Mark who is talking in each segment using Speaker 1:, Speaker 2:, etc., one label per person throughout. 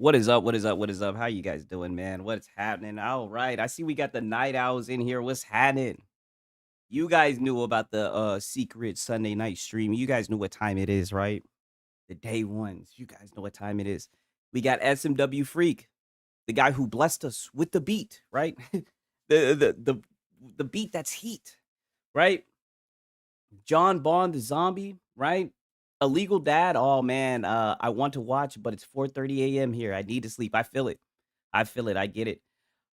Speaker 1: What is up? What is up? What is up? How you guys doing, man? What's happening? All right. I see we got the night owls in here. What's happening? You guys knew about the secret Sunday night stream. You guys knew what time it is, right? The day ones. You guys know what time it is. We got SMW Freak, the guy who blessed us with the beat, right? The beat that's heat, right? John Bond the zombie, right? Illegal dad. Oh man, I want to watch, but it's 4:30 a.m. here. I need to sleep. I feel it. I feel it. I get it.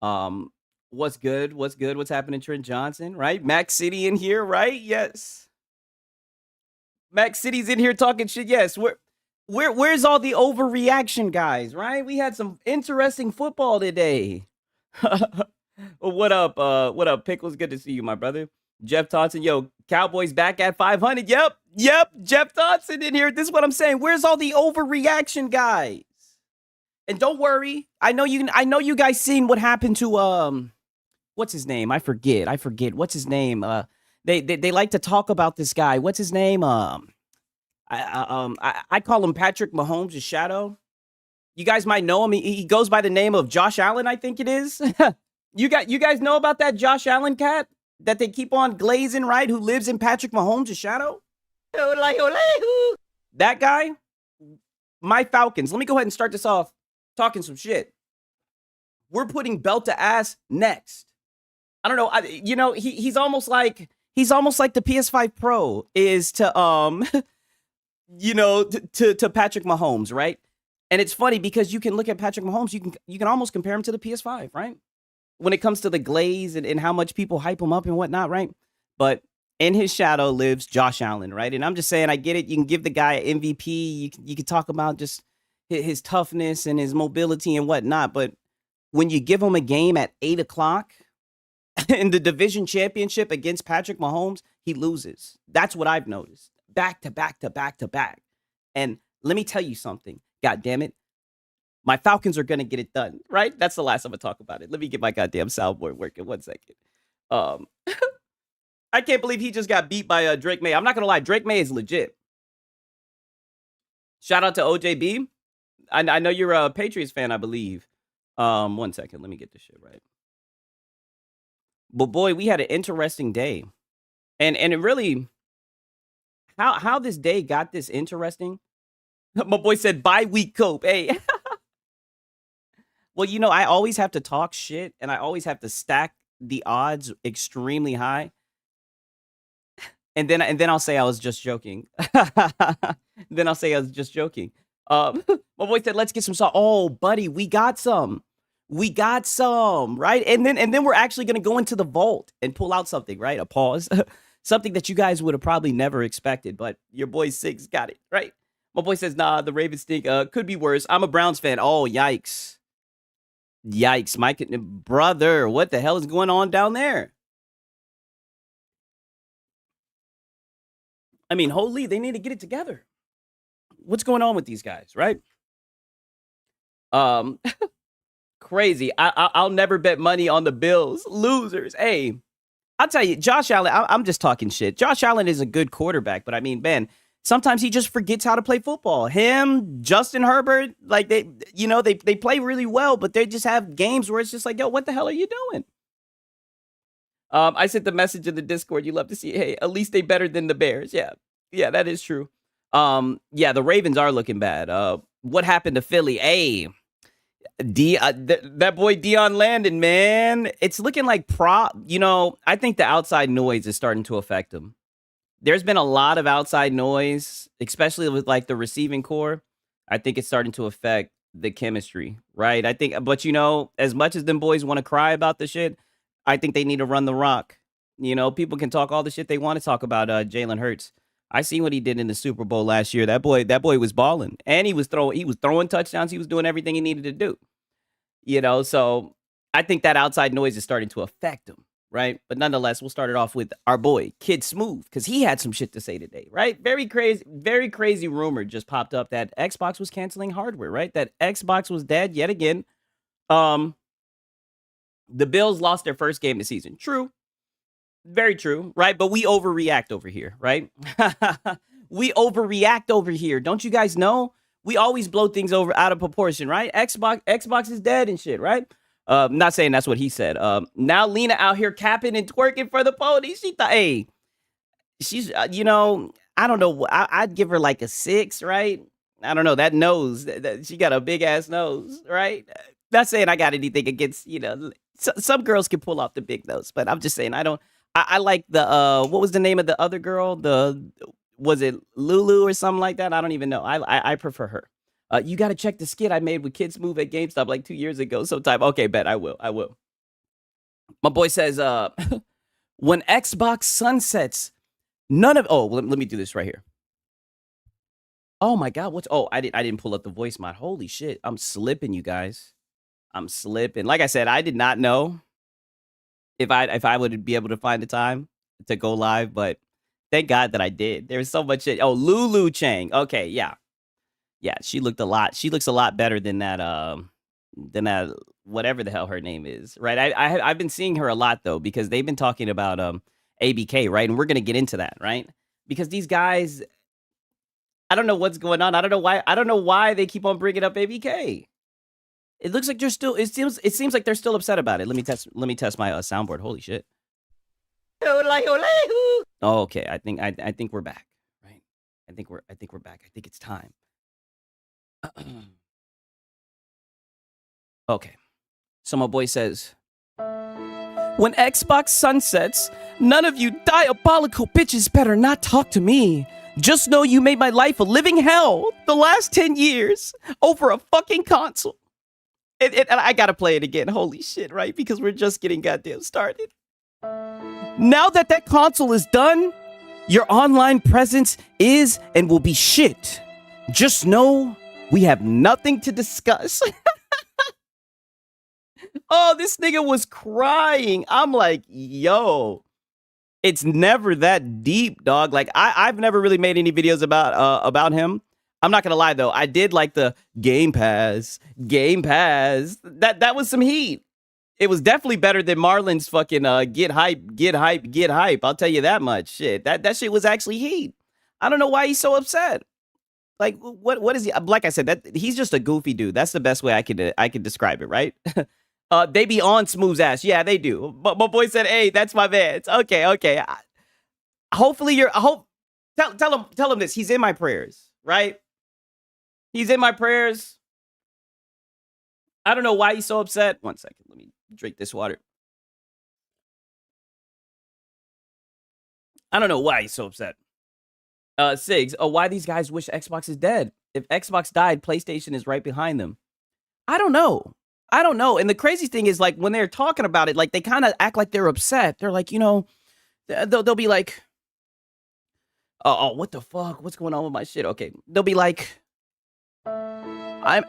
Speaker 1: Um, what's good? What's good? What's happening, Trent Johnson? Right? Max City in here, right? Yes. Max City's in here talking shit. Yes. Where's all the overreaction, guys? Right? We had some interesting football today. What up? What up, Pickles? Good to see you, my brother. Jeff Thompson, yo, Cowboys back at 500. Yep. Jeff Thompson in here. This is what I'm saying. Where's all the overreaction, guys? And don't worry. I know you guys seen what happened to what's his name? I forget. What's his name? They like to talk about this guy. What's his name? I call him Patrick Mahomes' shadow. You guys might know him. He goes by the name of Josh Allen, I think it is. You guys know about that Josh Allen cat that they keep on glazing, right? Who lives in Patrick Mahomes' shadow? That guy, my Falcons. Let me go ahead and start this off talking some shit. We're putting belt to ass next. I don't know. He's almost like the PS5 Pro is to to Patrick Mahomes, right? And it's funny because you can look at Patrick Mahomes, you can almost compare him to the PS5, right? When it comes to the glaze and how much people hype him up and whatnot, right? But in his shadow lives Josh Allen, right? And I'm just saying, I get it. You can give the guy an MVP. You can talk about just his toughness and his mobility and whatnot. But when you give him a game at 8 o'clock in the division championship against Patrick Mahomes, he loses. That's what I've noticed. Back to back to back to back. And let me tell you something. God damn it. My Falcons are going to get it done, right? That's the last I'm going to talk about it. Let me get my goddamn soundboard working. 1 second. I can't believe he just got beat by Drake May. I'm not going to lie. Drake May is legit. Shout out to OJB. I know you're a Patriots fan, I believe. 1 second. Let me get this shit right. But boy, we had an interesting day. And it really, how this day got this interesting. My boy said bye week cope. Hey. Well, I always have to talk shit and I always have to stack the odds extremely high. And then I'll say I was just joking. Then I'll say I was just joking. My boy said, let's get some salt. Oh, buddy, we got some. Right? And then we're actually gonna go into the vault and pull out something, right? A pause. Something that you guys would have probably never expected, but your boy Six got it, right? My boy says, nah, the Ravens stink. Could be worse. I'm a Browns fan. Oh, yikes. Yikes, Mike, brother, what the hell is going on down there? I mean, holy, they need to get it together. What's going on with these guys, right? Crazy. I'll never bet money on the Bills. Losers. Hey, I'll tell you, Josh Allen, I'm just talking shit. Josh Allen is a good quarterback, but I mean, man, sometimes he just forgets how to play football. Him, Justin Herbert, like they play really well, but they just have games where it's just like, yo, what the hell are you doing? I sent the message in the Discord. You love to see, hey, at least they better than the Bears. Yeah, that is true. Yeah, the Ravens are looking bad. What happened to Philly? Hey, that boy Dion Landon, man, it's looking like I think the outside noise is starting to affect him. There's been a lot of outside noise, especially with like the receiving core. I think it's starting to affect the chemistry, right? I think, but as much as them boys want to cry about the shit, I think they need to run the rock. People can talk all the shit they want to talk about Jalen Hurts. I seen what he did in the Super Bowl last year. That boy was balling, and he was throwing touchdowns. He was doing everything he needed to do. So I think that outside noise is starting to affect him, right? But nonetheless, we'll start it off with our boy Kid Smooth, because he had some shit to say today, right? Very crazy rumor just popped up that Xbox was canceling hardware, right? That Xbox was dead yet again. The Bills lost their first game of the season. True. Very true, right? But we overreact over here, right? We overreact over here. Don't you guys know? we always blow things over out of proportion, right? Xbox is dead and shit, right? Not saying that's what he said. Now Lena out here capping and twerking for the pony. She thought, hey, she's, I don't know. I'd give her like a 6, right? I don't know. That nose, she got a big ass nose, right? Not saying I got anything against, some girls can pull off the big nose, but I'm just saying I don't. I like the what was the name of the other girl? Was it Lulu or something like that? I don't even know. I prefer her. You got to check the skit I made with Kids Move at GameStop like 2 years ago. Sometime. Okay, bet I will. My boy says, when Xbox sunsets, none of. Oh, let me do this right here. Oh my God, what's? Oh, I didn't pull up the voice mod. Holy shit, I'm slipping, you guys. I'm slipping. Like I said, I did not know if I would be able to find the time to go live, but thank God that I did. There was so much shit. Oh, Lulu Chang. Okay, yeah. She looks a lot better than that whatever the hell her name is, right? I've been seeing her a lot though, because they've been talking about ABK, right? And we're gonna get into that, right? Because these guys, I don't know what's going on. I don't know why they keep on bringing up ABK. It looks like they're still. It seems like they're still upset about it. Let me test my soundboard. Holy shit. Oh, okay. I think we're back. Right. I think we're back. I think it's time. Okay. So my boy says, when Xbox sunsets, none of you diabolical bitches better not talk to me. Just know you made my life a living hell the last 10 years over a fucking console. And I gotta play it again. Holy shit, right? Because we're just getting goddamn started. Now that console is done, your online presence is and will be shit. Just know we have nothing to discuss. Oh, this nigga was crying. I'm like, yo, it's never that deep, dog. Like, I've never really made any videos about him. I'm not gonna lie though, I did like the Game Pass. That was some heat. It was definitely better than Marlon's fucking get hype. I'll tell you that much. Shit, that shit was actually heat. I don't know why he's so upset. Like, what is he? Like I said, that he's just a goofy dude. That's the best way I could describe it, right? They be on Smooth's ass. Yeah, they do. But my boy said, "Hey, that's my man." It's okay. Hopefully tell him this. He's in my prayers, right? He's in my prayers. I don't know why he's so upset. One second. Let me drink this water. I don't know why he's so upset. Sigs, why these guys wish Xbox is dead? If Xbox died, PlayStation is right behind them. I don't know. And the crazy thing is, like, when they're talking about it, like, they kind of act like they're upset. They're like, they'll be like, oh, what the fuck? What's going on with my shit? Okay. They'll be like, I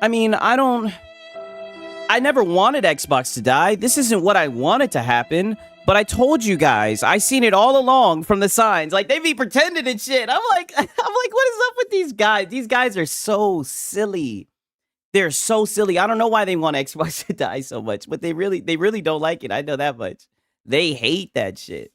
Speaker 1: never wanted Xbox to die. This isn't what I wanted to happen. But I told you guys, I seen it all along from the signs. Like, they be pretending and shit. I'm like, what is up with these guys? These guys are so silly. They're so silly. I don't know why they want Xbox to die so much, but they really don't like it. I know that much. They hate that shit.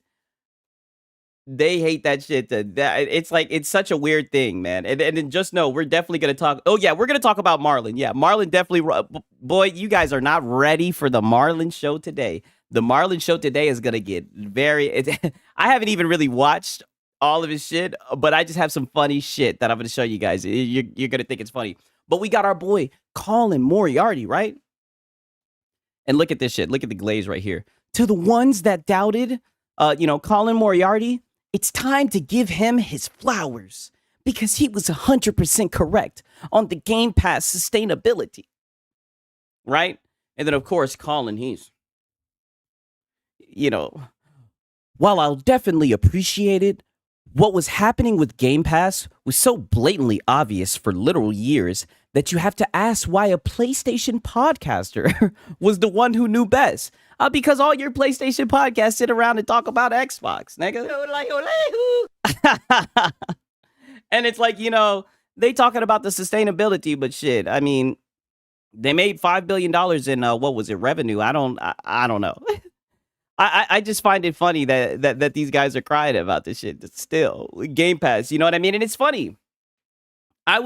Speaker 1: It's like, it's such a weird thing, man. And just know, we're definitely going to talk. Oh, yeah, we're going to talk about Marlon. Yeah, Marlon definitely. Boy, you guys are not ready for the Marlon show today. The Marlon show today is going to get I haven't even really watched all of his shit, but I just have some funny shit that I'm going to show you guys. You're going to think it's funny. But we got our boy Colin Moriarty, right? And look at this shit. Look at the glaze right here. To the ones that doubted, Colin Moriarty, it's time to give him his flowers because he was 100% correct on the Game Pass sustainability. Right? And then, of course, Colin, he's, while I'll definitely appreciate it, what was happening with Game Pass was so blatantly obvious for literal years that you have to ask why a PlayStation podcaster was the one who knew best. Because all your PlayStation podcasts sit around and talk about Xbox, nigga. And it's like, they talking about the sustainability, but shit, I mean, they made $5 billion in, what was it, revenue? I don't know. I just find it funny that these guys are crying about this shit still. Game Pass, you know what I mean? And it's funny. I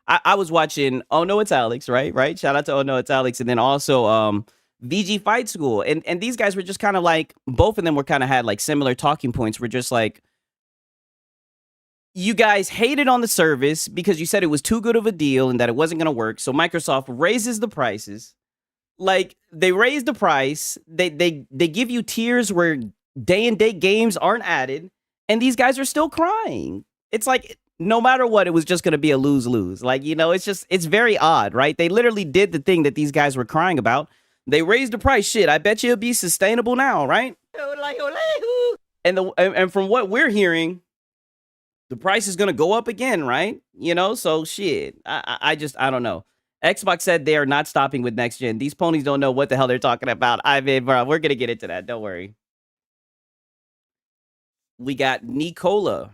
Speaker 1: I was watching Oh No It's Alex, right? Shout out to Oh No It's Alex, and then also VG Fight School, and these guys were just kind of like, both of them were kind of had like similar talking points. Were just like, you guys hated on the service because you said it was too good of a deal and that it wasn't going to work. So Microsoft raises the prices. Like, they raise the price. They give you tiers where day and date games aren't added, and these guys are still crying. It's like, no matter what, it was just going to be a lose-lose. Like, it's very odd, right? They literally did the thing that these guys were crying about. They raised the price. Shit, I bet you it'll be sustainable now, right? And from what we're hearing, the price is going to go up again, right? So shit. I don't know. Xbox said they are not stopping with next gen. These ponies don't know what the hell they're talking about. I mean, bro, we're going to get into that. Don't worry. We got Nicola.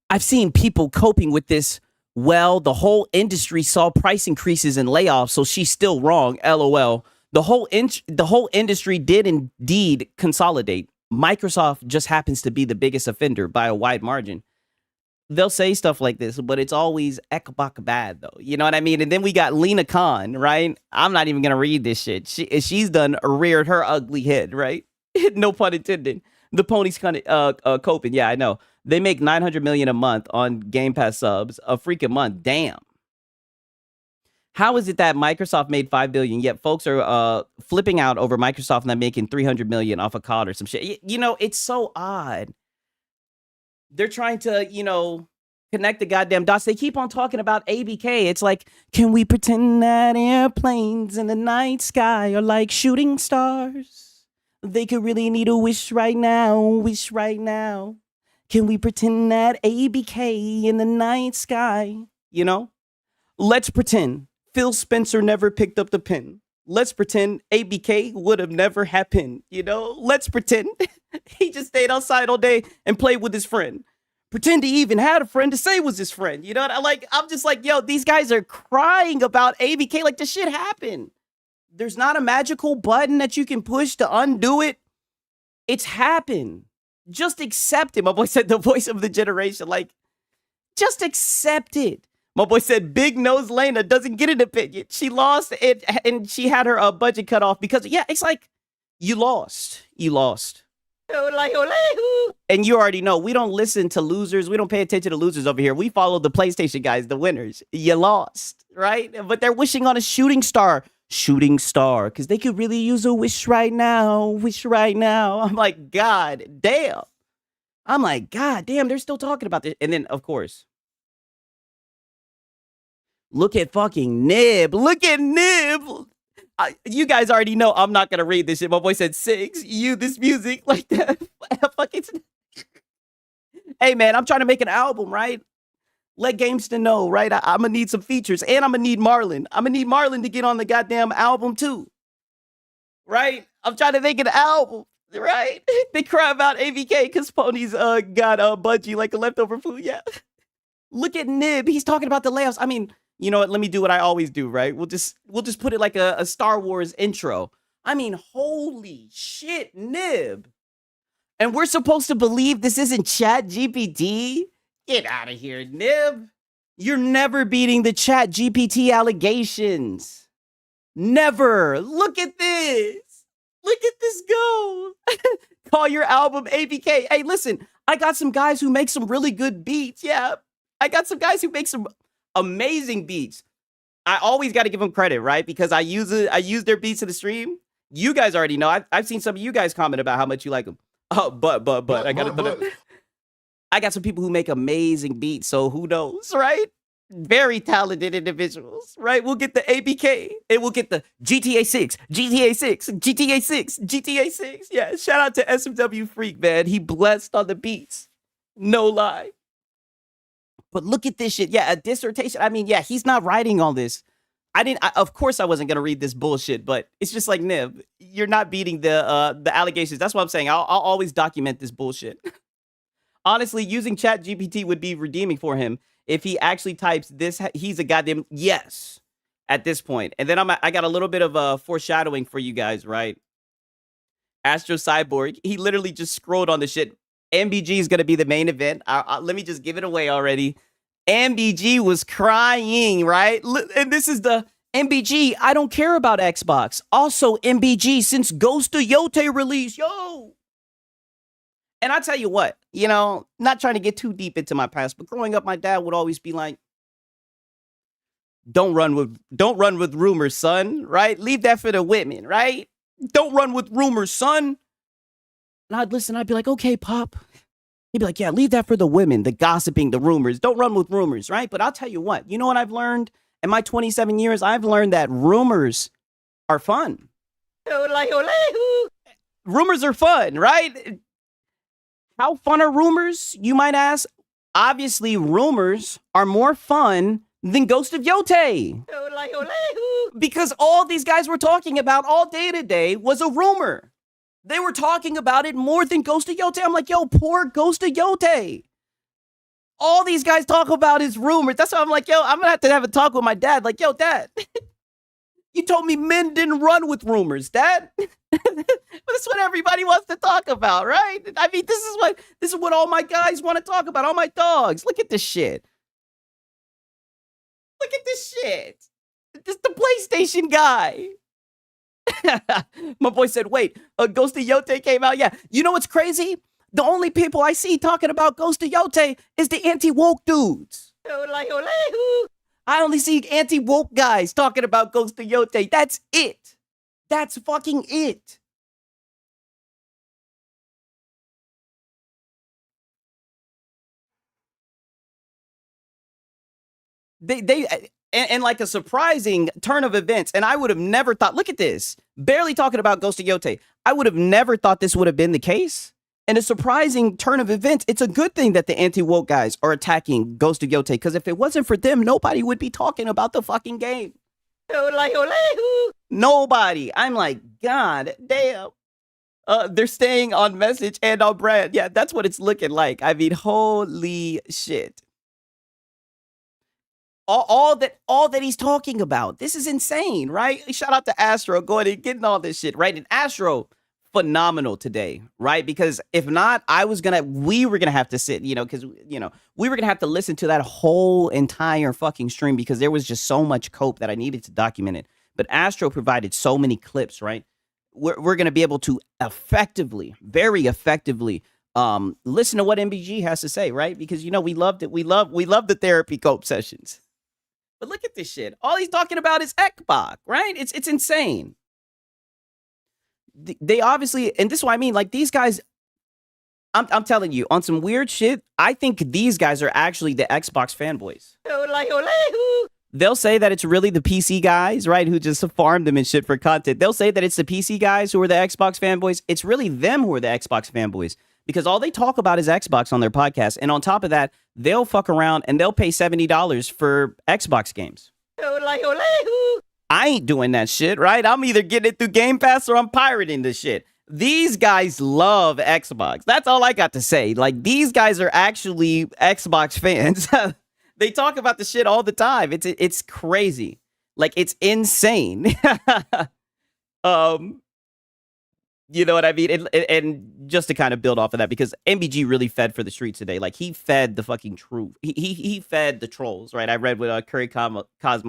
Speaker 1: I've seen people coping with this. Well, the whole industry saw price increases and layoffs, so she's still wrong. LOL. The whole industry did indeed consolidate. Microsoft just happens to be the biggest offender by a wide margin. They'll say stuff like this, but it's always Xbox bad, though. You know what I mean? And then we got Lena Khan, right? I'm not even going to read this shit. She's done reared her ugly head, right? No pun intended. The pony's kind of coping. Yeah, I know. They make $900 million a month on Game Pass subs. A freaking month. Damn. How is it that Microsoft made $5 billion, yet folks are flipping out over Microsoft not making $300 million off a COD or some shit? It's so odd. They're trying to, connect the goddamn dots. They keep on talking about ABK. It's like, can we pretend that airplanes in the night sky are like shooting stars? They could really need a wish right now. Wish right now. Can we pretend that ABK in the night sky? Let's pretend Phil Spencer never picked up the pen. Let's pretend ABK would have never happened. Let's pretend he just stayed outside all day and played with his friend. Pretend he even had a friend to say was his friend. I'm just like, yo, these guys are crying about ABK like this shit happened. There's not a magical button that you can push to undo it. It's happened. Just accept it. My boy said the voice of the generation. Like, just accept it. My boy said Big Nose Lena doesn't get an opinion. She lost it, and she had her budget cut off because, yeah, it's like, you lost. You lost. And you already know, we don't listen to losers. We don't pay attention to losers over here. We follow the PlayStation guys, the winners. You lost, right? But they're wishing on a shooting star. Shooting star, because they could really use a wish right now. Wish right now. I'm like, God damn. They're still talking about this. And then, of course, look at fucking Nib. Look at Nib. You guys already know I'm not going to read this shit. My boy said, Six, this music like that. Fucking. Hey, man, I'm trying to make an album, right? Let Gameston know, right? I'm going to need some features, and I'm going to need Marlon. I'm going to need Marlon to get on the goddamn album, too. Right? I'm trying to make an album, right? They cry about ABK because ponies got Bungie like a leftover food, yeah. Look at Nib. He's talking about the layoffs. I mean, you know what? Let me do what I always do, right? We'll just put it like a Star Wars intro. I mean, holy shit, Nib. And we're supposed to believe this isn't Chat GPT? Get out of here, Nib. You're never beating the Chat GPT allegations. Never. Look at this. Look at this go. Call your album ABK. Hey, listen, I got some guys who make some really good beats. Yeah, I got some guys who make some amazing beats. I always got to give them credit, right? Because I use their beats in the stream. You guys already know. I've seen some of you guys comment about how much you like them. Oh, but I got some people who make amazing beats, so who knows, right? Very talented individuals, right? We'll get the ABK, and we'll get the GTA 6, GTA 6, GTA 6, GTA 6. Yeah, shout out to SMW Freak, man. He blessed on the beats. No lie. But look at this shit. Yeah, a dissertation. I mean, yeah, he's not writing all this. Of course I wasn't going to read this bullshit, but it's just like, Nib, you're not beating the allegations. That's what I'm saying. I'll always document this bullshit. Honestly, using ChatGPT would be redeeming for him if he actually types this. He's a goddamn yes at this point. And then I got a little bit of foreshadowing for you guys, right? Astro Cyborg, he literally just scrolled on the shit MBG is going to be the main event. Let me just give it away already. MBG was crying, right? And this is the MBG. I don't care about Xbox. Also, MBG, since Ghost of Yote release, yo. And I tell you what, not trying to get too deep into my past, but growing up, my dad would always be like, don't run with rumors, son, right? Leave that for the women, right? Don't run with rumors, son. And I'd listen, I'd be like, okay, Pop. He'd be like, yeah, leave that for the women, the gossiping, the rumors. Don't run with rumors, right? But I'll tell you what, you know what I've learned in my 27 years? I've learned that rumors are fun. Rumors are fun, right? How fun are rumors, you might ask? Obviously, rumors are more fun than Ghost of Yote. Because all these guys were talking about all day today was a rumor. They were talking about it more than Ghost of Yote. I'm like, yo, poor Ghost of Yote. All these guys talk about is rumors. That's why I'm like, yo, I'm going to have a talk with my dad. Like, yo, Dad, you told me men didn't run with rumors, Dad. That's what everybody wants to talk about, right? I mean, this is what all my guys want to talk about. All my dogs. Look at this shit. Look at this shit. This is the PlayStation guy. My boy said, wait, Ghost of Yote came out? Yeah. You know what's crazy? The only people I see talking about Ghost of Yote is the anti-woke dudes. I only see anti-woke guys talking about Ghost of Yote. That's it. That's fucking it. And like a surprising turn of events. And I would have never thought, look at this, barely talking about Ghost of Yote. I would have never thought this would have been the case. And a surprising turn of events. It's a good thing that the anti-woke guys are attacking Ghost of Yote, because if it wasn't for them, nobody would be talking about the fucking game. Nobody. I'm like, God damn. They're staying on message and on brand. Yeah, that's what it's looking like. I mean, holy shit. All that he's talking about. This is insane, right? Shout out to Astro going and getting all this shit, right? And Astro, phenomenal today, right? Because if not, we were gonna have to sit, because we were gonna have to listen to that whole entire fucking stream, because there was just so much cope that I needed to document it. But Astro provided so many clips, right? We're gonna be able to effectively, very effectively, listen to what MBG has to say, right? Because we loved it. We love the therapy cope sessions. But look at this shit. All he's talking about is Ekbok, right? It's insane. They obviously, and this is what I mean, like these guys, I'm telling you, on some weird shit, I think these guys are actually the Xbox fanboys. They'll say that it's really the PC guys, right, who just farm them and shit for content. They'll say that it's the PC guys who are the Xbox fanboys. It's really them who are the Xbox fanboys, because all they talk about is Xbox on their podcast. And on top of that, they'll fuck around and they'll pay $70 for Xbox games. I ain't doing that shit, right? I'm either getting it through Game Pass or I'm pirating this shit. These guys love Xbox. That's all I got to say. Like, these guys are actually Xbox fans. They talk about the shit all the time. It's crazy. Like, it's insane. You know what I mean? And just to kind of build off of that, because MBG really fed for the streets today. Like, he fed the fucking truth. He fed the trolls, right? I read what Curry Cosmo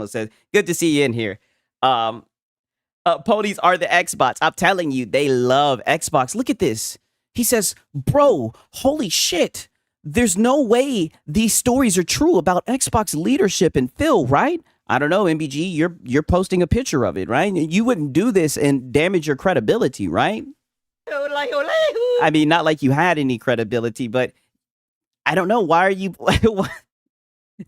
Speaker 1: says. Good to see you in here. Ponies are the Xbox. I'm telling you, they love Xbox. Look at this. He says, bro, holy shit. There's no way these stories are true about Xbox leadership and Phil, right? I don't know, MBG, you're posting a picture of it, right? You wouldn't do this and damage your credibility, right? I mean, not like you had any credibility, but I don't know. Why are you...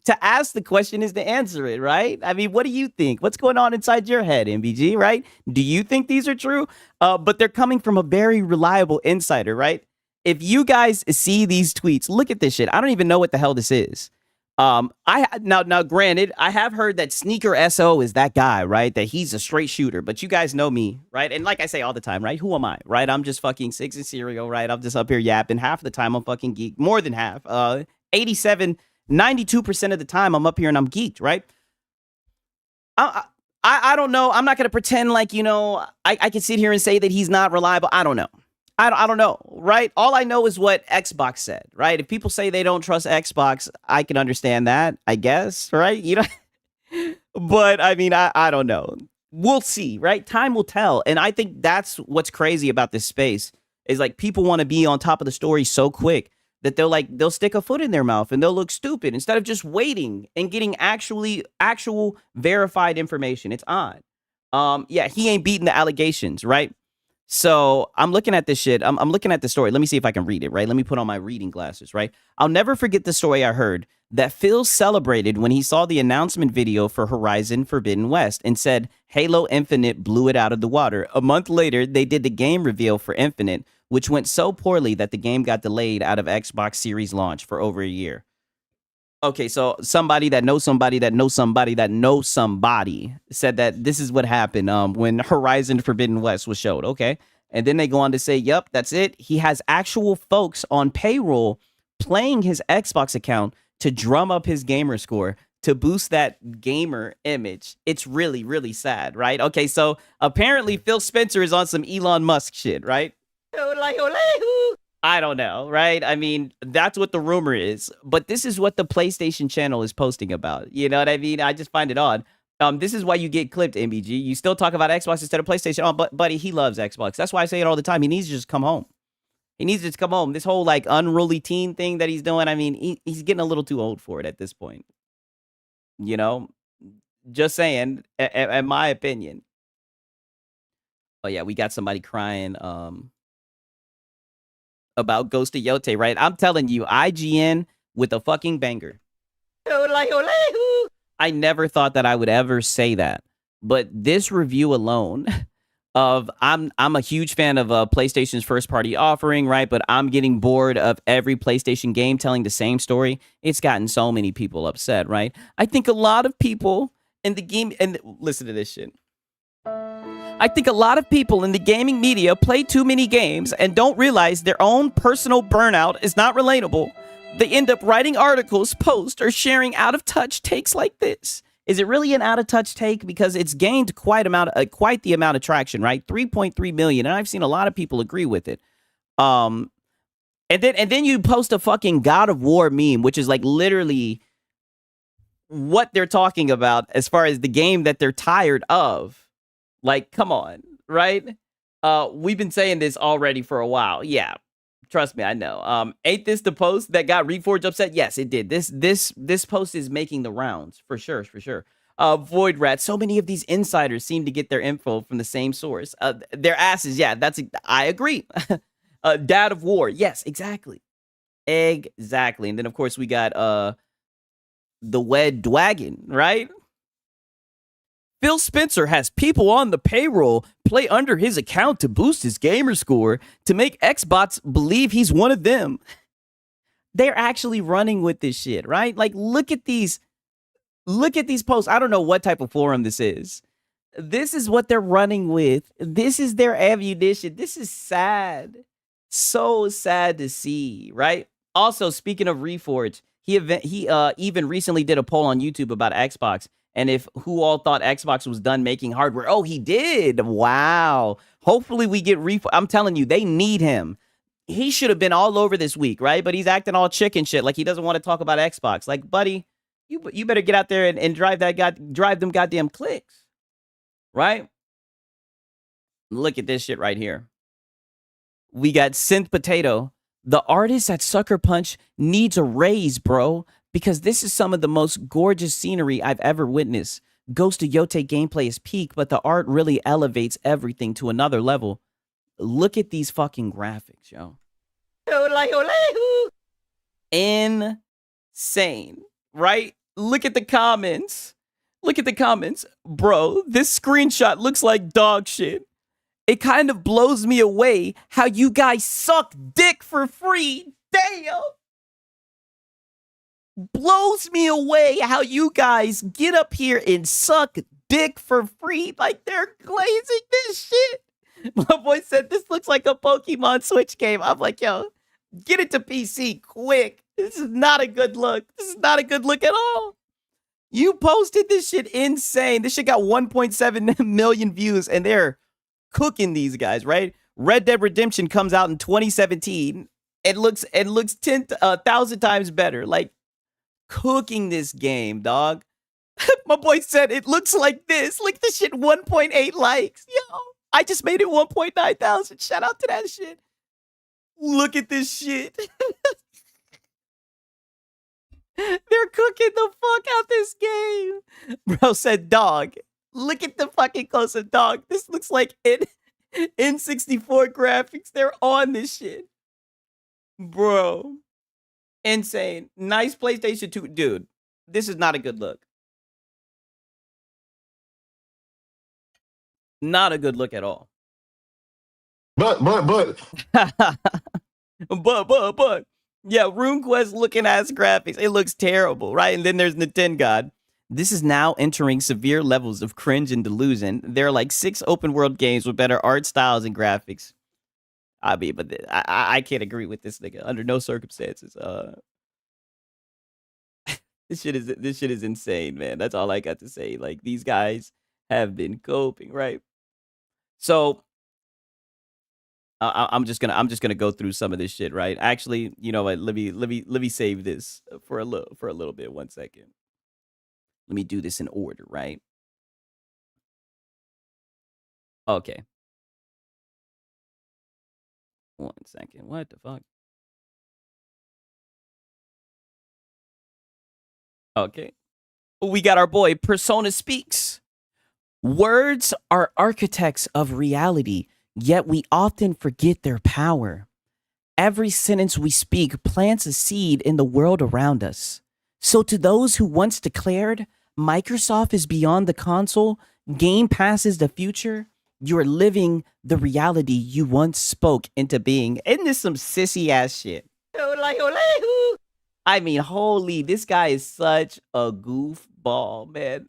Speaker 1: To ask the question is to answer it, right? I mean, what do you think? What's going on inside your head, MBG, right? Do you think these are true? But they're coming from a very reliable insider, right? If you guys see these tweets, look at this shit. I don't even know what the hell this is. Now, granted, I have heard that Sneaker SO is that guy, right? That he's a straight shooter, but you guys know me, right? And like I say all the time, right? Who am I, right? I'm just fucking Six and Cereal, right? I'm just up here yapping. Half the time I'm fucking geek, more than half. 92% of the time I'm up here and I'm geeked, right? I don't know. I'm not going to pretend like, I can sit here and say that he's not reliable. I don't know. I don't know, right? All I know is what Xbox said, right? If people say they don't trust Xbox, I can understand that, I guess, right? You know, but I mean, I don't know. We'll see, right? Time will tell. And I think that's what's crazy about this space is like people want to be on top of the story so quick that they'll stick a foot in their mouth and they'll look stupid instead of just waiting and getting actual verified information. It's odd. Yeah, he ain't beating the allegations, right? So I'm looking at this shit. I'm looking at the story. Let me see if I can read it, right? Let me put on my reading glasses, right? I'll never forget the story I heard that Phil celebrated when he saw the announcement video for Horizon Forbidden West and said Halo Infinite blew it out of the water. A month later, they did the game reveal for Infinite, which went so poorly that the game got delayed out of Xbox Series launch for over a year. Okay, so somebody that knows somebody that knows somebody that knows somebody said that this is what happened when Horizon Forbidden West was showed. Okay. And then they go on to say, yep, that's it. He has actual folks on payroll playing his Xbox account to drum up his gamer score to boost that gamer image. It's really, really sad, right? Okay, so apparently Phil Spencer is on some Elon Musk shit, right? I don't know, right? I mean, that's what the rumor is. But this is what the PlayStation channel is posting about. You know what I mean? I just find it odd. This is why you get clipped, MBG. You still talk about Xbox instead of PlayStation. Oh, but buddy, he loves Xbox. That's why I say it all the time. He needs to just come home. He needs to just come home. This whole like unruly teen thing that he's doing, I mean, he's getting a little too old for it at this point. You know? Just saying, in my opinion. Oh yeah, we got somebody crying about Ghost of Yote, right? I'm telling you, IGN with a fucking banger. I never thought that I would ever say that, but this review alone of I'm a huge fan of PlayStation's first party offering, right? But I'm getting bored of every PlayStation game telling the same story. It's gotten so many people upset, right? I think a lot of people in the game, and listen to this shit. I think a lot of people in the gaming media play too many games and don't realize their own personal burnout is not relatable. They end up writing articles, posts, or sharing out-of-touch takes like this. Is it really an out-of-touch take? Because it's gained quite the amount of traction, right? 3.3 million, and I've seen a lot of people agree with it. And then you post a fucking God of War meme, which is like literally what they're talking about as far as the game that they're tired of. Like, come on, right? We've been saying this already for a while. Yeah, trust me, I know. Ain't this the post that got Reforged upset? Yes, it did. This post is making the rounds for sure, for sure. Void Rat. So many of these insiders seem to get their info from the same source. Their asses. Yeah, I agree. Dad of War. Yes, exactly, exactly. And then of course we got the Wed Dwagon, right? Phil Spencer has people on the payroll play under his account to boost his gamer score to make Xbox believe he's one of them. They're actually running with this shit, right? Like, look at these posts. I don't know what type of forum this is. This is what they're running with. This is their ammunition. This is sad. So sad to see, right? Also, speaking of Reforged, he even recently did a poll on YouTube about Xbox. And if who all thought Xbox was done making hardware. Oh, he did. Wow. Hopefully we get I'm telling you, they need him. He should have been all over this week, right? But he's acting all chicken shit like he doesn't want to talk about Xbox. Like, buddy, you better get out there and drive them goddamn clicks, right? Look at this shit right here. We got Synth Potato. The artist at Sucker Punch needs a raise, bro. Because this is some of the most gorgeous scenery I've ever witnessed. Ghost of Yote gameplay is peak, but the art really elevates everything to another level. Look at these fucking graphics, yo. Insane, right? Look at the comments. Look at the comments. Bro, this screenshot looks like dog shit. It kind of blows me away how you guys suck dick for free. Damn. Blows me away how you guys get up here and suck dick for free like they're glazing this shit. My boy said this looks like a Pokemon Switch game. I'm like, yo, get it to PC quick. This is not a good look. This is not a good look at all. You posted this shit insane. This shit got 1.7 million views and they're cooking these guys, right? Red Dead Redemption comes out in 2017. It looks 10,000 times better. Like cooking this game, dog. My boy said it looks like this. Like this shit 1.8 likes. Yo, I just made it 1.9 thousand. Shout out to that shit. Look at this shit. They're cooking the fuck out this game. Bro said, dog, look at the fucking close-up, dog. This looks like N64 graphics. They're on this shit. Bro. Insane. Nice PlayStation 2. Dude, this is not a good look. Not a good look at all.
Speaker 2: But.
Speaker 1: But. Yeah, RuneQuest looking ass graphics. It looks terrible, right? And then there's Nintendo. This is now entering severe levels of cringe and delusion. There are like 6 open world games with better art styles and graphics. I mean, but I can't agree with this nigga under no circumstances. This shit is insane, man. That's all I got to say. Like these guys have been coping, right? So I'm just gonna go through some of this shit, right? Actually, you know what? Let me save this for a little bit. 1 second. Let me do this in order, right? Okay. 1 second. What the fuck? Okay. We got our boy Persona Speaks. Words are architects of reality, yet we often forget their power. Every sentence we speak plants a seed in the world around us. So to those who once declared Microsoft is beyond the console, Game Pass is the future, you're living the reality you once spoke into being. Isn't this some sissy ass shit? I mean, holy, this guy is such a goofball, man.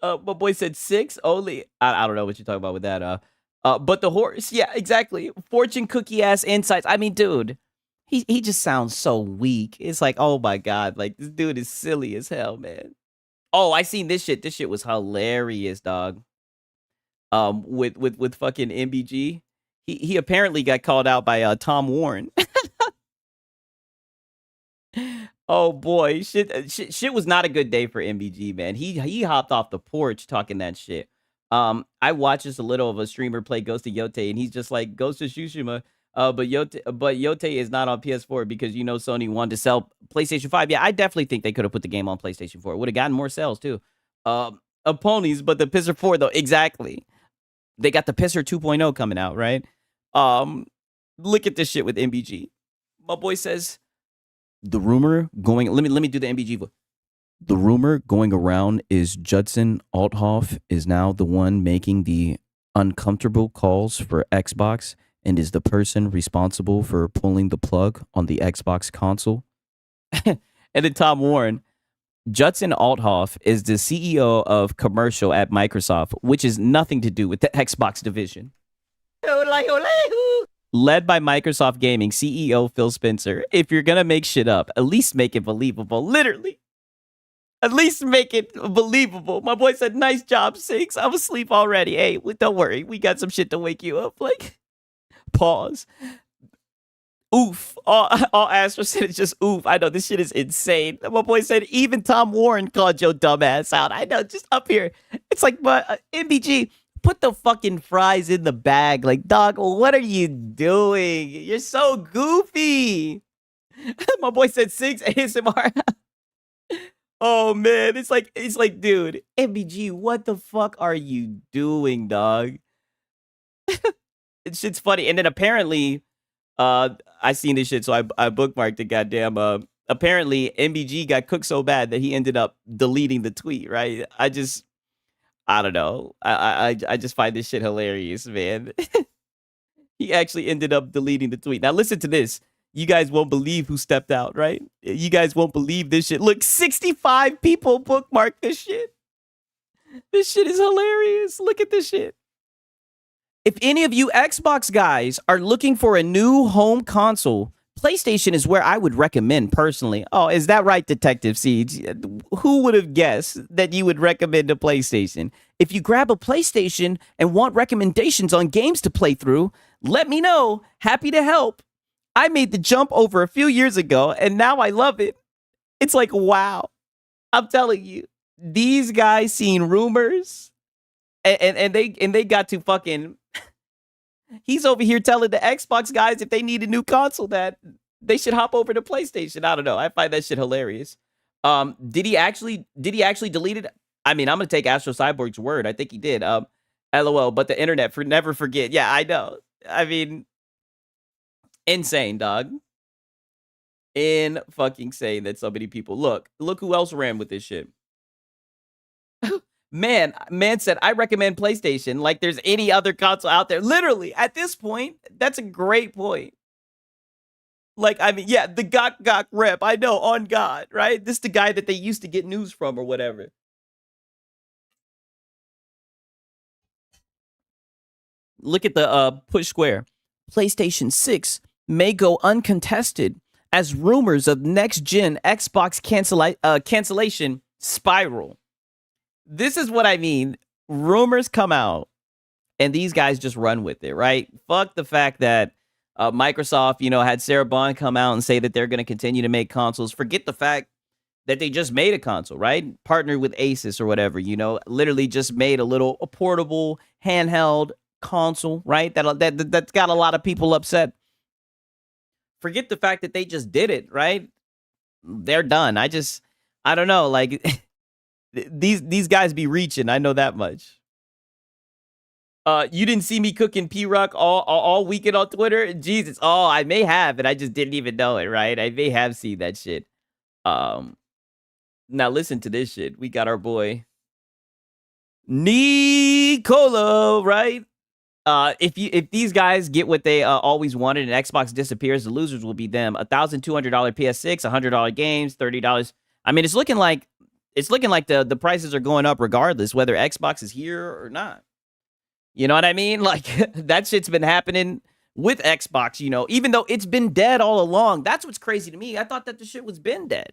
Speaker 1: My boy said 6 only. I don't know what you're talking about with that. But the horse, yeah, exactly. Fortune cookie ass insights. I mean, dude, he just sounds so weak. It's like, oh my god, like this dude is silly as hell, man. Oh, I seen this shit. This shit was hilarious, dog. With fucking MBG, he apparently got called out by Tom Warren. Oh boy, shit was not a good day for MBG, man. He hopped off the porch talking that shit. I watched just a little of a streamer play Ghost of Yote, and he's just like Ghost of Tsushima. But Yote is not on PS4 because you know Sony wanted to sell PlayStation 5. Yeah, I definitely think they could have put the game on PlayStation 4. It would have gotten more sales too. Of ponies, but the Pisser 4 though, exactly. They got the Pisser 2.0 coming out, right? Look at this shit with MBG. My boy says the rumor going. Let me do the MBG voice. The rumor going around is Judson Althoff is now the one making the uncomfortable calls for Xbox and is the person responsible for pulling the plug on the Xbox console. And then Tom Warren, Judson Althoff is the CEO of commercial at Microsoft, which is nothing to do with the Xbox division. Led by Microsoft Gaming CEO Phil Spencer. If you're going to make shit up, at least make it believable. Literally. At least make it believable. My boy said, nice job, 6. I'm asleep already. Hey, don't worry. We got some shit to wake you up. Like, pause. Oof. All Astro said it's just oof. I know, this shit is insane. My boy said, even Tom Warren called your dumbass out. I know, just up here. It's like, but MBG, put the fucking fries in the bag. Like, dog, what are you doing? You're so goofy. My boy said 6 ASMR. Oh man, it's like, dude, MBG, what the fuck are you doing, dog? It's shit's funny. And then apparently, I seen this shit, so I bookmarked it. Goddamn. Apparently, MBG got cooked so bad that he ended up deleting the tweet. Right? I don't know. I just find this shit hilarious, man. He actually ended up deleting the tweet. Now listen to this. You guys won't believe who stepped out, right? You guys won't believe this shit. Look, 65 people bookmarked this shit. This shit is hilarious. Look at this shit. If any of you Xbox guys are looking for a new home console, PlayStation is where I would recommend personally. Oh, is that right, Detective Siege? Who would have guessed that you would recommend a PlayStation? If you grab a PlayStation and want recommendations on games to play through, let me know. Happy to help. I made the jump over a few years ago, and now I love it. It's like, wow. I'm telling you, these guys seen rumors, and they got to fucking. He's over here telling the Xbox guys if they need a new console that they should hop over to PlayStation. I don't know. I find that shit hilarious. Did he actually delete it? I mean, I'm gonna take Astro Cyborg's word. I think he did. LOL. But the internet never forget. Yeah, I know. I mean, insane, dog. In fucking insane that so many people look who else ran with this shit. Man said, I recommend PlayStation like there's any other console out there. Literally, at this point, that's a great point. Like, I mean, yeah, the Gok rep. I know, on God, right? This is the guy that they used to get news from or whatever. Look at the push square. PlayStation 6 may go uncontested as rumors of next-gen Xbox cancellation spiral. This is what I mean. Rumors come out, and these guys just run with it, right? Fuck the fact that Microsoft, had Sarah Bond come out and say that they're going to continue to make consoles. Forget the fact that they just made a console, right? Partnered with Asus or whatever, literally just made a portable handheld console, right? That's got a lot of people upset. Forget the fact that they just did it, right? They're done. I don't know, like these guys be reaching. I know that much. You didn't see me cooking P-Rock all weekend on Twitter? Jesus. Oh, I may have, and I just didn't even know it, right? I may have seen that shit. Now listen to this shit. We got our boy Nicolo, right? If these guys get what they always wanted and Xbox disappears, the losers will be them. $1,200 PS6, $100 games, $30. I mean, it's looking like the prices are going up regardless whether Xbox is here or not. You know what I mean? Like, that shit's been happening with Xbox, even though it's been dead all along. That's what's crazy to me. I thought that the shit was been dead.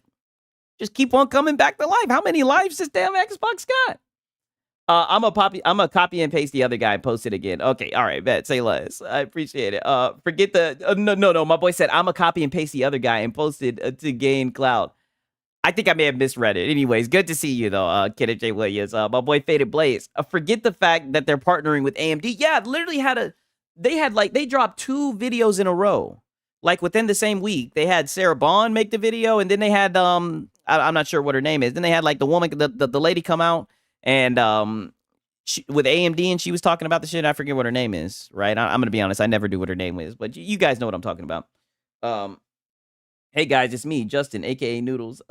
Speaker 1: Just keep on coming back to life. How many lives this damn Xbox got? I'm a copy and paste the other guy and post it again. Okay, all right, bet. Say less. I appreciate it. Forget the no. My boy said I'm a copy and paste the other guy and post it to gain clout. I think I may have misread it. Anyways, good to see you though, Kenneth J. Williams. My boy Faded Blaze. Forget the fact that they're partnering with AMD. Yeah, literally they dropped 2 videos in a row. Like within the same week. They had Sarah Bond make the video, and then they had I'm not sure what her name is. Then they had like the woman, the lady come out and with AMD, and she was talking about the shit. I forget what her name is, right? I'm gonna be honest, I never do what her name is, but you guys know what I'm talking about. Hey guys, it's me, Justin, aka Noodles.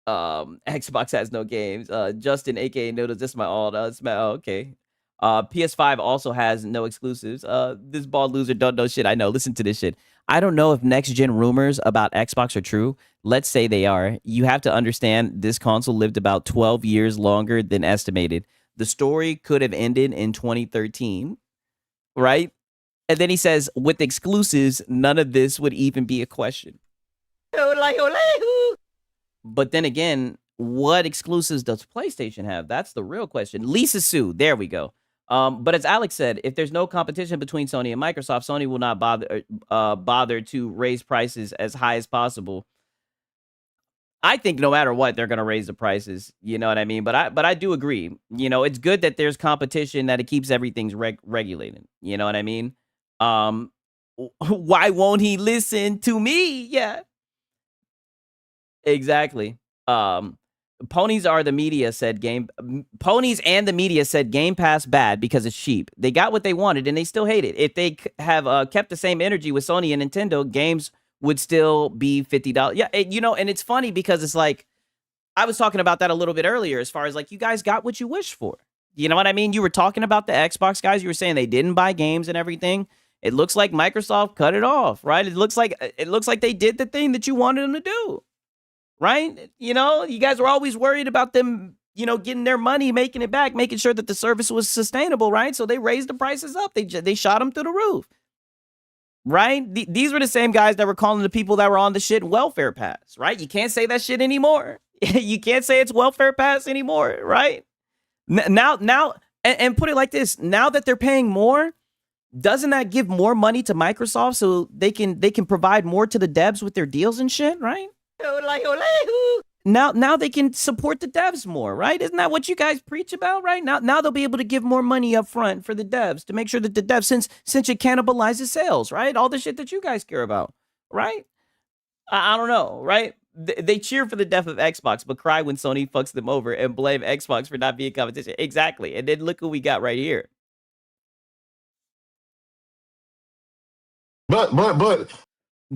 Speaker 1: Xbox has no games. Justin, aka Noodles, this is my alt. Okay. PS5 also has no exclusives. This bald loser don't know shit. I know. Listen to this shit. I don't know if next gen rumors about Xbox are true. Let's say they are. You have to understand this console lived about 12 years longer than estimated. The story could have ended in 2013, right? And then he says, with exclusives, none of this would even be a question. But then again, what exclusives does PlayStation have? That's the real question. Lisa Sue, there we go. But as Alex said, if there's no competition between Sony and Microsoft, Sony will not bother to raise prices as high as possible. I think no matter what, they're going to raise the prices. You know what I mean? But I do agree. It's good that there's competition, that it keeps everything regulated. You know what I mean? Why won't he listen to me? Yeah, exactly. Ponies and the media said Game Pass bad because it's cheap. They got what they wanted and they still hate it. If they have kept the same energy with Sony and Nintendo, games would still be $50. Yeah, and it's funny because it's like, I was talking about that a little bit earlier as far as like, you guys got what you wished for. You know what I mean? You were talking about the Xbox guys. You were saying they didn't buy games and everything. It looks like Microsoft cut it off, right? It looks like they did the thing that you wanted them to do. Right? You guys were always worried about them, getting their money, making it back, making sure that the service was sustainable, right? So they raised the prices up. They shot them through the roof. right? These were the same guys that were calling the people that were on the shit welfare pass, right? You can't say that shit anymore. You can't say it's welfare pass anymore, right? Now, and put it like this: now that they're paying more, doesn't that give more money to Microsoft so they can provide more to the devs with their deals and shit, right? Now they can support the devs more, right? Isn't that what you guys preach about, right? Now they'll be able to give more money up front for the devs to make sure that the devs, since it cannibalizes sales, right? All the shit that you guys care about, right? I don't know, right? They cheer for the death of Xbox, but cry when Sony fucks them over and blame Xbox for not being competition. Exactly. And then look who we got right here.
Speaker 2: But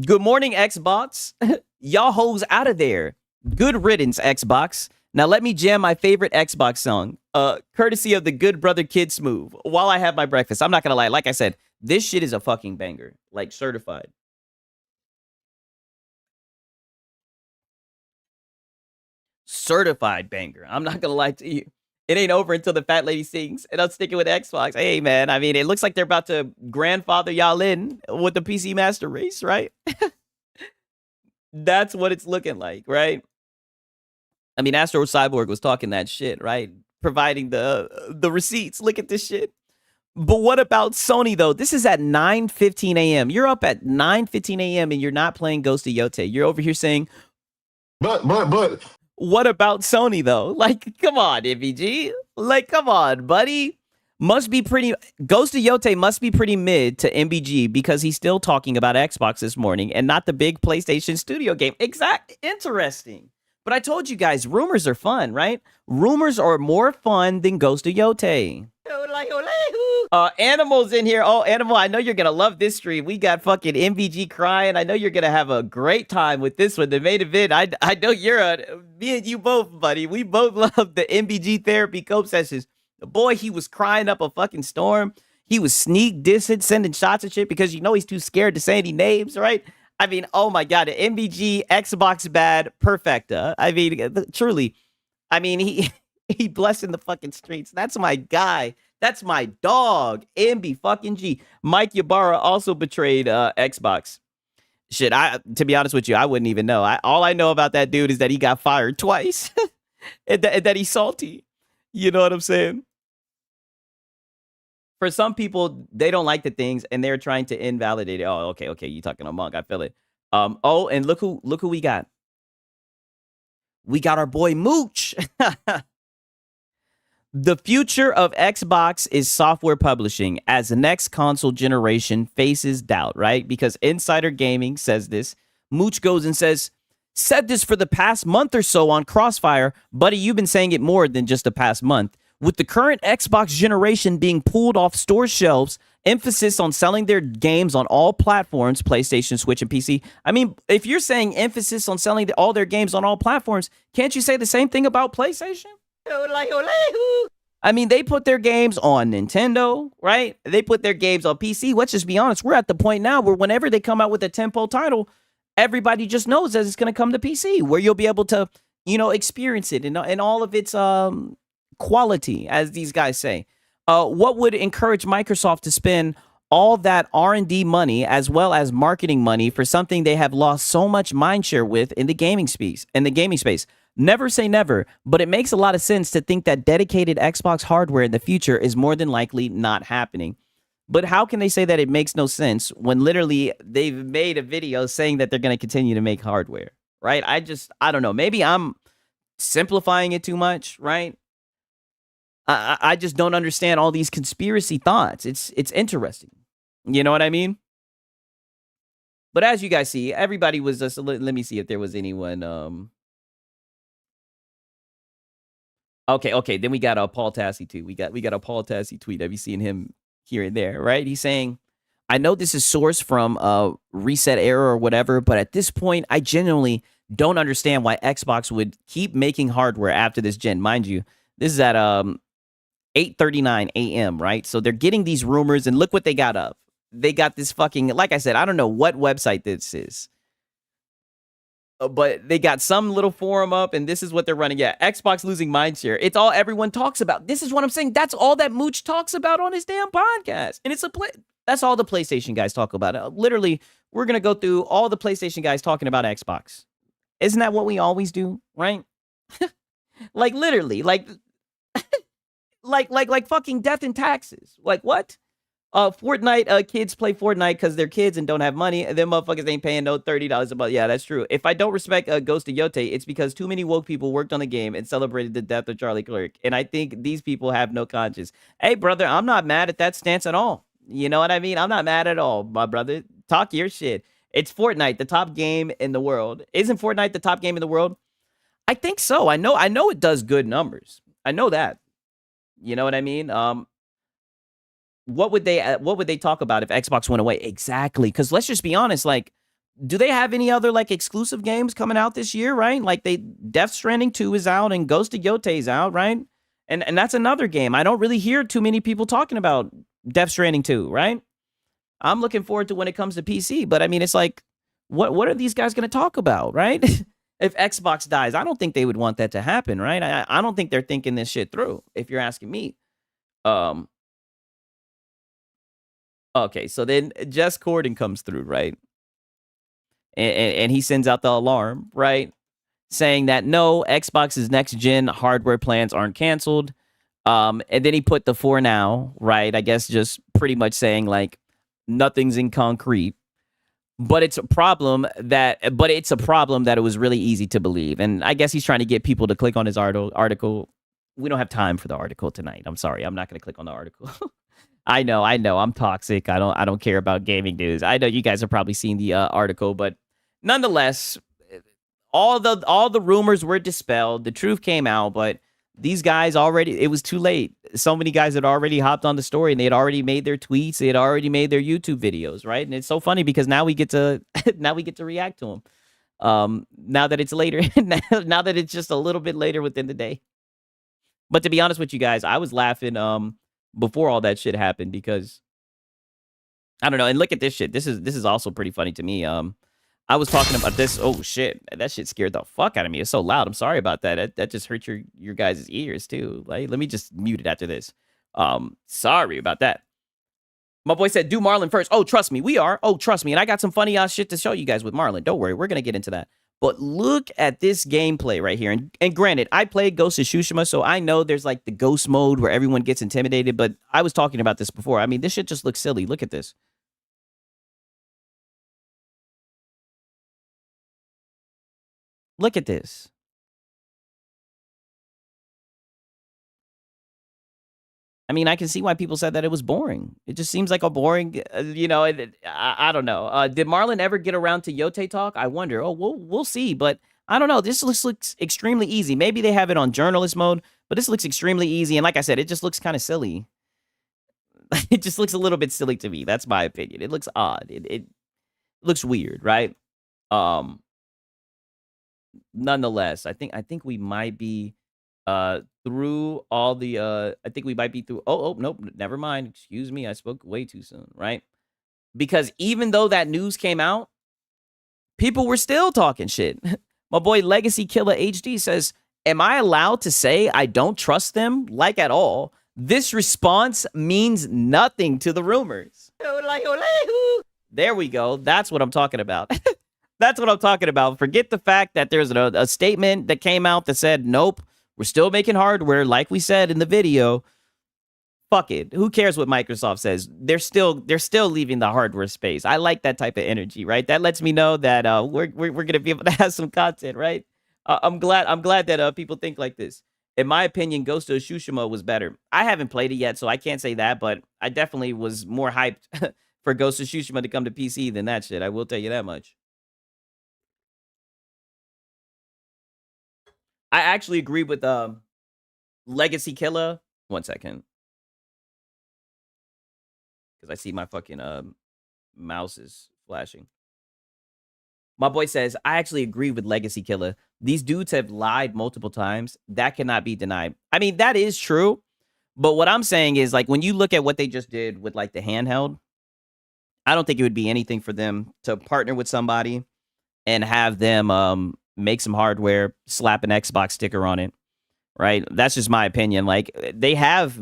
Speaker 1: Good morning, Xbox. Y'all hoes out of there. Good riddance, Xbox. Now let me jam my favorite Xbox song, courtesy of the Good Brother Kid Smooth, while I have my breakfast. I'm not gonna lie, like I said, this shit is a fucking banger, like certified. Certified banger. I'm not gonna lie to you. It ain't over until the fat lady sings, and I'm sticking with Xbox. Hey man, I mean, it looks like they're about to grandfather y'all in with the PC Master Race, right? That's what it's looking like, right? I mean, Astro Cyborg was talking that shit, right? Providing the receipts. Look at this shit. But what about Sony though? This is at 9:15 a.m. You're up at 9:15 a.m. and you're not playing Ghost of Yotei. You're over here saying,
Speaker 2: but
Speaker 1: what about Sony though? Like, come on, MVG. Like, come on, buddy. Must be pretty. Ghost of Yotei must be pretty mid to MBG because he's still talking about Xbox this morning and not the big PlayStation Studio game. Interesting. But I told you guys, rumors are fun, right? Rumors are more fun than Ghost of Yotei. Animal's in here. Oh, Animal, I know you're going to love this stream. We got fucking MVG crying. I know you're going to have a great time with this one. The main event, I know me and you both, buddy. We both love the MVG therapy cope sessions. The boy, he was crying up a fucking storm. He was sneak dissing, sending shots and shit because he's too scared to say any names, right? I mean, oh my God, the MVG Xbox bad perfecta. I mean, truly. I mean, he blessing the fucking streets. That's my guy. That's my dog. MB fucking G. Mike Ybarra also betrayed Xbox. Shit, to be honest with you, I wouldn't even know. All I know about that dude is that he got fired twice. and that he's salty. You know what I'm saying? For some people, they don't like the things and they're trying to invalidate it. Oh, okay, you talking to Monk. I feel it. Oh, and look who we got. We got our boy Mooch. The future of Xbox is software publishing as the next console generation faces doubt, right? Because Insider Gaming says this. Mooch goes and said this for the past month or so on Crossfire. Buddy, you've been saying it more than just the past month. With the current Xbox generation being pulled off store shelves, emphasis on selling their games on all platforms, PlayStation, Switch, and PC. I mean, if you're saying emphasis on selling all their games on all platforms, can't you say the same thing about PlayStation? I mean, they put their games on Nintendo, right? They put their games on PC. Let's just be honest. We're at the point now where whenever they come out with a tentpole title, everybody just knows that it's going to come to PC, where you'll be able to, experience it in all of its quality, as these guys say. What would encourage Microsoft to spend all that R&D money as well as marketing money for something they have lost so much mindshare with in the gaming space? Never say never, but it makes a lot of sense to think that dedicated Xbox hardware in the future is more than likely not happening. But how can they say that it makes no sense when literally they've made a video saying that they're going to continue to make hardware, right? I don't know. Maybe I'm simplifying it too much, right? I just don't understand all these conspiracy thoughts. It's interesting. You know what I mean? But as you guys see, everybody was just, let me see if there was anyone. Okay. Then we got a Paul Tassi too. We got a Paul Tassi tweet. Have you seen him here and there, right? He's saying, I know this is sourced from Reset Era or whatever, but at this point, I genuinely don't understand why Xbox would keep making hardware after this gen. Mind you, this is at 8:39 a.m., right? So they're getting these rumors, and look what they got up. They got this fucking, like I said, I don't know what website this is. But they got some little forum up, and this is what they're running. Yeah, Xbox losing mindshare. It's all everyone talks about. This is what I'm saying. That's all that Mooch talks about on his damn podcast. And it's That's all the PlayStation guys talk about. Literally, we're gonna go through all the PlayStation guys talking about Xbox. Isn't that what we always do, right? Like literally, like fucking death and taxes. Like what? Fortnite kids play Fortnite because they're kids and don't have money, and them motherfuckers ain't paying no $30 a month. Yeah, that's true. If I don't respect Ghost of Yote, it's because too many woke people worked on the game and celebrated the death of Charlie Clerk, and I think these people have no conscience. Hey, brother, I'm not mad at that stance at all. You know what I mean? I'm not mad at all, my brother. Talk your shit. It's Fortnite, the top game in the world. Isn't Fortnite the top game in the world? I think so. I know it does good numbers. I know that. You know what I mean? What would they talk about if Xbox went away? Exactly. Because let's just be honest, like, do they have any other like exclusive games coming out this year, right? Like Death Stranding 2 is out and Ghost of Yote is out, right? And that's another game. I don't really hear too many people talking about Death Stranding 2, right? I'm looking forward to when it comes to PC, but I mean, it's like, what are these guys going to talk about, right? If Xbox dies, I don't think they would want that to happen, right? I don't think they're thinking this shit through, if you're asking me. Okay, so then Jess Corden comes through, right? And he sends out the alarm, right? Saying that no, Xbox's next gen hardware plans aren't canceled. And then he put the for now, right? I guess just pretty much saying like nothing's in concrete. But it's a problem that it was really easy to believe. And I guess he's trying to get people to click on his article. We don't have time for the article tonight. I'm sorry. I'm not going to click on the article. I know. I'm toxic. I don't care about gaming news. I know you guys have probably seen the article, but nonetheless, all the rumors were dispelled. The truth came out, but these guys it was too late. So many guys had already hopped on the story and they had already made their tweets. They had already made their YouTube videos, right? And it's so funny because now we get to react to them. Now that it's later, now that it's just a little bit later within the day. But to be honest with you guys, I was laughing before all that shit happened because I don't know. And look at this shit. This is also pretty funny to me. I was talking about this. Oh shit, that shit scared the fuck out of me. It's so loud. I'm sorry about that. That just hurt your guys' ears too. Like, let me just mute it after this. Sorry about that. My boy said, do Marlon first. Oh, trust me, we are. Oh, trust me. And I got some funny ass shit to show you guys with Marlon. Don't worry, we're gonna get into that. But look at this gameplay right here. And granted, I played Ghost of Tsushima, so I know there's like the ghost mode where everyone gets intimidated. But I was talking about this before. I mean, this shit just looks silly. Look at this. Look at this. I mean, I can see why people said that it was boring. It just seems like a boring, I don't know. Did Marlon ever get around to Yote talk? I wonder. Oh, we'll see. But I don't know. This looks extremely easy. Maybe they have it on journalist mode, but this looks extremely easy. And like I said, it just looks kind of silly. It just looks a little bit silly to me. That's my opinion. It looks odd. It looks weird, right? Nonetheless, I think we might be through all the I think we might be through nope, never mind. Excuse me, I spoke way too soon, right? Because even though that news came out, people were still talking shit. My boy Legacy Killer HD says, am I allowed to say I don't trust them? Like at all. This response means nothing to the rumors. There we go. That's what I'm talking about. That's what I'm talking about. Forget the fact that there's a statement that came out that said, nope, we're still making hardware, like we said in the video. Fuck it. Who cares what Microsoft says? They're still leaving the hardware space. I like that type of energy, right? That lets me know that we're gonna be able to have some content, right? I'm glad that people think like this. In my opinion, Ghost of Tsushima was better. I haven't played it yet, so I can't say that, but I definitely was more hyped for Ghost of Tsushima to come to PC than that shit. I will tell you that much. I actually agree with Legacy Killer. 1 second. Because I see my fucking mouse is flashing. My boy says, I actually agree with Legacy Killer. These dudes have lied multiple times. That cannot be denied. I mean, that is true. But what I'm saying is, like, when you look at what they just did with, like, the handheld, I don't think it would be anything for them to partner with somebody and have them make some hardware, slap an Xbox sticker on it, right? That's just my opinion. Like they have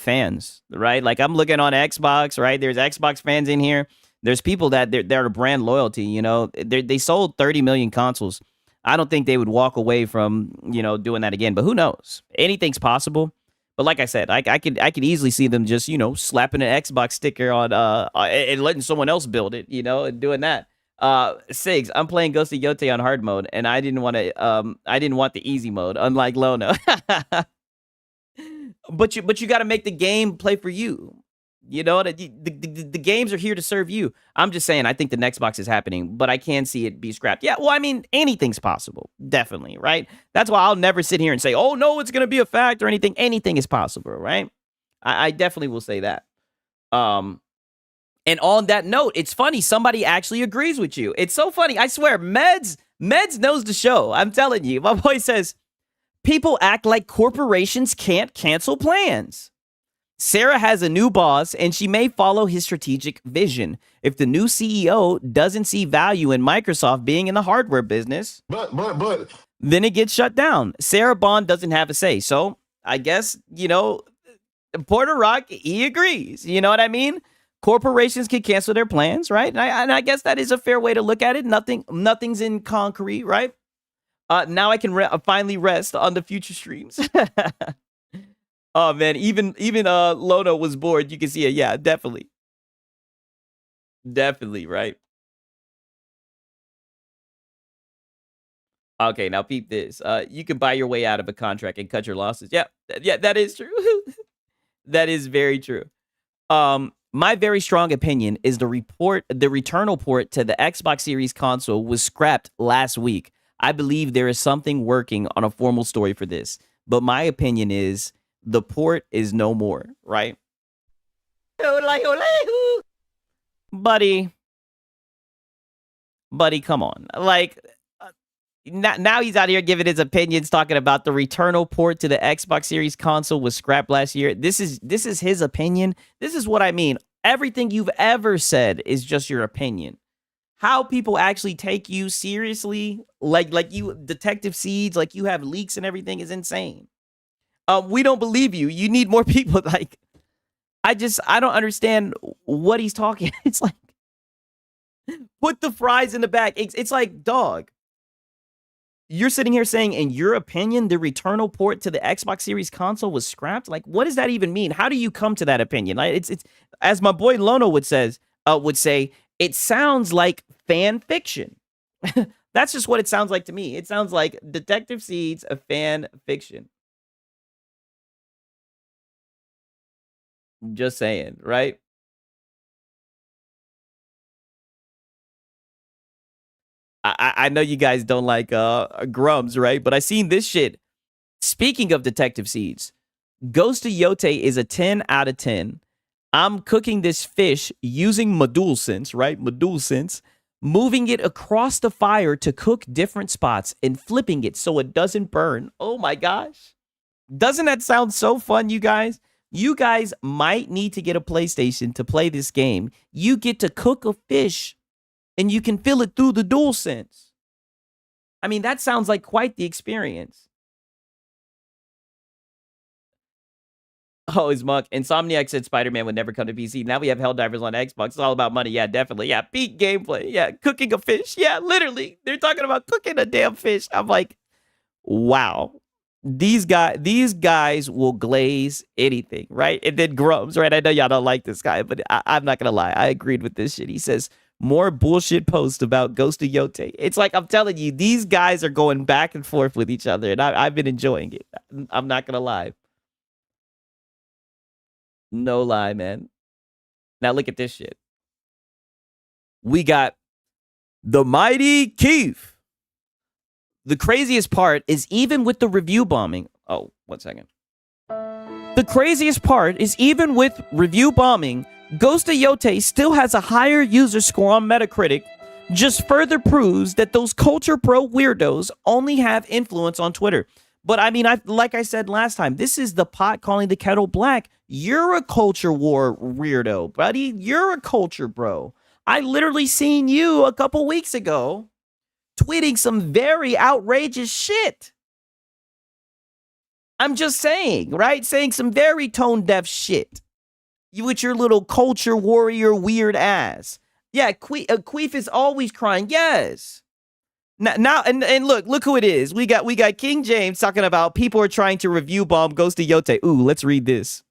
Speaker 1: fans, right? Like I'm looking on Xbox, right? There's Xbox fans in here. There's people that they're brand loyalty. You know, they sold 30 million consoles. I don't think they would walk away from doing that again. But who knows? Anything's possible. But like I said, I could easily see them just slapping an Xbox sticker on and letting someone else build it, and doing that. Sigs, I'm playing Ghost of Yote on hard mode, and I didn't want the easy mode, unlike Lono. but you got to make the game play for you. You know, the games are here to serve you. I'm just saying, I think the next box is happening, but I can see it be scrapped. Yeah, well, I mean, anything's possible, definitely, right? That's why I'll never sit here and say, oh, no, it's going to be a fact or anything. Anything is possible, right? I definitely will say that. And on that note, it's funny, somebody actually agrees with you. It's so funny. I swear, Meds knows the show. I'm telling you. My boy says, people act like corporations can't cancel plans. Sarah has a new boss, and she may follow his strategic vision. If the new CEO doesn't see value in Microsoft being in the hardware business,
Speaker 2: but
Speaker 1: then it gets shut down. Sarah Bond doesn't have a say. So I guess, Porter Rock, he agrees. You know what I mean? Corporations can cancel their plans, right? And I guess that is a fair way to look at it. Nothing's in concrete, right? Now I can finally rest on the future streams. Oh man, even Lono was bored. You can see it. Yeah, definitely, right? Okay, now peep this. You can buy your way out of a contract and cut your losses. Yeah, that is true. That is very true. My very strong opinion is the Returnal port to the Xbox Series console was scrapped last week. I believe there is something working on a formal story for this, but my opinion is the port is no more, right? Buddy, come on. Like, now he's out here giving his opinions, talking about the Returnal port to the Xbox Series console was scrapped last year. This is his opinion. This is what I mean. Everything you've ever said is just your opinion. How people actually take you seriously, like you, Detective Seeds, like you have leaks and everything, is insane. We don't believe you. You need more people. Like, I don't understand what he's talking. It's like, put the fries in the back. It's like, dog, you're sitting here saying, in your opinion, the Returnal port to the Xbox Series console was scrapped. Like, what does that even mean? How do you come to that opinion? Like, it's as my boy Lono would say, it sounds like fan fiction. That's just what it sounds like to me. It sounds like Detective Seeds, a fan fiction. Just saying, right? I know you guys don't like Grums, right? But I seen this shit. Speaking of Detective Seeds, Ghost of Yote is a 10 out of 10. I'm cooking this fish using MedulSense, right? MedulSense, moving it across the fire to cook different spots and flipping it so it doesn't burn. Oh my gosh. Doesn't that sound so fun, you guys? You guys might need to get a PlayStation to play this game. You get to cook a fish and you can feel it through the DualSense. I mean, that sounds like quite the experience. Oh, is Muck. Insomniac said Spider-Man would never come to PC. Now we have Helldivers on Xbox. It's all about money. Yeah, definitely. Yeah, peak gameplay. Yeah, cooking a fish. Yeah, literally. They're talking about cooking a damn fish. I'm like, wow. These guys will glaze anything, right? And then Grums, right? I know y'all don't like this guy, but I'm not going to lie. I agreed with this shit. He says, more bullshit posts about Ghost of Yote. It's like, I'm telling you, these guys are going back and forth with each other, and I've been enjoying it. I'm not going to lie. No lie, man. Now look at this shit. We got the mighty Keith. The craziest part is even with the review bombing. Oh, 1 second. The craziest part is even with review bombing, Ghost of Yote still has a higher user score on Metacritic. Just further proves that those culture pro weirdos only have influence on Twitter. But I mean, like I said last time, this is the pot calling the kettle black. You're a culture war weirdo, buddy. You're a culture bro. I literally seen you a couple weeks ago tweeting some very outrageous shit. I'm just saying, right? Saying some very tone deaf shit. You with your little culture warrior weird ass. Yeah, Queef is always crying. Yes. Now and look who it is. We got King James talking about people are trying to review bomb Ghost of Yote. Ooh, let's read this.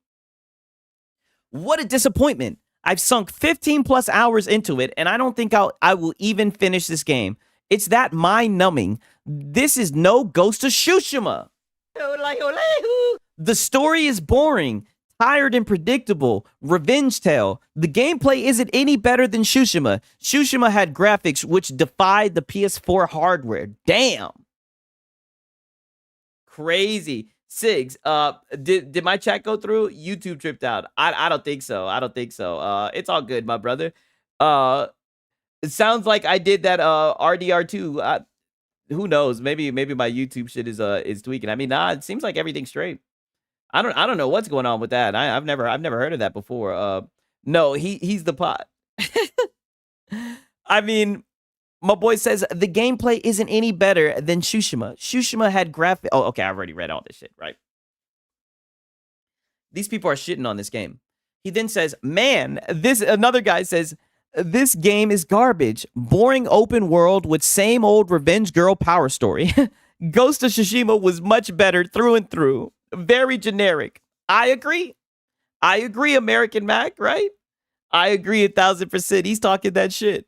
Speaker 1: What a disappointment. I've sunk 15 plus hours into it, and I don't think I will even finish this game. It's that mind-numbing. This is no Ghost of Tsushima. The story is boring, tired and predictable. Revenge tale. The gameplay isn't any better than Tsushima. Tsushima had graphics which defied the PS4 hardware. Damn. Crazy. Sigs, did my chat go through? YouTube tripped out. I don't think so. I don't think so. It's all good, my brother. It sounds like I did that RDR2. Who knows? Maybe my YouTube shit is tweaking. I mean, nah, it seems like everything's straight. I don't know what's going on with that. I've never heard of that before. No, he's the pot. I mean, my boy says the gameplay isn't any better than Tsushima. Tsushima had graphic. Oh, okay, I've already read all this shit, right? These people are shitting on this game. He then says, man, another guy says, this game is garbage. Boring open world with same old revenge girl power story. Ghost of Tsushima was much better through and through. Very generic. I agree, American Mac, right? I agree 1,000%. He's talking that shit.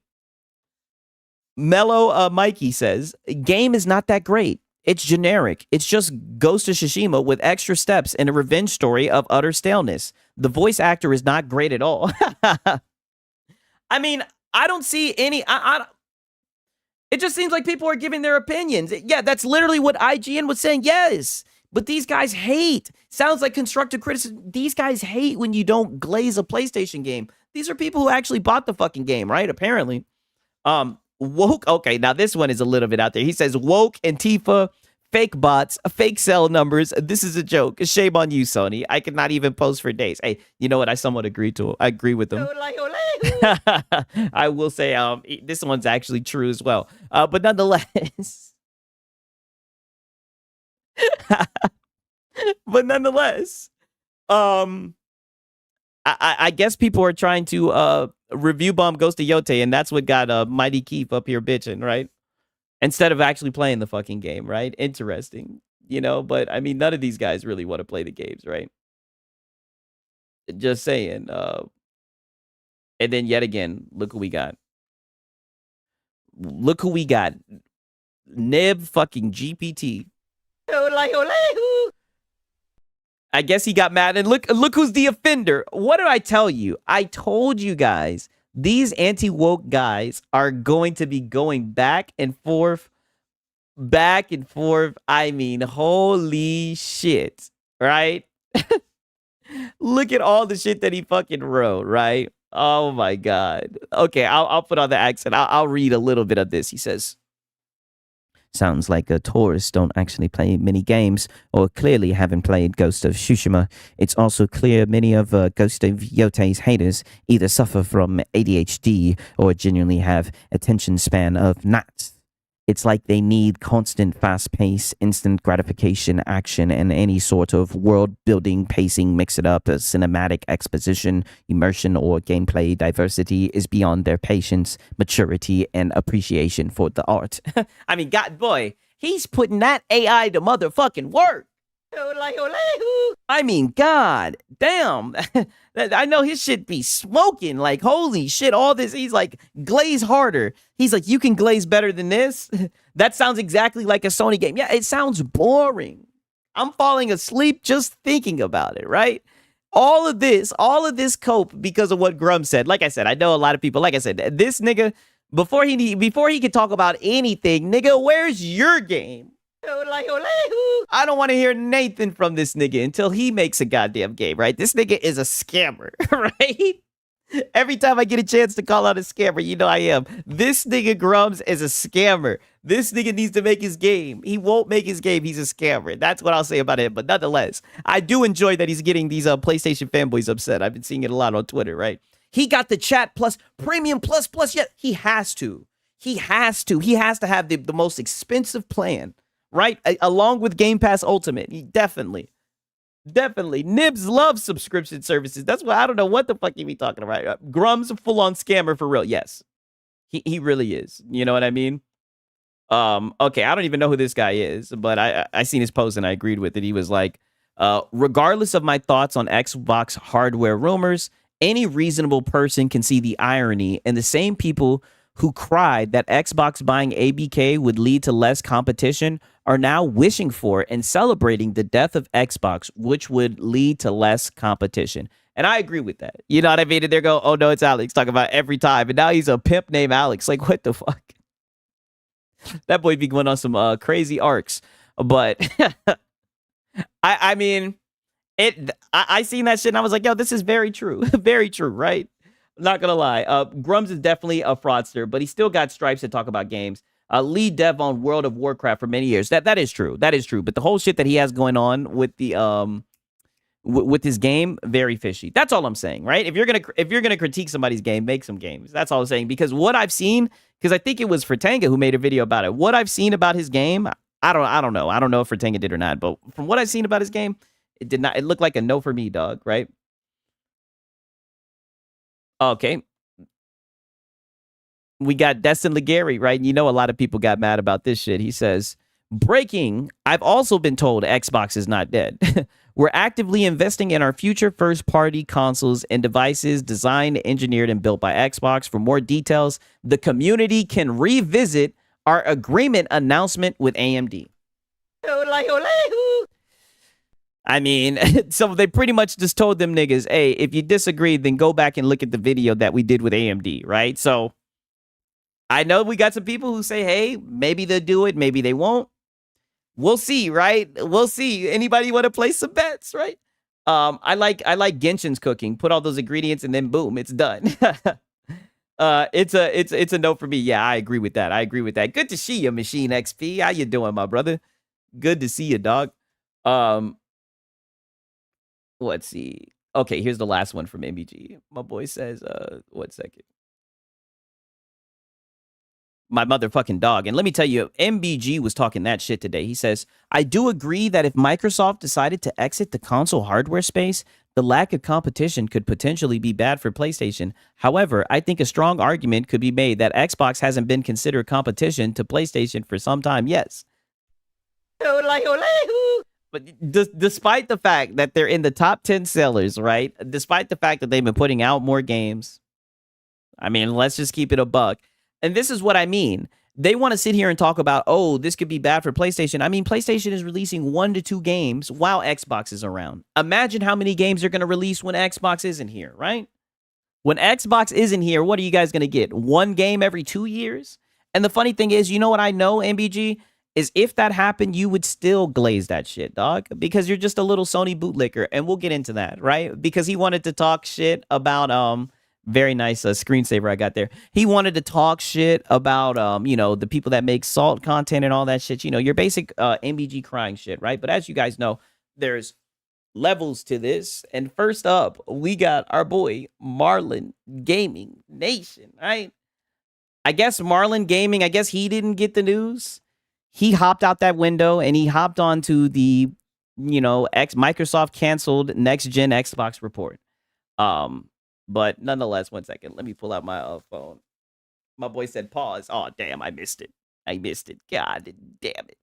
Speaker 1: Mellow Mikey says, game is not that great. It's generic. It's just Ghost of Tsushima with extra steps and a revenge story of utter staleness. The voice actor is not great at all. I mean, I don't see any... it just seems like people are giving their opinions. Yeah, that's literally what IGN was saying. Yes, but these guys hate. Sounds like constructive criticism. These guys hate when you don't glaze a PlayStation game. These are people who actually bought the fucking game, right? Apparently. Woke. Okay, now this one is a little bit out there. He says, woke, Antifa, fake bots, fake cell numbers. This is a joke. Shame on you, Sony. I could not even post for days. Hey, you know what? I somewhat agree with them. I will say this one's actually true as well. But nonetheless. I guess people are trying to review bomb Ghost of Yote, and that's what got Mighty Keith up here bitching, right? Instead of actually playing the fucking game, right? Interesting, but I mean, none of these guys really want to play the games, right? Just saying. And then yet again, look who we got. Nib fucking GPT. I guess he got mad, and look who's the offender. What did I tell you? I told you guys, these anti-woke guys are going to be going back and forth. I mean, holy shit, right? Look at all the shit that he fucking wrote, right? Oh my God. Okay, I'll put on the accent. I'll read a little bit of this. He says, sounds like tourists don't actually play many games or clearly haven't played Ghost of Tsushima. It's also clear many of Ghost of Yote's haters either suffer from ADHD or genuinely have attention span of gnats. It's like they need constant fast pace, instant gratification, action, and any sort of world building, pacing, mix it up, cinematic exposition, immersion, or gameplay diversity is beyond their patience, maturity, and appreciation for the art. I mean, God, boy, he's putting that AI to motherfucking work. I mean, God damn. I know his shit be smoking. Like, holy shit, all this. He's like, glaze harder. He's like, you can glaze better than this. That sounds exactly like a Sony game. Yeah, it sounds boring. I'm falling asleep just thinking about it, right? All of this cope because of what Grum said. Like I said, I know a lot of people. Like I said, this nigga, before he could talk about anything, nigga, where's your game? I don't want to hear Nathan from this nigga until he makes a goddamn game, right? This nigga is a scammer, right? Every time I get a chance to call out a scammer, you know I am. This nigga Grums is a scammer. This nigga needs to make his game. He won't make his game. He's a scammer. That's what I'll say about him. But nonetheless, I do enjoy that he's getting these PlayStation fanboys upset. I've been seeing it a lot on Twitter, right? He got the chat plus, premium plus, yet he has to. He has to have the most expensive plan. Right? Along with Game Pass Ultimate. Definitely. Definitely. Nibs loves subscription services. That's why I don't know what the fuck you be talking about. Grum's a full-on scammer for real. Yes. He really is. You know what I mean? Okay, I don't even know who this guy is, but I seen his post and I agreed with it. He was like, regardless of my thoughts on Xbox hardware rumors, any reasonable person can see the irony, and the same people who cried that Xbox buying ABK would lead to less competition are now wishing for and celebrating the death of Xbox, which would lead to less competition. And I agree with that. You know what I mean? And they go, oh no, it's Alex talking about every time. And now he's a pimp named Alex. Like, what the fuck? That boy be going on some crazy arcs. But I mean, I seen that shit and I was like, yo, this is very true. Very true, right? I'm not gonna lie. Grums is definitely a fraudster, but he still got stripes to talk about games. Lead dev on World of Warcraft for many years. That is true. That is true. But the whole shit that he has going on with the with his game, very fishy. That's all I'm saying, right? If you're gonna critique somebody's game, make some games. That's all I'm saying. Because what I've seen, because I think it was Fratanga who made a video about it. What I've seen about his game, I don't know. I don't know if Fratanga did or not. But from what I've seen about his game, it did not. It looked like a no for me, dog. Right? Okay. We got Destin Legary, right? You know, a lot of people got mad about this shit. He says, breaking, I've also been told Xbox is not dead. We're actively investing in our future first-party consoles and devices designed, engineered, and built by Xbox. For more details, the community can revisit our agreement announcement with AMD. I mean, so they pretty much just told them niggas, hey, if you disagree, then go back and look at the video that we did with AMD, right? So I know we got some people who say, hey, maybe they'll do it, maybe they won't. We'll see, right? We'll see. Anybody want to place some bets, right? I like Genshin's cooking. Put all those ingredients and then boom, it's done. It's a no for me. Yeah, I agree with that. I agree with that. Good to see you, Machine XP. How you doing, my brother? Good to see you, dog. Let's see. Okay, here's the last one from MBG. My boy says, 1 second. My motherfucking dog. And let me tell you, MBG was talking that shit today. He says, I do agree that if Microsoft decided to exit the console hardware space, the lack of competition could potentially be bad for PlayStation. However, I think a strong argument could be made that Xbox hasn't been considered competition to PlayStation for some time. Yes. But despite the fact that they're in the top 10 sellers, right? Despite the fact that they've been putting out more games, I mean, let's just keep it a buck. And this is what I mean. They want to sit here and talk about, oh, this could be bad for PlayStation. I mean, PlayStation is releasing 1 to 2 games while Xbox is around. Imagine how many games they're going to release when Xbox isn't here, right? When Xbox isn't here, what are you guys going to get? 1 game every 2 years? And the funny thing is, you know what I know, MBG? Is if that happened, you would still glaze that shit, dog. Because you're just a little Sony bootlicker. And we'll get into that, right? Because he wanted to talk shit about, very nice screensaver I got there. He wanted to talk shit about, you know, the people that make salt content and all that shit. You know, your basic MBG crying shit, right? But as you guys know, there's levels to this. And first up, we got our boy, Marlon Gaming Nation, right? I guess Marlon Gaming, I guess he didn't get the news. He hopped out that window and he hopped onto the, you know, Microsoft canceled next gen Xbox report. But nonetheless, 1 second. Let me pull out my phone. My boy said pause. Oh, damn, I missed it. God damn it.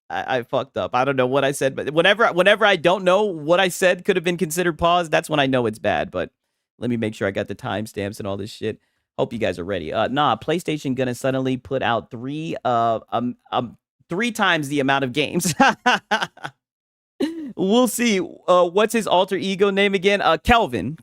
Speaker 1: I fucked up. I don't know what I said, but whenever I don't know what I said could have been considered pause, that's when I know it's bad. But let me make sure I got the timestamps and all this shit. Hope you guys are ready. PlayStation gonna suddenly put out 3 times the amount of games. We'll see. What's his alter ego name again? Kelvin.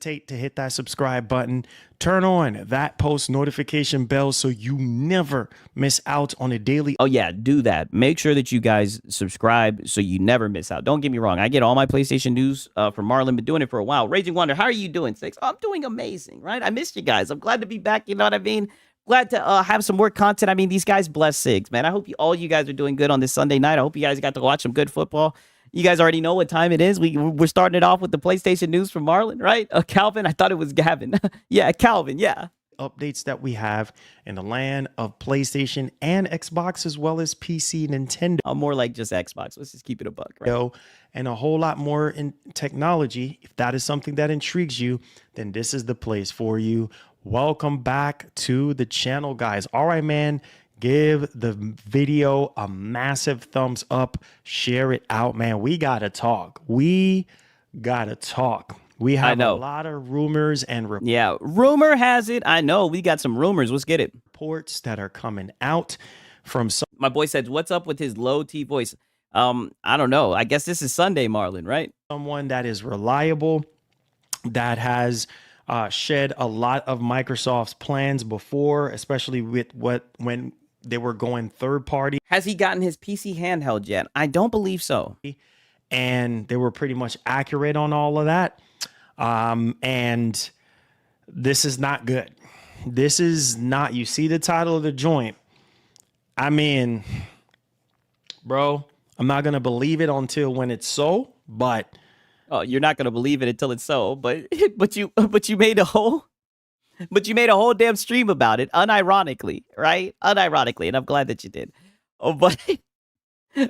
Speaker 3: To hit that subscribe button, turn on that post notification bell so you never miss out on a daily.
Speaker 1: Oh yeah, do that. Make sure that you guys subscribe so you never miss out. Don't get me wrong. I get all my PlayStation news from Marlon. Been doing it for a while. Raging Wonder, how are you doing, Six? Oh, I'm doing amazing, right? I missed you guys. I'm glad to be back. You know what I mean? Glad to have some more content. I mean, these guys bless Sigs, man. I hope all you guys are doing good on this Sunday night. I hope you guys got to watch some good football. You guys already know what time it is. We're starting it off with the PlayStation news from Marlon, right? Calvin, I thought it was Gavin. Yeah, Calvin, yeah.
Speaker 3: updates that we have in the land of PlayStation and Xbox, as well as PC, Nintendo.
Speaker 1: I'm more like just Xbox. Let's just keep it a buck, right?
Speaker 3: And a whole lot more in technology. If that is something that intrigues you, then this is the place for you. Welcome back to the channel, guys. All right, man. Give the video a massive thumbs up. Share it out, man. We got to talk. We have a lot of rumors and
Speaker 1: yeah, rumor has it. I know we got some rumors. Let's get it.
Speaker 3: Reports that are coming out from some.
Speaker 1: My boy said, "What's up with his low T voice?" I don't know. I guess this is Sunday, Marlon, right?
Speaker 3: Someone that is reliable, that has shed a lot of Microsoft's plans before, especially with when they were going third party.
Speaker 1: Has he gotten his PC handheld yet? I don't believe so.
Speaker 3: And they were pretty much accurate on all of that. And this is not good. This is not, you see the title of the joint. I mean, bro, I'm not going to believe it until when it's so, but.
Speaker 1: Oh, you're not going to believe it until it's so, but you made a whole damn stream about it, unironically, right? Unironically, and I'm glad that you did. Oh, but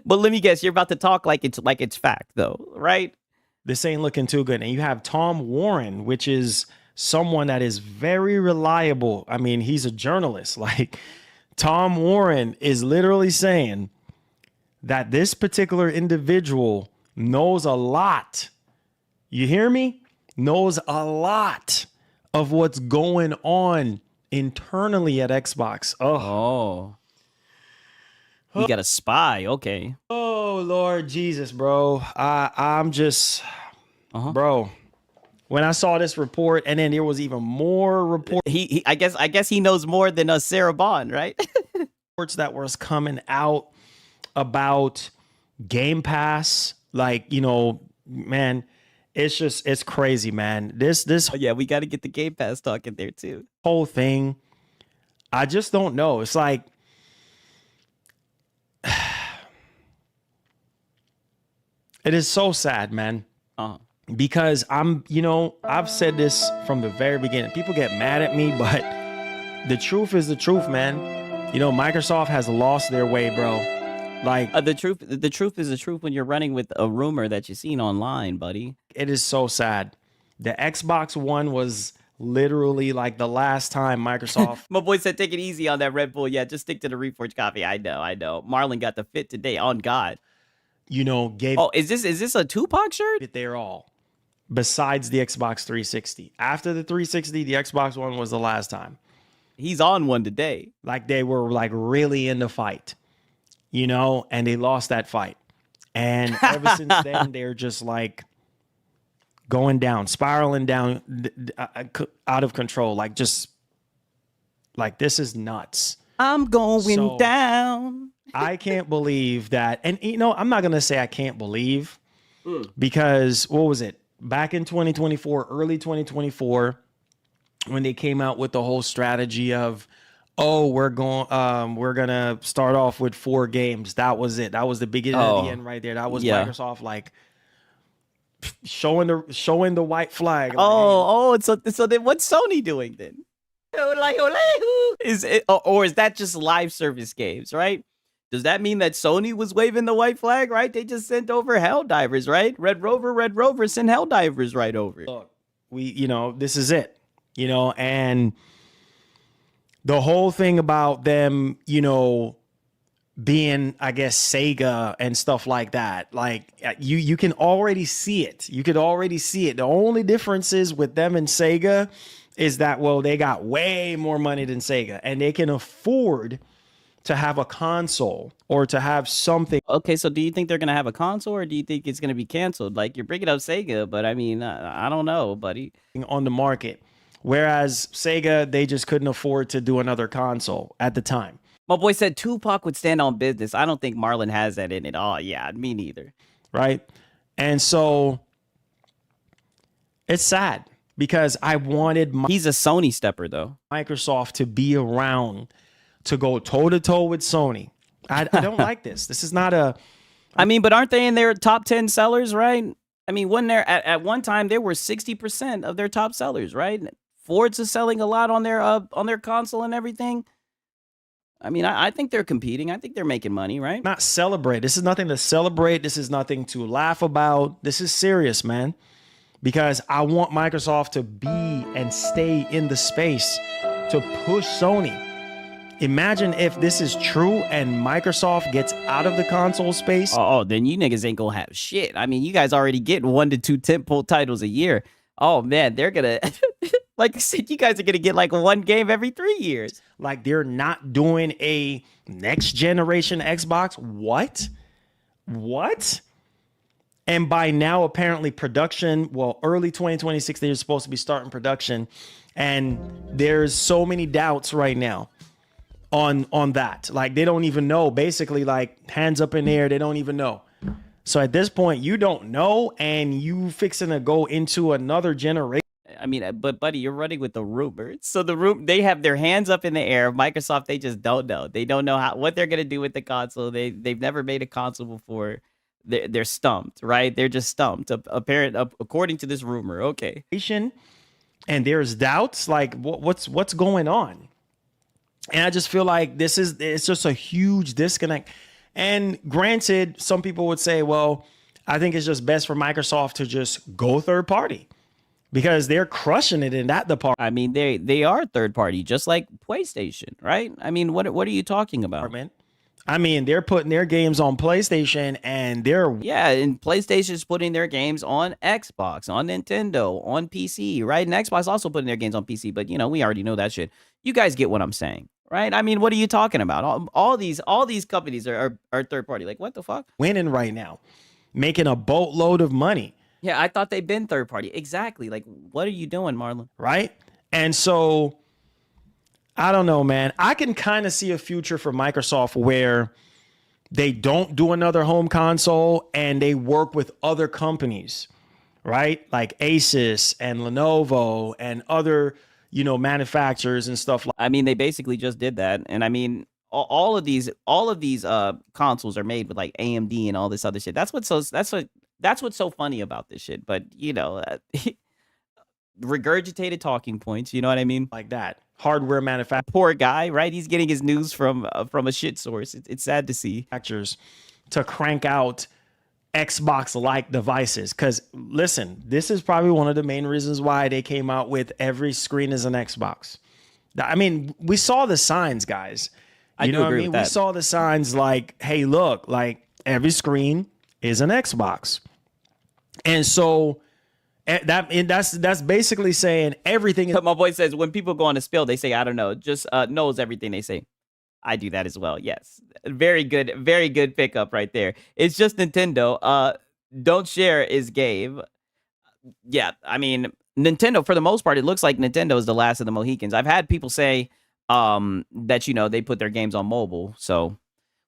Speaker 1: let me guess, you're about to talk like it's fact, though, right?
Speaker 3: This ain't looking too good. And you have Tom Warren, which is someone that is very reliable. I mean, he's a journalist. Like, Tom Warren is literally saying that this particular individual knows a lot. You hear me? Knows a lot of what's going on internally at Xbox.
Speaker 1: Oh. We got a spy. Okay.
Speaker 3: Oh, Lord Jesus, bro. I'm just, bro. When I saw this report, and then there was even more reports.
Speaker 1: I guess he knows more than Sarah Bond, right?
Speaker 3: Reports that was coming out about Game Pass, like, you know, man, it's crazy, man. This
Speaker 1: yeah, we got to get the Game Pass talk in there too.
Speaker 3: Whole thing, I just don't know. It's like, it is so sad, man. Because I've said this from the very beginning. People get mad at me, but the truth is the truth, man. You know, Microsoft has lost their way, bro. Like
Speaker 1: the truth is the truth when you're running with a rumor that you've seen online, buddy.
Speaker 3: It is so sad. The Xbox One was literally like the last time Microsoft.
Speaker 1: My boy said, take it easy on that Red Bull. Yeah, just stick to the Reforged coffee. I know. Marlon got the fit today. On God.
Speaker 3: You know, gave.
Speaker 1: Oh, is this a Tupac shirt?
Speaker 3: They're all. Besides the Xbox 360. After the 360, the Xbox One was the last time.
Speaker 1: He's on one today.
Speaker 3: Like they were like really in the fight, you know, and they lost that fight. And ever since then, they're just like going down, spiraling down out of control. Like just like, this is nuts.
Speaker 1: I'm going down.
Speaker 3: I can't believe that. And, you know, I'm not going to say I can't believe because what was it? Back in 2024, early 2024, when they came out with the whole strategy of, oh, we're going to start off with 4 games. That was it. That was the beginning of the end right there. That was Microsoft like showing the white flag.
Speaker 1: Like, so then what's Sony doing then? Is it, or is that just live service games, right? Does that mean that Sony was waving the white flag, right? They just sent over Helldivers, right? Red Rover sent Helldivers right over.
Speaker 3: Look, this is it, and the whole thing about them, being, I guess, Sega and stuff like that. Like you can already see it. You could already see it. The only difference is with them and Sega is that, well, they got way more money than Sega and they can afford to have a console or to have something.
Speaker 1: Okay, so do you think they're going to have a console or do you think it's going to be canceled? Like, you're bringing up Sega, but I mean, I don't know, buddy.
Speaker 3: On the market. Whereas Sega, they just couldn't afford to do another console at the time.
Speaker 1: My boy said Tupac would stand on business. I don't think Marlon has that in it. Oh, yeah, me neither.
Speaker 3: Right? And so it's sad because I wanted...
Speaker 1: He's a Sony stepper, though.
Speaker 3: Microsoft to be around to go toe-to-toe with Sony. I don't like this. This is not a...
Speaker 1: I mean, but aren't they in their top 10 sellers, right? I mean, when they're at one time, they were 60% of their top sellers, right? Forza selling a lot on their console and everything. I mean, I think they're competing. I think they're making money, right?
Speaker 3: Not celebrate. This is nothing to celebrate. This is nothing to laugh about. This is serious, man. Because I want Microsoft to be and stay in the space to push Sony. Imagine if this is true and Microsoft gets out of the console space.
Speaker 1: Oh, then you niggas ain't gonna have shit. I mean, you guys already get 1 to 2 tentpole titles a year. Oh man, they're gonna like I said, you guys are gonna get like one game every 3 years.
Speaker 3: Like they're not doing a next generation Xbox. What? And by now, apparently production, well, early 2026, they're supposed to be starting production. And there's so many doubts right now on that. Like they don't even know, basically, like hands up in the air, they don't even know. So at this point, you don't know, and you fixing to go into another generation.
Speaker 1: I mean, but buddy, you're running with the rumors. So they have their hands up in the air. Microsoft, they just don't know. They don't know what they're gonna do with the console. They've never made a console before. They're stumped, right? They're just stumped. According to this rumor. Okay.
Speaker 3: And there's doubts, like what's going on? And I just feel like it's just a huge disconnect. And granted, some people would say, well, I think it's just best for Microsoft to just go third party because they're crushing it in that department.
Speaker 1: I mean, they are third party, just like PlayStation, right? I mean, what are you talking about?
Speaker 3: I mean, they're putting their games on PlayStation and
Speaker 1: and PlayStation's putting their games on Xbox, on Nintendo, on PC, right? And Xbox also putting their games on PC, but we already know that shit. You guys get what I'm saying, right? I mean, what are you talking about? All these companies are third party. Like, what the fuck?
Speaker 3: Winning right now, making a boatload of money.
Speaker 1: Yeah, I thought they'd been third party. Exactly. Like, what are you doing, Marlon?
Speaker 3: Right? And so I don't know, man. I can kind of see a future for Microsoft where they don't do another home console and they work with other companies, right? Like Asus and Lenovo and other, manufacturers and stuff.
Speaker 1: I mean, they basically just did that. And I mean, all of these consoles are made with like AMD and all this other shit. That's what's so funny about this shit. But regurgitated talking points. You know what I mean?
Speaker 3: Like that. Hardware manufacturers.
Speaker 1: Poor guy, right? He's getting his news from a shit source. It's sad to see.
Speaker 3: To crank out Xbox-like devices. Because listen, this is probably one of the main reasons why they came out with every screen as an Xbox. I mean, we saw the signs, guys. You know what I mean? We saw the signs like, hey, look, like every screen is an Xbox. And so that's basically saying everything.
Speaker 1: My boy says when people go on a spill, they say, I don't know, just knows everything they say. I do that as well. Yes. Very good pickup right there. It's just Nintendo. Don't share is Gabe. Yeah, I mean, Nintendo, for the most part, it looks like Nintendo is the last of the Mohicans. I've had people say that, they put their games on mobile. So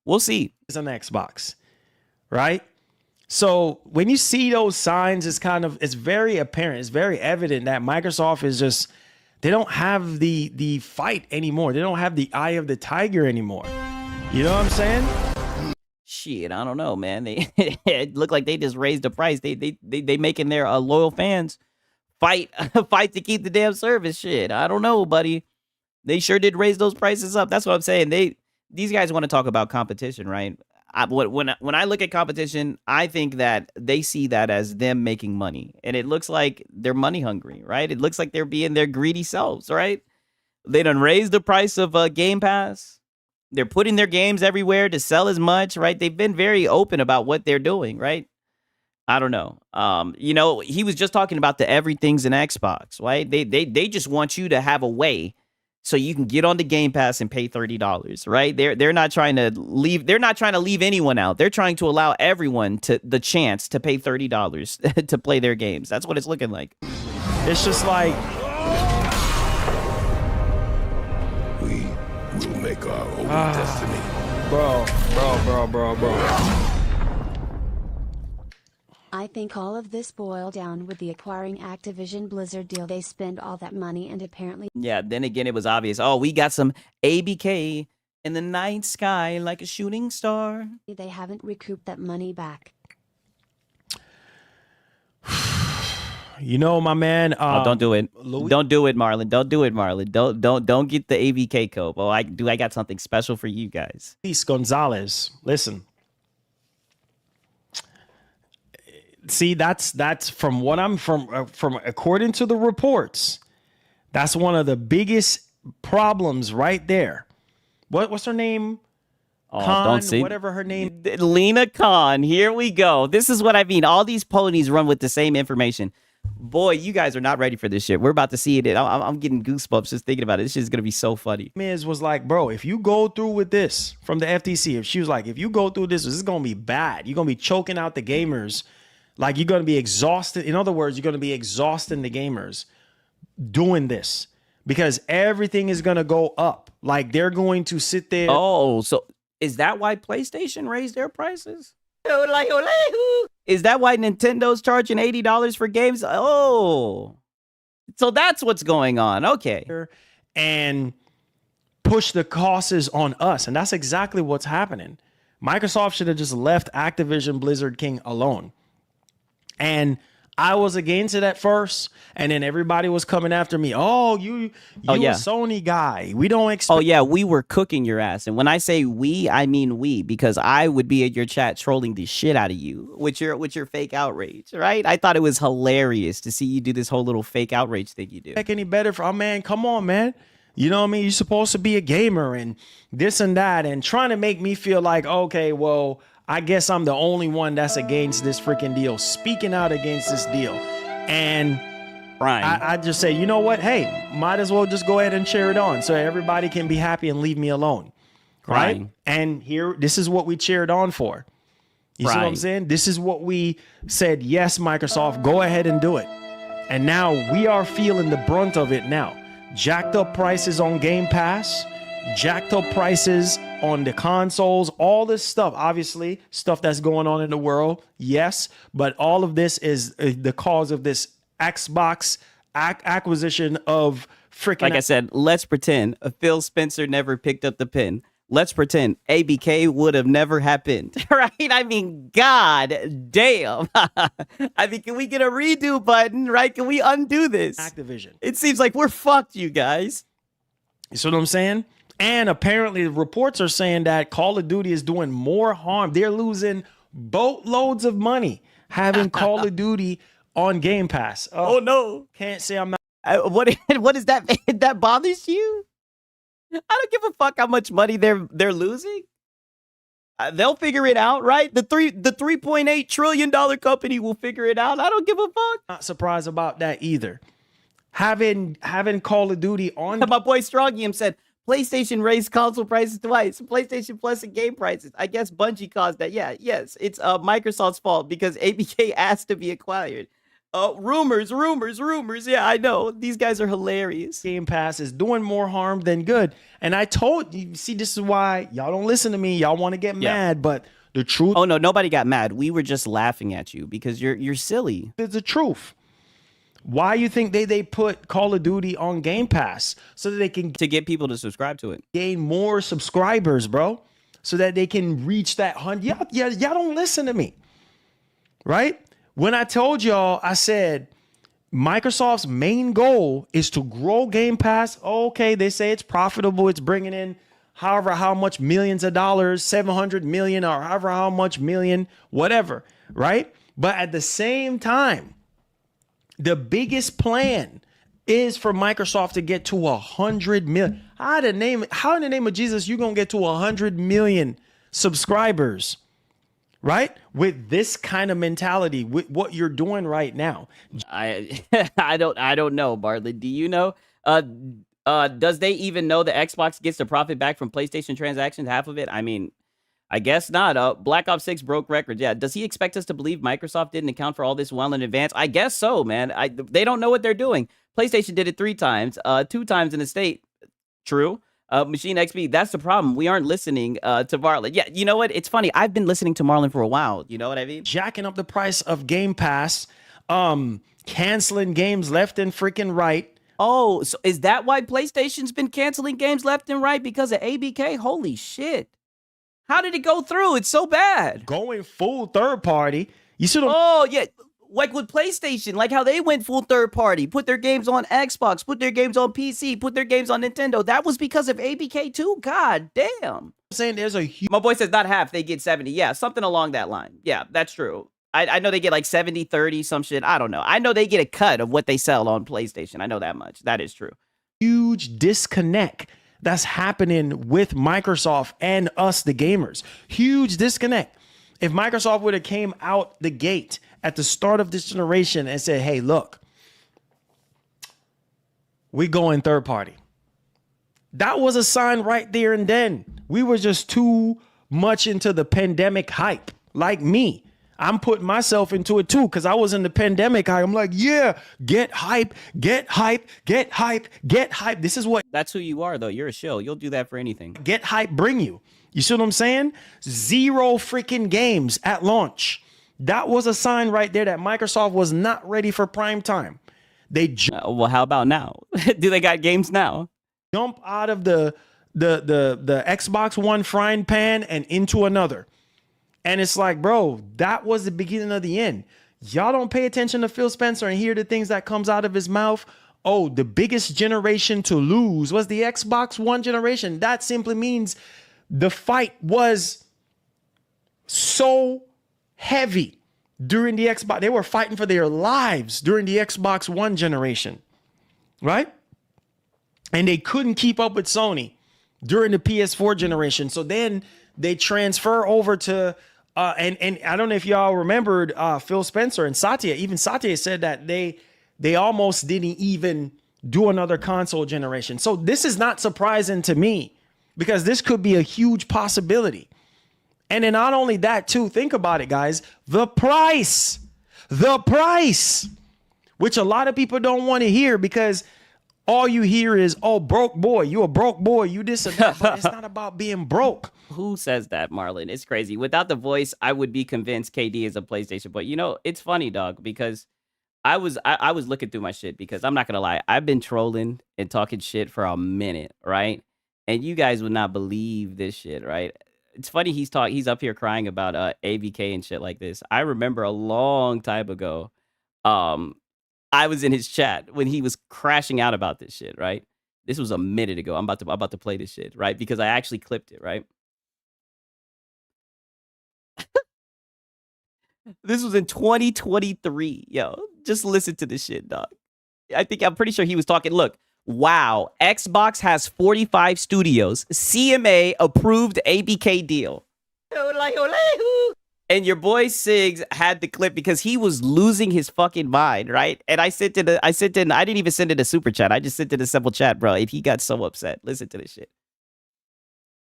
Speaker 1: we'll see.
Speaker 3: It's an Xbox, right? So when you see those signs, it's very apparent. It's very evident that Microsoft is just, they don't have the fight anymore. They don't have the eye of the tiger anymore. You know what I'm saying?
Speaker 1: Shit, I don't know, man. It looked like they just raised the price. They making their loyal fans fight to keep the damn service. Shit, I don't know, buddy. They sure did raise those prices up. That's what I'm saying. These guys want to talk about competition, right? When I look at competition, I think that they see that as them making money, and it looks like they're money hungry, right? It looks like they're being their greedy selves, right? They done raised the price of Game Pass. They're putting their games everywhere to sell as much, right? They've been very open about what they're doing, right? I don't know. He was just talking about the everything's an Xbox, right? They just want you to have a way so you can get on the Game Pass and pay $30, right? They're not trying to leave. They're not trying to leave anyone out. They're trying to allow everyone the chance to pay $30 to play their games. That's what it's looking like.
Speaker 3: It's just like
Speaker 4: we will make our own destiny.
Speaker 3: Bro.
Speaker 5: I think all of this boiled down with the acquiring Activision Blizzard deal. They spend all that money and apparently...
Speaker 1: Yeah, then again, it was obvious. Oh, we got some ABK in the night sky like a shooting star.
Speaker 5: They haven't recouped that money back.
Speaker 3: You know, my man.
Speaker 1: Oh, don't do it.
Speaker 3: Louis-
Speaker 1: Don't do it, Marlon. Don't do it, Marlon. Don't get the ABK code. Oh, I got something special for you guys.
Speaker 3: Luis Gonzalez. Listen. See, that's from what I'm from according to the reports. That's one of the biggest problems right there. What's her name?
Speaker 1: Oh,
Speaker 3: Khan,
Speaker 1: don't see.
Speaker 3: whatever her name.
Speaker 1: Lena Khan. Here we go. This is what I mean. All these ponies run with the same information. Boy, you guys are not ready for this shit. We're about to see it. I'm getting goosebumps just thinking about it. This shit's gonna be so funny.
Speaker 3: Miz was like, bro, if you go through with this from the FTC, if she was like, if you go through this is gonna be bad. You're gonna be choking out the gamers. Like, you're gonna be exhausted. In other words, you're gonna be exhausting the gamers doing this because everything is gonna go up. Like, they're going to sit there.
Speaker 1: Oh, so is that why PlayStation raised their prices? Is that why Nintendo's charging $80 for games? Oh, so that's what's going on. Okay.
Speaker 3: And push the costs on us. And that's exactly what's happening. Microsoft should have just left Activision Blizzard King alone. And I was against it at first, and then everybody was coming after me. Oh, you
Speaker 1: yeah.
Speaker 3: a Sony guy. We don't expect.
Speaker 1: Oh yeah, we were cooking your ass, and when I say we, I mean we, because I would be in your chat trolling the shit out of you with your fake outrage, right? I thought it was hilarious to see you do this whole little fake outrage thing you do.
Speaker 3: Any better for man? Come on, man. You know what I mean? You're supposed to be a gamer and this and that, and trying to make me feel like, okay, well, I guess I'm the only one that's against this freaking deal, speaking out against this deal. And I just say, you know what? Hey, might as well just go ahead and cheer it on so everybody can be happy and leave me alone.
Speaker 1: Crying.
Speaker 3: Right? And here, this is what we cheered on for. You see what I'm saying? This is what we said, yes, Microsoft, go ahead and do it. And now we are feeling the brunt of it now. Jacked up prices on Game Pass, jacked up prices on the consoles, all this stuff, obviously stuff that's going on in the world. Yes. But all of this is the cause of this Xbox acquisition of freaking.
Speaker 1: Like I said, let's pretend Phil Spencer never picked up the pen. Let's pretend ABK would have never happened, right? I mean, God damn. I mean, can we get a redo button, right? Can we undo this?
Speaker 3: Activision.
Speaker 1: It seems like we're fucked, you guys.
Speaker 3: You see what I'm saying? And apparently the reports are saying that Call of Duty is doing more harm. They're losing boatloads of money having Call of Duty on Game Pass.
Speaker 1: Oh no.
Speaker 3: Can't say I'm not.
Speaker 1: What is that? That bothers you? I don't give a fuck how much money they're losing. They'll figure it out, right? The $3.8 trillion company will figure it out. I don't give a fuck.
Speaker 3: Not surprised about that either. Having Call of Duty on.
Speaker 1: My boy Strongium said PlayStation raised console prices twice. PlayStation Plus and game prices. I guess Bungie caused that. Yeah, yes. It's Microsoft's fault because ABK asked to be acquired. Rumors. Yeah, I know. These guys are hilarious.
Speaker 3: Game Pass is doing more harm than good. And I told you, see, this is why y'all don't listen to me. Y'all want to get mad, but the truth.
Speaker 1: Oh no, nobody got mad. We were just laughing at you because you're silly.
Speaker 3: It's the truth. Why you think they put Call of Duty on Game Pass so that they can
Speaker 1: To get people to subscribe to it.
Speaker 3: gain more subscribers, bro, so that they can reach that 100. Y'all don't listen to me, right? When I told y'all, I said Microsoft's main goal is to grow Game Pass. Okay, they say it's profitable. It's bringing in however how much millions of dollars, 700 million or however how much million, whatever, right? But at the same time, the biggest plan is for Microsoft to get to 100 million. How in the name of Jesus you gonna get to 100 million subscribers, right? With this kind of mentality, with what you're doing right now.
Speaker 1: I don't know, Bartlett. Do you know? Does they even know that Xbox gets the profit back from PlayStation transactions? Half of it? I mean, I guess not. Black Ops 6 broke records. Yeah. Does he expect us to believe Microsoft didn't account for all this well in advance? I guess so, man. They don't know what they're doing. PlayStation did it 3 times, 2 times in the state. True. Machine XP, that's the problem. We aren't listening to Marlon. Yeah, you know what? It's funny. I've been listening to Marlon for a while. You know what I mean?
Speaker 3: Jacking up the price of Game Pass, canceling games left and freaking right.
Speaker 1: Oh, so is that why PlayStation's been canceling games left and right? Because of ABK? Holy shit. How did it go through? It's so bad.
Speaker 3: Going full third party. You see what
Speaker 1: Oh, yeah. Like with PlayStation, like how they went full third party, put their games on Xbox, put their games on PC, put their games on Nintendo. That was because of ABK too. God damn.
Speaker 3: I'm saying there's a huge
Speaker 1: My boy says not half, they get 70. Yeah, something along that line. Yeah, that's true. I know they get like 70, 30, some shit. I don't know. I know they get a cut of what they sell on PlayStation. I know that much. That is true.
Speaker 3: huge disconnect that's happening with Microsoft and us, the gamers. Huge disconnect. If Microsoft would have came out the gate at the start of this generation and said, hey, look, we going third party. That was a sign right there and then. We were just too much into the pandemic hype. Like me, I'm putting myself into it too because I was in the pandemic hype. I'm like, yeah, get hype, get hype, get hype, get hype. This is what
Speaker 1: That's who you are, though. You're a shill. You'll do that for anything.
Speaker 3: get hype bring you. You see what I'm saying? 0 freaking games at launch. That was a sign right there that Microsoft was not ready for prime time. They
Speaker 1: Well, how about now? Do they got games now?
Speaker 3: jump out of the Xbox One frying pan and into another. And it's like, bro, that was the beginning of the end. Y'all don't pay attention to Phil Spencer and hear the things that comes out of his mouth. Oh, the biggest generation to lose was the Xbox One generation. That simply means the fight was so heavy during the Xbox. They were fighting for their lives during the Xbox One generation, right? And they couldn't keep up with Sony during the PS4 generation. So then they transfer over to and I don't know if y'all remembered Phil Spencer and Satya. Even Satya said that they almost didn't even do another console generation. So this is not surprising to me because this could be a huge possibility. And then not only that too, think about it, guys. The price, which a lot of people don't want to hear because all you hear is, oh, broke boy, you a broke boy, you this and that. But it's not about being broke.
Speaker 1: Who says that, Marlon? It's crazy. Without the voice, I would be convinced KD is a PlayStation. But you know, it's funny, dog, because I was looking through my shit because I'm not gonna lie, I've been trolling and talking shit for a minute, right? And you guys would not believe this shit, right? It's funny he's up here crying about ABK and shit like this. I remember a long time ago, I was in his chat when he was crashing out about this shit, right? This was a minute ago. I'm about to play this shit, right? Because I actually clipped it, right? This was in 2023. Yo, just listen to this shit, dog. I'm pretty sure he was talking. Look, wow, Xbox has 45 studios. CMA approved ABK deal. And your boy Siggs had the clip because he was losing his fucking mind, right? And I didn't even send it a super chat. I just sent it a simple chat, bro. If he got so upset, listen to this shit.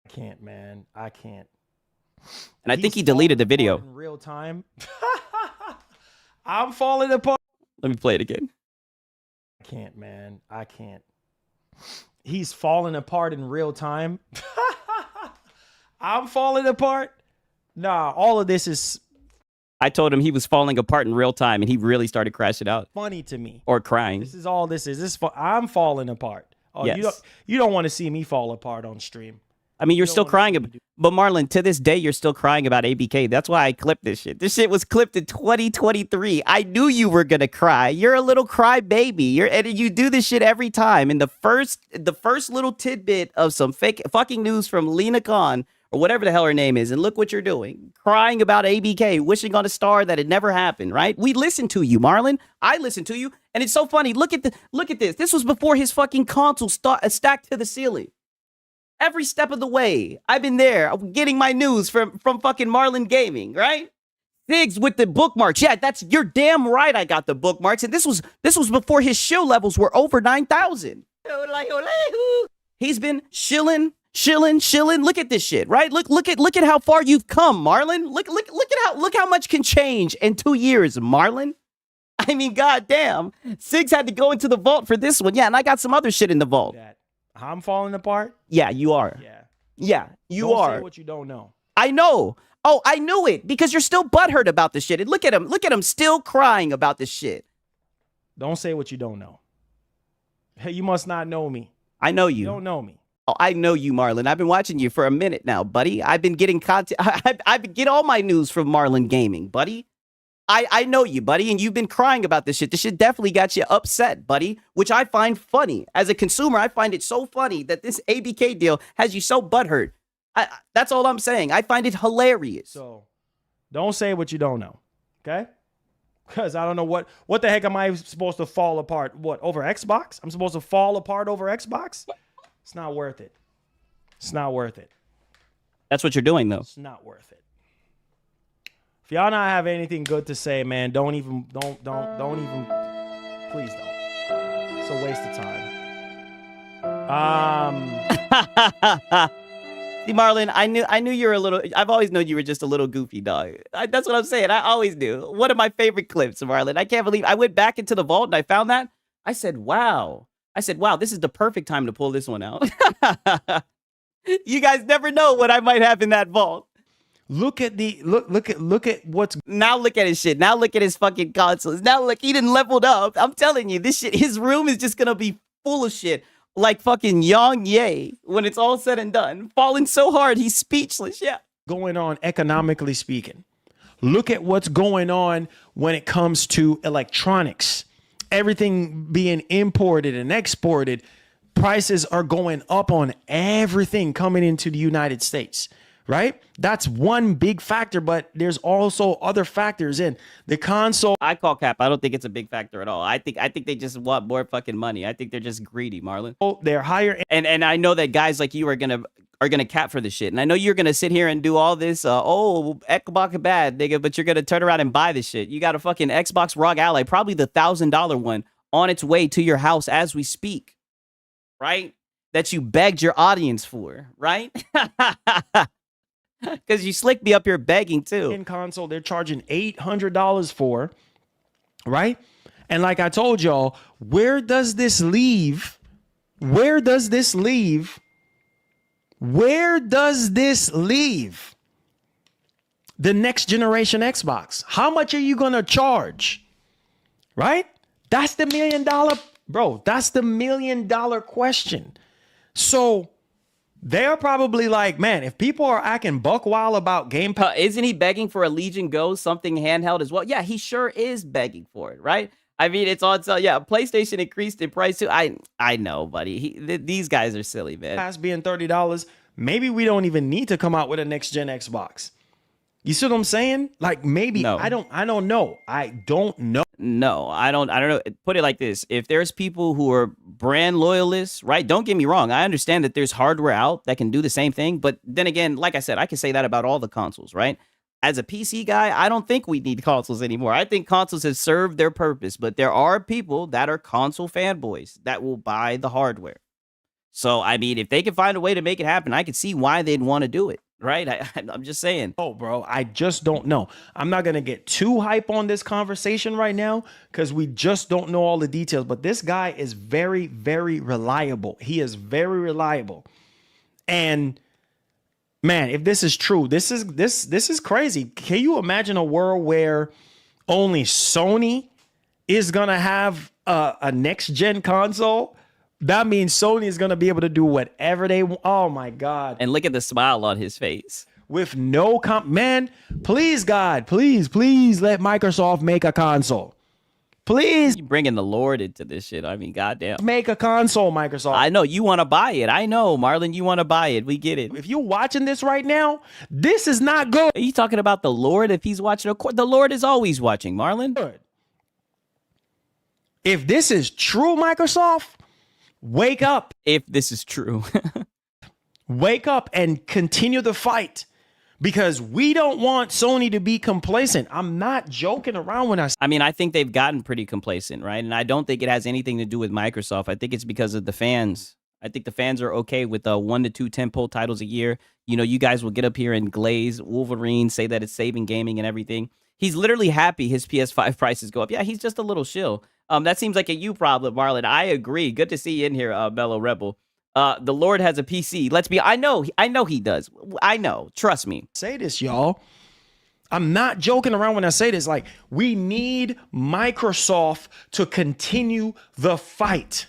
Speaker 3: I can't, man. I can't.
Speaker 1: And I think he deleted the video.
Speaker 3: In real time. I'm falling apart.
Speaker 1: Let me play it again.
Speaker 3: I can't, man. I can't. He's falling apart in real time. I'm falling apart. Nah, all of this is
Speaker 1: I told him he was falling apart in real time, and he really started crashing out
Speaker 3: funny to me.
Speaker 1: or crying.
Speaker 3: This is all this is. I'm falling apart. Oh,
Speaker 1: Yes.
Speaker 3: you don't want to see me fall apart on stream.
Speaker 1: I mean, you're
Speaker 3: don't
Speaker 1: still
Speaker 3: wanna
Speaker 1: crying,
Speaker 3: see me do-
Speaker 1: but Marlon, to this day, you're still crying about ABK. That's why I clipped this shit. This shit was clipped in 2023. I knew you were gonna cry. You're a little cry baby. And you do this shit every time. And the first little tidbit of some fucking news from Lena Khan or whatever the hell her name is, and look what you're doing, crying about ABK, wishing on a star that it never happened. Right? We listened to you, Marlon. I listened to you, and it's so funny. Look at this. This was before his fucking console stacked to the ceiling. Every step of the way, I've been there. I'm getting my news from fucking Marlon Gaming, right? Figs with the bookmarks. Yeah, you're damn right. I got the bookmarks, and this was before his shill levels were over 9,000. He's been shilling. Look at this shit, right? Look at how far you've come, Marlon. Look how much can change in 2 years, Marlon. I mean, goddamn. Siggs had to go into the vault for this one. Yeah, and I got some other shit in the vault.
Speaker 3: That I'm falling apart.
Speaker 1: Yeah, you are. Yeah, you
Speaker 3: Don't
Speaker 1: are.
Speaker 3: say what you don't know.
Speaker 1: I know. Oh, I knew it because you're still butthurt about this shit. And look at him still crying about this shit.
Speaker 3: Don't say what you don't know. Hey, you must not know me.
Speaker 1: I know
Speaker 3: You
Speaker 1: you.
Speaker 3: don't know me.
Speaker 1: Oh, I know you, Marlon. I've been watching you for a minute now, buddy. I've been getting content. I get all my news from Marlon Gaming, buddy. I know you, buddy, and you've been crying about this shit. This shit definitely got you upset, buddy, which I find funny. As a consumer, I find it so funny that this ABK deal has you so butthurt. That's all I'm saying. I find it hilarious.
Speaker 3: So don't say what you don't know, okay? Because I don't know what the heck am I supposed to fall apart? What, over Xbox? I'm supposed to fall apart over Xbox? It's not worth it. It's not worth it.
Speaker 1: That's what you're doing, though.
Speaker 3: It's not worth it. If y'all not have anything good to say, man, don't even, please don't. It's a waste of time.
Speaker 1: See, Marlon, I knew you were a little. I've always known you were just a little goofy dog. That's what I'm saying. I always do. One of my favorite clips, Marlon. I can't believe I went back into the vault and I found that. I said, "Wow." This is the perfect time to pull this one out. You guys never know what I might have in that vault.
Speaker 3: Look at what's
Speaker 1: Now look at his shit. Now look at his fucking consoles. Now look, he didn't leveled up. I'm telling you, this shit. His room is just gonna be full of shit. Like fucking Yang Ye when it's all said and done. Falling so hard, he's speechless. Yeah.
Speaker 3: going on economically speaking. Look at what's going on when it comes to electronics. Everything being imported and exported. Prices are going up on everything coming into the United States, right? That's one big factor, but there's also other factors in the console.
Speaker 1: I call cap. I don't think it's a big factor at all. I think they just want more fucking money. I think they're just greedy, Marlon.
Speaker 3: They're higher.
Speaker 1: And I know that guys like you are gonna cap for this shit. And I know you're gonna sit here and do all this. Xbox bad, nigga, but you're gonna turn around and buy this shit. You got a fucking Xbox ROG Ally, probably the $1,000 one, on its way to your house as we speak, right? That you begged your audience for, right? Because you slicked me up here begging too.
Speaker 3: In console, they're charging $800 for, right? And like I told y'all, where does this leave? Where does this leave? Where does this leave the next generation Xbox? How much are you going to charge? Right? That's the $1 million, bro. That's the $1 million question. So they're probably like, man, if people are acting buck wild about Game Pass.
Speaker 1: Isn't he begging for a Legion Go, something handheld as well? Yeah, he sure is begging for it, right? I mean, it's on sale. Yeah, PlayStation increased in price too. I know, buddy. These guys are silly, man.
Speaker 3: Pass being $30, maybe we don't even need to come out with a next gen Xbox. You see what I'm saying? Like maybe
Speaker 1: No.
Speaker 3: I don't know. I don't know.
Speaker 1: No, I don't know. Put it like this. If there's people who are brand loyalists, right? Don't get me wrong. I understand that there's hardware out that can do the same thing. But then again, like I said, I can say that about all the consoles, right? As a PC guy, I don't think we need consoles anymore. I think consoles have served their purpose. But there are people that are console fanboys that will buy the hardware. So, I mean, if they can find a way to make it happen, I can see why they'd want to do it, right? I'm just saying.
Speaker 3: Oh, bro, I just don't know. I'm not going to get too hype on this conversation right now because we just don't know all the details. But this guy is very, very reliable. He is very reliable. And man, if this is true, this is crazy. Can you imagine a world where only Sony is going to have a next gen console? That means Sony is going to be able to do whatever they want. Oh, my God.
Speaker 1: And look at the smile on his face.
Speaker 3: With no man, please, God, please let Microsoft make a console. Please
Speaker 1: You bringing the Lord into this shit. I mean, goddamn.
Speaker 3: make a console, Microsoft.
Speaker 1: I know you want to buy it. I know, Marlon, you want to buy it. We get it.
Speaker 3: If you're watching this right now, this is not good.
Speaker 1: Are you talking about the Lord if he's watching? Of course, the Lord is always watching, Marlon.
Speaker 3: If this is true, Microsoft, wake up.
Speaker 1: If this is true.
Speaker 3: Wake up and continue the fight because we don't want Sony to be complacent. I'm not joking around when
Speaker 1: I mean, I think they've gotten pretty complacent, right? And I don't think it has anything to do with Microsoft. I think it's because of the fans. I think the fans are okay with 1 to 2 tentpole titles a year. You know, you guys will get up here and glaze Wolverine, say that it's saving gaming and everything. He's literally happy his PS5 prices go up. Yeah, he's just a little shill. That seems like a you problem, Marlon. I agree. Good to see you in here, Mellow Rebel. The Lord has a PC. I know he does. I know. Trust me.
Speaker 3: Say this, y'all. I'm not joking around when I say this. Like, we need Microsoft to continue the fight.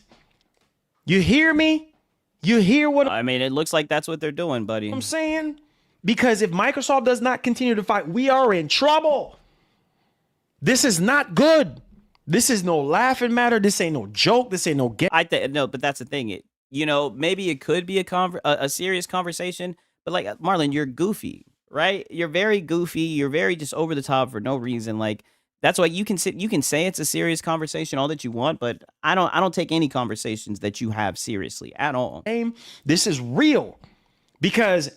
Speaker 3: You hear me? You hear what
Speaker 1: I mean? It looks like that's what they're doing, buddy.
Speaker 3: I'm saying? Because if Microsoft does not continue to fight, we are in trouble. This is not good. This is no laughing matter. This ain't no joke. This ain't no game.
Speaker 1: I think no, but that's the thing. Maybe it could be a serious conversation, but like Marlon, you're goofy, right? You're very goofy. You're very just over the top for no reason. Like that's why you can say it's a serious conversation all that you want, but I don't take any conversations that you have seriously at all.
Speaker 3: This is real. Because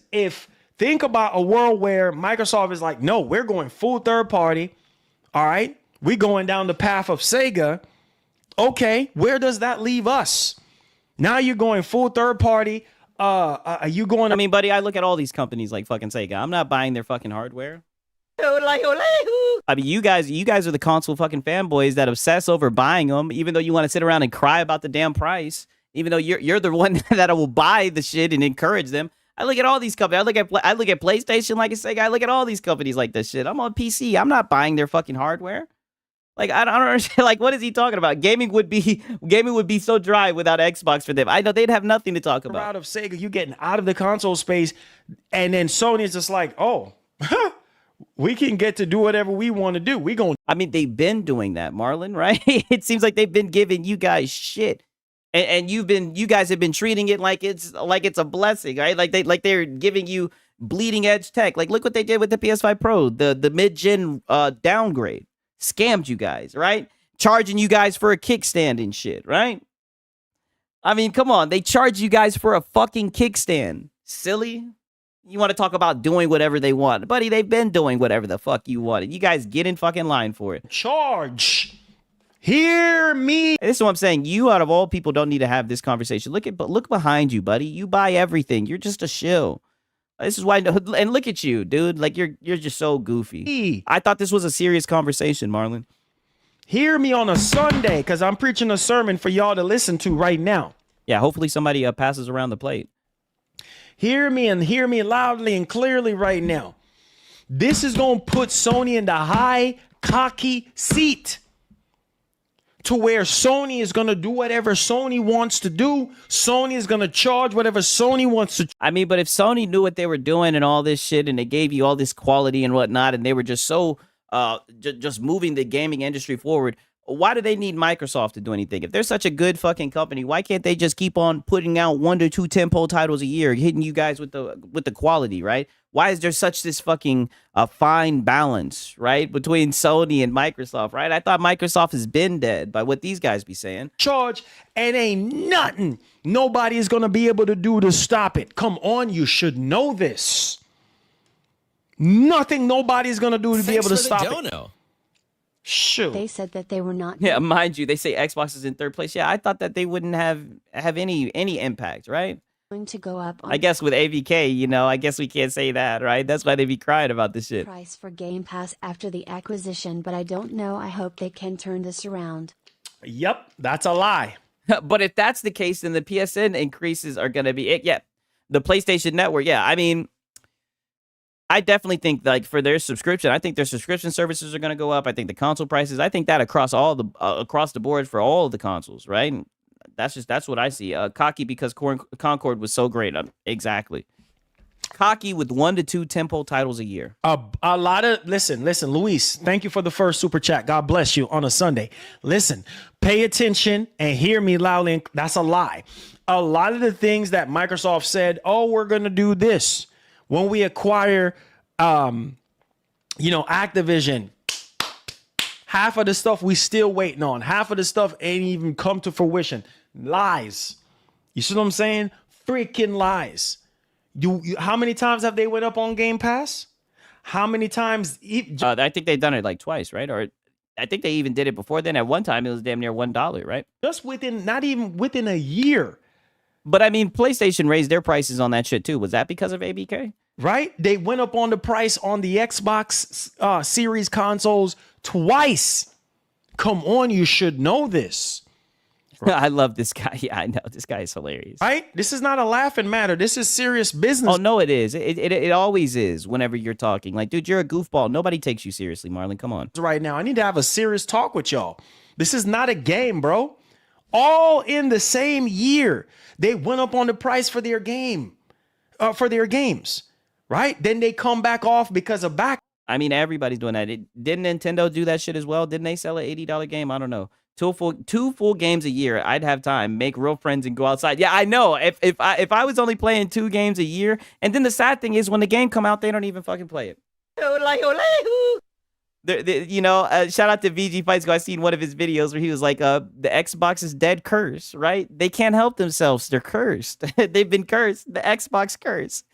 Speaker 3: think about a world where Microsoft is like, no, we're going full third party. All right. We're going down the path of Sega. Okay. Where does that leave us? Now you're going full third party. Are you going?
Speaker 1: I mean, buddy, I look at all these companies like fucking Sega. I'm not buying their fucking hardware. I mean, you guys are the console fucking fanboys that obsess over buying them, even though you want to sit around and cry about the damn price. Even though you're the one that will buy the shit and encourage them. I look at all these companies. I look at PlayStation like a Sega. I look at all these companies like this shit. I'm on PC. I'm not buying their fucking hardware. Like I don't understand. Like what is he talking about? Gaming would be so dry without Xbox for them. I know they'd have nothing to talk about.
Speaker 3: Out of Sega, you getting out of the console space, and then Sony's just like, oh, we can get to do whatever we want to do.
Speaker 1: I mean, they've been doing that, Marlon, right? It seems like they've been giving you guys shit. And you guys have been treating it like it's a blessing, right? Like they're giving you bleeding edge tech. Like look what they did with the PS5 Pro, the mid-gen downgrade. Scammed you guys, right? Charging you guys for a kickstand and shit, right? I mean, come on. They charge you guys for a fucking kickstand. Silly. You want to talk about doing whatever they want. Buddy, they've been doing whatever the fuck you wanted. You guys get in fucking line for it.
Speaker 3: Charge. Hear me.
Speaker 1: This is what I'm saying. You, out of all people, don't need to have this conversation. Look behind you, buddy. You buy everything. You're just a shill. This is why. And look at you, dude. Like you're just so goofy. I thought this was a serious conversation, Marlon.
Speaker 3: Hear me on a Sunday, because I'm preaching a sermon for y'all to listen to right now.
Speaker 1: Yeah, hopefully somebody passes around the plate.
Speaker 3: Hear me and hear me loudly and clearly right now. This is going to put Sony in the high, cocky seat, to where Sony is going to do whatever Sony wants to do. Sony is going to charge whatever Sony wants to.
Speaker 1: I mean, but if Sony knew what they were doing and all this shit, and they gave you all this quality and whatnot, and they were just so just moving the gaming industry forward, why do they need Microsoft to do anything? If they're such a good fucking company, why can't they just keep on putting out 1 to 2 tentpole titles a year, hitting you guys with the quality, right? Why is there such this fucking fine balance, right, between Sony and Microsoft, right? I thought Microsoft has been dead by what these guys be saying.
Speaker 3: Charge, and ain't nothing nobody is going to be able to do to stop it. Come on, you should know this. Nothing nobody's going to do to be able to stop it. Shoot.
Speaker 5: They said that they were not.
Speaker 1: Yeah, mind you, they say Xbox is in third place. Yeah, I thought that they wouldn't have any impact, right?
Speaker 5: Going to go up on
Speaker 1: I guess with AVK, I guess we can't say that, right? That's why they be crying about this shit.
Speaker 5: price for Game Pass after the acquisition, but I don't know. I hope they can turn this around.
Speaker 3: Yep, that's a lie.
Speaker 1: But if that's the case, then the PSN increases are going to be it. Yeah, the PlayStation Network. Yeah, I mean, I definitely think like for their subscription, I think their subscription services are going to go up. I think the console prices, I think that across across the board for all of the consoles, right? And that's what I see. Cocky because Concord was so great. Exactly. Cocky with 1 to 2 tentpole titles a year.
Speaker 3: A lot of listen, Luis. Thank you for the first super chat. God bless you on a Sunday. Listen, pay attention and hear me loudly. That's a lie. A lot of the things that Microsoft said, oh, we're gonna do this when we acquire, Activision. Half of the stuff we still waiting on. Half of the stuff ain't even come to fruition. Lies. You see what I'm saying? Freaking lies. How many times have they went up on Game Pass? How many times?
Speaker 1: I think they've done it like twice, right? Or I think they even did it before then. At one time, it was damn near $1, right?
Speaker 3: Just not even within a year.
Speaker 1: But I mean, PlayStation raised their prices on that shit too. Was that because of ABK?
Speaker 3: Right? They went up on the price on the Xbox Series consoles twice. Come on, you should know this.
Speaker 1: I love this guy. Yeah, I know. This guy is hilarious.
Speaker 3: Right? This is not a laughing matter. This is serious business.
Speaker 1: Oh, no, it is. It always is whenever you're talking. Like, dude, you're a goofball. Nobody takes you seriously, Marlon. Come on.
Speaker 3: Right now, I need to have a serious talk with y'all. This is not a game, bro. All in the same year, they went up on the price for their games, right? Then they come back off because of
Speaker 1: I mean, everybody's doing that. Didn't Nintendo do that shit as well? Didn't they sell an $80 game? I don't know. Two full games a year, I'd have time, make real friends, and go outside. Yeah, I know. If I was only playing 2 games a year, and then the sad thing is when the game come out, they don't even fucking play it. Shout out to VG Fights. I seen one of his videos where he was like, the Xbox is dead curse, right? They can't help themselves. They're cursed. They've been cursed. The Xbox curse.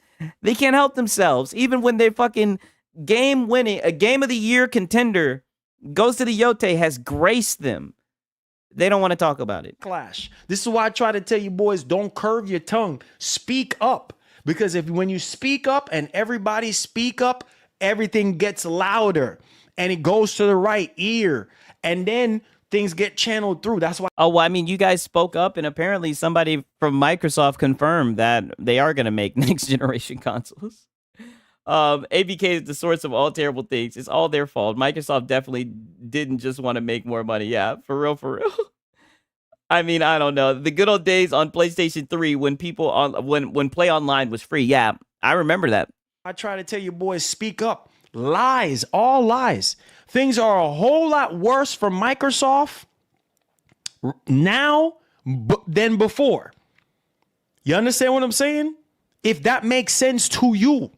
Speaker 1: They can't help themselves. Even when they fucking game winning, a game of the year contender goes to the Yote has graced them. They don't want to talk about it.
Speaker 3: Clash. This is why I try to tell you boys, don't curve your tongue. Speak up. Because when you speak up and everybody speak up, everything gets louder and it goes to the right ear. And then things get channeled through. That's why.
Speaker 1: Oh, well, I mean, you guys spoke up and apparently somebody from Microsoft confirmed that they are going to make next generation consoles. ABK is the source of all terrible things. It's all their fault. Microsoft definitely didn't just want to make more money. Yeah, for real, for real. I mean, I don't know. The good old days on PlayStation 3 when people when Play Online was free. Yeah, I remember that.
Speaker 3: I try to tell you boys, speak up. Lies, all lies. Things are a whole lot worse for Microsoft now than before. You understand what I'm saying? If that makes sense to you.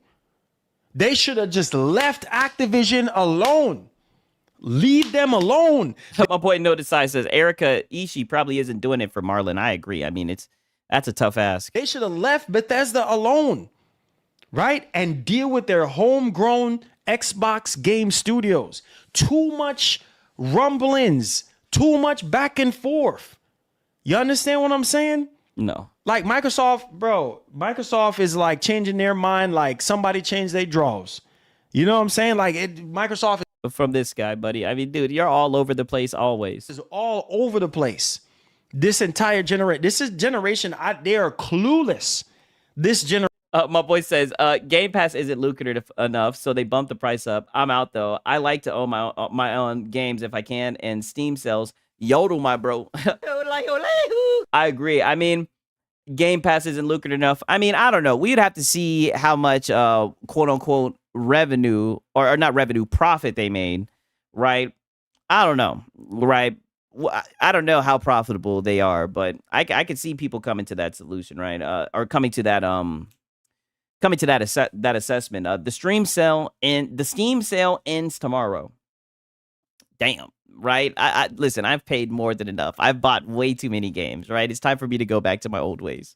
Speaker 3: They should have just left Activision alone. Leave them alone.
Speaker 1: My point note aside says Erica Ishii probably isn't doing it for Marlon. I agree. I mean, that's a tough ask.
Speaker 3: They should have left Bethesda alone, right? And deal with their homegrown Xbox game studios. Too much rumblings, too much back and forth. You understand what I'm saying?
Speaker 1: No.
Speaker 3: Like Microsoft, bro, Microsoft is like changing their mind like somebody changed their draws. You know what I'm saying? Like Microsoft
Speaker 1: from this guy, buddy. I mean, dude, you're all over the place always.
Speaker 3: Is all over the place. This entire generation, they are clueless. This generation.
Speaker 1: My boy says, Game Pass isn't lucrative enough, so they bumped the price up. I'm out, though. I like to own my own games if I can, and Steam sells. Yodel, my bro. I agree. I mean, Game Pass isn't lucrative enough. I mean, I don't know. We'd have to see how much, quote unquote, revenue or not revenue, profit they made, right? I don't know, right? I don't know how profitable they are, but I could see people coming to that solution, right? Or coming to that that assessment. The Steam sale ends tomorrow. Damn. Right? I listen, I've paid more than enough. I've bought way too many games, right? It's time for me to go back to my old ways.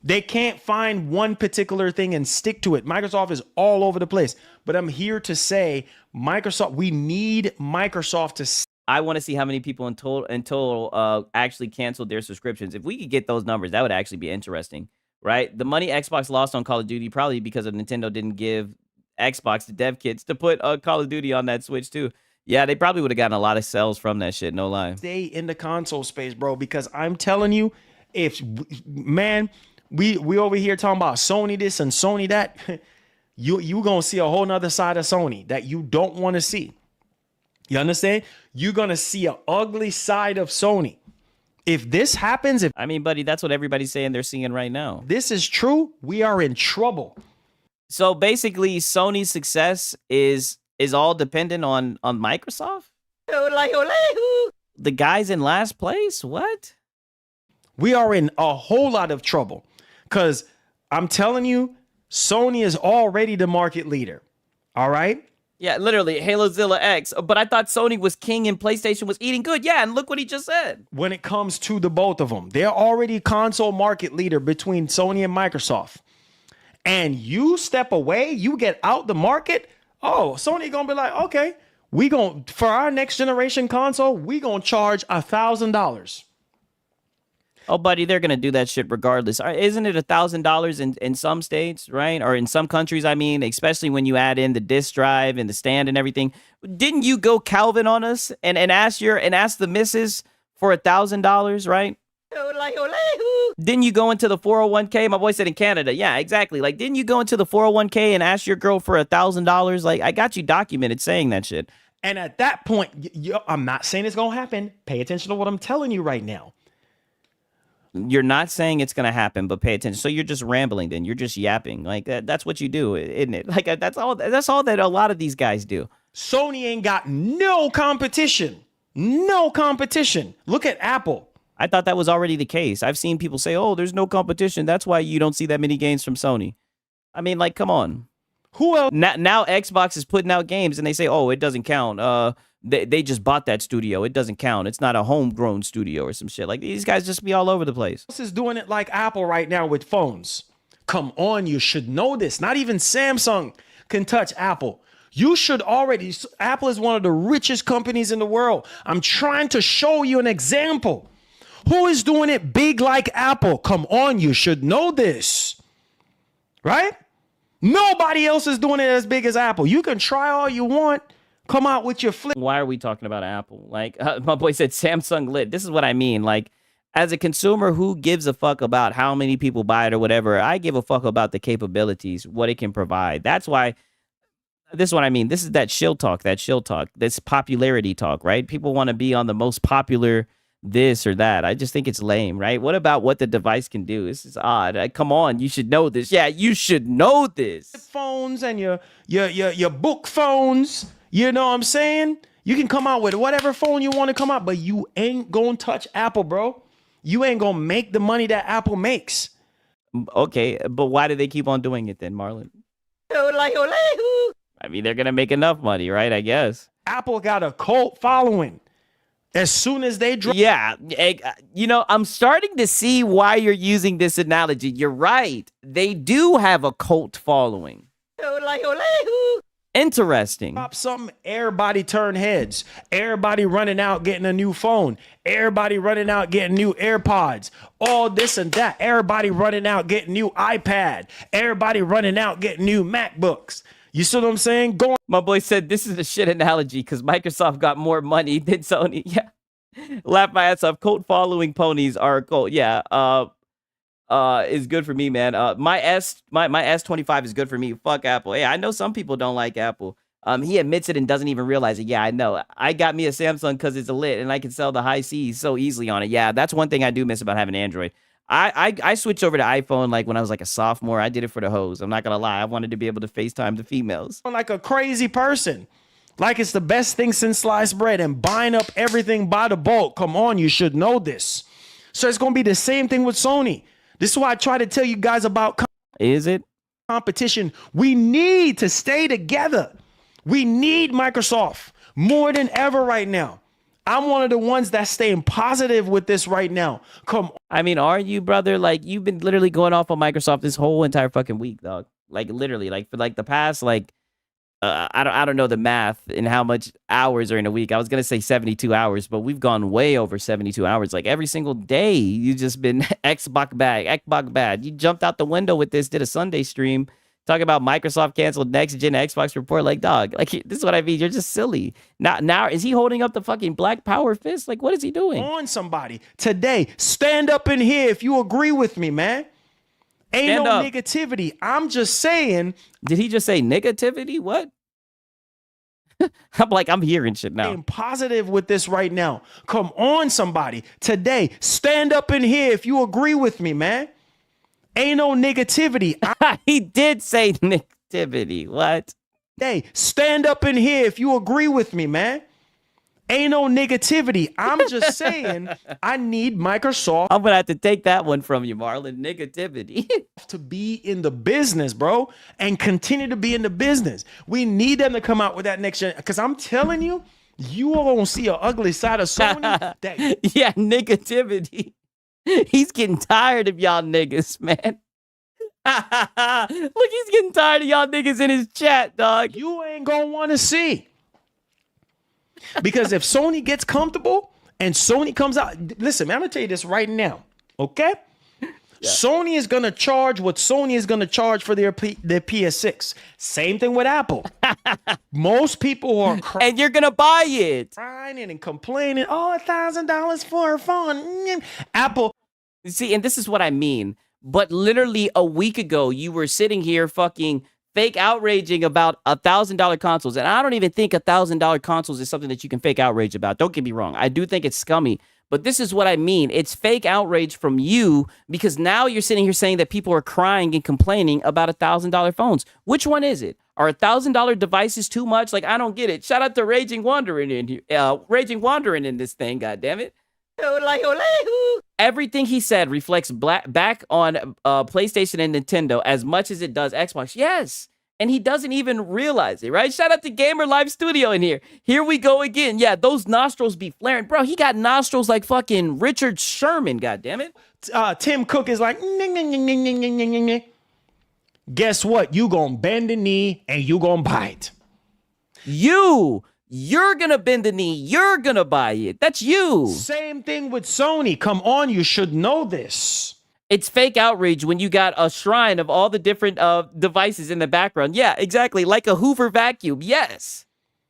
Speaker 3: They can't find one particular thing and stick to it. Microsoft is all over the place. But I'm here to say, we need Microsoft to.
Speaker 1: I want to see how many people in total actually canceled their subscriptions. If we could get those numbers, that would actually be interesting, right? The money Xbox lost on Call of Duty, probably because of Nintendo didn't give Xbox the dev kits to put Call of Duty on that Switch too. Yeah, they probably would have gotten a lot of sales from that shit, no lie.
Speaker 3: Stay in the console space, bro, because I'm telling you, we over here talking about Sony this and Sony that, you going to see a whole nother side of Sony that you don't want to see. You understand? You're going to see an ugly side of Sony. If this happens,
Speaker 1: I mean, buddy, that's what everybody's saying they're seeing right now.
Speaker 3: This is true. We are in trouble.
Speaker 1: So basically, Sony's success is all dependent on Microsoft? The guys in last place? What?
Speaker 3: We are in a whole lot of trouble because I'm telling you, Sony is already the market leader. All right?
Speaker 1: Yeah, literally, HaloZilla X. But I thought Sony was king and PlayStation was eating good. Yeah, and look what he just said.
Speaker 3: When it comes to the both of them, they're already console market leader between Sony and Microsoft. And you step away, you get out the market. Oh, Sony gonna be like, okay, for our next generation console, we gonna charge $1,000.
Speaker 1: Oh, buddy, they're gonna do that shit regardless. Isn't it $1,000 in some states, right? Or in some countries, I mean, especially when you add in the disc drive and the stand and everything. Didn't you go Calvin on us and ask the missus for $1,000, right? Didn't you go into the 401k? My boy said in Canada. Yeah, exactly. Like, didn't you go into the 401k and ask your girl for $1,000? Like, I got you documented saying that shit.
Speaker 3: And at that point, I'm not saying it's going to happen. Pay attention to what I'm telling you right now.
Speaker 1: You're not saying it's going to happen, but pay attention. So you're just rambling then. You're just yapping. Like that's what you do, isn't it? Like that's all that a lot of these guys do.
Speaker 3: Sony ain't got no competition. No competition. Look at Apple.
Speaker 1: I thought that was already the case. I've seen people say, "Oh, there's no competition. That's why you don't see that many games from Sony." I mean, like, come on.
Speaker 3: Who else?
Speaker 1: Now Xbox is putting out games and they say, "Oh, it doesn't count. They just bought that studio. It doesn't count. It's not a homegrown studio or some shit." Like these guys just be all over the place.
Speaker 3: Is doing it like Apple right now with phones. Come on, you should know this. Not even Samsung can touch Apple. You should already. Apple is one of the richest companies in the world. I'm trying to show you an example. Who is doing it big like Apple? Come on, you should know this. Right? Nobody else is doing it as big as Apple. You can try all you want. Come out with your flip.
Speaker 1: Why are we talking about Apple? Like my boy said, Samsung lit. This is what I mean. Like as a consumer, who gives a fuck about how many people buy it or whatever? I give a fuck about the capabilities, what it can provide. That's why. This is what I mean. This is that shill talk, this popularity talk, right? People want to be on the most popular this or that. I just think it's lame, right? What about what the device can do? This is odd. Come on, you should know this. Yeah, you should know this.
Speaker 3: Phones and your book phones. You know what I'm saying? You can come out with whatever phone you want to come out, but you ain't gonna touch Apple, bro. You ain't gonna make the money that Apple makes.
Speaker 1: Okay, but why do they keep on doing it then, Marlon? I mean, they're gonna make enough money, right? I guess.
Speaker 3: Apple got a cult following. As soon as they drop.
Speaker 1: Yeah, you know, I'm starting to see why you're using this analogy. You're right. They do have a cult following. Interesting.
Speaker 3: Drop something, everybody turn heads. Everybody running out getting a new phone. Everybody running out getting new AirPods. All this and that. Everybody running out getting new iPad. Everybody running out getting new MacBooks. You see what I'm saying? Go on.
Speaker 1: My boy said this is a shit analogy because Microsoft got more money than Sony. Yeah. Laugh my ass off. Cult following ponies are a cult. Yeah. Is good for me, man. My S25 is good for me. Fuck Apple. Hey, I know some people don't like Apple. He admits it and doesn't even realize it. Yeah, I know. I got me a Samsung because it's a lit and I can sell the high C's so easily on it. Yeah, that's one thing I do miss about having Android. I switched over to iPhone like when I was like a sophomore. I did it for the hoes. I'm not gonna lie. I wanted to be able to FaceTime the females.
Speaker 3: Like a crazy person. Like it's the best thing since sliced bread and buying up everything by the bulk. Come on, you should know this. So it's gonna be the same thing with Sony. This is why I try to tell you guys about
Speaker 1: Is it?
Speaker 3: competition. We need to stay together. We need Microsoft more than ever right now. I'm one of the ones that's staying positive with this right now. Come on.
Speaker 1: I mean, are you, brother? Like, you've been literally going off on Microsoft this whole entire fucking week, dog. Like, literally, like for like the past, like, I don't know the math and how much hours are in a week. I was gonna say 72 hours, but we've gone way over 72 hours. Like every single day, you just been Xbox bad. You jumped out the window with this, did a Sunday stream. Talking about Microsoft canceled next gen Xbox report, like dog, like this is what I mean. You're just silly. Now is he holding up the fucking Black Power fist? Like what is he doing?
Speaker 3: On somebody today, stand up in here if you agree with me, man. Ain't
Speaker 1: Stand
Speaker 3: no
Speaker 1: up.
Speaker 3: negativity. I'm just saying.
Speaker 1: Did he just say negativity? What? I'm like I'm hearing shit now.
Speaker 3: Being positive with this right now. Come on, somebody today, stand up in here if you agree with me, man. Ain't no negativity.
Speaker 1: He did say negativity. What?
Speaker 3: Hey, stand up in here if you agree with me, man. Ain't no negativity. I'm just saying I need Microsoft
Speaker 1: I'm gonna have to take that one from you, Marlon. Negativity.
Speaker 3: to be in the business, bro, and continue to be in the business. We need them to come out with that next gen. Because I'm telling you, you are gonna see an ugly side of Sony. That
Speaker 1: Yeah, negativity. He's getting tired of y'all niggas, man. Look, he's getting tired of y'all niggas in his chat, dog.
Speaker 3: you ain't gonna want to see. Because if Sony gets comfortable and Sony comes out, listen, man, I'm gonna tell you this right now, okay? Sony is gonna charge what Sony is gonna charge for their PS6. Same thing with Apple. Most people are
Speaker 1: And you're gonna buy it.
Speaker 3: crying and complaining. Oh, $1,000 for a phone. Apple.
Speaker 1: See, and this is what I mean. But literally a week ago, you were sitting here fucking fake outraging about $1,000 consoles. And I don't even think $1,000 consoles is something that you can fake outrage about. Don't get me wrong. I do think it's scummy. But this is what I mean. It's fake outrage from you because now you're sitting here saying that people are crying and complaining about $1,000 phones. Which one is it? Are $1,000 devices too much? Like, I don't get it. Shout out to Raging Wandering in here. Raging Wandering in this thing, goddammit. Everything he said reflects back on PlayStation and Nintendo as much as it does Xbox. Yes. And he doesn't even realize it, right? Shout out to Gamer Live Studio in here. Here we go again. Yeah, those nostrils be flaring. Bro, he got nostrils like fucking Richard Sherman, goddammit.
Speaker 3: Tim Cook is like, ning, ning, ning, ning, ning, ning, ning, ning. Guess what? You gonna bend the knee and you gonna buy it.
Speaker 1: You're gonna bend the knee. You're gonna buy it. That's you.
Speaker 3: Same thing with Sony. Come on, you should know this.
Speaker 1: It's fake outrage when you got a shrine of all the different devices in the background. Yeah, exactly. Like a Hoover vacuum. Yes.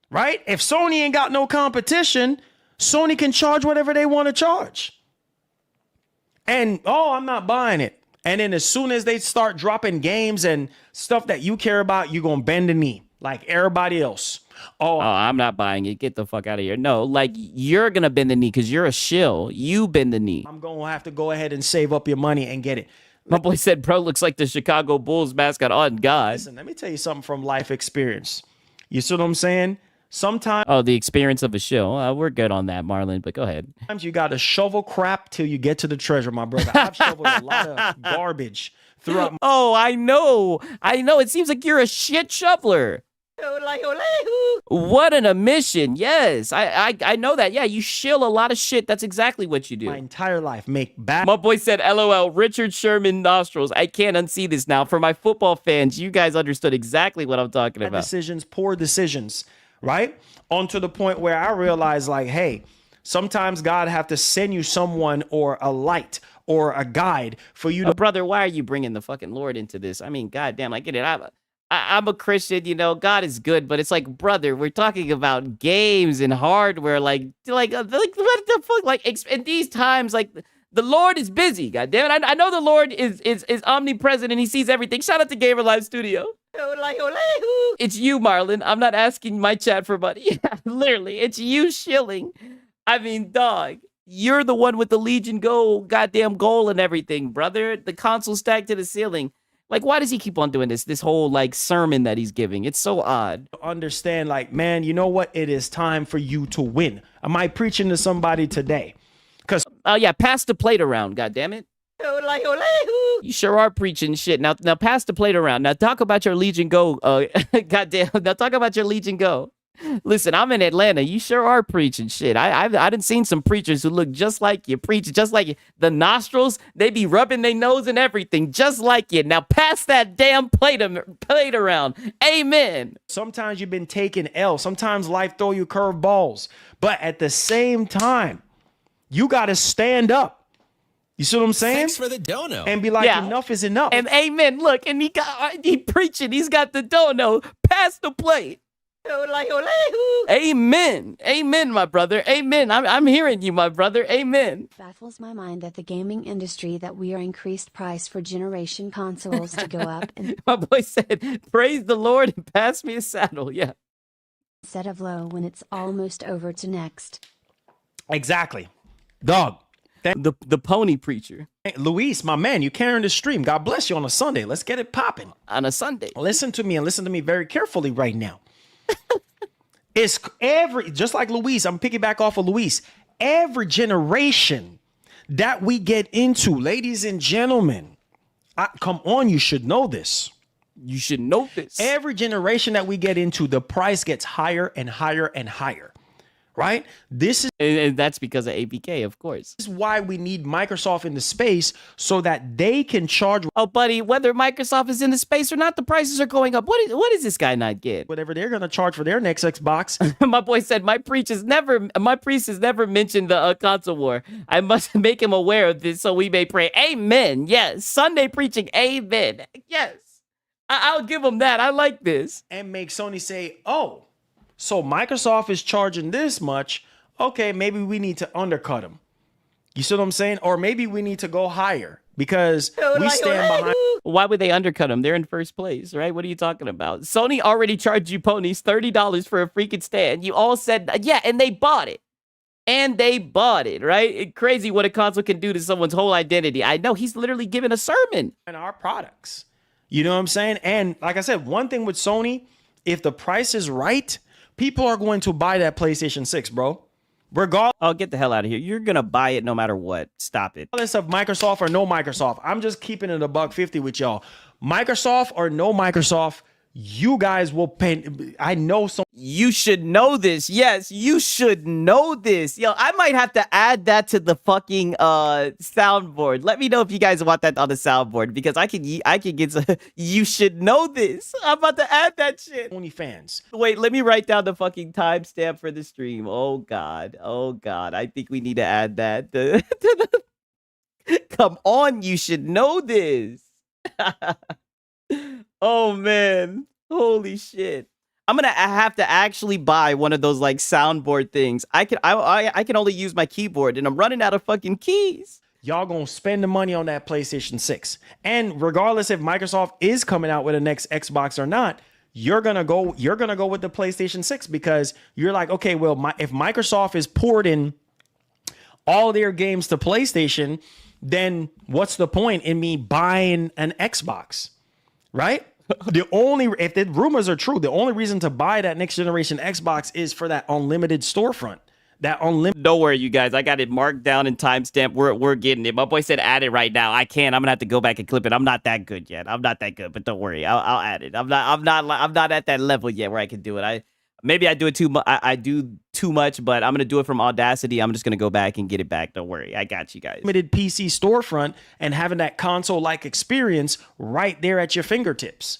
Speaker 3: Right? If Sony ain't got no competition, Sony can charge whatever they want to charge. And, I'm not buying it. And then as soon as they start dropping games and stuff that you care about, you're going to bend the knee like everybody else.
Speaker 1: Oh, I'm not buying it. Get the fuck out of here. No, like you're going to bend the knee because you're a shill. You bend the knee.
Speaker 3: I'm going to have to go ahead and save up your money and get it.
Speaker 1: My boy said, bro, looks like the Chicago Bulls mascot on God.
Speaker 3: Listen, let me tell you something from life experience. You see what I'm saying? Sometimes.
Speaker 1: Oh, the experience of a shill. We're good on that, Marlon, but go ahead.
Speaker 3: Sometimes you got to shovel crap till you get to the treasure, my brother. I've shoveled a lot of garbage throughout.
Speaker 1: I know. It seems like you're a shit shoveler. What an omission. Yes, I know that. Yeah, you shill a lot of shit. That's exactly what you do.
Speaker 3: My entire life. Make bad.
Speaker 1: My boy said, LOL, Richard Sherman nostrils. I can't unsee this now. For my football fans, you guys understood exactly what I'm talking about.
Speaker 3: Decisions, poor decisions, right? On to the point where I realized, like, hey, sometimes God have to send you someone or a light or a guide for you to.
Speaker 1: Brother, why are you bringing the fucking Lord into this? I mean, goddamn, I get it. I'm a Christian, you know, God is good, but it's like, brother, we're talking about games and hardware, like what the fuck? Like, in these times, like, the Lord is busy, goddamn it. I know the Lord is omnipresent and he sees everything. Shout out to Gamer Live Studio. It's you, Marlon. I'm not asking my chat for money. Literally, it's you shilling. I mean, dog, you're the one with the Legion goddamn goal and everything, brother. The console stacked to the ceiling. Like, why does he keep on doing this whole, like, sermon that he's giving? It's so odd.
Speaker 3: Understand, like, man, you know what? It is time for you to win. Am I preaching to somebody today? Because
Speaker 1: yeah, pass the plate around, goddammit. You sure are preaching shit. Now pass the plate around. Now talk about your Legion Go. Goddamn. Now talk about your Legion Go. Listen, I'm in Atlanta. You sure are preaching shit. I done seen some preachers who look just like you, preach just like you. The nostrils, they be rubbing their nose and everything, just like you. Now pass that damn plate around. Amen.
Speaker 3: Sometimes you've been taking L. Sometimes life throw you curve balls. But at the same time, you got to stand up. You see what I'm saying?
Speaker 6: Thanks for the dono.
Speaker 3: And be like, enough is enough.
Speaker 1: And amen. Look, and he preaching. He's got the dono. Pass the plate. Amen. Amen, my brother. Amen. I'm hearing you, my brother. Amen.
Speaker 5: Baffles my mind that the gaming industry that we are increased price for generation consoles to go up and
Speaker 1: my boy said, praise the Lord and pass me a saddle. Yeah.
Speaker 5: instead of low when it's almost over to next.
Speaker 3: Exactly. Dog.
Speaker 1: The pony preacher.
Speaker 3: Luis, my man, you carrying the stream. God bless you on a Sunday. Let's get it popping.
Speaker 1: On a Sunday.
Speaker 3: Listen to me and listen to me very carefully right now. It's just like Luis, I'm piggyback off of Luis. Every generation that we get into, ladies and gentlemen, come on, you should know this.
Speaker 1: You should know this.
Speaker 3: Every generation that we get into, the price gets higher and higher and higher. Right?
Speaker 1: And that's because of APK, of course.
Speaker 3: This is why we need Microsoft in the space so that they can charge.
Speaker 1: Oh, buddy, whether Microsoft is in the space or not, the prices are going up. What is this guy not getting?
Speaker 3: Whatever they're going to charge for their next Xbox.
Speaker 1: My boy said, my priest has never mentioned the console war. I must make him aware of this so we may pray. Amen. Yes. Sunday preaching. Amen. Yes. I'll give him that. I like this.
Speaker 3: And make Sony say, oh, so Microsoft is charging this much. Okay, maybe we need to undercut them. You see what I'm saying? Or maybe we need to go higher because we stand behind.
Speaker 1: Why would they undercut them? They're in first place, right? What are you talking about? Sony already charged you ponies $30 for a freaking stand. You all said, yeah, and they bought it. and they bought it, right? It's crazy what a console can do to someone's whole identity. I know, he's literally giving a sermon.
Speaker 3: And our products. You know what I'm saying? And like I said, one thing with Sony, if the price is right, people are going to buy that PlayStation 6, bro. Regardless
Speaker 1: Oh, get the hell out of here. You're going to buy it no matter what. Stop it.
Speaker 3: of Microsoft or no Microsoft, I'm just keeping it $150 with y'all. Microsoft or no Microsoft, you guys will pay. I know some.
Speaker 1: You should know this. Yes, you should know this. Yo, I might have to add that to the fucking soundboard. Let me know if you guys want that on the soundboard because I can get some, you should know this. I'm about to add that shit.
Speaker 3: Sony fans.
Speaker 1: Wait, let me write down the fucking timestamp for the stream. Oh god. I think we need to add that. Come on, you should know this. Oh man, holy shit! I'm gonna have to actually buy one of those like soundboard things. I can only use my keyboard, and I'm running out of fucking keys.
Speaker 3: Y'all gonna spend the money on that PlayStation 6, and regardless if Microsoft is coming out with a next Xbox or not, you're gonna go with the PlayStation 6 because you're like, okay, well, if Microsoft is porting all their games to PlayStation, then what's the point in me buying an Xbox, right? If the rumors are true, the only reason to buy that next generation Xbox is for that unlimited storefront. That unlimited.
Speaker 1: Don't worry, you guys. I got it marked down and timestamp. We're getting it. My boy said add it right now. I can't. I'm gonna have to go back and clip it. I'm not that good yet. I'm not that good, but don't worry. I'll add it. I'm not at that level yet where I can do it. Maybe I do it too much. I do too much, but I'm gonna do it from Audacity. I'm just gonna go back and get it back. Don't worry. I got you guys.
Speaker 3: Limited PC storefront and having that console-like experience right there at your fingertips,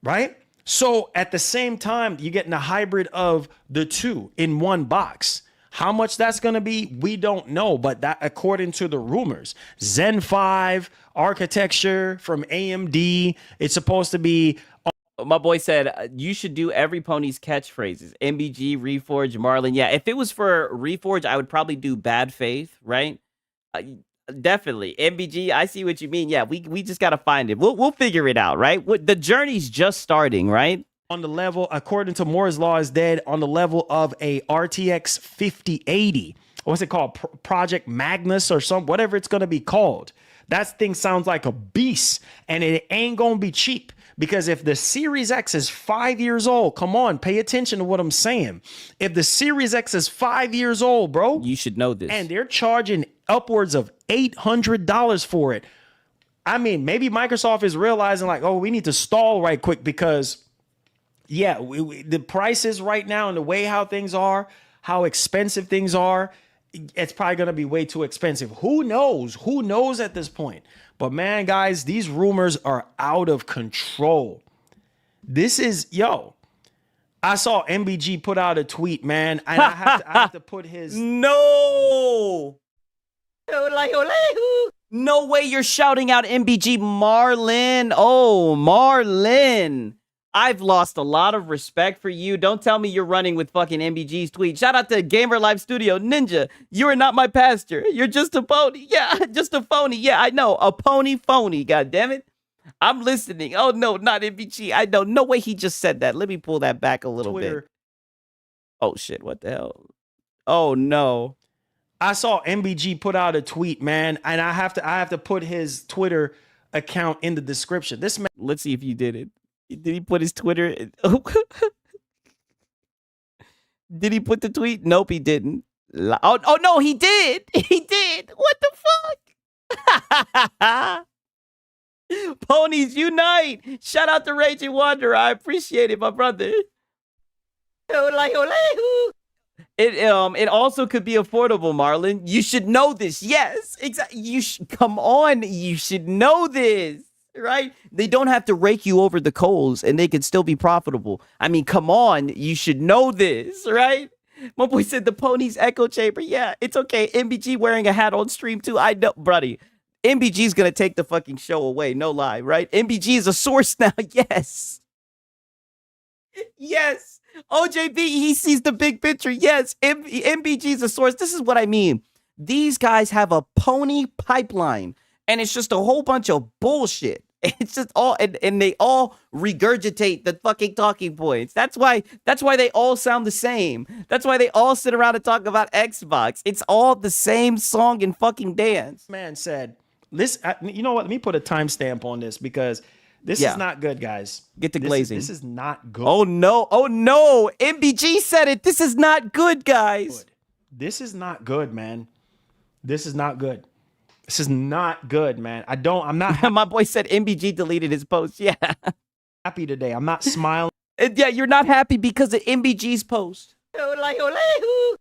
Speaker 3: right? So at the same time, you're getting a hybrid of the two in one box. How much that's going to be, we don't know, but that according to the rumors, Zen 5 architecture from AMD, it's supposed to be.
Speaker 1: My boy said you should do every pony's catchphrases. MBG, Reforge, Marlin. Yeah, if it was for Reforge, I would probably do Bad Faith, right? Definitely. MBG, I see what you mean. Yeah, we just got to find it. We'll figure it out, right? The journey's just starting, right?
Speaker 3: On the level, according to Moore's Law is dead, on the level of a RTX 5080. What's it called? Project Magnus or whatever it's going to be called. That thing sounds like a beast, and it ain't going to be cheap. Because if the Series X is 5 years old, come on, pay attention to what I'm saying. If the Series X is 5 years old, bro,
Speaker 1: you should know this.
Speaker 3: And they're charging upwards of $800 for it. I mean, maybe Microsoft is realizing like, oh, we need to stall right quick because, yeah, the prices right now and the way how things are, how expensive things are, it's probably going to be way too expensive. Who knows? Who knows at this point? But man, guys, these rumors are out of control. This is, I saw MBG put out a tweet, man, and I have to put his.
Speaker 1: No. No way you're shouting out MBG. Marlin. Oh, Marlin. I've lost a lot of respect for you. Don't tell me you're running with fucking MBG's tweet. Shout out to Gamer Life Studio. Ninja, you are not my pastor. You're just a pony. Yeah, just a phony. Yeah, I know. A pony phony. God damn it. I'm listening. Oh, no, not MBG. I know. No way he just said that. Let me pull that back a little bit. Oh, shit. What the hell? Oh, no.
Speaker 3: I saw MBG put out a tweet, man, and I have to put his Twitter account in the description. This man.
Speaker 1: Let's see if you did it. Did he put his Twitter? Did he put the tweet? Nope, he didn't. Oh no, he did. He did. What the fuck? Ponies unite! Shout out to Raging Wanderer. I appreciate it, my brother. It also could be affordable, Marlon. You should know this. Yes, exactly. Come on. You should know this. Right? They don't have to rake you over the coals and they could still be profitable. I mean, come on. You should know this, right? My boy said the pony's echo chamber. Yeah, it's okay. MBG wearing a hat on stream too. I know, buddy. MBG's gonna take the fucking show away. No lie, right? MBG is a source now. Yes. Yes. OJB, he sees the big picture. Yes. MBG is a source. This is what I mean. These guys have a pony pipeline. And it's just a whole bunch of bullshit. It's just all, and they all regurgitate the fucking talking points. That's why they all sound the same. That's why they all sit around and talk about Xbox. It's all the same song and fucking dance.
Speaker 3: Man said, listen, you know what? Let me put a timestamp on this because this is not good, guys.
Speaker 1: Get to glazing.
Speaker 3: This is not good.
Speaker 1: Oh no. MBG said it. This is not good, guys.
Speaker 3: This is not good, man. This is not good. This is not good, man. I'm not
Speaker 1: My boy said MBG deleted his post. Yeah.
Speaker 3: happy today. I'm not smiling.
Speaker 1: And yeah, you're not happy because of MBG's post.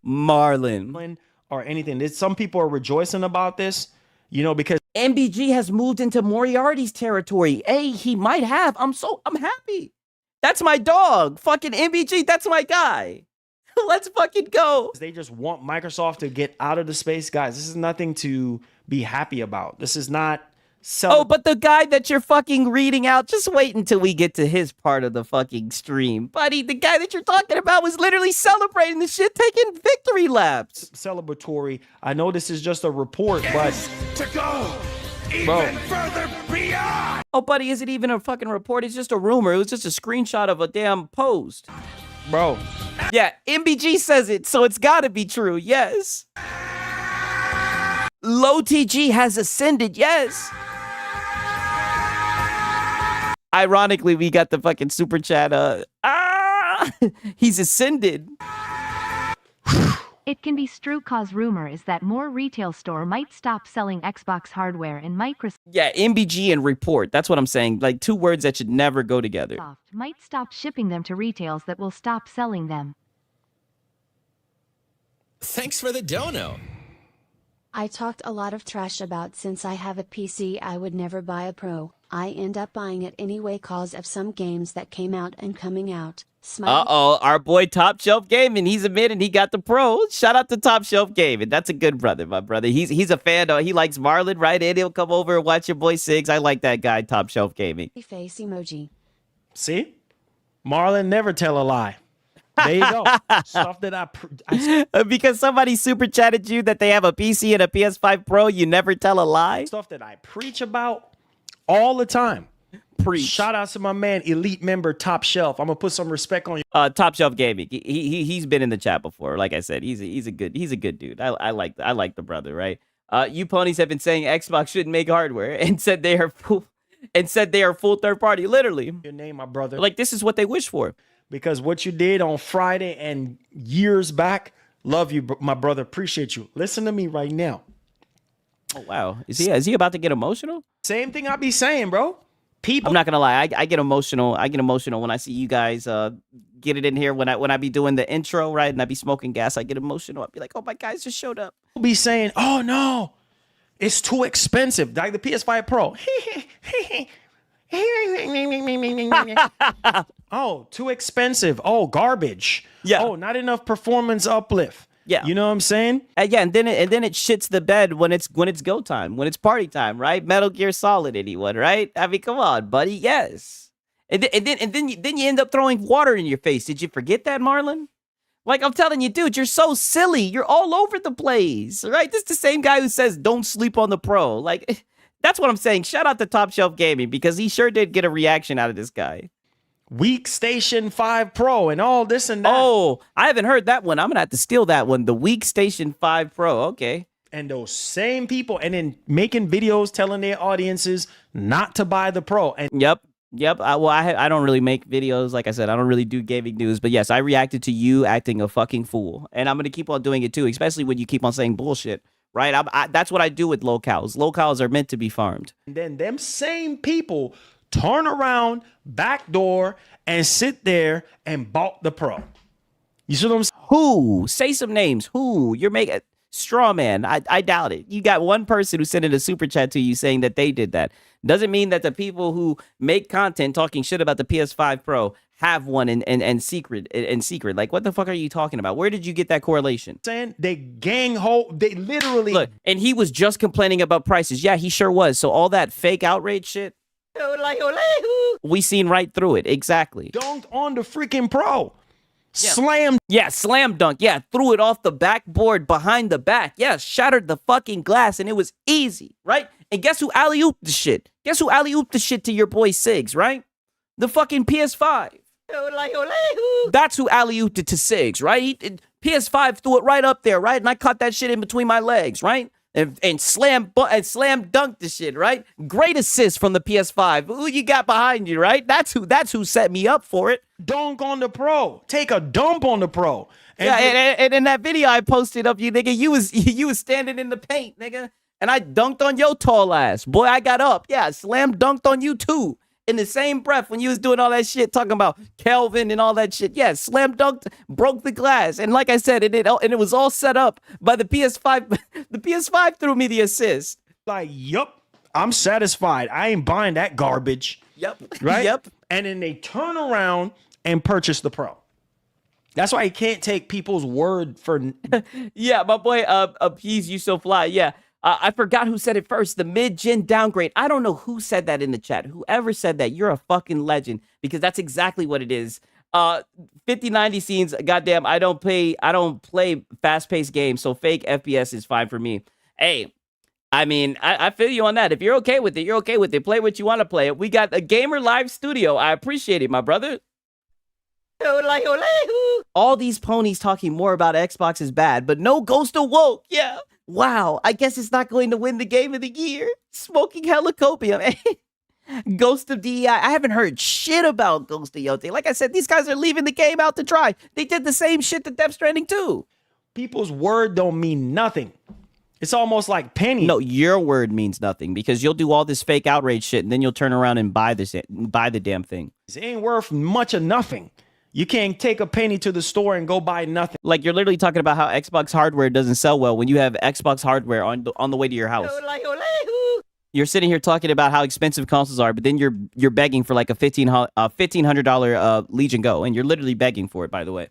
Speaker 1: Marlon.
Speaker 3: Or anything. Some people are rejoicing about this, because
Speaker 1: MBG has moved into Moriarty's territory. Hey, he might have. I'm happy. That's my dog. Fucking MBG, that's my guy. Let's fucking go.
Speaker 3: they just want Microsoft to get out of the space. Guys, this is nothing to be happy about. This is not
Speaker 1: Oh, but the guy that you're fucking reading out, just wait until we get to his part of the fucking stream. Buddy, the guy that you're talking about was literally celebrating the shit, taking victory laps.
Speaker 3: Celebratory. I know this is just a report, but
Speaker 4: To go even
Speaker 3: Bro.
Speaker 4: further beyond.
Speaker 1: Oh, buddy, is it even a fucking report? It's just a rumor. It was just a screenshot of a damn post.
Speaker 3: bro,
Speaker 1: Yeah, MBG says it, so it's gotta be true, yes. Low TG has ascended, yes. Ironically, we got the fucking super chat, he's ascended.
Speaker 6: It can be true cause rumor is that more retail store might stop selling Xbox hardware and Microsoft
Speaker 1: Yeah, MBG and report, that's what I'm saying. Like, two words that should never go together.
Speaker 6: might stop shipping them to retails that will stop selling them.
Speaker 7: Thanks for the dono.
Speaker 5: I talked a lot of trash about since I have a PC I would never buy a Pro. I end up buying it anyway cause of some games that came out and coming out. Smiley.
Speaker 1: Uh-oh, our boy Top Shelf Gaming, he's admitting he got the Pro. Shout out to Top Shelf Gaming. That's a good brother, my brother. He's a fan. He likes Marlon, right? And he'll come over and watch your boy Sigs. I like that guy, Top Shelf Gaming.
Speaker 5: Face emoji.
Speaker 3: see? Marlon never tell a lie. There you go. Stuff that
Speaker 1: Because somebody super chatted you that they have a PC and a PS5 Pro, you never tell a lie?
Speaker 3: stuff that I preach about all the time.
Speaker 1: Preach.
Speaker 3: Shout out to my man, elite member, Top Shelf. I'm gonna put some respect on you.
Speaker 1: Top Shelf Gaming. He's been in the chat before. Like I said, he's a good dude. I like the brother, right? You ponies have been saying Xbox shouldn't make hardware and said they are full third party. Literally,
Speaker 3: Your name, my brother.
Speaker 1: like this is what they wish for.
Speaker 3: Because what you did on Friday and years back, love you, my brother. Appreciate you. Listen to me right now.
Speaker 1: Oh wow, is he about to get emotional?
Speaker 3: Same thing I be saying, bro. People,
Speaker 1: I'm not gonna lie, I get emotional. I get emotional when I see you guys get it in here when I be doing the intro, right? And I be smoking gas. I get emotional. I'd be like, oh, my guys just showed up.
Speaker 3: be saying, oh no, it's too expensive. Like the PS5 Pro. Oh, too expensive. Oh, garbage.
Speaker 1: Yeah.
Speaker 3: Oh, not enough performance uplift.
Speaker 1: Yeah.
Speaker 3: You know what I'm saying?
Speaker 1: Yeah, and then it shits the bed when it's go time, when it's party time, right? Metal Gear Solid, anyone, right? I mean, come on, buddy. Yes. And then you end up throwing water in your face. Did you forget that, Marlon? Like, I'm telling you, dude, you're so silly. You're all over the place, right? This is the same guy who says don't sleep on the Pro. Like, that's what I'm saying. Shout out to Top Shelf Gaming because he sure did get a reaction out of this guy.
Speaker 3: Weak Station 5 Pro and all this and that.
Speaker 1: Oh, I haven't heard that one. I'm going to have to steal that one. The Weak Station 5 Pro. Okay.
Speaker 3: And those same people, and then making videos telling their audiences not to buy the Pro. And
Speaker 1: Yep. I don't really make videos. Like I said, I don't really do gaming news. But yes, I reacted to you acting a fucking fool. And I'm going to keep on doing it too, especially when you keep on saying bullshit, right? That's what I do with locales. Locales are meant to be farmed.
Speaker 3: then them same people turn around, backdoor, and sit there and bought the Pro. You see what I'm saying?
Speaker 1: Who? Say some names. Who? You're making straw man. I doubt it. You got one person who sent in a super chat to you saying that they did that. Doesn't mean that the people who make content talking shit about the PS5 Pro have one in secret. Like, what the fuck are you talking about? Where did you get that correlation?
Speaker 3: Saying they they literally
Speaker 1: Look, and he was just complaining about prices. Yeah, he sure was. So all that fake outrage shit, we seen right through it. Exactly.
Speaker 3: dunked on the freaking Pro. Slam.
Speaker 1: Yeah, slam dunk. Yeah, threw it off the backboard behind the back. Yeah, shattered the fucking glass, and it was easy, right? And guess who alley-ooped the shit? Guess who alley-ooped the shit to your boy Siggs, right? The fucking PS5. That's who alley-ooped it to Siggs, right? PS5 threw it right up there, right? And I caught that shit in between my legs, right? And slam dunked the shit, right? Great assist from the PS5. Who you got behind you, right? That's who set me up for it.
Speaker 3: Dunk on the pro. Take a dump on the pro.
Speaker 1: And in that video I posted of you, nigga, you was standing in the paint, nigga. And I dunked on your tall ass. Boy, I got up. Yeah, slam dunked on you too. In the same breath when you was doing all that shit, talking about Kelvin and all that shit. Yeah, slam dunked, broke the glass. And like I said, it was all set up by the PS5. The PS5 threw me the assist.
Speaker 3: Like, yup, I'm satisfied. I ain't buying that garbage.
Speaker 1: Yep.
Speaker 3: Right?
Speaker 1: Yep.
Speaker 3: And then they turn around and purchase the pro. That's why you can't take people's word for.
Speaker 1: Yeah, my boy, Appease You So Fly. Yeah. I forgot who said it first. The mid-gen downgrade. I don't know who said that in the chat. Whoever said that, you're a fucking legend, because that's exactly what it is. 5090 scenes. Goddamn, I don't play fast-paced games, so fake FPS is fine for me. Hey, I mean, I feel you on that. If you're okay with it, you're okay with it. Play what you want to play. We got a Gamer Live Studio. I appreciate it, my brother. All these ponies talking more about Xbox is bad, but no Ghost of Woke. Yeah. Wow, I guess it's not going to win the game of the year. Smoking helicopium. Ghost of DEI. I haven't heard shit about Ghost of Yote. Like I said, these guys are leaving the game out to dry. They did the same shit to Death Stranding too.
Speaker 3: People's word don't mean nothing. It's almost like penny.
Speaker 1: No, your word means nothing, because you'll do all this fake outrage shit and then you'll turn around and buy the damn thing.
Speaker 3: It ain't worth much of nothing. You can't take a penny to the store and go buy nothing.
Speaker 1: Like, you're literally talking about how Xbox hardware doesn't sell well when you have Xbox hardware on the way to your house. You're sitting here talking about how expensive consoles are, but then you're begging for like a $1,500 Legion Go, and you're literally begging for it, by the way.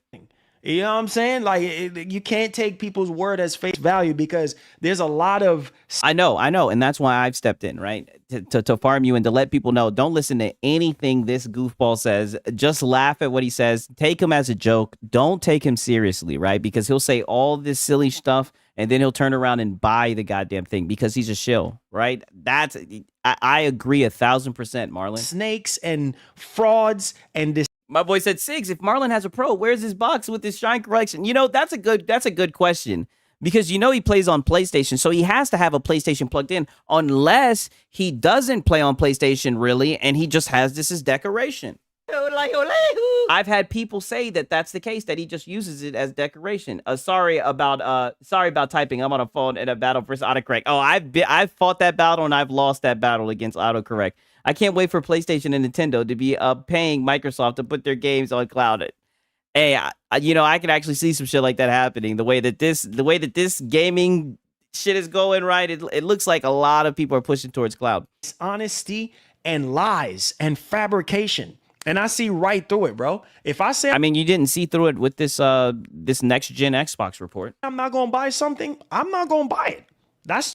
Speaker 3: You know what I'm saying? Like, you can't take people's word as face value, because there's a lot of...
Speaker 1: I know, and that's why I've stepped in, right? To farm you and to let people know, don't listen to anything this goofball says. Just laugh at what he says. Take him as a joke. Don't take him seriously, right? Because he'll say all this silly stuff, and then he'll turn around and buy the goddamn thing because he's a shill, right? I agree 1,000%, Marlon.
Speaker 3: Snakes and frauds and this.
Speaker 1: My boy said, Siggs, if Marlon has a pro, where's his box with his Shine Collection? You know, that's a good question, because you know he plays on PlayStation, so he has to have a PlayStation plugged in, unless he doesn't play on PlayStation really, and he just has this as decoration. I've had people say that that's the case, that he just uses it as decoration. Sorry about typing. I'm on a phone in a battle versus autocorrect. Oh, I've fought that battle and I've lost that battle against autocorrect. I can't wait for PlayStation and Nintendo to be paying Microsoft to put their games on cloud. Hey, I can actually see some shit like that happening. The way that this gaming shit is going, right? It looks like a lot of people are pushing towards cloud.
Speaker 3: Honesty and lies and fabrication. And I see right through it, bro. If I say,
Speaker 1: I mean, you didn't see through it with this next gen Xbox report.
Speaker 3: I'm not gonna buy something, I'm not gonna buy it. That's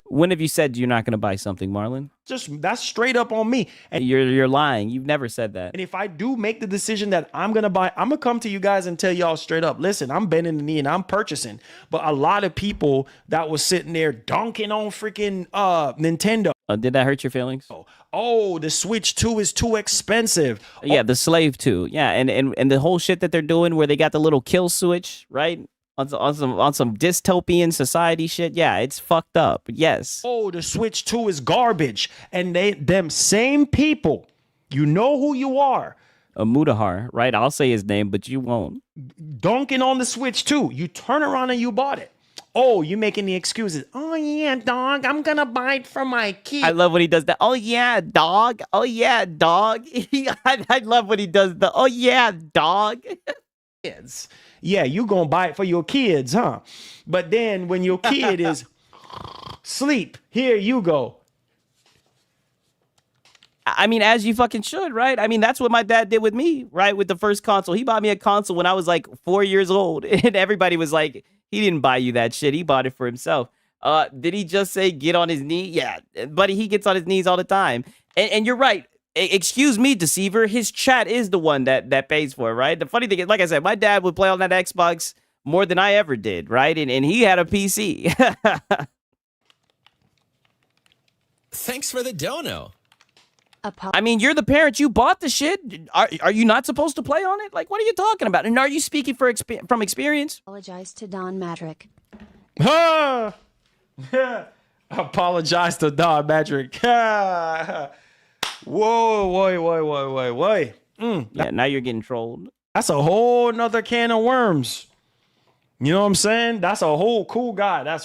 Speaker 1: When have you said you're not going to buy something, Marlon?
Speaker 3: that's straight up on me. And
Speaker 1: you're lying. You've never said that.
Speaker 3: And if I do make the decision that I'm gonna buy, I'm gonna come to you guys and tell y'all straight up, listen, I'm bending the knee and I'm purchasing. But a lot of people that was sitting there dunking on freaking Nintendo.
Speaker 1: Did that hurt your feelings?
Speaker 3: Oh, the Switch 2 is too expensive.
Speaker 1: Yeah, the Slave 2. Yeah, and the whole shit that they're doing where they got the little kill switch, right? On some dystopian society shit. Yeah, it's fucked up. Yes.
Speaker 3: Oh, the Switch 2 is garbage. And them same people, you know who you are.
Speaker 1: Mudahar, right? I'll say his name, but you won't.
Speaker 3: Dunking on the Switch 2. You turn around and you bought it. Oh, you making the excuses. Oh, yeah, dog. I'm going to buy it for my kid.
Speaker 1: I love when he does that. Oh, yeah, dog. Oh, yeah, dog. I love when he does the, oh, yeah, dog.
Speaker 3: Kids. Yeah, you going to buy it for your kids, huh? But then when your kid is sleep, here you go.
Speaker 1: I mean, as you fucking should, right? I mean, that's what my dad did with me, right? With the first console. He bought me a console when I was like 4 years old. And everybody was like, he didn't buy you that shit. He bought it for himself. Did he just say get on his knee? Yeah, buddy, he gets on his knees all the time. And you're right. excuse me, deceiver. His chat is the one that pays for it, right? The funny thing is, like I said, my dad would play on that Xbox more than I ever did, right? And he had a PC.
Speaker 7: Thanks for the dono.
Speaker 1: I mean, you're the parent. You bought the shit. Are you not supposed to play on it? Like, what are you talking about? And are you speaking from experience?
Speaker 5: Apologize to Don Matrick.
Speaker 3: Apologize to Don Matrick. Whoa.
Speaker 1: Yeah, now you're getting trolled.
Speaker 3: That's a whole nother can of worms. You know what I'm saying? That's a whole cool guy.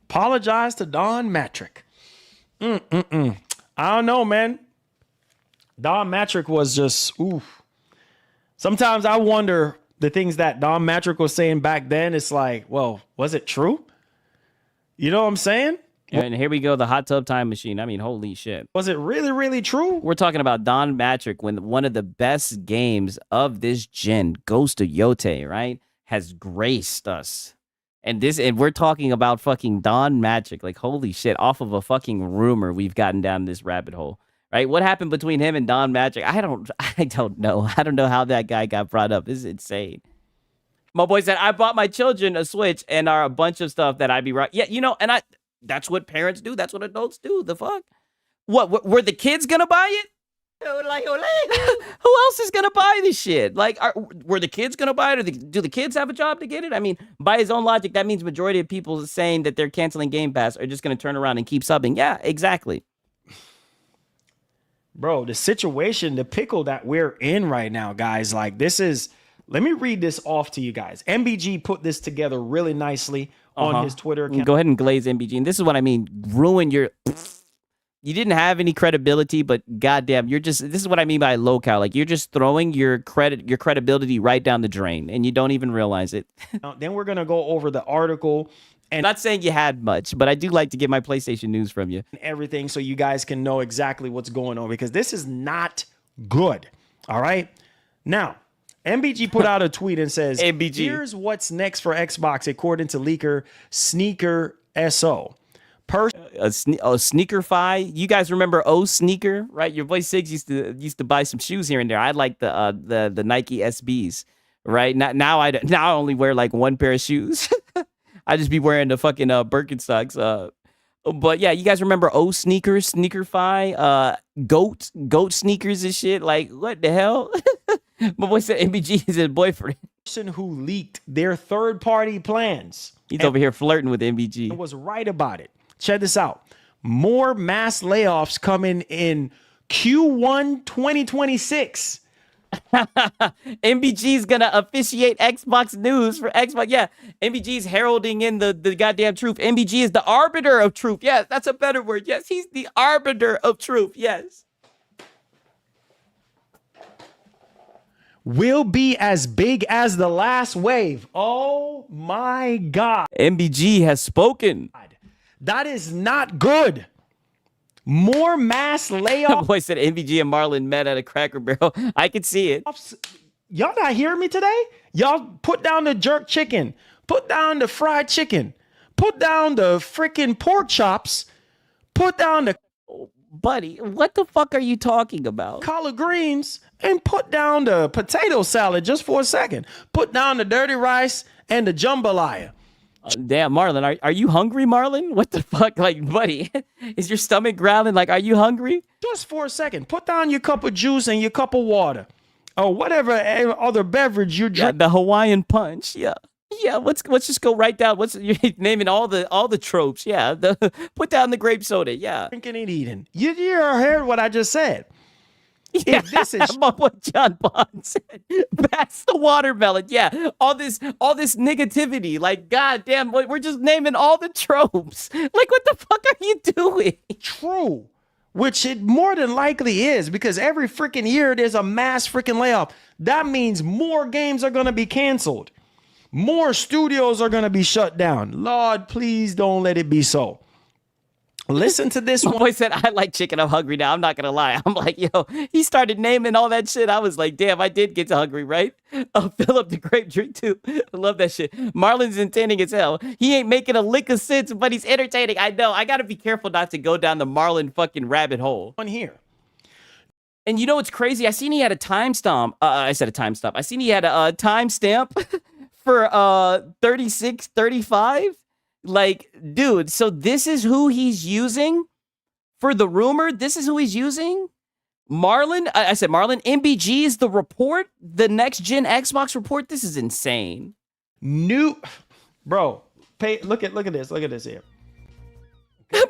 Speaker 3: Apologize to Don Matrick. I don't know, man. Don Matrick was just, Sometimes I wonder the things that Don Matrick was saying back then. It's like, well, was it true? You know what I'm saying?
Speaker 1: And here we go, the hot tub time machine. I mean, holy shit.
Speaker 3: Was it really, really true?
Speaker 1: We're talking about Don Matrick when one of the best games of this gen, Ghost of Yote, right, has graced us. And we're talking about fucking Don Matrick. Like, holy shit, off of a fucking rumor we've gotten down this rabbit hole. Right? What happened between him and Don Matrick? I don't know. I don't know how that guy got brought up. This is insane. My boy said, I bought my children a Switch and are a bunch of stuff that I'd be right. Yeah, you know, and that's what parents do. That's what adults do. The fuck? What were the kids gonna buy it? Who else is gonna buy this shit? Like, were the kids gonna buy it, or do the kids have a job to get it? I mean, by his own logic, that means majority of people saying that they're canceling Game Pass are just gonna turn around and keep subbing. Yeah, exactly.
Speaker 3: Bro, the situation, the pickle that we're in right now, guys, like this is. Let me read this off to you guys. MBG put this together really nicely on his Twitter account.
Speaker 1: Go ahead and glaze MBG, and this is what I mean. Ruin your. You didn't have any credibility, but goddamn, this is what I mean by low-cal. Like, you're just throwing your credibility right down the drain, and you don't even realize it.
Speaker 3: Then we're going to go over the article. And
Speaker 1: I'm not saying you had much, but I do like to get my PlayStation news from you.
Speaker 3: Everything so you guys can know exactly what's going on, because this is not good. All right? Now, MBG put out a tweet and says,
Speaker 1: MBG.
Speaker 3: Here's what's next for Xbox according to leaker Sneaker SO.
Speaker 1: Sneakerfy. You guys remember Sneaker, right? Your boy Siggs used to buy some shoes here and there. I like the Nike SBs, right? Now I only wear like one pair of shoes. I just be wearing the fucking Birkenstocks. But yeah, you guys remember Sneakers, Sneakerfy, goat sneakers and shit. Like, what the hell? My boy said MBG is his boyfriend.
Speaker 3: Person who leaked their third-party plans.
Speaker 1: He's over here flirting with MBG.
Speaker 3: Was right about it. Check this out. More mass layoffs coming in Q1 2026.
Speaker 1: MBG's gonna officiate Xbox news for Xbox. Yeah, MBG's heralding in the goddamn truth. MBG is the arbiter of truth. Yes, that's a better word. Yes, he's the arbiter of truth. Yes.
Speaker 3: Will be as big as the last wave. Oh my God.
Speaker 1: MBG has spoken.
Speaker 3: That is not good. More mass layoffs.
Speaker 1: Boy said MBG and Marlon met at a Cracker Barrel. I could see it.
Speaker 3: Y'all not hearing me today? Y'all put down the jerk chicken. Put down the fried chicken. Put down the freaking pork chops. Put down the...
Speaker 1: Buddy, what the fuck are you talking about?
Speaker 3: Collard greens. And put down the potato salad just for a second. Put down the dirty rice and the jambalaya.
Speaker 1: Damn, Marlon, are you hungry, Marlon? What the fuck? Like, buddy, is your stomach growling? Like, are you hungry?
Speaker 3: Just for a second. Put down your cup of juice and your cup of water. Or whatever other beverage you drink.
Speaker 1: Yeah, the Hawaiian punch. Yeah. Yeah, let's just go right down. You're naming all the tropes. Yeah. Put down the grape soda. Yeah.
Speaker 3: Drinking and eating. You heard what I just said.
Speaker 1: Yeah,
Speaker 3: this is
Speaker 1: what John Bond said. That's the watermelon. Yeah, all this negativity. Like, goddamn, we're just naming all the tropes. Like, what the fuck are you doing?
Speaker 3: True, which it more than likely is, because every freaking year there's a mass freaking layoff. That means more games are gonna be canceled. More studios are gonna be shut down. Lord, please don't let it be so. Listen to this one.
Speaker 1: My boy said, I like chicken. I'm hungry now. I'm not going to lie. I'm like, yo, he started naming all that shit. I was like, damn, I did get hungry, right? Fill up the grape drink too. I love that shit. Marlon's entertaining as hell. He ain't making a lick of sense, but he's entertaining. I know. I got to be careful not to go down the Marlon fucking rabbit hole.
Speaker 3: One here.
Speaker 1: And you know what's crazy? I seen he had a timestamp. I said a timestamp. I seen he had a timestamp for 36:35. Like, dude, so this is who he's using for the rumor? This is who he's using? Marlon? I said Marlon. MBG is the report? The next gen Xbox report? This is insane.
Speaker 3: Bro, look at this. Look at this here.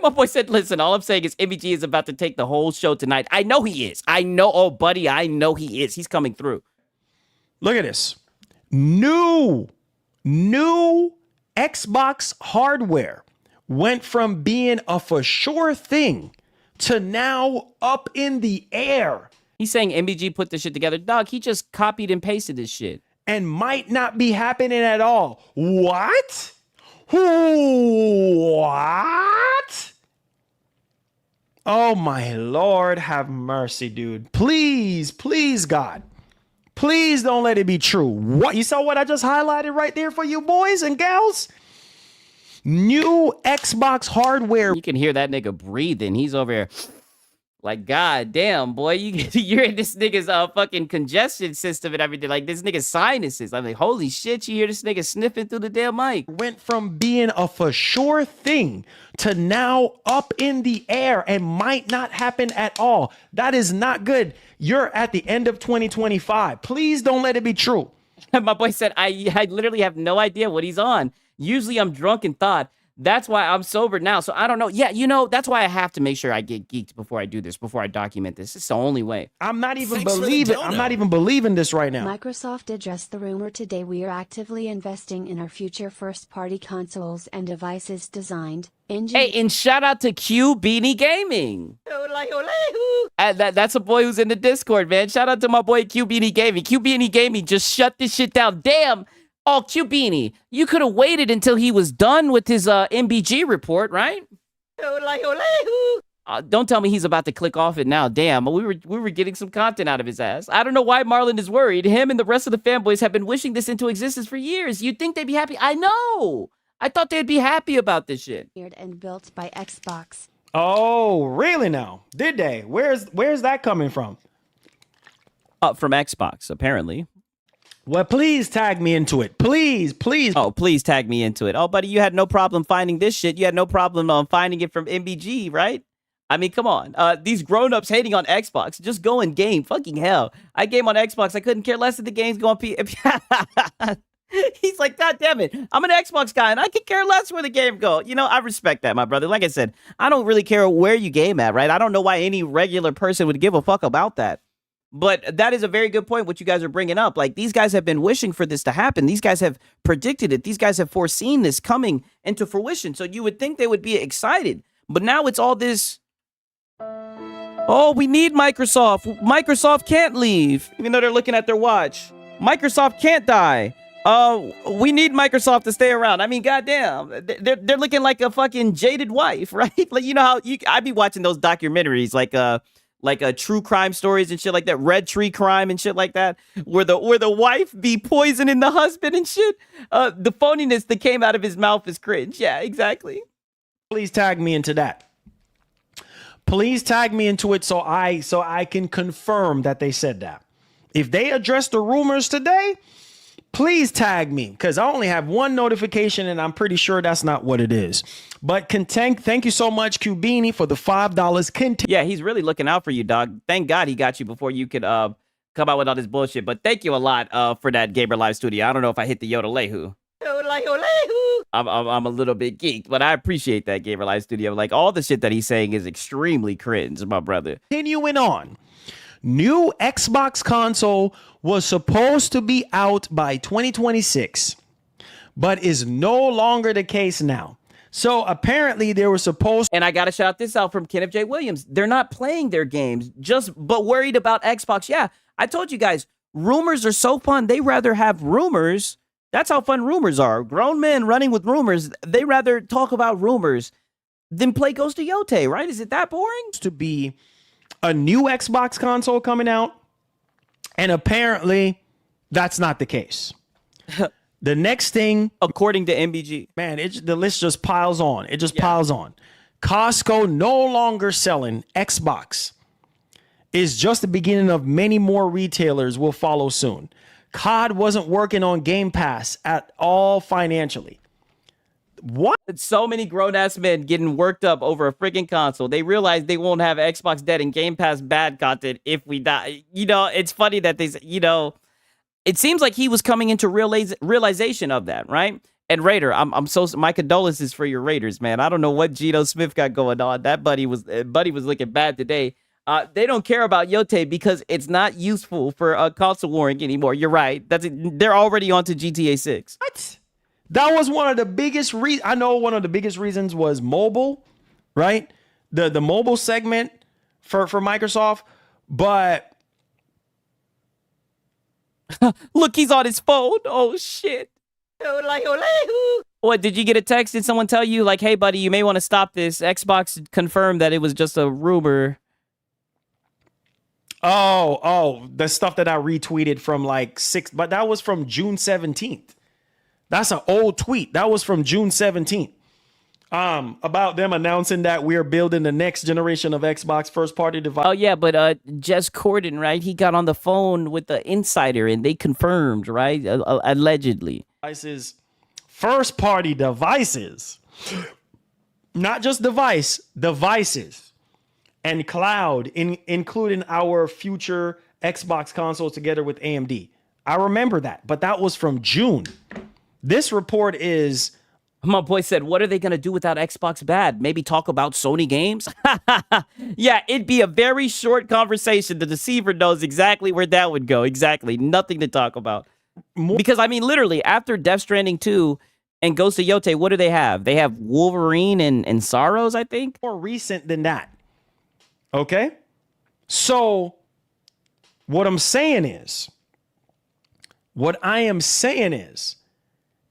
Speaker 1: My boy said, listen, all I'm saying is MBG is about to take the whole show tonight. I know he is. I know, oh, buddy, I know he is. He's coming through.
Speaker 3: Look at this. New Xbox hardware went from being a for sure thing to now up in the air.
Speaker 1: He's saying MBG put this shit together. Dog, he just copied and pasted this shit.
Speaker 3: And might not be happening at all. What? What? Oh my Lord, have mercy, dude. Please, God. Please don't let it be true. What? You saw what I just highlighted right there for you boys and gals? New Xbox hardware.
Speaker 1: You can hear that nigga breathing. He's over here like, God damn, boy, you're in this nigga's fucking congestion system and everything. Like, this nigga's sinuses. I'm like, holy shit, you hear this nigga sniffing through the damn mic.
Speaker 3: Went from being a for sure thing to now up in the air and might not happen at all. That is not good. You're at the end of 2025. Please don't let it be true.
Speaker 1: My boy said, I literally have no idea what he's on. Usually I'm drunk in thought. That's why I'm sober now. So I don't know. Yeah, you know, that's why I have to make sure I get geeked before I do this, before I document this. It's the only way.
Speaker 3: I'm not even believing this right now.
Speaker 5: Microsoft addressed the rumor today. We are actively investing in our future first-party consoles and devices designed,
Speaker 1: Hey, and shout out to Q Beanie Gaming. That's a boy who's in the Discord, man. Shout out to my boy Q Beanie Gaming. Q Beanie Gaming just shut this shit down. Damn. Oh, Q Beanie, you could have waited until he was done with his MBG report, right? Don't tell me he's about to click off it now. Damn, we were getting some content out of his ass. I don't know why Marlon is worried. Him and the rest of the fanboys have been wishing this into existence for years. You'd think they'd be happy. I know. I thought they'd be happy about this shit.
Speaker 5: And built by Xbox.
Speaker 3: Oh, really now? Did they? Where's that coming from?
Speaker 1: From Xbox, apparently.
Speaker 3: Well, please tag me into it. Please.
Speaker 1: Oh, please tag me into it. Oh, buddy, you had no problem finding this shit. You had no problem finding it from MBG, right? I mean, come on. These grown-ups hating on Xbox. Just go and game. Fucking hell. I game on Xbox. I couldn't care less if the games go on He's like, God damn it. I'm an Xbox guy, and I could care less where the game go. You know, I respect that, my brother. Like I said, I don't really care where you game at, right? I don't know why any regular person would give a fuck about that. But that is a very good point, what you guys are bringing up. Like, these guys have been wishing for this to happen. These guys have predicted it. These guys have foreseen this coming into fruition. So you would think they would be excited. But now it's all this, oh, we need Microsoft. Microsoft can't leave, even though they're looking at their watch. Microsoft can't die. We need Microsoft to stay around. I mean, goddamn, they're looking like a fucking jaded wife, right? Like, you know how I be watching those documentaries, like true crime stories and shit like that, Red Tree Crime and shit like that, where the wife be poisoning the husband and shit. The phoniness that came out of his mouth is cringe. Yeah, exactly.
Speaker 3: Please tag me into that. Please tag me into it so I can confirm that they said that. If they address the rumors today, please tag me, because I only have one notification and I'm pretty sure that's not what it is. But thank you so much, Q Beanie, for the $5.
Speaker 1: Yeah, he's really looking out for you, dog. Thank God he got you before you could come out with all this bullshit. But thank you a lot for that Gamer Live Studio. I don't know if I hit the Yodelehu. I'm a little bit geeked, but I appreciate that Gamer Live Studio. Like, all the shit that he's saying is extremely cringe, my brother.
Speaker 3: Continuing on. New Xbox console was supposed to be out by 2026, but is no longer the case now. So apparently they were supposed.
Speaker 1: And I got to shout this out from Kenneth J. Williams. They're not playing their games, but worried about Xbox. Yeah, I told you guys, rumors are so fun. They rather have rumors. That's how fun rumors are. Grown men running with rumors. They rather talk about rumors than play Ghost of Yote, right? Is it that boring?
Speaker 3: To be a new Xbox console coming out, and apparently that's not the case. The next thing,
Speaker 1: according to MBG,
Speaker 3: man, the list just piles on. It just piles on. Costco no longer selling Xbox is just the beginning of many more retailers will follow soon. COD wasn't working on Game Pass at all financially. What?
Speaker 1: So many grown-ass men getting worked up over a freaking console. They realize they won't have Xbox dead and Game Pass bad content if we die. You know, it's funny that it seems like he was coming into realization of that, right? And Raider, my condolences for your Raiders, man. I don't know what Geno Smith got going on. That buddy was looking bad today. They don't care about Yote because it's not useful for console warring anymore. You're right. They're already on to GTA 6.
Speaker 3: What? That was one of the biggest I know one of the biggest reasons was mobile, right? The mobile segment for Microsoft, but
Speaker 1: look, he's on his phone. Oh shit. What, did you get a text? Did someone tell you like, hey buddy, you may want to stop this? Xbox confirmed that it was just a rumor.
Speaker 3: Oh, the stuff that I retweeted from but that was from June 17th. That's an old tweet. That was from June 17th. About them announcing that we're building the next generation of Xbox first party device.
Speaker 1: Oh yeah, but Jess Corden, right? He got on the phone with the insider and they confirmed, right? Allegedly.
Speaker 3: Devices, first party devices. Not just devices. And cloud, including our future Xbox console together with AMD. I remember that, but that was from June. This report is...
Speaker 1: My boy said, what are they going to do without Xbox bad? Maybe talk about Sony games? Yeah, it'd be a very short conversation. The deceiver knows exactly where that would go. Exactly. Nothing to talk about. Because, I mean, literally, after Death Stranding 2 and Ghost of Yote, what do they have? They have Wolverine and Sorrows, I think?
Speaker 3: More recent than that. Okay? So, what I am saying is,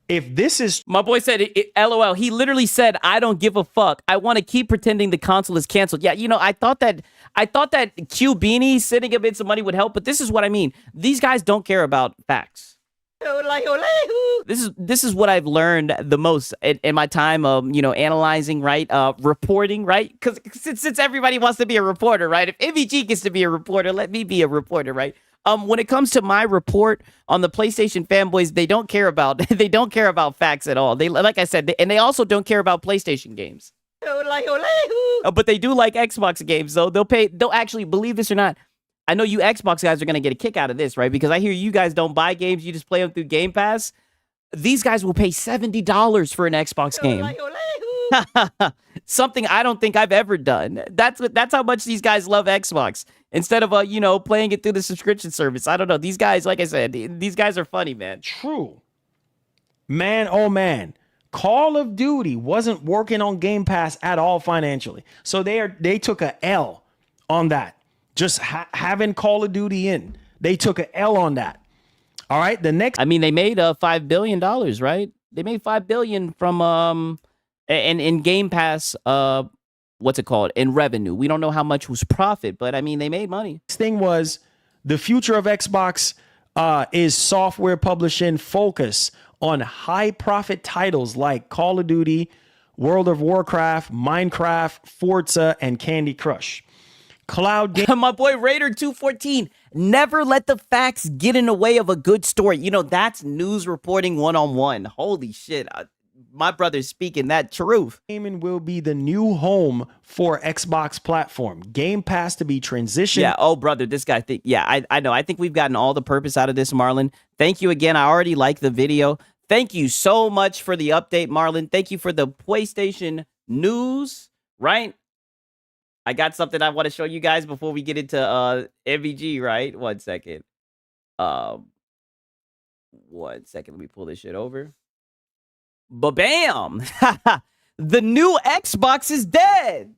Speaker 3: if this is...
Speaker 1: My boy said, LOL, he literally said, I don't give a fuck. I want to keep pretending the console is canceled. Yeah, you know, I thought that Q Beanie sending a bit some money would help, but this is what I mean. These guys don't care about facts. This is what I've learned the most in my time of, analyzing, right? Reporting, right? Because since everybody wants to be a reporter, right? If MVG gets to be a reporter, let me be a reporter, right? When it comes to my report on the PlayStation fanboys, they don't care about facts at all. They, like I said, and they also don't care about PlayStation games. But they do like Xbox games, though. They'll actually, believe this or not, I know you Xbox guys are gonna get a kick out of this, right? Because I hear you guys don't buy games, you just play them through Game Pass. These guys will pay $70 for an Xbox game. Something I don't think I've ever done. That's how much these guys love Xbox. Instead of playing it through the subscription service. I don't know. These guys, like I said, these guys are funny, man.
Speaker 3: True. Man, oh man. Call of Duty wasn't working on Game Pass at all financially. So they took a L on that. Just having Call of Duty in. They took a L on that. All right, the next...
Speaker 1: I mean, they made $5 billion, right? They made $5 billion from in Game Pass, what's it called? In revenue. We don't know how much was profit, but I mean, they made money.
Speaker 3: Thing was, the future of Xbox is software publishing focus on high profit titles like Call of Duty, World of Warcraft, Minecraft, Forza, and Candy Crush. Cloud game.
Speaker 1: My boy Raider 214, never let the facts get in the way of a good story. That's news reporting 101. Holy shit. My brother's speaking that truth.
Speaker 3: Gaming will be the new home for Xbox platform. Game Pass to be transitioned.
Speaker 1: Yeah, oh brother, this guy I know. I think we've gotten all the purpose out of this, Marlon. Thank you again. I already like the video. Thank you so much for the update, Marlon. Thank you for the PlayStation news, right? I got something I want to show you guys before we get into MVG, right? 1 second. 1 second. Let me pull this shit over. Ba-bam! The new Xbox is dead!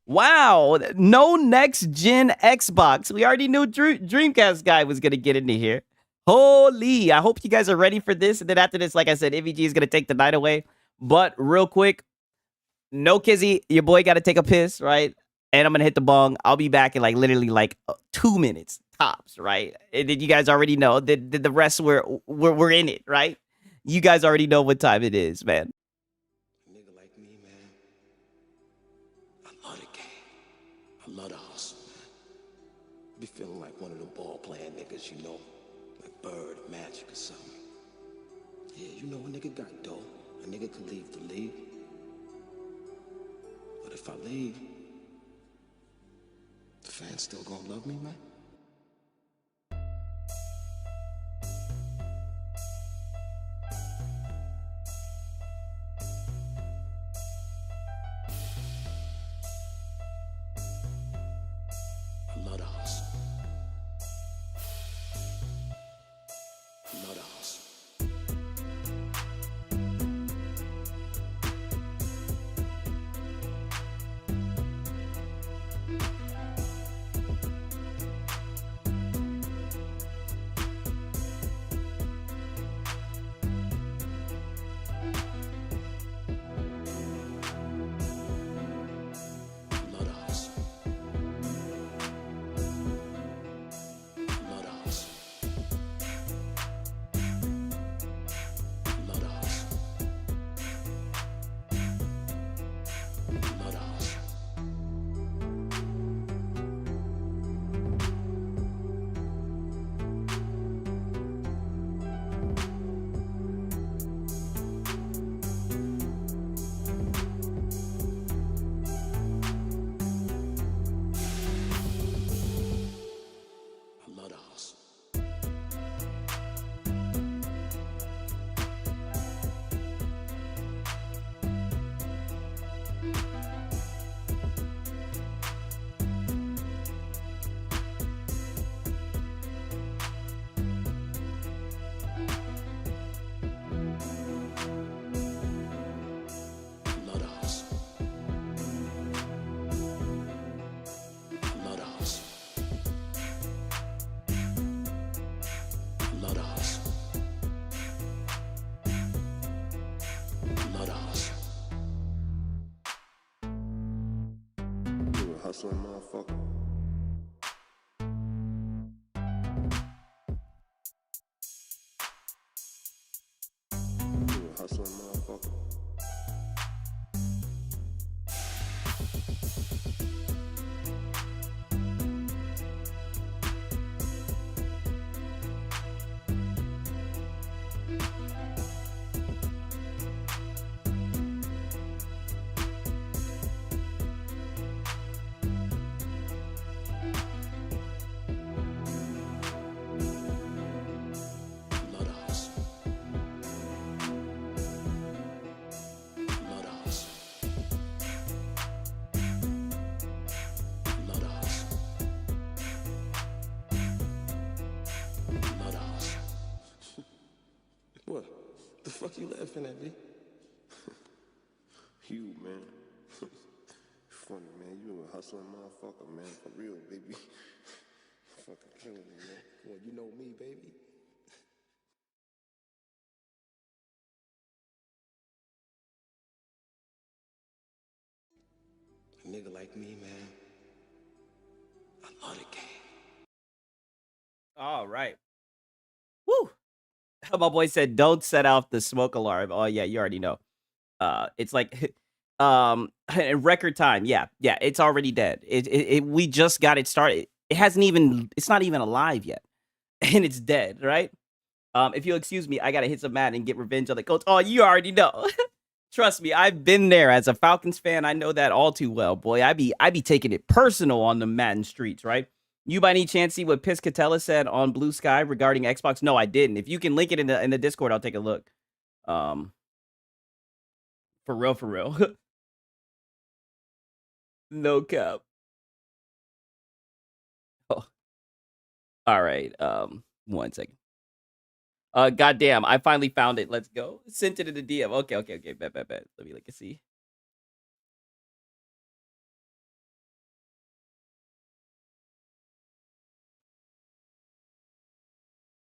Speaker 1: Wow, no next-gen Xbox. We already knew Dreamcast guy was going to get into here. Holy, I hope you guys are ready for this. And then after this, like I said, MVG is going to take the night away. But real quick, no Kizzy, your boy got to take a piss, right? And I'm going to hit the bong. I'll be back in literally 2 minutes tops, right? And then you guys already know that the rest we're in it, right? You guys already know what time it is, man.
Speaker 4: A nigga like me, man, I love the game. I love the hustle, man. Be feeling like one of them ball playing niggas, you know, like Bird, Magic or something. Yeah, you know a nigga got dough. A nigga can leave the league. But if I leave, the fans still gonna love me, man? I love the hustle. I love the hustle. Hustling motherfucker. You a hustling motherfucker. What? The fuck you laughing at me? You, man. Funny, man. You a hustling motherfucker, man. For real, baby. Fucking killing me, man. Well, you know me, baby. A nigga like me, man. I love the game.
Speaker 1: All right. Woo. My boy said, "Don't set off the smoke alarm." Oh yeah, you already know. It's like, in record time. Yeah, it's already dead. We just got it started. It hasn't even. It's not even alive yet, and it's dead. Right. If you'll excuse me, I gotta hit some Madden and get revenge on the Colts. Oh, you already know. Trust me, I've been there as a Falcons fan. I know that all too well, boy. I be taking it personal on the Madden streets, right? You by any chance see what Piscatella said on Blue Sky regarding Xbox? No, I didn't. If you can link it in the Discord, I'll take a look. For real. No cap. Oh. All right. 1 second. Goddamn, I finally found it. Let's go. Sent it in the DM. Okay. Bet. Let me look and see.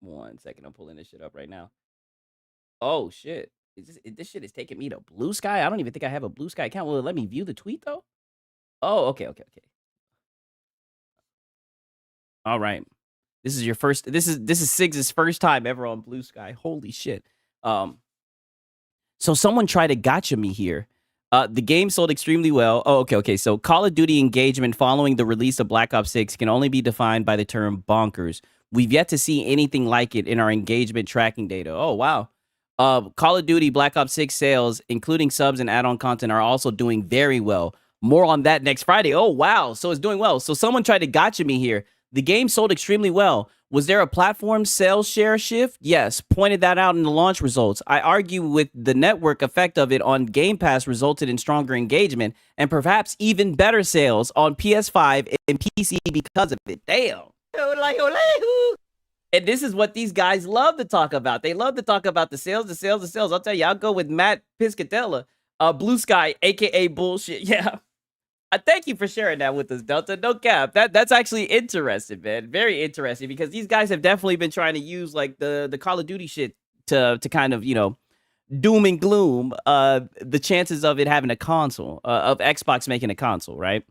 Speaker 1: One second, I'm pulling this shit up right now. Oh shit. This shit is taking me to Blue Sky? I don't even think I have a Blue Sky account. Will it let me view the tweet though? Oh, okay. All right. This is your first. This is Siggs' first time ever on Blue Sky. Holy shit. So someone tried to gotcha me here. The game sold extremely well. Oh, okay. So Call of Duty engagement following the release of Black Ops 6 can only be defined by the term bonkers. We've yet to see anything like it in our engagement tracking data. Oh, wow. Call of Duty Black Ops 6 sales, including subs and add-on content, are also doing very well. More on that next Friday. Oh, wow. So it's doing well. So someone tried to gotcha me here. The game sold extremely well. Was there a platform sales share shift? Yes, pointed that out in the launch results. I argue with the network effect of it on Game Pass resulted in stronger engagement and perhaps even better sales on PS5 and PC because of it. Damn. And this is what these guys love to talk about. They love to talk about the sales. I'll tell you, I'll go with Matt Piscatella, Blue Sky, aka Bullshit. Yeah. Thank you for sharing that with us, Delta. No cap. That's actually interesting, man. Very interesting, because these guys have definitely been trying to use like the Call of Duty shit to kind of, doom and gloom the chances of it having a console, of Xbox making a console, right?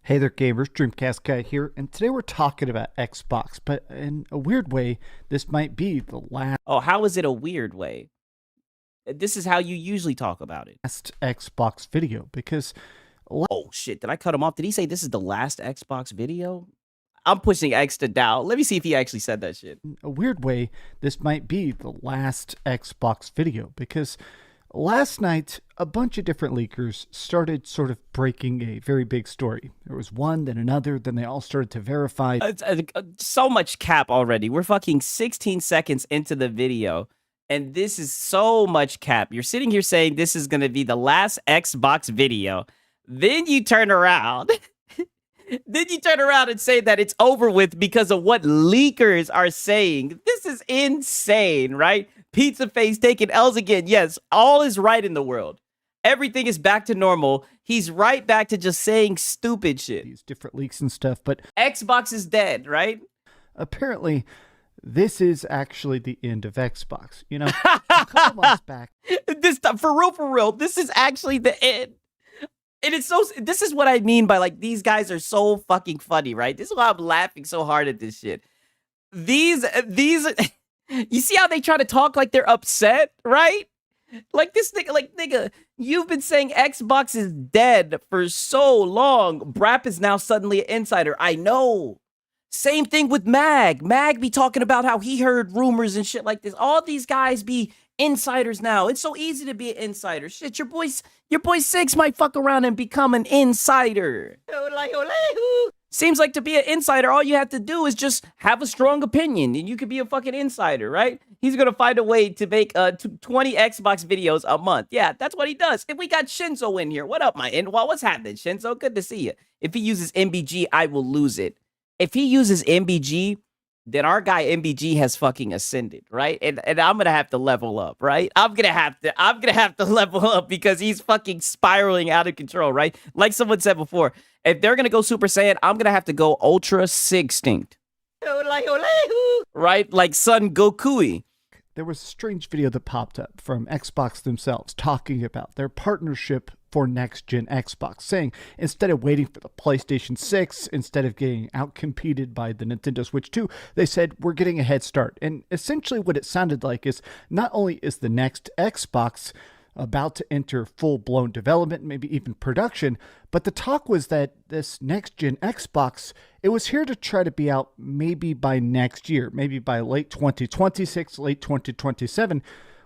Speaker 8: Hey there, gamers. Dreamcast Guy here, and today we're talking about Xbox, but in a weird way, this might be the last
Speaker 1: Oh, how is it a weird way? This is how you usually talk about it.
Speaker 8: Xbox video, because
Speaker 1: Oh, shit. Did I cut him off? Did he say this is the last Xbox video? I'm pushing X to doubt. Let me see if he actually said that shit.
Speaker 8: in a weird way, this might be the last Xbox video, because last night, a bunch of different leakers started sort of breaking a very big story. There was one, then another, then they all started to verify.
Speaker 1: So much cap already. We're fucking 16 seconds into the video, and this is so much cap. You're sitting here saying this is going to be the last Xbox video. Then you turn around. Then you turn around and say that it's over with because of what leakers are saying. This is insane, right? Pizza Face taking L's again. Yes, all is right in the world. Everything is back to normal. He's right back to just saying stupid shit.
Speaker 8: These different leaks and stuff, but
Speaker 1: Xbox is dead, right?
Speaker 8: apparently this is actually the end of Xbox. A couple months back,
Speaker 1: This for real, this is actually the end. And this is what I mean by like, these guys are so fucking funny, right? This is why I'm laughing so hard at this shit. These, you see how they try to talk like they're upset, right? Like this nigga, you've been saying Xbox is dead for so long. Brap is now suddenly an insider. I know. Same thing with Mag. Mag be talking about how he heard rumors and shit like this. All these guys be insiders now. It's so easy to be an insider. Shit, your boy Six might fuck around and become an insider. Seems like to be an insider, all you have to do is just have a strong opinion, and you could be a fucking insider, right? He's gonna find a way to make 20 Xbox videos a month. Yeah, that's what he does. If we got Shinzo in here, what up, my Well, what's happening, Shinzo? Good to see you. If he uses MBG, I will lose it. If he uses MBG, then our guy MBG has fucking ascended, right? And I'm gonna have to level up, right? I'm gonna have to level up because he's fucking spiraling out of control, right? Like someone said before, if they're gonna go Super Saiyan, I'm gonna have to go Ultra Sixtinct. Right? Like Son Goku.
Speaker 8: there was a strange video that popped up from Xbox themselves talking about their partnership for next-gen Xbox, saying instead of waiting for the PlayStation 6, instead of getting outcompeted by the Nintendo Switch 2, they said, we're getting a head start. And essentially what it sounded like is not only is the next Xbox about to enter full-blown development, maybe even production, but the talk was that this next-gen Xbox, it was here to try to be out maybe by next year, maybe by late 2026, late 2027.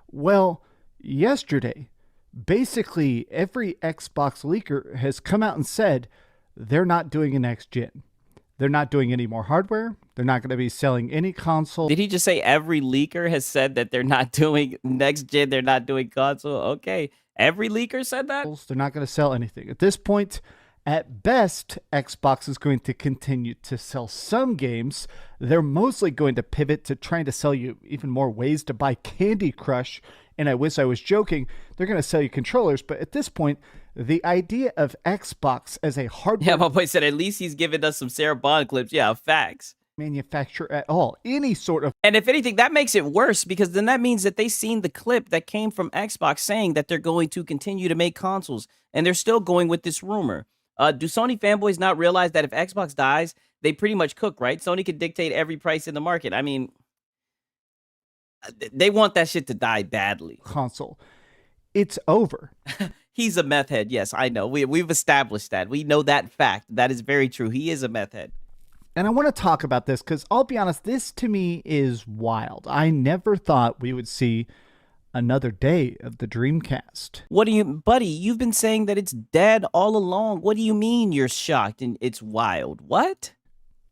Speaker 8: Well, yesterday, basically every Xbox leaker has come out and said they're not doing a next-gen. They're not doing any more hardware. They're not going to be selling any console.
Speaker 1: Did he just say every leaker has said that they're not doing next gen, they're not doing console? Okay. Every leaker said that?
Speaker 8: They're not going to sell anything. At this point, at best, Xbox is going to continue to sell some games. They're mostly going to pivot to trying to sell you even more ways to buy Candy Crush. And I wish I was joking. They're going to sell you controllers. But at this point, the idea of Xbox as a hardware...
Speaker 1: Yeah, my boy said at least he's giving us some Sarah Bond clips. Yeah, facts.
Speaker 8: ...manufacturer at all. Any sort of...
Speaker 1: And if anything, that makes it worse because then that means that they seen the clip that came from Xbox saying that they're going to continue to make consoles. And they're still going with this rumor. Do Sony fanboys not realize that if Xbox dies, they pretty much cook, right? Sony can dictate every price in the market. I mean, they want that shit to die badly.
Speaker 8: Console. it's over.
Speaker 1: He's a meth head. Yes, I know. We've established that. We know that fact. That is very true. He is a meth head.
Speaker 8: And I want to talk about this because I'll be honest, this to me is wild. I never thought we would see another day of the Dreamcast.
Speaker 1: What do you, buddy? You've been saying that it's dead all along. What do you mean you're shocked and it's wild? What?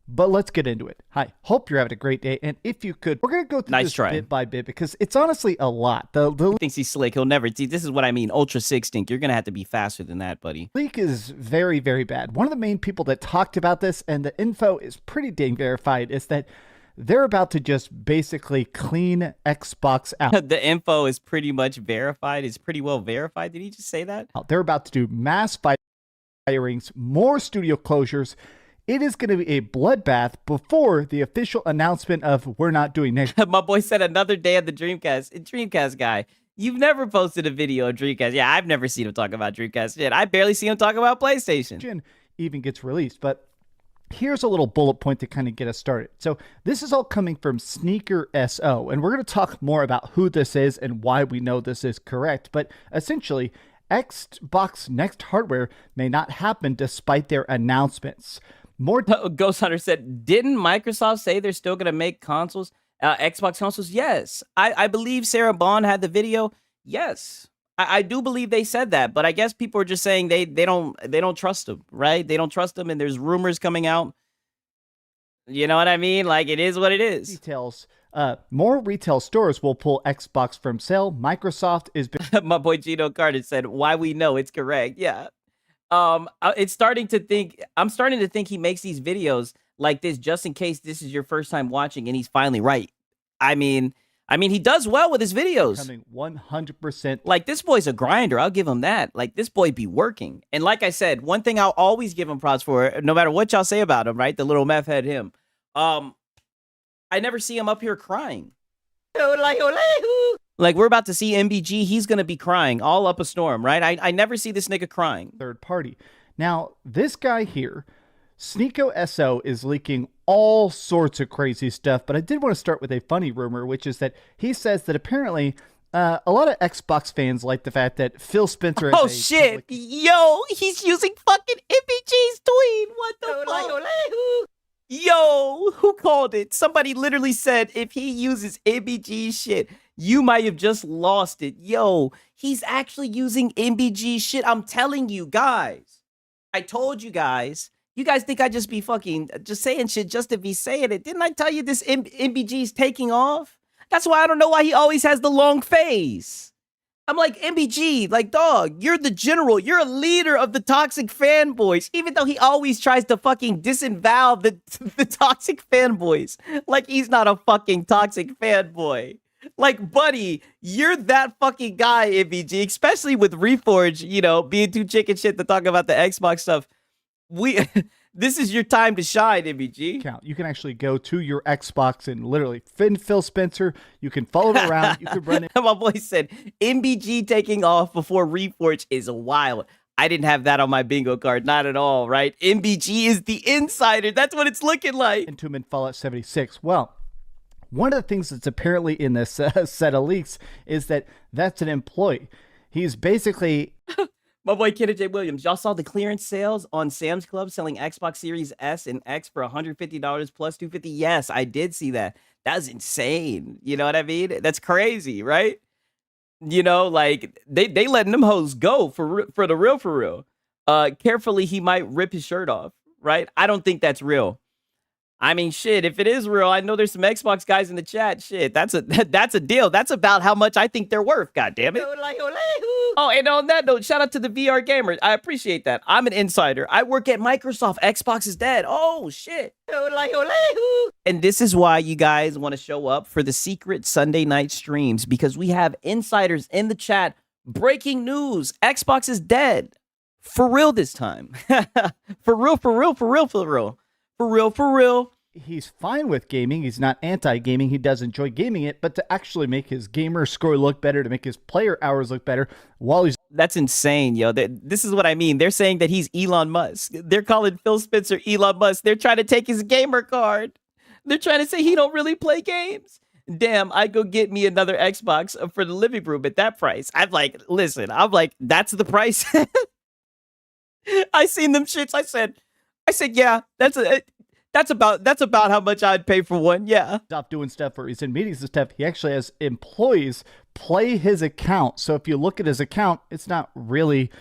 Speaker 8: But let's get into it. Hi, hope you're having a great day. And if you could, we're going to go through
Speaker 1: Nice
Speaker 8: this
Speaker 1: try.
Speaker 8: bit by bit because it's honestly a lot. The
Speaker 1: He thinks he's slick. He'll never see. This is what I mean. Ultra 6 stink. You're going to have to be faster than that, buddy.
Speaker 8: leak is very, very bad. One of the main people that talked about this, and the info is pretty dang verified, is that they're about to just basically clean Xbox out.
Speaker 1: The info is pretty much verified. It's pretty well verified. Did he just say that?
Speaker 8: They're about to do mass firings, more studio closures. It is going to be a bloodbath before the official announcement of we're not doing next
Speaker 1: My boy said another day of the Dreamcast. Dreamcast guy. You've never posted a video of Dreamcast. Yeah, I've never seen him talk about Dreamcast. Shit, I barely see him talk about PlayStation.
Speaker 8: gen even gets released. But here's a little bullet point to kind of get us started. So this is all coming from Sneaker SO, and we're going to talk more about who this is and why we know this is correct. But essentially, Xbox Next hardware may not happen despite their announcements. More
Speaker 1: Ghost Hunter said, didn't Microsoft say they're still going to make consoles, Xbox consoles? Yes. I believe Sarah Bond had the video. Yes. I do believe they said that, but I guess people are just saying they don't trust them, right? They don't trust them, and there's rumors coming out. You know what I mean? Like, it is what it is.
Speaker 8: details. More retail stores will pull Xbox from sale. Microsoft is
Speaker 1: My boy Gino Carter said, why we know it's correct. Yeah. I'm starting to think he makes these videos like this just in case this is your first time watching and he's finally right. I mean, he does well with his videos.
Speaker 8: becoming 100%.
Speaker 1: Like, this boy's a grinder. I'll give him that. Like, this boy be working. And like I said, one thing I'll always give him props for, no matter what y'all say about him, right? The little meth head him. I never see him up here crying. Like, we're about to see MBG. He's going to be crying all up a storm, right? I never see this nigga crying.
Speaker 8: Third party. Now, this guy here, Sneeko SO, is leaking all sorts of crazy stuff, but I did want to start with a funny rumor, which is that he says that apparently a lot of Xbox fans like the fact that Phil Spencer has
Speaker 1: Oh,
Speaker 8: a
Speaker 1: shit.
Speaker 8: public-
Speaker 1: Yo, he's using fucking MBG's tweet. What the fuck? Yo, who called it? Somebody literally said if he uses MBG shit, you might have just lost it. Yo, he's actually using MBG shit. I'm telling you guys. I told you guys. You guys think I just be fucking just saying shit just to be saying it. Didn't I tell you this MBG's taking off? That's why I don't know why he always has the long face. I'm like, MBG, like, dog, you're the general. You're a leader of the toxic fanboys, even though he always tries to fucking disavow the toxic fanboys. Like, he's not a fucking toxic fanboy. Like, buddy, you're that fucking guy, MBG, especially with Reforge, you know, being too chicken shit to talk about the Xbox stuff. This is your time to shine, MBG.
Speaker 8: account. You can actually go to your Xbox and literally find Phil Spencer. You can follow him around. You can run it.
Speaker 1: My boy said MBG taking off before Reforge is wild. I didn't have that on my bingo card. Not at all, right? MBG is the insider. That's what it's looking like.
Speaker 8: into him in Fallout 76. Well, one of the things that's apparently in this set of leaks is that that's an employee. He's basically
Speaker 1: My boy Kenneth J. Williams. Y'all saw the clearance sales on Sam's Club selling Xbox Series S and X for $150 plus $250. Yes, I did see that. That's insane. You know what I mean? That's crazy, right? You know, like they letting them hoes go for the real for real. Carefully, he might rip his shirt off, right? I don't think that's real. I mean, shit, if it is real, I know there's some Xbox guys in the chat. Shit, that's a deal. That's about how much I think they're worth. God damn it. Oh, and on that note, shout out to the VR gamers. I appreciate that. I'm an insider. I work at Microsoft. Xbox is dead. Oh, shit. And this is why you guys want to show up for the secret Sunday night streams, because we have insiders in the chat. Breaking news. Xbox is dead. For real this time. For real, for real, for real, for real. For real, for real.
Speaker 8: he's fine with gaming. He's not anti-gaming. He does enjoy gaming it, but to actually make his gamer score look better, to make his player hours look better while he's
Speaker 1: That's insane, yo. This is what I mean. They're saying that he's Elon Musk. They're calling Phil Spencer Elon Musk. They're trying to take his gamer card. They're trying to say he don't really play games. damn, I go get me another Xbox for the living room at that price. I'm like, listen, that's the price. I seen them shits. I said, yeah, that's about how much I'd pay for one. Yeah.
Speaker 8: Stop doing stuff where he's in meetings and stuff. He actually has employees play his account. So if you look at his account, it's not really,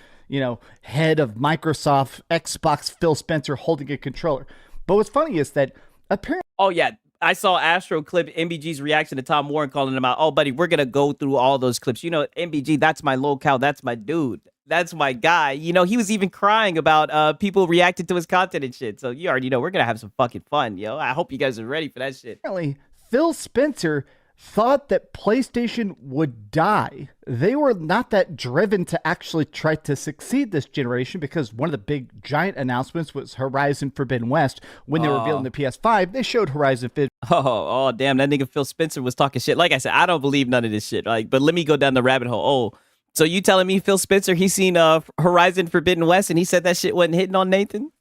Speaker 8: head of Microsoft, Xbox, Phil Spencer holding a controller. But what's funny is that apparently.
Speaker 1: Oh, yeah. I saw Astro clip MBG's reaction to Tom Warren calling him out. Oh, buddy, we're going to go through all those clips. MBG, that's my locale. That's my dude. That's my guy. He was even crying about people reacting to his content and shit. So you already know we're going to have some fucking fun, yo. I hope you guys are ready for that shit.
Speaker 8: Apparently, Phil Spencer thought that PlayStation would die. They were not that driven to actually try to succeed this generation because one of the big giant announcements was Horizon Forbidden West. When they were revealing the PS5, they showed Horizon Forbidden.
Speaker 1: Oh, damn, that nigga Phil Spencer was talking shit. Like I said, I don't believe none of this shit. But let me go down the rabbit hole. Oh, so you telling me Phil Spencer, he seen Horizon Forbidden West and he said that shit wasn't hitting on Nathan?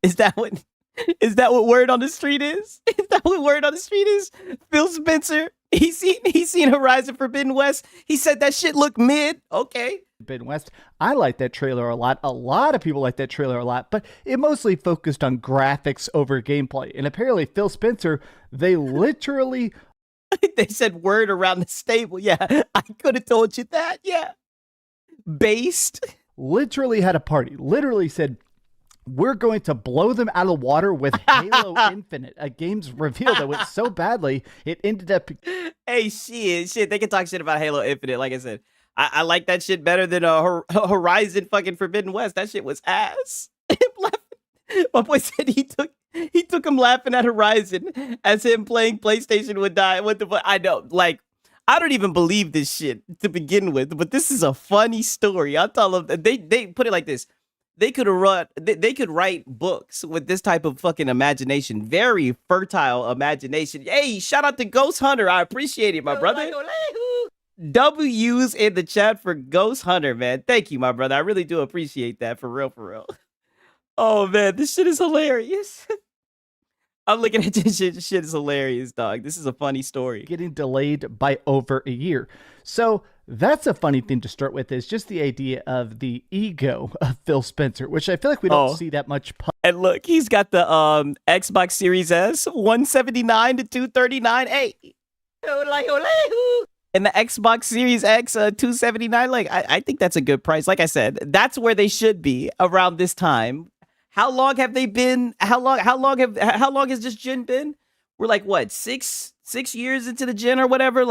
Speaker 1: Is that what word on the street is? Is that what word on the street is? Phil Spencer, he seen Horizon Forbidden West. He said that shit looked mid. Okay.
Speaker 8: Forbidden West. I like that trailer a lot. A lot of people like that trailer a lot, but it mostly focused on graphics over gameplay. And apparently Phil Spencer, they literally
Speaker 1: they said word around the stable. Yeah, I could have told you that. Yeah. Based.
Speaker 8: Literally had a party. Literally said, we're going to blow them out of the water with Halo Infinite, a game's reveal that went so badly, it ended up.
Speaker 1: Hey, shit. They can talk shit about Halo Infinite. Like I said, I like that shit better than Horizon fucking Forbidden West. That shit was ass. My boy said he took him laughing at Horizon as him playing PlayStation would die. What the fuck? I know, I don't even believe this shit to begin with, but this is a funny story. I'll tell them. They put it like this. They could write books with this type of fucking imagination. Very fertile imagination. Hey, shout out to Ghost Hunter. I appreciate it, my brother. W's in the chat for Ghost Hunter, man. Thank you, my brother. I really do appreciate that. For real. Oh, man, this shit is hilarious. I'm looking at this shit. This shit is hilarious, dog. This is a funny story.
Speaker 8: Getting delayed by over a year. So that's a funny thing to start with, is just the idea of the ego of Phil Spencer, which I feel like we don't see that much.
Speaker 1: And look, he's got the Xbox Series S, 179 to 239. Hey. And the Xbox Series X, 279. I think that's a good price. Like I said, that's where they should be around this time. How long have they been? How long has this gen been? We're like, what, six years into the gen or whatever?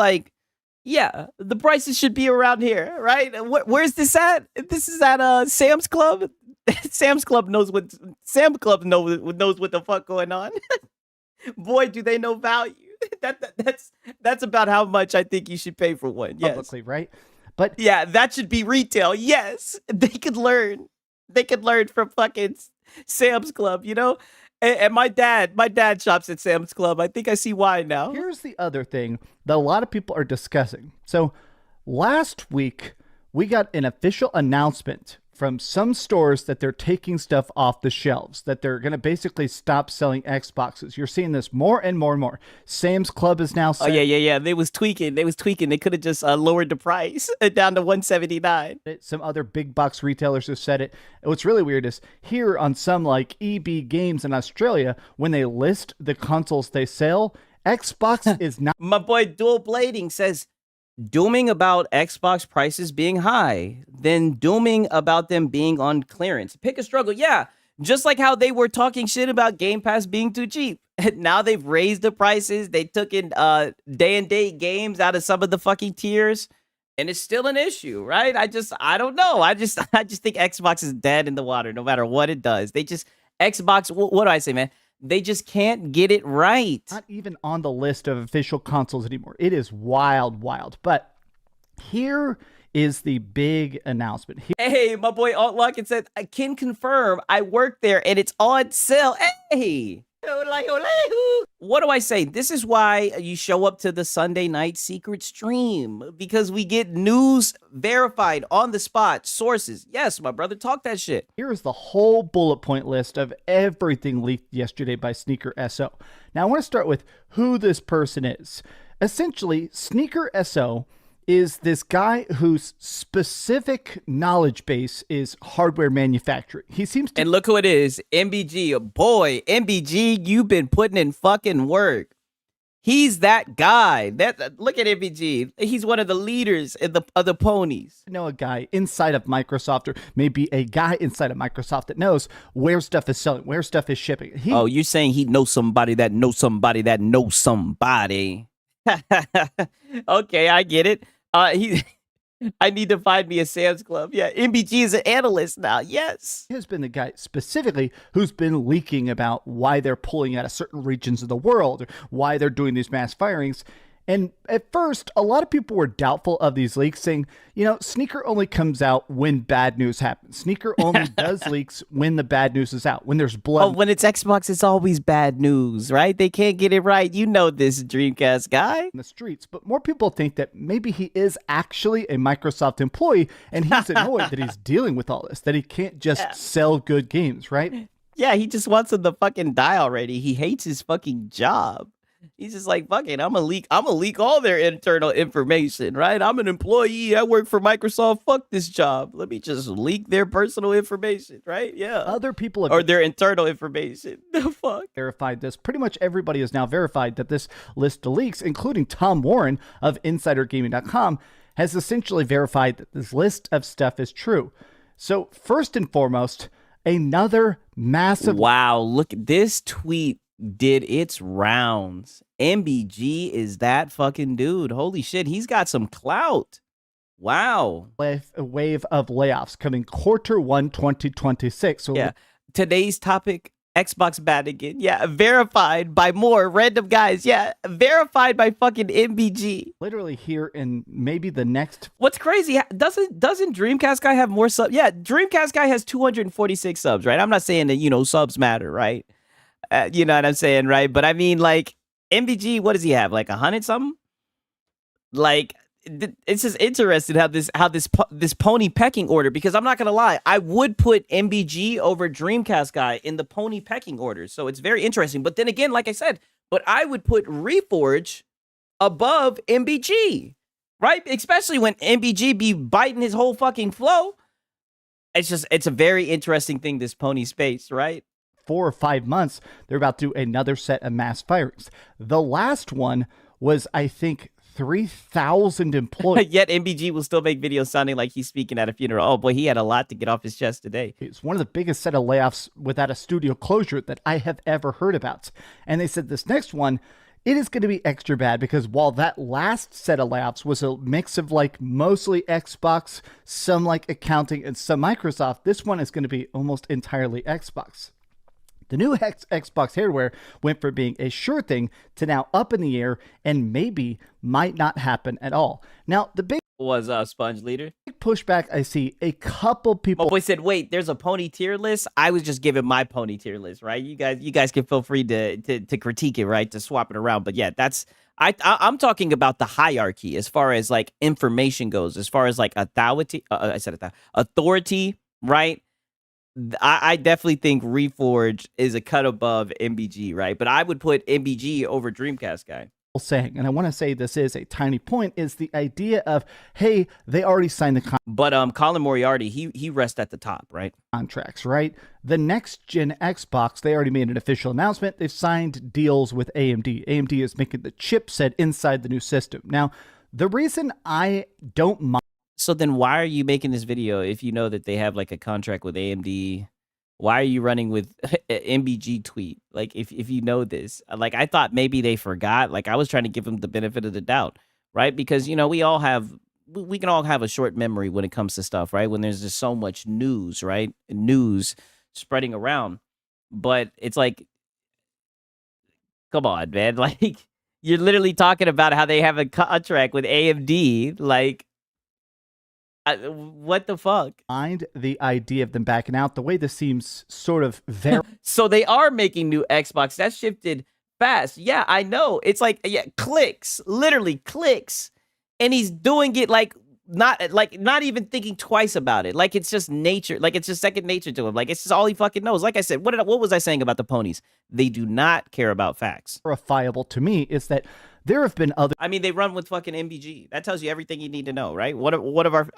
Speaker 1: Yeah, the prices should be around here, right? Where's this at? This is at Sam's Club. Sam's Club knows what the fuck going on. Boy, do they know value. That's about how much I think you should pay for one. Yes.
Speaker 8: Publicly, right? But
Speaker 1: yeah, that should be retail. Yes, they could learn. They could learn from fucking Sam's Club, And my dad shops at Sam's Club. I think I see why now.
Speaker 8: Here's the other thing that a lot of people are discussing. So last week, we got an official announcement from some stores that they're taking stuff off the shelves, that they're going to basically stop selling Xboxes. You're seeing this more and more and more. Sam's Club is now saying...
Speaker 1: Oh, yeah. They was tweaking. They could have just lowered the price down to $179.
Speaker 8: Some other big box retailers have said it. And what's really weird is here on some like EB Games in Australia, when they list the consoles they sell, Xbox is not...
Speaker 1: My boy Dual Blading says... dooming about Xbox prices being high, then dooming about them being on clearance. Pick a struggle. Yeah, just like how they were talking shit about Game Pass being too cheap. Now they've raised the prices. They took in day and date games out of some of the fucking tiers, and it's still an issue, right? I don't know. I just think Xbox is dead in the water no matter what it does. Xbox, what do I say, man? They just can't get it right.
Speaker 8: Not even on the list of official consoles anymore. It is wild. But here is the big announcement.
Speaker 1: Hey, my boy Alt Lockett said, I can confirm I work there and it's on sale. Hey, What do I say? This is why you show up to the Sunday night secret stream, because we get news verified on the spot, sources. Yes, my brother, talk that shit.
Speaker 8: Here's the whole bullet point list of everything leaked yesterday by Sneaker SO. Now, I want to start with who this person is. Essentially, Sneaker SO is this guy whose specific knowledge base is hardware manufacturing. He seems to...
Speaker 1: And look who it is, MBG. Boy, MBG, you've been putting in fucking work. He's that guy. Look at MBG. He's one of the leaders of the ponies.
Speaker 8: know a guy inside of Microsoft, or maybe a guy inside of Microsoft that knows where stuff is selling, where stuff is shipping.
Speaker 1: Oh, you're saying he knows somebody that knows somebody that knows somebody. Okay, I get it. I need to find me a Sam's Club. Yeah, MBG is an analyst now. Yes.
Speaker 8: He has been the guy specifically who's been leaking about why they're pulling out of certain regions of the world, or why they're doing these mass firings. And at first, a lot of people were doubtful of these leaks, saying, you know, Sneaker only comes out when bad news happens. Sneaker only does leaks when the bad news is out, when there's blood.
Speaker 1: Oh, when it's Xbox, it's always bad news, right? They can't get it right. You know this, Dreamcast guy.
Speaker 8: In the streets. But more people think that maybe he is actually a Microsoft employee, and he's annoyed that he's dealing with all this, that he can't just sell good games, right?
Speaker 1: Yeah, he just wants him to fucking die already. He hates his fucking job. He's just like, fuck it, I'm gonna leak all their internal information, right? I'm an employee, I work for Microsoft, fuck this job. Let me just leak their personal information, right? Yeah.
Speaker 8: Other people have
Speaker 1: or their internal information. The fuck?
Speaker 8: verified this. Pretty much everybody has now verified that this list of leaks, including Tom Warren of InsiderGaming.com, has essentially verified that this list of stuff is true. So first and foremost, another massive...
Speaker 1: Wow, look, this tweet did its rounds. MBG is that fucking dude. Holy shit, he's got some clout. Wow.
Speaker 8: A wave of layoffs coming Q1 2026. So
Speaker 1: yeah. Today's topic, Xbox bad again. Yeah, verified by more random guys. Yeah, verified by fucking MBG.
Speaker 8: Literally here in maybe the next...
Speaker 1: What's crazy, doesn't Dreamcast guy have more subs? Yeah, Dreamcast guy has 246 subs, right? I'm not saying that, you know, subs matter, right? You know what I'm saying, right? But I mean, like, MBG, what does he have? Like 100 something? Like, it's just interesting how this pony pecking order, because I'm not gonna lie, I would put MBG over Dreamcast guy in the pony pecking order. So it's very interesting. But then again, like I said, but I would put Reforge above MBG, right? Especially when MBG be biting his whole fucking flow. It's a very interesting thing, this pony space, right?
Speaker 8: 4 or 5 months, they're about to do another set of mass firings. The last one was, I think, 3,000 employees.
Speaker 1: Yet MBG will still make videos sounding like he's speaking at a funeral. Oh boy, he had a lot to get off his chest today.
Speaker 8: It's one of the biggest set of layoffs without a studio closure that I have ever heard about. And they said this next one, it is going to be extra bad, because while that last set of layoffs was a mix of like mostly Xbox, some like accounting, and some Microsoft, this one is going to be almost entirely Xbox. The new Xbox hardware went from being a sure thing to now up in the air and maybe might not happen at all. Now, the big
Speaker 1: was Sponge Leader
Speaker 8: pushback I see, a couple people...
Speaker 1: My boy said, wait, there's a pony tier list? I was just giving my pony tier list, right? You guys can feel free to critique it, right? To swap it around. But yeah, I'm talking about the hierarchy as far as like information goes, as far as like authority, right? I definitely think Reforge is a cut above MBG, right? But I would put MBG over Dreamcast guy.
Speaker 8: Saying, and I want to say this is a tiny point, is the idea of, hey, they already signed the
Speaker 1: but Colin Moriarty, he rests at the top, right?
Speaker 8: Contracts, right? The next gen Xbox, they already made an official announcement. They've signed deals with AMD. AMD is making the chipset inside the new system. Now, the reason I don't mind...
Speaker 1: So then why are you making this video if you know that they have like a contract with AMD? Why are you running with MBG tweet? Like, if you know this, like, I thought maybe they forgot. Like, I was trying to give them the benefit of the doubt, right? Because, you know, we can all have a short memory when it comes to stuff, right? When there's just so much news, right? News spreading around. But it's like, come on, man. Like, you're literally talking about how they have a contract with AMD. Like, What the fuck?
Speaker 8: mind the idea of them backing out. The way this seems sort of very
Speaker 1: So they are making new Xbox. That shifted fast. Yeah, I know. It's like, yeah, clicks, literally clicks. And he's doing it like not even thinking twice about it. Like it's just nature. Like it's just second nature to him. Like it's just all he fucking knows. Like I said, what was I saying about the ponies? They do not care about facts.
Speaker 8: verifiable to me is that there have been other
Speaker 1: I mean, they run with fucking MBG. That tells you everything you need to know, right? What of our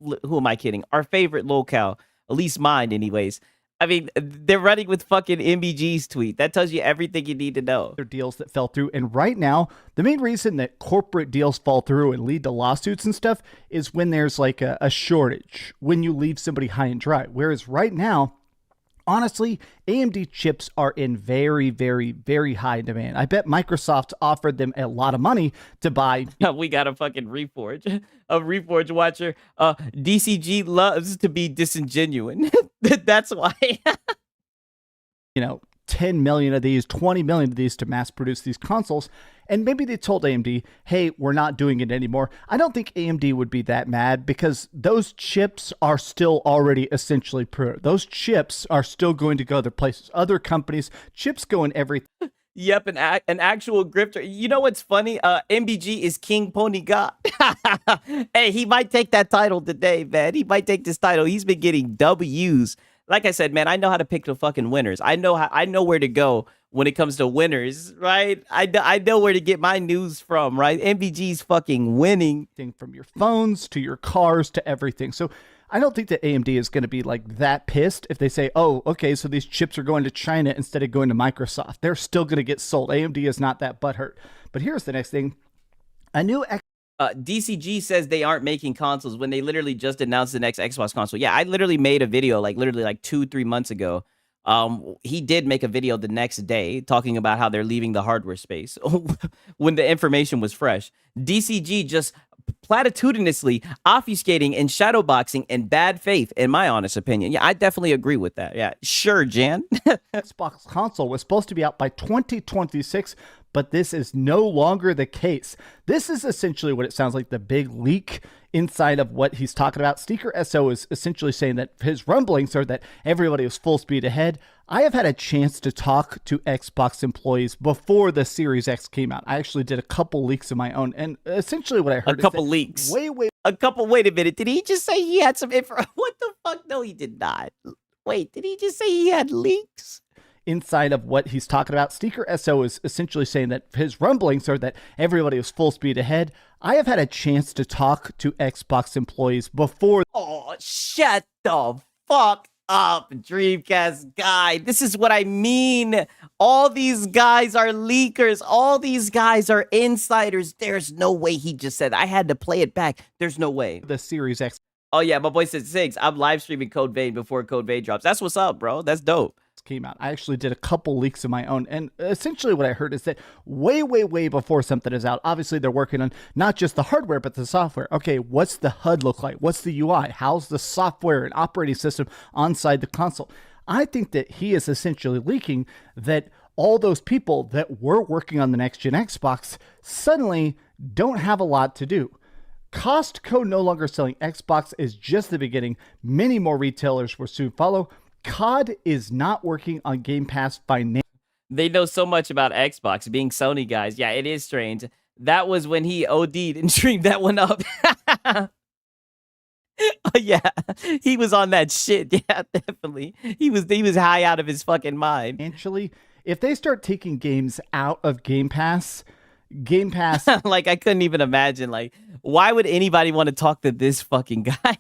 Speaker 1: who am I kidding? Our favorite locale, at least mine, anyways. I mean, they're running with fucking MBG's tweet. That tells you everything you need to know.
Speaker 8: deals that fell through. And right now, the main reason that corporate deals fall through and lead to lawsuits and stuff is when there's like a shortage, when you leave somebody high and dry. Whereas right now, honestly, AMD chips are in very, very, very high demand. I bet Microsoft offered them a lot of money to buy.
Speaker 1: We got a fucking Reforge, a Reforge watcher. DCG loves to be disingenuine. That's why.
Speaker 8: 10 million of these, 20 million of these to mass produce these consoles. And maybe they told AMD, hey, we're not doing it anymore. I don't think AMD would be that mad because those chips are still already essentially proved. Those chips are still going to go other places. Other companies, chips go in every.
Speaker 1: Yep, an actual grifter. You know what's funny? MBG is King Pony God. Hey, he might take that title today, man. He might take this title. He's been getting W's. Like I said, man, I know how to pick the fucking winners. I know where to go when it comes to winners, right? I know where to get my news from, right? MBG's fucking winning.
Speaker 8: From your phones to your cars to everything. So I don't think that AMD is going to be like that pissed if they say, oh, okay, so these chips are going to China instead of going to Microsoft. They're still going to get sold. AMD is not that butthurt. But here's the next thing. A new
Speaker 1: DCG says they aren't making consoles when they literally just announced the next Xbox console. Yeah, I literally made a video like 2-3 months ago. He did make a video the next day talking about how they're leaving the hardware space when the information was fresh. DCG just platitudinously obfuscating and shadowboxing in bad faith, in my honest opinion. Yeah, I definitely agree with that. Yeah, sure, Jan.
Speaker 8: Xbox console was supposed to be out by 2026, but this is no longer the case. This is essentially what it sounds like, the big leak inside of what he's talking about. Sneaker SO is essentially saying that his rumblings are that everybody was full speed ahead. I have had a chance to talk to Xbox employees before the Series X came out. I actually did a couple leaks of my own, and essentially what I heard
Speaker 1: a couple leaks. Wait a minute. Did he just say he had some info? What the fuck? No, he did not. Wait, did he just say he had leaks?
Speaker 8: Inside of what he's talking about, Sneaker SO is essentially saying that his rumblings are that everybody was full speed ahead. I have had a chance to talk to Xbox employees before.
Speaker 1: Oh, shut the fuck up, Dreamcast guy. This is what I mean. All these guys are leakers. All these guys are insiders. There's no way he just said. I had to play it back. There's no way.
Speaker 8: The Series X.
Speaker 1: Oh, yeah, my boy said 6. I'm live streaming Code Vein before Code Vein drops. That's what's up, bro. That's dope.
Speaker 8: Came out. I actually did a couple leaks of my own, and essentially what I heard is that way before something is out, obviously they're working on not just the hardware but the software. Okay, what's the HUD look like? What's the UI? How's the software and operating system inside the console? I think that he is essentially leaking that all those people that were working on the next gen Xbox suddenly don't have a lot to do. Costco no longer selling Xbox is just the beginning. Many more retailers will soon follow. COD is not working on Game Pass by name.
Speaker 1: They know so much about Xbox, being Sony guys. Yeah, it is strange. That was when he OD'd and streamed that one up. Yeah, he was on that shit. Yeah, definitely. He was high out of his fucking mind.
Speaker 8: Actually, if they start taking games out of Game Pass.
Speaker 1: Like, I couldn't even imagine. Like, why would anybody want to talk to this fucking guy?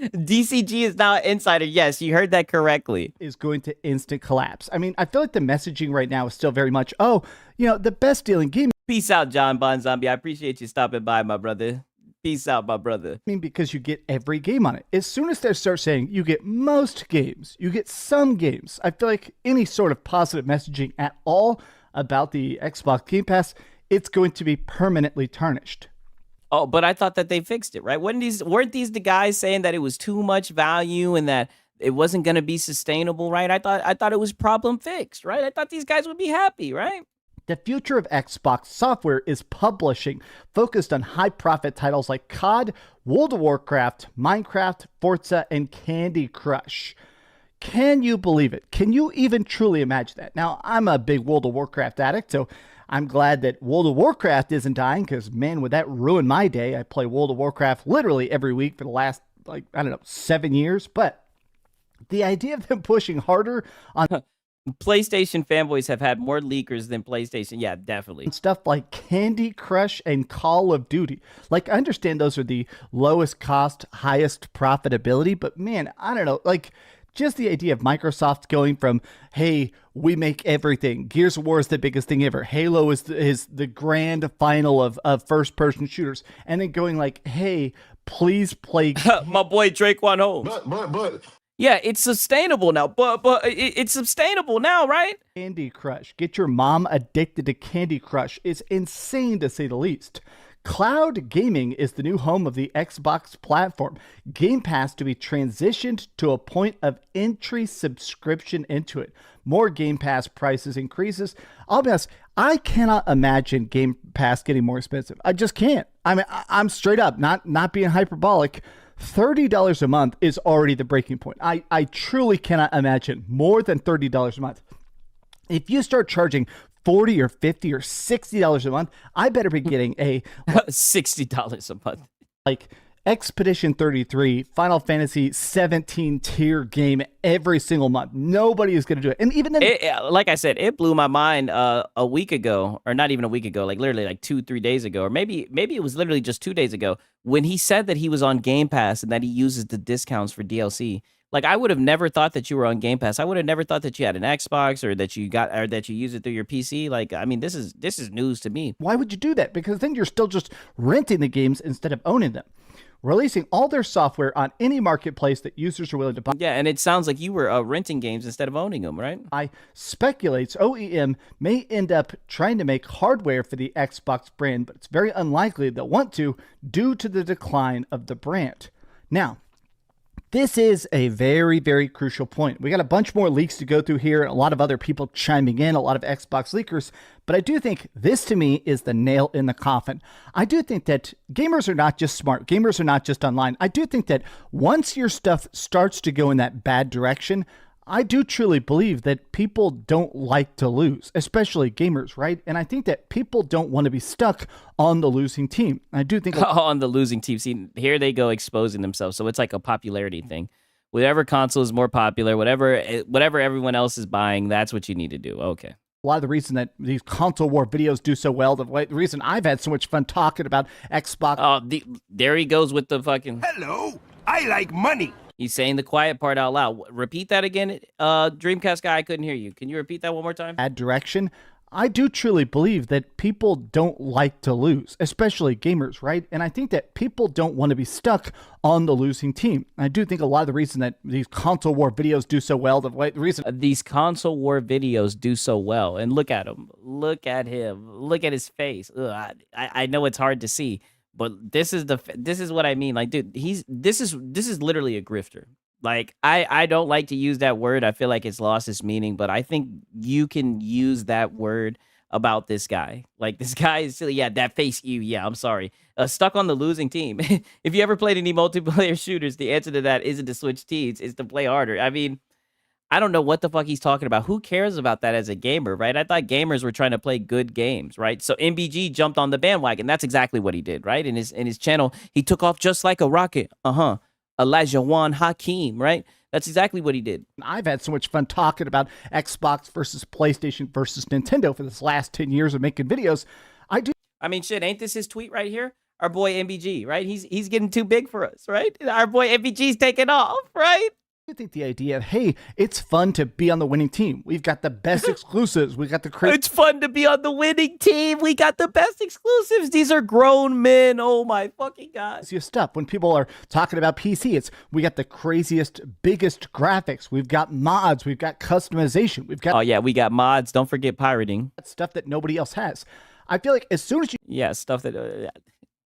Speaker 1: DCG is now an insider. Yes, you heard that correctly.
Speaker 8: Is going to instant collapse. I mean, I feel like the messaging right now is still very much, the best deal in gaming.
Speaker 1: Peace out, John Bon Zombie. I appreciate you stopping by, my brother. Peace out, my brother.
Speaker 8: I mean, because you get every game on it. As soon as they start saying you get most games, you get some games, I feel like any sort of positive messaging at all about the Xbox Game Pass, it's going to be permanently tarnished.
Speaker 1: Oh, but I thought that they fixed it, right? Weren't these the guys saying that it was too much value and that it wasn't going to be sustainable, right? I thought it was problem fixed, right? I thought these guys would be happy, right?
Speaker 8: The future of Xbox software is publishing, focused on high-profit titles like COD, World of Warcraft, Minecraft, Forza, and Candy Crush. Can you believe it? Can you even truly imagine that? Now, I'm a big World of Warcraft addict, so I'm glad that World of Warcraft isn't dying, because, man, would that ruin my day. I play World of Warcraft literally every week for the last, 7 years. But the idea of them pushing harder on
Speaker 1: PlayStation fanboys have had more leakers than PlayStation. Yeah, definitely.
Speaker 8: stuff like Candy Crush and Call of Duty. Like, I understand those are the lowest cost, highest profitability, but man, I don't know, just the idea of Microsoft going from, hey, we make everything. Gears of War is the biggest thing ever. Halo is the grand final of first-person shooters. And then going like, hey, please play.
Speaker 1: My boy Draquan Holmes.
Speaker 2: But.
Speaker 1: Yeah, it's sustainable now. But it's sustainable now, right?
Speaker 8: Candy Crush. Get your mom addicted to Candy Crush. It's insane, to say the least. Cloud gaming is the new home of the Xbox platform. Game Pass to be transitioned to a point of entry subscription into it. More Game Pass prices increases. I'll be honest, I cannot imagine Game Pass getting more expensive. I just can't. I mean, I'm straight up, not being hyperbolic. $30 a month is already the breaking point. I truly cannot imagine more than $30 a month. If you start charging $40 or $50 or $60 a month, I better be getting a
Speaker 1: $60 a month.
Speaker 8: like Expedition 33, Final Fantasy 17 tier game every single month. Nobody is going to do it. And even then,
Speaker 1: like I said, it blew my mind a week ago, or not even a week ago, like literally like 2-3 days ago, or maybe it was literally just 2 days ago, when he said that he was on Game Pass and that he uses the discounts for DLC. Like, I would have never thought that you were on Game Pass. I would have never thought that you had an Xbox, or that you use it through your PC. Like, I mean, this is news to me.
Speaker 8: why would you do that? Because then you're still just renting the games instead of owning them. Releasing all their software on any marketplace that users are willing to buy.
Speaker 1: Yeah, and it sounds like you were renting games instead of owning them, right?
Speaker 8: I speculates OEM may end up trying to make hardware for the Xbox brand, but it's very unlikely they'll want to, due to the decline of the brand. Now, this is a very, very crucial point. We got a bunch more leaks to go through here, a lot of other people chiming in, a lot of Xbox leakers, but I do think this, to me, is the nail in the coffin. I do think that gamers are not just smart. Gamers are not just online. I do think that once your stuff starts to go in that bad direction, I do truly believe that people don't like to lose, especially gamers, right? And I think that people don't want to be stuck on the losing team. I do think
Speaker 1: on the losing team. See, here they go exposing themselves. So it's like a popularity thing. Whatever console is more popular, whatever everyone else is buying, that's what you need to do. Okay.
Speaker 8: a lot of the reason that these console war videos do so well, the reason I've had so much fun talking about Xbox.
Speaker 1: Oh, there he goes with the fucking...
Speaker 9: Hello, I like money.
Speaker 1: He's saying the quiet part out loud. Repeat that again, Dreamcast guy. I couldn't hear you. Can you repeat that one more time?
Speaker 8: Bad direction. I do truly believe that people don't like to lose, especially gamers, right? And I think that people don't want to be stuck on the losing team. I do think a lot of the reason that these console war videos do so well, the reason
Speaker 1: these console war videos do so well, and look at him, look at him, look at his face. Ugh, I know it's hard to see, but this is what I mean. Like, dude, this is literally a grifter. Like, I don't like to use that word. I feel like it's lost its meaning, but I think you can use that word about this guy. Like, this guy is silly. Yeah, that face you. Yeah, I'm sorry. Stuck on the losing team. If you ever played any multiplayer shooters, the answer to that isn't to switch teams. It's to play harder. I mean, I don't know what the fuck he's talking about. Who cares about that as a gamer, right? I thought gamers were trying to play good games, right? So MBG jumped on the bandwagon. That's exactly what he did, right? In his channel, he took off just like a rocket. Olajuwon Hakeem, right? That's exactly what he did.
Speaker 8: I've had so much fun talking about Xbox versus PlayStation versus Nintendo for this last 10 years of making videos.
Speaker 1: I mean, shit, ain't this his tweet right here? Our boy MBG, right? He's getting too big for us, right? Our boy MBG's taking off, right?
Speaker 8: I think the idea of, hey, it's fun to be on the winning team. We've got the best exclusives. We got the crazy.
Speaker 1: It's fun to be on the winning team. We got the best exclusives. These are grown men. Oh my fucking God.
Speaker 8: Stuff. When people are talking about PC, it's we got the craziest, biggest graphics. We've got mods. We've got customization. We've got.
Speaker 1: Oh yeah, we got mods. Don't forget pirating.
Speaker 8: Stuff that nobody else has. I feel like as soon as you.
Speaker 1: Yeah, stuff that.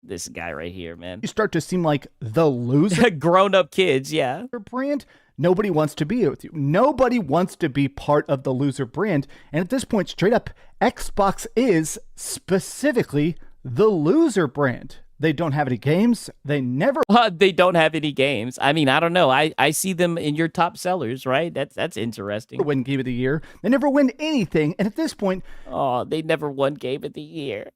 Speaker 1: This guy right here, man.
Speaker 8: You start to seem like the loser.
Speaker 1: Grown up kids, yeah.
Speaker 8: Your brand, Nobody wants to be with you. Nobody wants to be part of the loser brand. And at this point, straight up, Xbox is specifically the loser brand. They don't have any games. They never
Speaker 1: They don't have any games. I mean, I don't know. I see them in your top sellers, right? That's interesting.
Speaker 8: win Game of the Year. They never win anything. And at this point,
Speaker 1: Oh, they never won Game of the Year.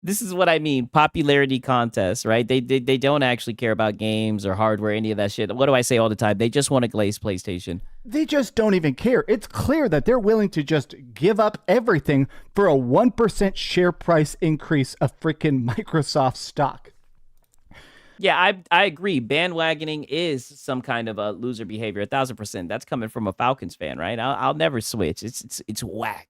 Speaker 1: This is what I mean. Popularity contests, right? They don't actually care about games or hardware, any of that shit. What do I say all the time? They just want a glazed PlayStation.
Speaker 8: they just don't even care. It's clear that they're willing to just give up everything for a 1% share price increase of freaking Microsoft stock.
Speaker 1: Yeah, I agree. Bandwagoning is some kind of a loser behavior, 1,000%. That's coming from a Falcons fan, right? I'll never switch. It's whack,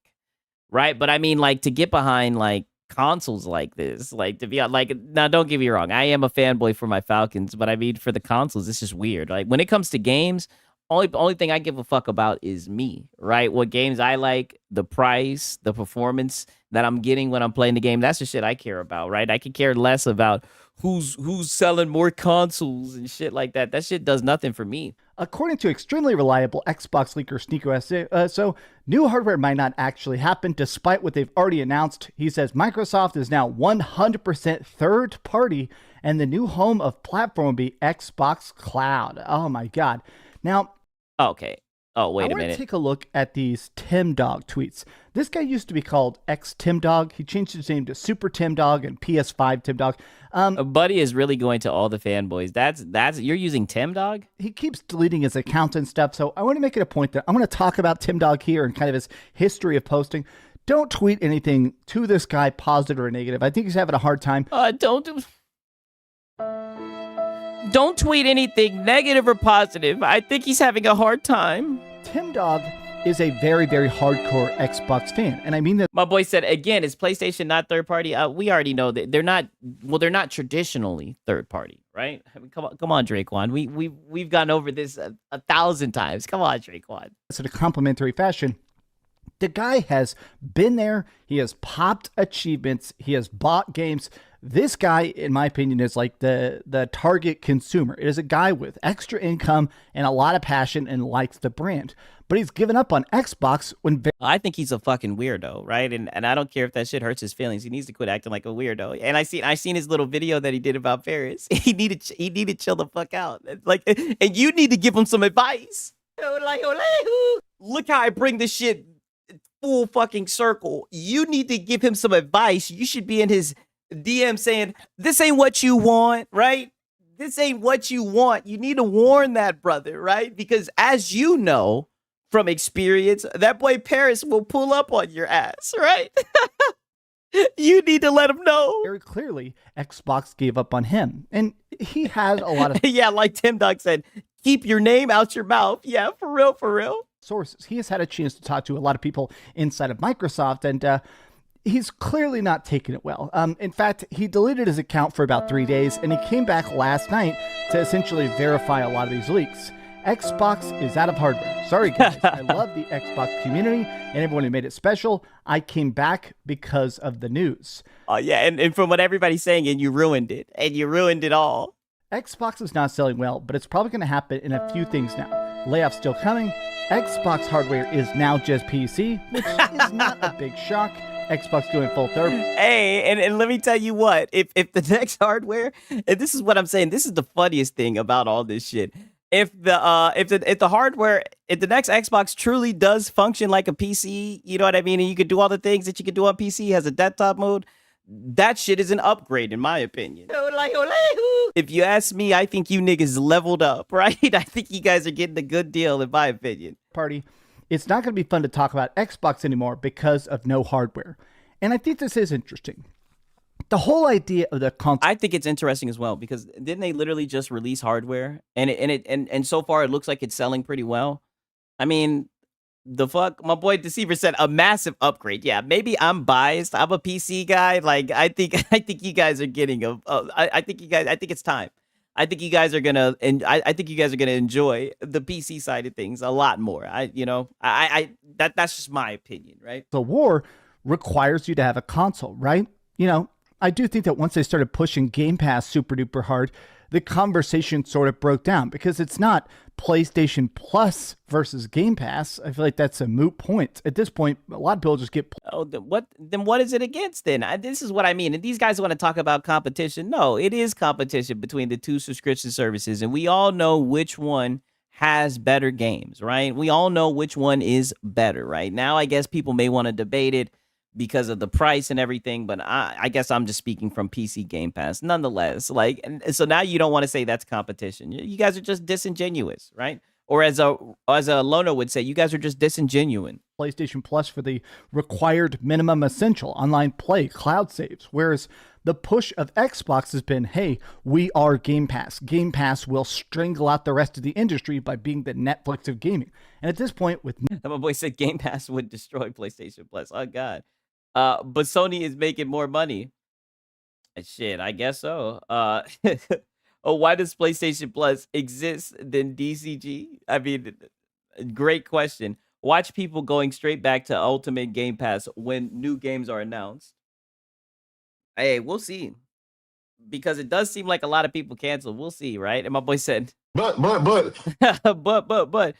Speaker 1: right? But I mean, like, to get behind like consoles like this, like, to be like, now don't get me wrong, I am a fanboy for my Falcons, but I mean, for the consoles, it's just weird. Like, when it comes to games, only thing I give a fuck about is me, right? What games I like, the price, the performance that I'm getting when I'm playing the game. That's the shit I care about, right? I could care less about who's selling more consoles and shit like that. That shit does nothing for me.
Speaker 8: According to extremely reliable Xbox leaker Sneako, so new hardware might not actually happen despite what they've already announced. He says Microsoft is now 100% third party and the new home of platform will be Xbox Cloud. Oh my God. Now,
Speaker 1: Okay. Oh, wait a
Speaker 8: I want
Speaker 1: minute.
Speaker 8: to take a look at these Tim Dog tweets. This guy used to be called X Tim Dog. He changed his name to Super Tim Dog and PS5 Tim Dog.
Speaker 1: Buddy is really going to all the fanboys. That's you're using Tim Dog?
Speaker 8: He keeps deleting his account and stuff. So I want to make it a point that I'm going to talk about Tim Dog here and kind of his history of posting. Don't tweet anything to this guy, positive or negative. I think he's having a hard time.
Speaker 1: Don't tweet anything negative or positive. I think he's having a hard time.
Speaker 8: Tim Dog is a very, very hardcore Xbox fan. And I mean that.
Speaker 1: My boy said, again, is PlayStation not third party? We already know that they're not. Well, they're not traditionally third party, right? I mean, come on, Draquan. We've gone over this a 1,000 times. Come on, Draquan.
Speaker 8: In a complimentary fashion. The guy has been there. He has popped achievements. He has bought games. This guy, in my opinion, is like the target consumer. It is a guy with extra income and a lot of passion and likes the brand. But he's given up on Xbox when
Speaker 1: I think he's a fucking weirdo, right? And I don't care if that shit hurts his feelings. He needs to quit acting like a weirdo. And I seen his little video that he did about Paris. He need to chill the fuck out. Like, and you need to give him some advice. Look how I bring this shit full fucking circle. You need to give him some advice. You should be in his DM saying, this ain't what you want, right? This ain't what you want. You need to warn that brother, right? Because as you know from experience, that boy Paris will pull up on your ass, right? You need to let him know.
Speaker 8: very clearly Xbox gave up on him. And he has a lot of
Speaker 1: Yeah, like Tim Dog said, keep your name out your mouth. Yeah, for real, for real.
Speaker 8: sources. He has had a chance to talk to a lot of people inside of Microsoft, and he's clearly not taking it well. In fact, he deleted his account for about 3 days, and he came back last night to essentially verify a lot of these leaks. Xbox is out of hardware. Sorry, guys. I love the Xbox community and everyone who made it special. I came back because of the news.
Speaker 1: Oh, yeah, and from what everybody's saying, and you ruined it. And you ruined it all.
Speaker 8: Xbox is not selling well, but it's probably going to happen in a few things now. Layoffs still coming. Xbox hardware is now just PC, which is not a big shock. Xbox going full third.
Speaker 1: Hey, and let me tell you what, if the next hardware, and this is what I'm saying, this is the funniest thing about all this shit. If the hardware, if the next Xbox truly does function like a PC, you know what I mean, and you could do all the things that you could do on PC, has a desktop mode, that shit is an upgrade in my opinion. If you ask me, I think you niggas leveled up, right? I think you guys are getting a good deal in my opinion.
Speaker 8: Party. It's not going to be fun to talk about Xbox anymore because of no hardware. And I think this is interesting. The whole idea of the console.
Speaker 1: I think it's interesting as well because didn't they literally just release hardware and so far it looks like it's selling pretty well. I mean, the fuck, my boy Deceiver said a massive upgrade. Yeah, maybe I'm biased. I'm a PC guy. Like I think you guys are getting I think it's time. I think you guys are gonna enjoy the PC side of things a lot more. That's just my opinion, right?
Speaker 8: The war requires you to have a console, right? I do think that once they started pushing Game Pass super duper hard, the conversation sort of broke down because it's not PlayStation Plus versus Game Pass. I feel like that's a moot point. At this point, a lot of people just get
Speaker 1: Oh, then what is it against then? This is what I mean. And these guys want to talk about competition. No, it is competition between the two subscription services. And we all know which one has better games, right? We all know which one is better, right? Now, I guess people may want to debate it because of the price and everything, but I guess I'm just speaking from PC Game Pass. Nonetheless, like, and so now you don't want to say that's competition. You guys are just disingenuous, right? Or as a loner would say, you guys are just disingenuine.
Speaker 8: PlayStation Plus for the required minimum essential online play, cloud saves, whereas the push of Xbox has been, hey, we are Game Pass. Game Pass will strangle out the rest of the industry by being the Netflix of gaming. And at this point, with
Speaker 1: My boy said Game Pass would destroy PlayStation Plus. Oh God. But Sony is making more money. Shit, I guess so. Oh, why does PlayStation Plus exist than DCG? I mean, great question. Watch people going straight back to Ultimate Game Pass when new games are announced. Hey, we'll see. Because it does seem like a lot of people cancel. We'll see, right? And my boy said,
Speaker 2: but
Speaker 1: but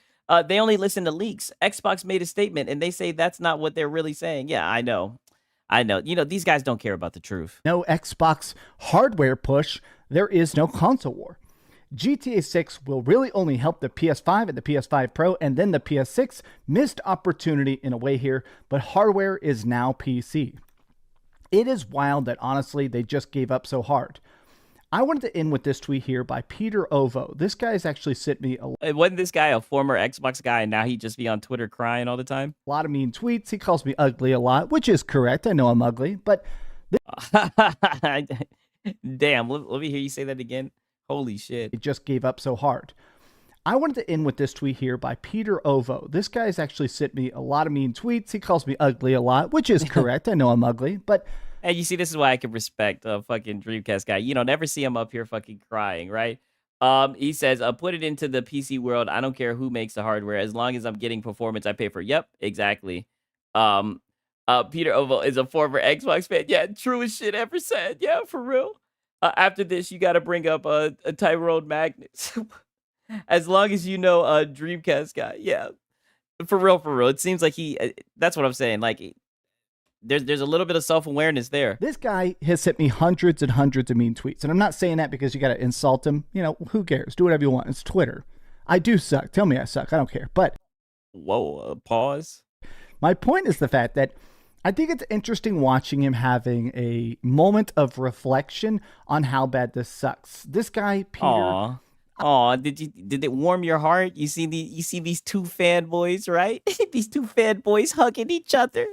Speaker 1: they only listen to leaks. Xbox made a statement and they say that's not what they're really saying. Yeah, I know. You know, these guys don't care about the truth.
Speaker 8: no Xbox hardware push, there is no console war. GTA 6 will really only help the PS5 and the PS5 Pro, and then the PS6. Missed opportunity in a way here, but hardware is now PC. It is wild that honestly they just gave up so hard. I wanted to end with this tweet here by Peter Ovo. This guy's actually sent me a
Speaker 1: Wasn't this guy a former Xbox guy and now he just be on Twitter crying all the time?
Speaker 8: lot of mean tweets. He calls me ugly a lot, which is correct. I know I'm ugly, but
Speaker 1: Damn, let me hear you say that again. Holy shit.
Speaker 8: it just gave up so hard. I wanted to end with this tweet here by Peter Ovo. This guy's actually sent me a lot of mean tweets. He calls me ugly a lot, which is correct. I know I'm ugly, but
Speaker 1: Hey, you see, this is why I can respect a fucking Dreamcast guy. You don't ever see him up here fucking crying, right? He says, put it into the PC world. I don't care who makes the hardware. As long as I'm getting performance, I pay for. Yep, exactly. Peter Ovo is a former Xbox fan. Yeah, truest shit ever said. Yeah, for real. After this, you got to bring up a Tyrone Magnus. As long as you know a Dreamcast guy. Yeah, for real. It seems like that's what I'm saying. Like, there's a little bit of self-awareness there.
Speaker 8: this guy has sent me hundreds and hundreds of mean tweets. And I'm not saying that because you got to insult him. You know, who cares? Do whatever you want. It's Twitter. I do suck. Tell me I suck. I don't care. But
Speaker 1: Whoa, pause.
Speaker 8: my point is the fact that I think it's interesting watching him having a moment of reflection on how bad this sucks. This guy, Peter,
Speaker 1: Aw, did it warm your heart? You see these two fanboys, right? These two fanboys hugging each other.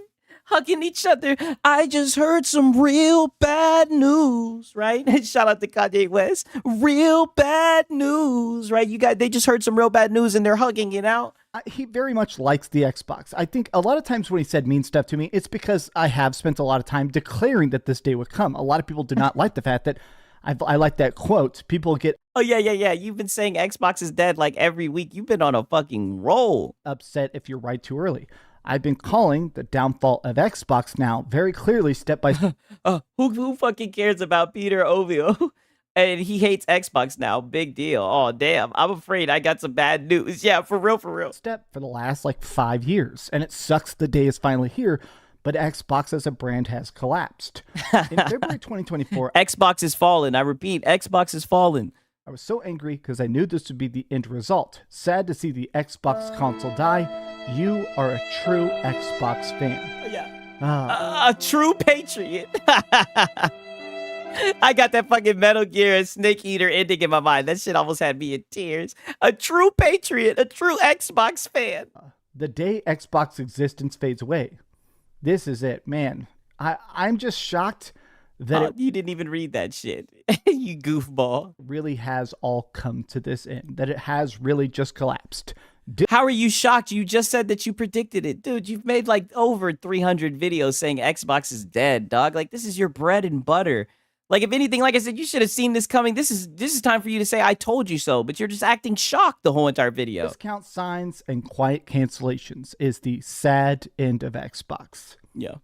Speaker 1: I just heard some real bad news, right? Shout out to Kanye West. Real bad news, right? You guys, they just heard some real bad news and they're hugging it out.
Speaker 8: he very much likes the Xbox. I think a lot of times when he said mean stuff to me, it's because I have spent a lot of time declaring that this day would come. A lot of people do not like the fact that I like that quote. People get
Speaker 1: Oh, yeah. You've been saying Xbox is dead like every week. You've been on a fucking roll.
Speaker 8: upset if you're right too early. I've been calling the downfall of Xbox now very clearly step by step.
Speaker 1: Who fucking cares about Peter Ovio? And he hates Xbox now. Big deal. Oh, damn. I'm afraid I got some bad news. Yeah, for real.
Speaker 8: For the last like 5 years. And it sucks the day is finally here, but Xbox as a brand has collapsed. In February 2024,
Speaker 1: Xbox is fallen. I repeat, Xbox is fallen.
Speaker 8: I was so angry because I knew this would be the end result. Sad to see the Xbox console die. You are a true Xbox fan.
Speaker 1: Yeah. A true patriot. I got that fucking Metal Gear Snake Eater ending in my mind. That shit almost had me in tears. A true patriot, a true Xbox fan.
Speaker 8: The day Xbox existence fades away. This is it, man. I'm just shocked that
Speaker 1: you didn't even read that shit. You goofball.
Speaker 8: really has all come to this end. That it has really just collapsed.
Speaker 1: How are you shocked? You just said that you predicted it. Dude, you've made like over 300 videos saying Xbox is dead, dog. Like, this is your bread and butter. Like, if anything, like I said, you should have seen this coming. This is time for you to say, I told you so, but you're just acting shocked the whole entire video.
Speaker 8: Discount signs and quiet cancellations is the sad end of Xbox.
Speaker 1: Yeah.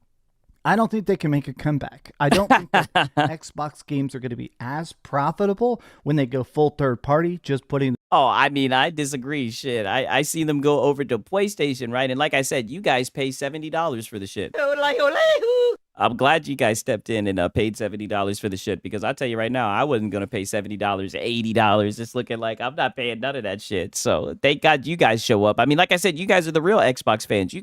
Speaker 8: I don't think they can make a comeback. I don't think that Xbox games are going to be as profitable when they go full third party, just putting.
Speaker 1: Oh, I mean, I disagree. Shit, I see them go over to PlayStation, right? And like I said, you guys pay $70 for the shit. I'm glad you guys stepped in and paid $70 for the shit, because I tell you right now, I wasn't gonna pay $70, $80. It's looking like I'm not paying none of that shit. So thank God you guys show up. I mean, like I said, you guys are the real Xbox fans. You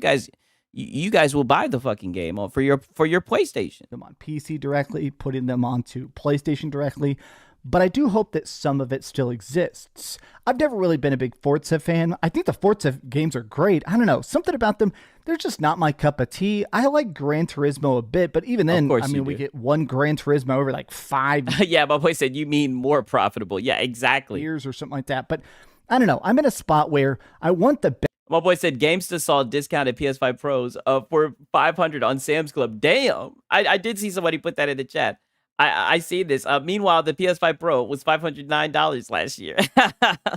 Speaker 1: guys will buy the fucking game for your PlayStation.
Speaker 8: Them on PC directly, putting them onto PlayStation directly. But I do hope that some of it still exists. I've never really been a big Forza fan. I think the Forza games are great. I don't know. Something about them, they're just not my cup of tea. I like Gran Turismo a bit, but even then, I mean, we get one Gran Turismo over like 5
Speaker 1: Yeah, my boy said you mean more profitable. Yeah, exactly.
Speaker 8: years or something like that. But I don't know. I'm in a spot where I want the best.
Speaker 1: My boy said GameStop saw discounted PS5 Pros for $500 on Sam's Club. Damn. I did see somebody put that in the chat. I see this. Meanwhile, the PS5 Pro was $509 last year.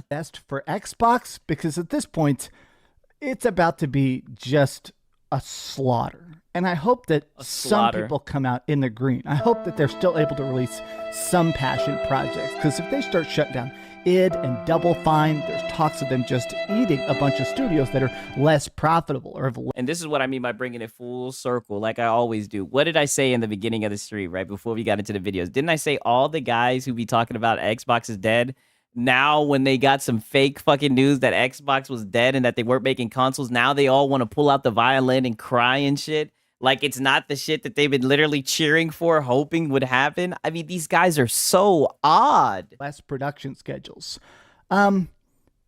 Speaker 8: Best for Xbox, because at this point, it's about to be just a slaughter. And I hope that some people come out in the green. I hope that they're still able to release some passion projects, because if they start shutting down id and Double Fine, there's talks of them just eating a bunch of studios that are less profitable.
Speaker 1: And this is what I mean by bringing it full circle, like I always do. What did I say in the beginning of the stream, right before we got into the videos? Didn't I say all the guys who be talking about Xbox is dead, now when they got some fake fucking news that Xbox was dead and that they weren't making consoles, now they all want to pull out the violin and cry and shit? Like it's not the shit that they've been literally cheering for, hoping would happen. I mean, these guys are so odd.
Speaker 8: Less production schedules.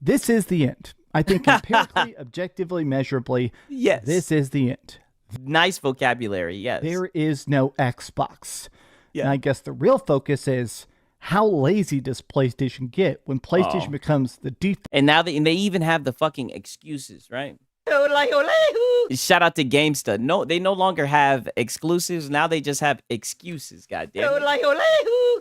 Speaker 8: This is the end. I think empirically, objectively, measurably,
Speaker 1: yes,
Speaker 8: this is the end.
Speaker 1: Nice vocabulary, yes.
Speaker 8: There is no Xbox.
Speaker 1: Yeah.
Speaker 8: And I guess the real focus is, how lazy does PlayStation get when PlayStation becomes the default?
Speaker 1: And now they even have the fucking excuses, right? Shout out to GameStop. No, they no longer have exclusives. Now they just have excuses. Goddamn.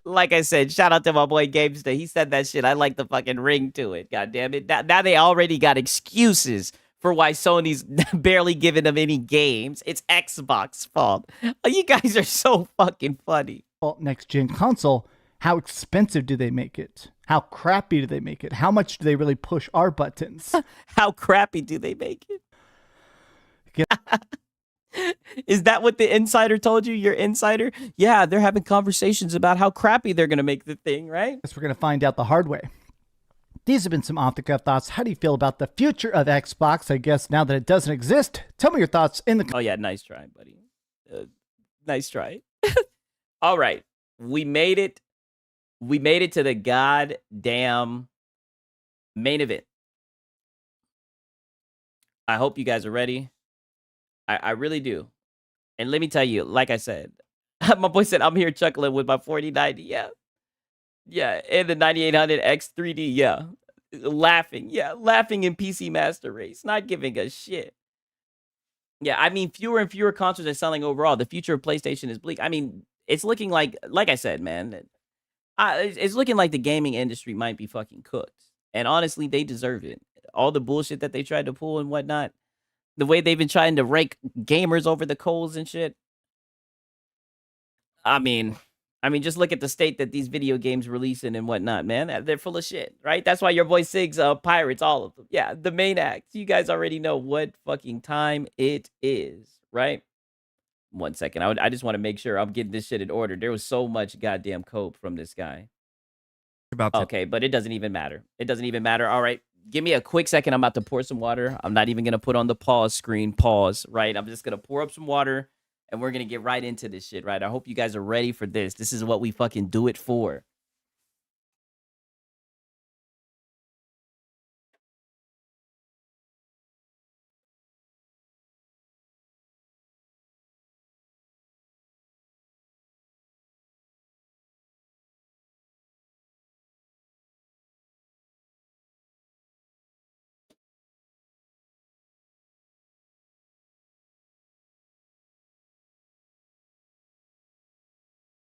Speaker 1: Like I said, shout out to my boy GameStop. He said that shit. I like the fucking ring to it. Goddamn it. Now they already got excuses for why Sony's barely giving them any games. It's Xbox's fault. You guys are so fucking funny.
Speaker 8: Next gen console. How expensive do they make it? How crappy do they make it? How much do they really push our buttons?
Speaker 1: How crappy do they make it? Is that what the insider told you? Your insider? Yeah, they're having conversations about how crappy they're going to make the thing, right?
Speaker 8: Guess we're going to find out the hard way. These have been some off-the-cuff thoughts. How do you feel about the future of Xbox? I guess now that it doesn't exist, tell me your thoughts in the...
Speaker 1: Oh, yeah, nice try, buddy. Nice try. All right, we made it. We made it to the goddamn main event. I hope you guys are ready. I really do. And let me tell you, like I said, my boy said, I'm here chuckling with my 4090. Yeah. Yeah. And the 9800 X3D. Yeah. Laughing. Yeah. Laughing in PC Master Race. Not giving a shit. Yeah. I mean, fewer and fewer consoles are selling overall. The future of PlayStation is bleak. I mean, it's looking like I said, man, it's looking like the gaming industry might be fucking cooked. And honestly, they deserve it. All the bullshit that they tried to pull and whatnot. The way they've been trying to rake gamers over the coals and shit. I mean, just look at the state that these video games releasing and whatnot, man. They're full of shit, right? That's why your boy Sig's pirates, all of them. Yeah, the main acts. You guys already know what fucking time it is, right? 1 second. I just want to make sure I'm getting this shit in order. There was so much goddamn cope from this guy. Okay, but it doesn't even matter. It doesn't even matter. All right. Give me a quick second. I'm about to pour some water. I'm not even going to put on the pause screen. Pause, right? I'm just going to pour up some water, and we're going to get right into this shit, right? I hope you guys are ready for this. This is what we fucking do it for.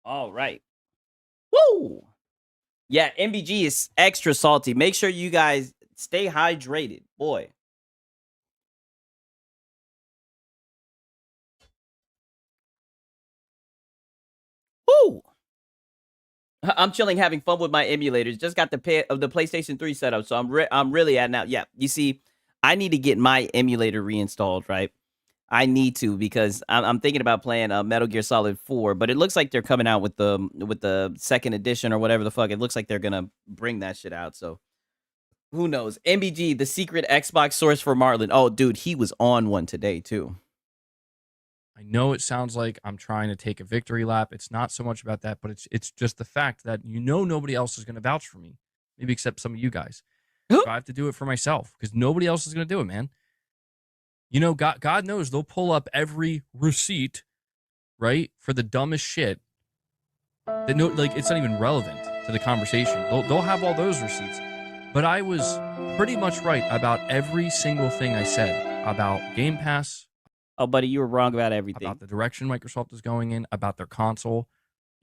Speaker 1: All right. Woo! Yeah, MBG is extra salty. Make sure you guys stay hydrated, boy. Woo! I'm chilling, having fun with my emulators. Just got the PlayStation 3 set up, so I'm really at now. Yeah, you see, I need to get my emulator reinstalled, right? I need to because I'm thinking about playing Metal Gear Solid 4, but it looks like they're coming out with the second edition or whatever the fuck. It looks like they're gonna bring that shit out. So who knows? MBG, the secret Xbox source for Marlon. Oh, dude, he was on one today too.
Speaker 10: I know it sounds like I'm trying to take a victory lap. It's not so much about that, but it's just the fact that nobody else is going to vouch for me, maybe except some of you guys. So I have to do it for myself because nobody else is going to do it, man. God knows they'll pull up every receipt, right, for the dumbest shit that it's not even relevant to the conversation. They'll have all those receipts, but I was pretty much right about every single thing I said about Game Pass.
Speaker 1: Oh, buddy, you were wrong about everything.
Speaker 10: About the direction Microsoft is going in, about their console,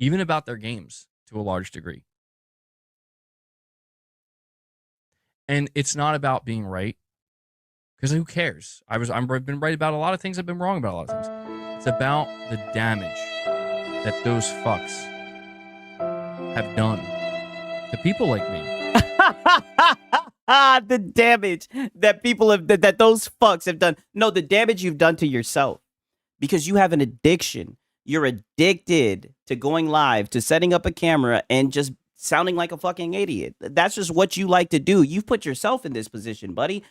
Speaker 10: even about their games to a large degree. And it's not about being right, because who cares? I've been right about a lot of things. I've been wrong about a lot of things. It's about the damage that those fucks have done to people like me.
Speaker 1: The damage that people have that those fucks have done. No, the damage you've done to yourself because you have an addiction. You're addicted to going live, to setting up a camera and just sounding like a fucking idiot. That's just what you like to do. You've put yourself in this position, buddy.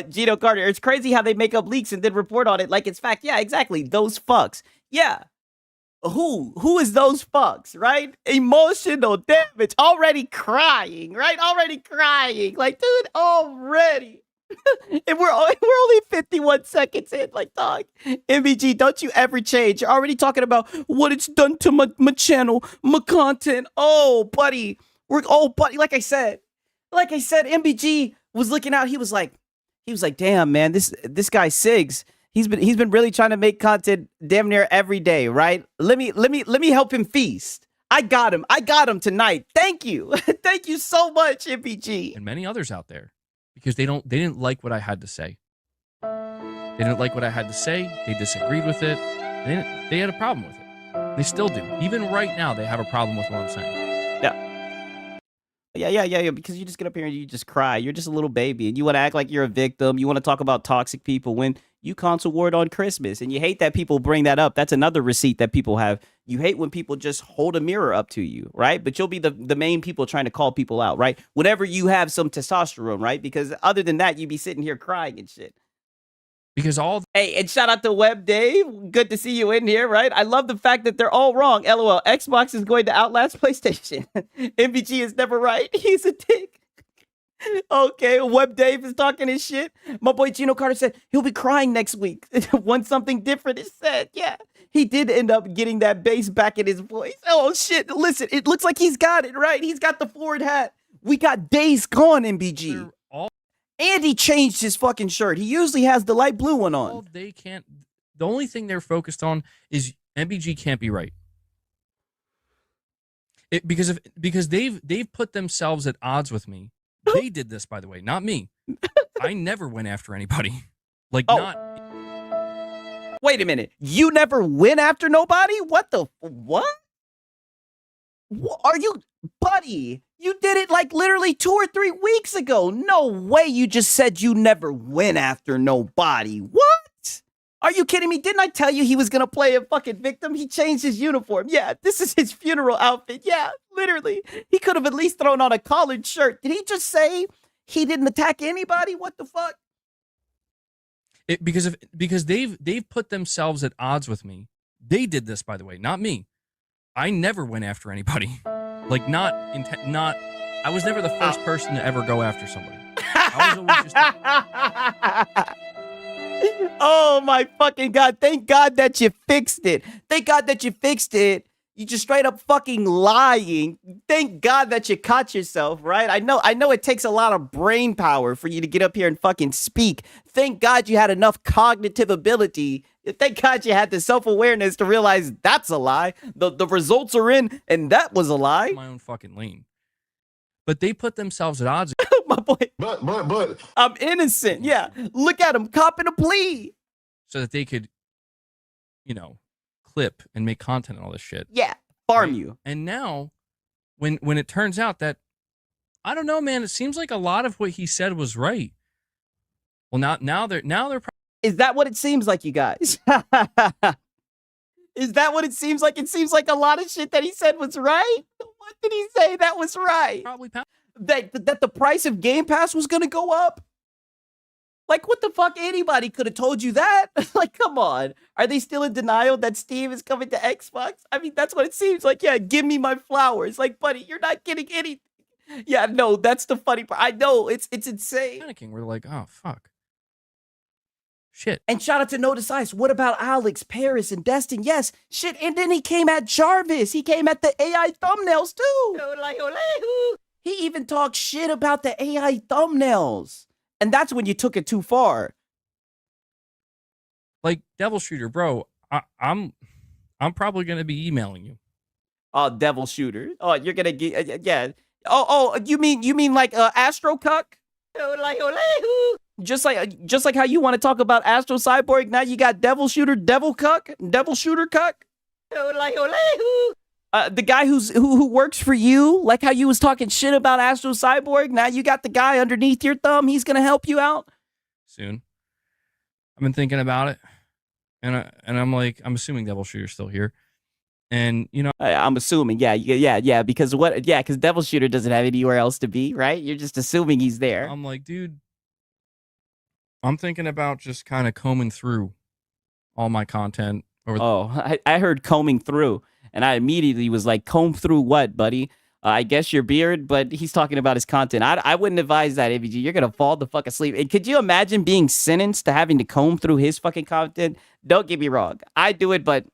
Speaker 1: Gino Carter, it's crazy how they make up leaks and then report on it like it's fact. Yeah, exactly. Those fucks. Yeah. Who is those fucks, right? Emotional damage, already crying, right? Already crying, like, dude, already. And we're only 51 seconds in, like, dog. MBG, don't you ever change. You're already talking about what it's done to my channel, my content. Oh, buddy, like I said, MBG was looking out. He was like, damn, man, this guy Sigs. He's been really trying to make content damn near every day, right? Let me help him feast. I got him tonight. Thank you. Thank you so much, MPG.
Speaker 10: And many others out there, because they didn't like what I had to say. They didn't like what I had to say. They disagreed with it. They had a problem with it. They still do. Even right now, they have a problem with what I'm saying.
Speaker 1: Yeah. Because you just get up here and you just cry. You're just a little baby, and you want to act like you're a victim. You want to talk about toxic people when you console ward on Christmas, and you hate that people bring that up. That's another receipt that people have. You hate when people just hold a mirror up to you, right? But you'll be the main people trying to call people out, right? Whenever you have some testosterone, right? Because other than that, you'd be sitting here crying and shit.
Speaker 10: Because
Speaker 1: hey, and shout out to Web Dave. Good to see you in here, right? I love the fact that they're all wrong. LOL. Xbox is going to outlast PlayStation. MVG is never right. He's a dick. Okay, Web Dave is talking his shit. My boy Gino Carter said he'll be crying next week once something different is said. Yeah, he did end up getting that bass back in his voice. Oh shit! Listen, it looks like he's got it right. He's got the forward hat. We got Days Gone, MBG. And he changed his fucking shirt. He usually has the light blue one on.
Speaker 10: They can't. The only thing they're focused on is MBG can't be right. Because they've put themselves at odds with me. They did this, by the way, not me. I never went after anybody. Not.
Speaker 1: Wait a minute. You never went after nobody? What? Are you, buddy? You did it like literally 2 or 3 weeks ago. No way. You just said you never went after nobody. What? Are you kidding me? Didn't I tell you he was going to play a fucking victim? He changed his uniform. Yeah, this is his funeral outfit. Yeah, literally. He could have at least thrown on a collared shirt. Did he just say he didn't attack anybody? What the fuck?
Speaker 10: Because they've put themselves at odds with me. They did this, by the way, not me. I never went after anybody. I was never the first person to ever go after somebody. I was always just...
Speaker 1: Oh my fucking God. Thank God that you fixed it. Thank God that you fixed it. You just straight up fucking lying. Thank God that you caught yourself, right? I know it takes a lot of brain power for you to get up here and fucking speak. Thank God you had enough cognitive ability. Thank God you had the self-awareness to realize that's a lie. The results are in, and that was a lie.
Speaker 10: My own fucking lane. But they put themselves at odds.
Speaker 1: My boy.
Speaker 2: But.
Speaker 1: I'm innocent. Yeah. Look at him copping a plea.
Speaker 10: So that they could, clip and make content and all this shit.
Speaker 1: Yeah. farm
Speaker 10: right?
Speaker 1: you.
Speaker 10: And now, when it turns out that, I don't know, man, it seems like a lot of what he said was right. Well, now they're
Speaker 1: Is that what it seems like, you guys? Is that what it seems like? It seems like a lot of shit that he said was right. What did he say that was right?
Speaker 10: probably
Speaker 1: That the price of Game Pass was going to go up? Like, what the fuck? Anybody could have told you that. Like, come on. Are they still in denial that Steam is coming to Xbox? I mean, that's what it seems like. Yeah, give me my flowers. Like, buddy, you're not getting anything. Yeah, no, that's the funny part. I know, it's insane.
Speaker 10: panicking. We're like, oh, fuck. Shit.
Speaker 1: And shout out to Notice Ice. What about Alex, Paris, and Destin? Yes, shit. And then he came at Jarvis. He came at the AI thumbnails, too. He even talked shit about the AI thumbnails. And that's when you took it too far.
Speaker 10: Like, Devil Shooter, bro, I'm probably going to be emailing you.
Speaker 1: Oh, Devil Shooter. Oh, you're gonna get yeah. Oh, you mean like Astro Cuck? Just like how you want to talk about Astro Cyborg, now you got Devil Shooter, Devil Cuck, Devil Shooter Cuck. The guy who works for you, like how you was talking shit about Astro Cyborg. Now you got the guy underneath your thumb. He's gonna help you out
Speaker 10: Soon. I've been thinking about it, and I'm like, I'm assuming Devil Shooter's still here. And, you know,
Speaker 1: I'm assuming, yeah, because because Devil Shooter doesn't have anywhere else to be, right? You're just assuming he's there.
Speaker 10: I'm like, dude, I'm thinking about just kind of combing through all my content over.
Speaker 1: I heard combing through, and I immediately was like, comb through what, buddy? I guess your beard, but he's talking about his content. I wouldn't advise that, AVG. You're gonna fall the fuck asleep. And could you imagine being sentenced to having to comb through his fucking content? Don't get me wrong, I do it, but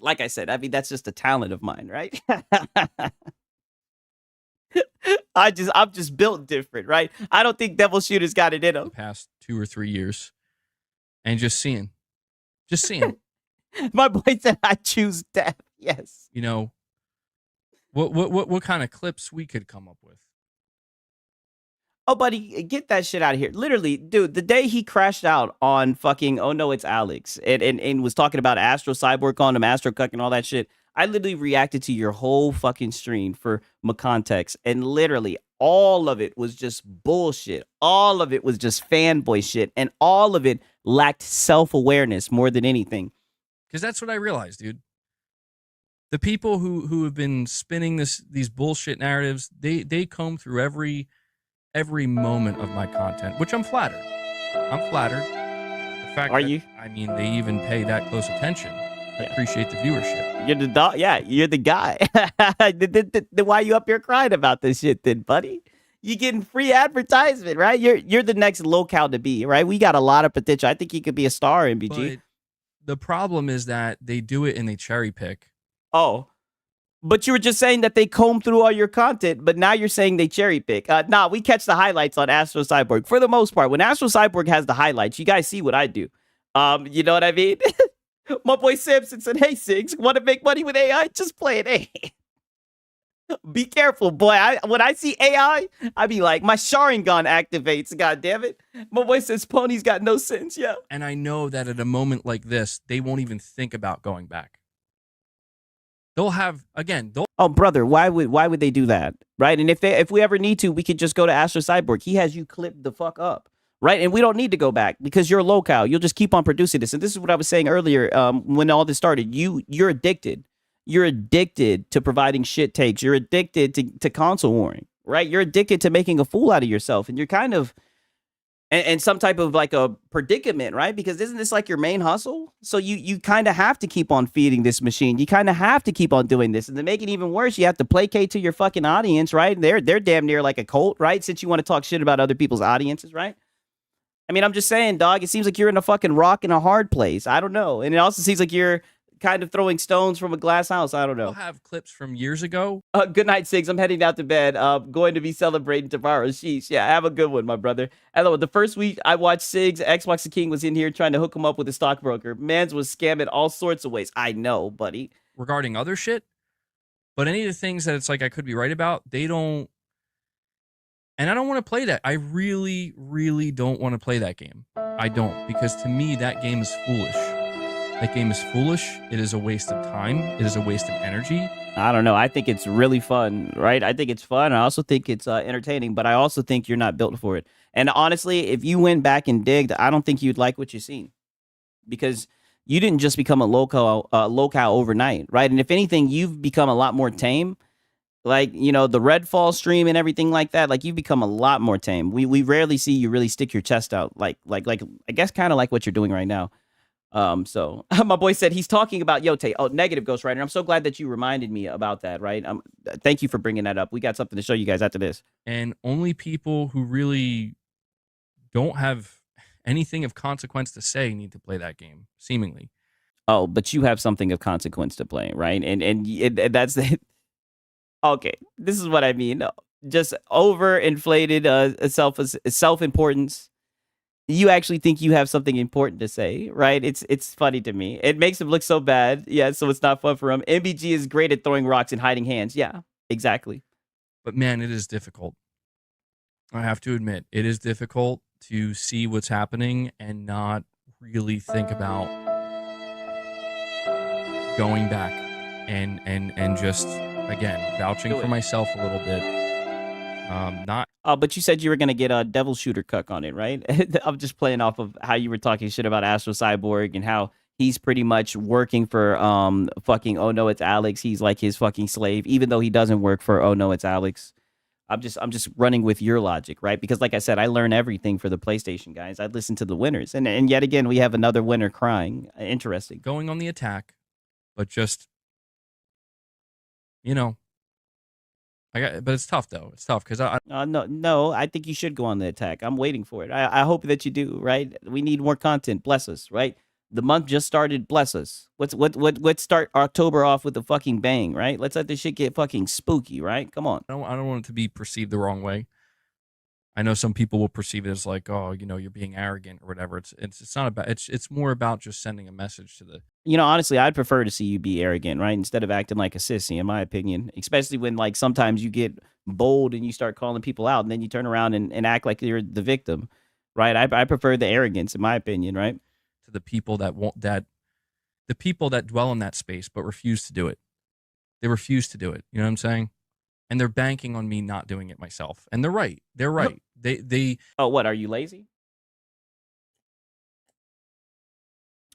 Speaker 1: like I said, I mean, that's just a talent of mine, right? I'm just built different, right? I don't think Devil Shooter's got it in him.
Speaker 10: The past 2 or 3 years, and just seeing.
Speaker 1: My boy said, "I choose death." Yes.
Speaker 10: You know, what kind of clips we could come up with.
Speaker 1: Oh, buddy, get that shit out of here. Literally, dude, the day he crashed out on fucking, oh no, it's Alex, and was talking about Astro Cyborg on him, Astro Cuck and all that shit, I literally reacted to your whole fucking stream for my context, and literally all of it was just bullshit. All of it was just fanboy shit, and all of it lacked self-awareness more than anything.
Speaker 10: Because that's what I realized, dude. The people who have been spinning these bullshit narratives, they comb through every moment of my content, which I'm flattered. I'm flattered. The fact
Speaker 1: Are you?
Speaker 10: I mean, they even pay that close attention. I appreciate the viewership.
Speaker 1: You're the dog. Yeah, you're the guy. Then why you up here crying about this shit, then, buddy? You getting free advertisement, right? You're the next locale to be, right? We got a lot of potential. I think you could be a star, MBG.
Speaker 10: But the problem is that they do it and they cherry pick.
Speaker 1: Oh. But you were just saying that they comb through all your content, but now you're saying they cherry pick. Nah, we catch the highlights on Astro Cyborg. For the most part, when Astro Cyborg has the highlights, you guys see what I do. You know what I mean? My boy Samson said, "Hey, Sigs, want to make money with AI? Just play it." Hey. Be careful, boy. When I see AI, I be like, my Sharingan activates, god damn it. My boy says Pony's got no sense, yeah.
Speaker 10: And I know that at a moment like this, they won't even think about going back. They'll have, again,
Speaker 1: oh, brother, why would they do that? Right? And if we ever need to, we could just go to Astro Cyborg. He has you clipped the fuck up. Right? And we don't need to go back because you're a locale. You'll just keep on producing this. And this is what I was saying earlier when all this started. You're addicted. You're addicted to providing shit takes. You're addicted to console warring, right? You're addicted to making a fool out of yourself. And you're kind of in some type of like a predicament, right? Because isn't this like your main hustle? So you kind of have to keep on feeding this machine. You kind of have to keep on doing this. And to make it even worse, you have to placate to your fucking audience, right? They're damn near like a cult, right? Since you want to talk shit about other people's audiences, right? I mean, I'm just saying, dog, it seems like you're in a fucking rock and a hard place. I don't know. And it also seems like you're kind of throwing stones from a glass house. I don't know.
Speaker 10: We'll have clips from years ago.
Speaker 1: Good night, Sigs. I'm heading out to bed. Going to be celebrating tomorrow. Sheesh. Yeah, have a good one, my brother. Hello. The first week I watched Sigs, Xbox the King was in here trying to hook him up with a stockbroker. Mans was scamming all sorts of ways. I know, buddy.
Speaker 10: Regarding other shit. But any of the things that it's like I could be right about, they don't. And I don't want to play that. I really, really don't want to play that game. I don't. Because to me, that game is foolish. That game is foolish. It is a waste of time. It is a waste of energy.
Speaker 1: I don't know. I think it's really fun, right? I think it's fun. I also think it's entertaining, but I also think you're not built for it. And honestly, if you went back and digged, I don't think you'd like what you've seen, because you didn't just become a locale overnight, right? And if anything, you've become a lot more tame. Like, you know, the Redfall stream and everything like that, like you've become a lot more tame. We rarely see you really stick your chest out, like I guess kind of like what you're doing right now. So my boy said he's talking about Yote. Oh, negative Ghost Rider. I'm so glad that you reminded me about that, right? Thank you for bringing that up. We got something to show you guys after this.
Speaker 10: And only people who really don't have anything of consequence to say need to play that game, seemingly.
Speaker 1: Oh, but you have something of consequence to play, right? And that's it. Okay, this is what I mean. Just overinflated self-importance. You actually think you have something important to say, right? It's funny to me. It makes him look so bad. Yeah, so it's not fun for him. MBG is great at throwing rocks and hiding hands. Yeah, exactly.
Speaker 10: But man, it is difficult. I have to admit, it is difficult to see what's happening and not really think about going back and just, again, vouching for myself a little bit.
Speaker 1: But you said you were gonna get a Devil Shooter cuck on it, right? I'm just playing off of how you were talking shit about Astro Cyborg and how he's pretty much working for fucking Oh No It's Alex. He's like his fucking slave, even though he doesn't work for Oh No It's Alex. I'm just running with your logic, right? Because like I said, I learn everything for the PlayStation guys. I listen to the winners, and yet again we have another winner crying. Interesting.
Speaker 10: Going on the attack, but just, you know. But it's tough though. It's tough because
Speaker 1: no. I think you should go on the attack. I'm waiting for it. I hope that you do. Right? We need more content. Bless us. Right? The month just started. Bless us. Let's start October off with a fucking bang. Right? Let's let this shit get fucking spooky. Right? Come on.
Speaker 10: I don't want it to be perceived the wrong way. I know some people will perceive it as like, oh, you know, you're being arrogant or whatever. It's not about. It's more about just sending a message to the.
Speaker 1: You know, honestly, I'd prefer to see you be arrogant, right? Instead of acting like a sissy, in my opinion. Especially when, like, sometimes you get bold and you start calling people out, and then you turn around and act like you're the victim, right? I prefer the arrogance, in my opinion, right?
Speaker 10: To the people that the people that dwell in that space but refuse to do it. They refuse to do it. You know what I'm saying? And they're banking on me not doing it myself. And they're right. They're right. They.
Speaker 1: Oh, what? Are you lazy?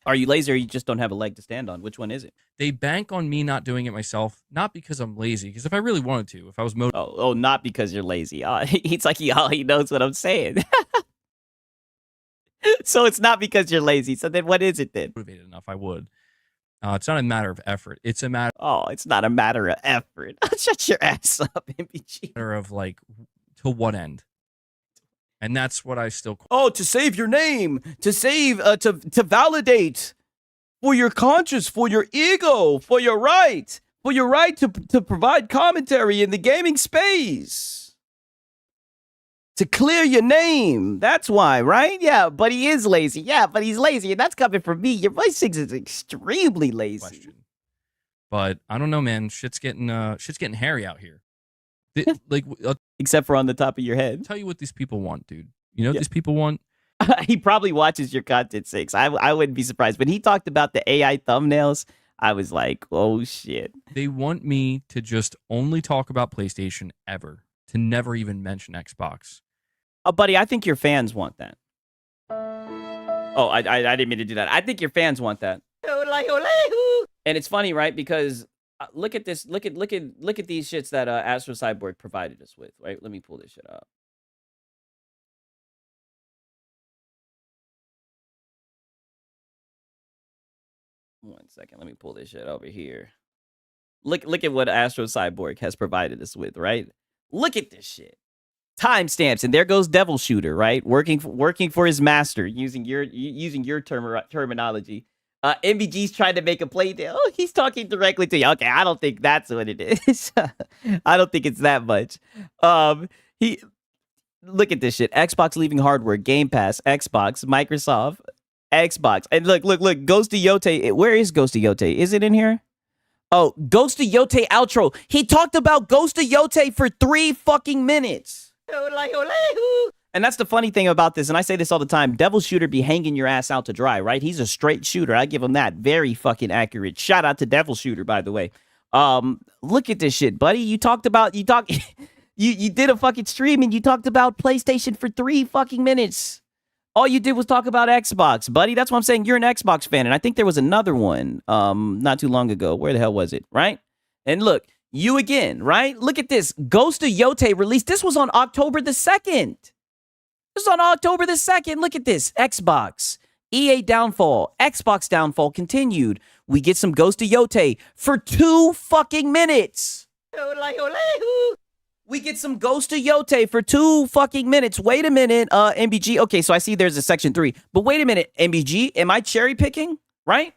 Speaker 1: Are you lazy or you just don't have a leg to stand on? Which one is it?
Speaker 10: They bank on me not doing it myself, not because I'm lazy, because if I really wanted to, if I was motivated.
Speaker 1: Oh, not because you're lazy. It's like he knows what I'm saying. So it's not because you're lazy. So then what is it then?
Speaker 10: Motivated enough, I would. It's not a matter of effort. It's a matter.
Speaker 1: Oh, it's not a matter of effort. Shut your ass up, MBG.
Speaker 10: Matter of like, to what end? And that's what I still call.
Speaker 1: Oh, to save your name, to save, to validate for your conscience, for your ego, for your right to provide commentary in the gaming space, to clear your name. That's why, right? Yeah, but he is lazy. Yeah, but he's lazy, and that's coming from me. Your voice is extremely lazy.
Speaker 10: Question. But I don't know, man. Shit's getting hairy out here. Like,
Speaker 1: except for on the top of your head.
Speaker 10: Tell you what these people want, dude. You know what these people want?
Speaker 1: He probably watches your content, Six. I wouldn't be surprised. When he talked about the AI thumbnails, I was like, oh shit.
Speaker 10: They want me to just only talk about PlayStation ever, to never even mention Xbox.
Speaker 1: Oh, buddy, I think your fans want that. Oh, I didn't mean to do that. I think your fans want that. And it's funny, right? Because look at this. Look at these shits that Astro Cyborg provided us with. Right? Let me pull this shit up. One second. Let me pull this shit over here. Look at what Astro Cyborg has provided us with. Right? Look at this shit. Timestamps, and there goes Devil Shooter. Right? Working for his master. Using your terminology. MBG's trying to make a play deal. Oh, he's talking directly to you. Okay, I don't think that's what it is. I don't think it's that much. He look at this shit. Xbox leaving hardware, Game Pass, Xbox, Microsoft, Xbox. And look, Ghost of Yote. Where is Ghost of Yote? Is it in here? Oh, Ghost of Yote outro. He talked about Ghost of Yote for 3 fucking minutes. And that's the funny thing about this, and I say this all the time, Devil Shooter be hanging your ass out to dry, right? He's a straight shooter. I give him that. Very fucking accurate. Shout out to Devil Shooter, by the way. Look at this shit, buddy. You did a fucking stream and you talked about PlayStation for 3 fucking minutes. All you did was talk about Xbox, buddy. That's why I'm saying you're an Xbox fan. And I think there was another one not too long ago. Where the hell was it, right? And look, you again, right? Look at this. Ghost of Yote released. This was on October the 2nd. This was on October the 2nd. Look at this. Xbox. EA downfall. Xbox downfall continued. We get some Ghost of Yote for 2 fucking minutes. We get some Ghost of Yote for 2 fucking minutes. Wait a minute, MBG. Okay, so I see there's a section 3. But wait a minute, MBG. Am I cherry picking? Right?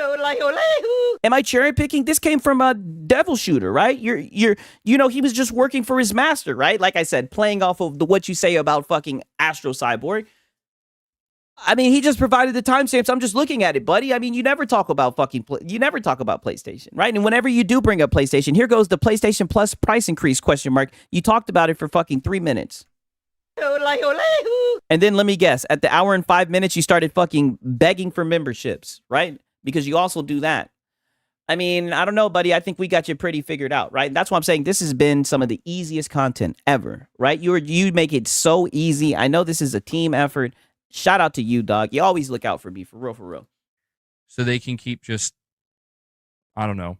Speaker 1: Am I cherry picking? This came from a Devil Shooter, right? You know, he was just working for his master, right? Like I said, playing off of what you say about fucking Astro Cyborg. I mean, he just provided the timestamps. I'm just looking at it, buddy. I mean, you never talk about PlayStation, right? And whenever you do bring up PlayStation, here goes the PlayStation Plus price increase ? You talked about it for fucking 3 minutes. And then let me guess, at the hour and 5 minutes, you started fucking begging for memberships, right? Because you also do that. I mean, I don't know, buddy. I think we got you pretty figured out, right? That's why I'm saying this has been some of the easiest content ever, right? You make it so easy. I know this is a team effort. Shout out to you, dog. You always look out for me, for real, for real.
Speaker 10: So they can keep just, I don't know,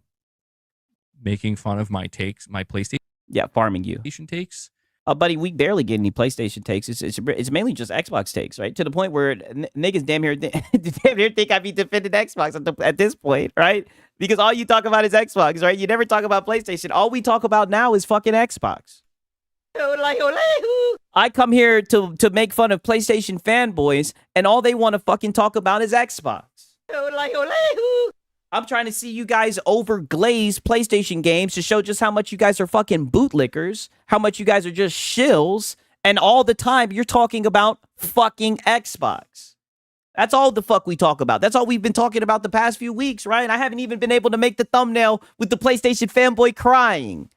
Speaker 10: making fun of my takes, my PlayStation.
Speaker 1: Yeah, farming you.
Speaker 10: Takes.
Speaker 1: Buddy, we barely get any PlayStation takes. It's mainly just Xbox takes, right? To the point where niggas damn near think I be defending Xbox at this point, right? Because all you talk about is Xbox, right? You never talk about PlayStation. All we talk about now is fucking Xbox. I come here to make fun of PlayStation fanboys, and all they want to fucking talk about is Xbox. I'm trying to see you guys overglaze PlayStation games to show just how much you guys are fucking bootlickers, how much you guys are just shills, and all the time you're talking about fucking Xbox. That's all the fuck we talk about. That's all we've been talking about the past few weeks, right? And I haven't even been able to make the thumbnail with the PlayStation fanboy crying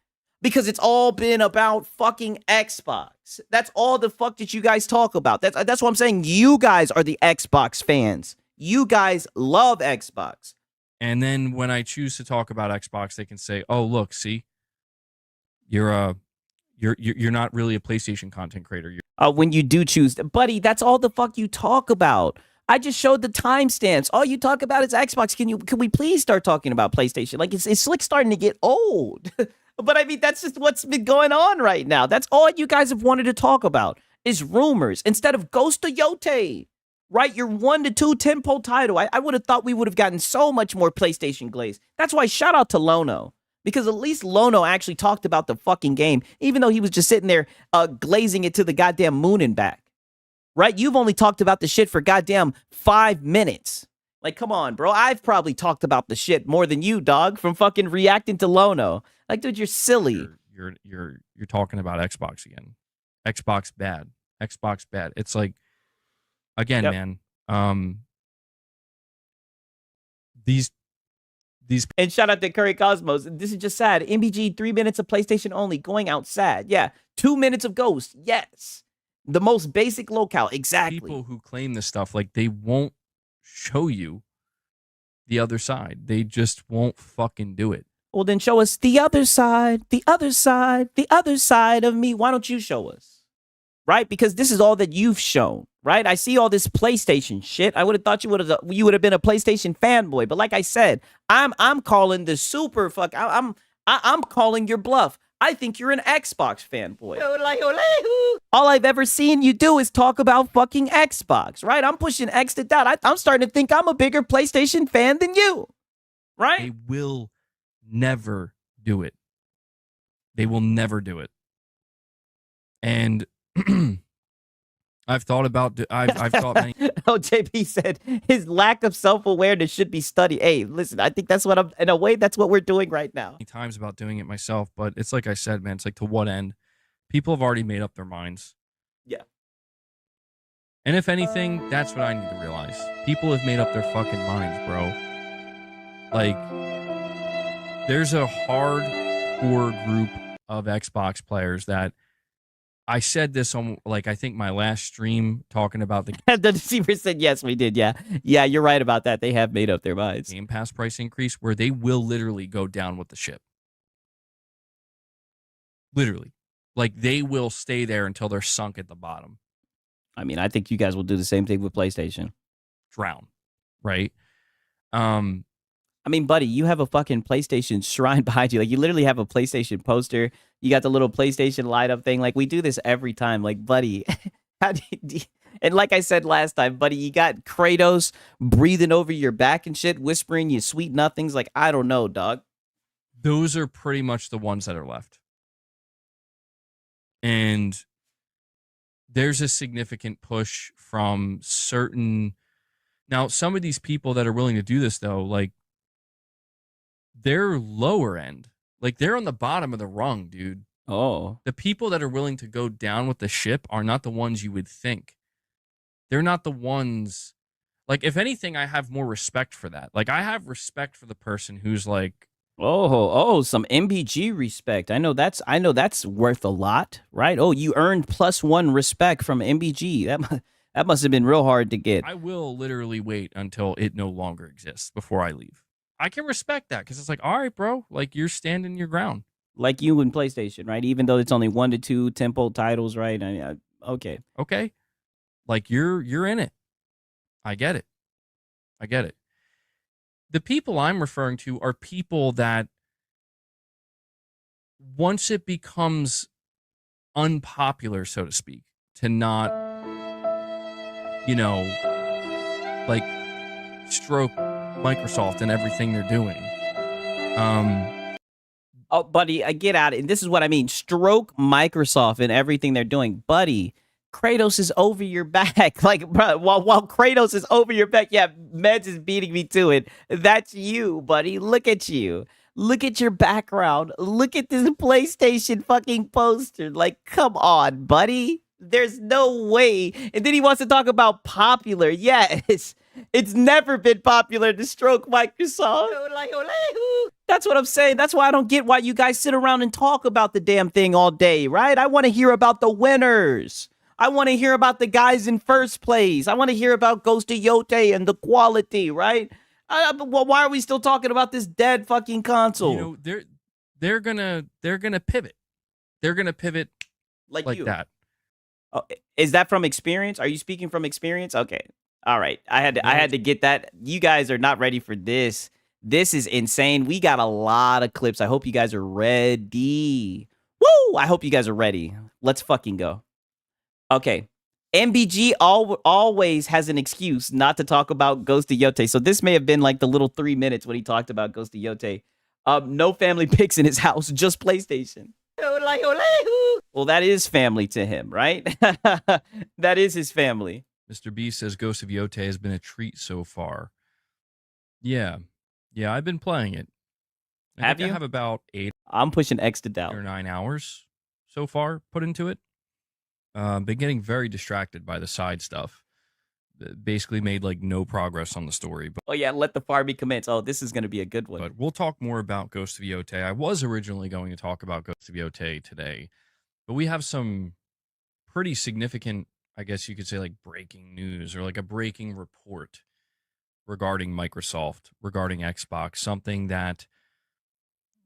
Speaker 1: because it's all been about fucking Xbox. That's all the fuck that you guys talk about. That's what I'm saying. You guys are the Xbox fans. You guys love Xbox.
Speaker 10: And then when I choose to talk about Xbox, they can say, "Oh, look, see, you're not really a PlayStation content creator."
Speaker 1: When you do choose, buddy, that's all the fuck you talk about. I just showed the timestamps. All you talk about is Xbox. Can we please start talking about PlayStation? Like it's like starting to get old. But I mean, that's just what's been going on right now. That's all you guys have wanted to talk about is rumors instead of Ghost of Yote. Right, your 1 to 2 tentpole title. I would have thought we would have gotten so much more PlayStation glaze. That's why shout out to Lono. Because at least Lono actually talked about the fucking game, even though he was just sitting there glazing it to the goddamn moon and back. Right? You've only talked about the shit for goddamn 5 minutes. Like, come on, bro. I've probably talked about the shit more than you, dog, from fucking reacting to Lono. Like, dude, you're silly.
Speaker 10: You're talking about Xbox again. Xbox bad. Xbox bad. It's like, again, yep. Man, these
Speaker 1: and shout out to Curry Cosmos. This is just sad. MBG 3 minutes of PlayStation only, going out sad. Yeah, 2 minutes of Ghost. Yes, the most basic locale. Exactly.
Speaker 10: People who claim this stuff, like they won't show you the other side. They just won't fucking do it.
Speaker 1: Well, then show us the other side, the other side, the other side of me. Why don't you show us? Right? Because this is all that you've shown. Right? I see all this PlayStation shit. I would have thought you would have been a PlayStation fanboy. But like I said, I'm calling the super fuck. I'm calling your bluff. I think you're an Xbox fanboy. All I've ever seen you do is talk about fucking Xbox. Right? I'm pushing X to that. I'm starting to think I'm a bigger PlayStation fan than you. Right?
Speaker 10: They will never do it. They will never do it. And I've thought about. I've thought many.
Speaker 1: Oh, JP said his lack of self-awareness should be studied. Hey, listen, I think that's what I'm. In a way, that's what we're doing right now.
Speaker 10: Many times about doing it myself, but it's like I said, man. It's like, to what end? People have already made up their minds.
Speaker 1: Yeah.
Speaker 10: And if anything, that's what I need to realize. People have made up their fucking minds, bro. Like, there's a hardcore group of Xbox players that I said this on like I think my last stream talking about the
Speaker 1: The deceiver said yes, we did. Yeah, yeah, you're right about that. They have made up their minds.
Speaker 10: Game Pass price increase where they will literally go down with the ship. Literally, like they will stay there until they're sunk at the bottom.
Speaker 1: I mean, I think you guys will do the same thing with PlayStation.
Speaker 10: Drown, right?
Speaker 1: I mean, buddy, you have a fucking PlayStation shrine behind you. Like, you literally have a PlayStation poster. You got the little PlayStation light up thing. Like, we do this every time. Like, buddy, how do you, and like I said last time, buddy, you got Kratos breathing over your back and shit, whispering you sweet nothings. Like, I don't know, dog.
Speaker 10: Those are pretty much the ones that are left. And there's a significant push from certain. Now, some of these people that are willing to do this, though, like, they're lower end. Like, they're on the bottom of the rung, dude.
Speaker 1: Oh.
Speaker 10: The people that are willing to go down with the ship are not the ones you would think. They're not the ones. Like, if anything, I have more respect for that. Like, I have respect for the person who's like,
Speaker 1: some MBG respect. I know that's worth a lot, right? Oh, you earned +1 respect from MBG. That must have been real hard to get.
Speaker 10: I will literally wait until it no longer exists before I leave. I can respect that because it's like, all right, bro, like you're standing your ground.
Speaker 1: Like you in PlayStation, right? Even though it's only 1 to 2 tempo titles, right? Okay.
Speaker 10: Okay. Like you're in it. I get it. The people I'm referring to are people that once it becomes unpopular, so to speak, to not, like stroke Microsoft and everything they're doing.
Speaker 1: Oh, buddy, I get at it. And this is what I mean. Stroke Microsoft and everything they're doing. Buddy, Kratos is over your back. Like, bro, while Kratos is over your back, yeah, Meds is beating me to it. That's you, buddy. Look at you. Look at your background. Look at this PlayStation fucking poster. Like, come on, buddy. There's no way. And then he wants to talk about popular. Yes. It's never been popular to stroke Microsoft. That's what I'm saying. That's why I don't get why you guys sit around and talk about the damn thing all day, right? I want to hear about the winners. I want to hear about the guys in first place. I want to hear about Ghost of Yote and the quality, right? Well, why are we still talking about this dead fucking console?
Speaker 10: They're gonna pivot. They're gonna pivot like that.
Speaker 1: Oh, is that from experience? Are you speaking from experience? Okay. All right. I had to get that. You guys are not ready for this. This is insane. We got a lot of clips. I hope you guys are ready. Woo! I hope you guys are ready. Let's fucking go. Okay. MBG always has an excuse not to talk about Ghost of Yote. So this may have been like the little 3 minutes when he talked about Ghost of Yote. No family pics in his house, just PlayStation. Well, that is family to him, right? That is his family.
Speaker 10: Mr. B says Ghost of Yote has been a treat so far. Yeah, I've been playing it. I have about 8.
Speaker 1: I'm pushing X to doubt.
Speaker 10: Or 9 hours so far put into it. Been getting very distracted by the side stuff. Basically made like no progress on the story. But,
Speaker 1: oh yeah, let the farming commence. Oh, this is going to be a good one.
Speaker 10: But we'll talk more about Ghost of Yote. I was originally going to talk about Ghost of Yote today, but we have some pretty significant, I guess you could say, like breaking news or like a breaking report regarding Microsoft, regarding Xbox, something that,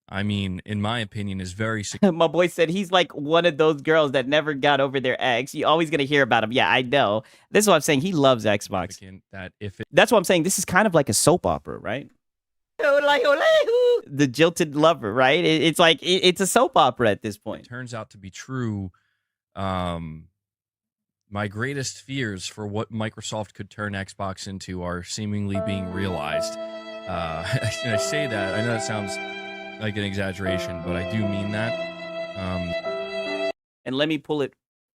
Speaker 10: I mean, in my opinion, is very significant.
Speaker 1: My boy said he's like one of those girls that never got over their ex. You're always going to hear about him. Yeah, I know. This is what I'm saying. He loves Xbox. That's what I'm saying. This is kind of like a soap opera, right? The jilted lover, right? It's like, it's a soap opera at this point.
Speaker 10: It turns out to be true. My greatest fears for what Microsoft could turn Xbox into are seemingly being realized. And I say that, I know that sounds like an exaggeration, but I do mean that.
Speaker 1: And let me pull it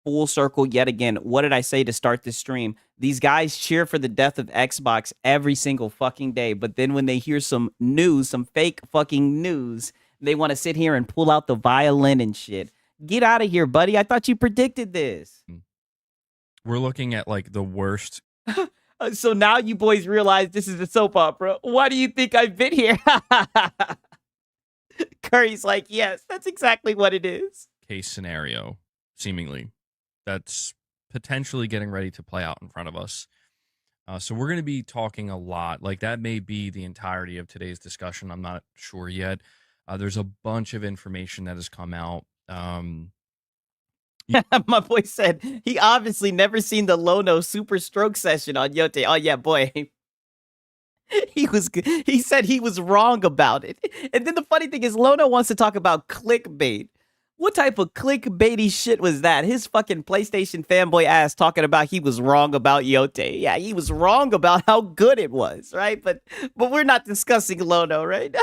Speaker 1: full circle yet again. What did I say to start this stream? These guys cheer for the death of Xbox every single fucking day, but then when they hear some news, some fake fucking news, they want to sit here and pull out the violin and shit. Get out of here, buddy. I thought you predicted this.
Speaker 10: We're looking at like the worst.
Speaker 1: So now you boys realize this is a soap opera. Why do you think I've been here? Curry's like, yes, that's exactly what it is.
Speaker 10: Case scenario, seemingly. that's potentially getting ready to play out in front of us. So we're going to be talking a lot. Like, that may be the entirety of today's discussion. I'm not sure yet. There's a bunch of information that has come out.
Speaker 1: My boy said he obviously never seen the Lono super stroke session on Yote. Oh yeah, boy. He said he was wrong about it. And then the funny thing is Lono wants to talk about clickbait. What type of clickbaity shit was that? His fucking PlayStation fanboy ass talking about he was wrong about Yote. Yeah, he was wrong about how good it was, right? But we're not discussing Lono right now.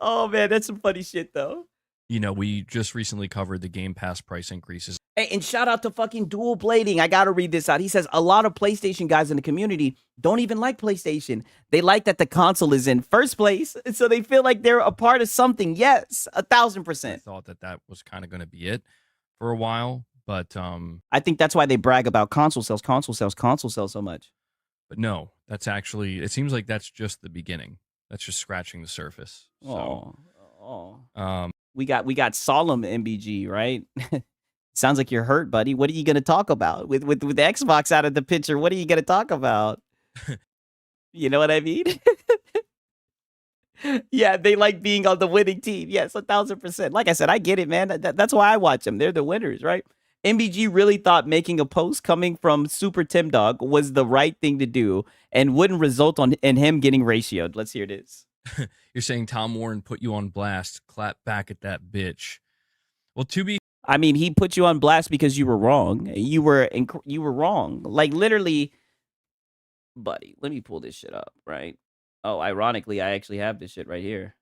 Speaker 1: Oh man, that's some funny shit though.
Speaker 10: You know, we just recently covered the Game Pass price increases.
Speaker 1: Hey, and shout out to fucking Dual Blading. I gotta read this out. He says a lot of PlayStation guys in the community don't even like PlayStation. They like that the console is in first place, so they feel like they're a part of something. Yes, 1,000%.
Speaker 10: I thought that was kind of going to be it for a while, but
Speaker 1: I think that's why they brag about console sales so much.
Speaker 10: But no, that's actually, it seems like that's just the beginning. That's just scratching the surface. So,
Speaker 1: we got solemn MBG, right? Sounds like you're hurt, buddy. What are you gonna talk about with the Xbox out of the picture? What are you gonna talk about? You know what I mean? Yeah, they like being on the winning team. Yes, 1,000%. Like I said, I get it, man. That's why I watch them. They're the winners, right? MBG really thought making a post coming from Super Tim Dog was the right thing to do and wouldn't result in him getting ratioed. Let's hear this.
Speaker 10: You're saying Tom Warren put you on blast. Clap back at that bitch. Well,
Speaker 1: I mean, he put you on blast because you were wrong. You were wrong. Like, literally, buddy, let me pull this shit up, right? Oh, ironically, I actually have this shit right here.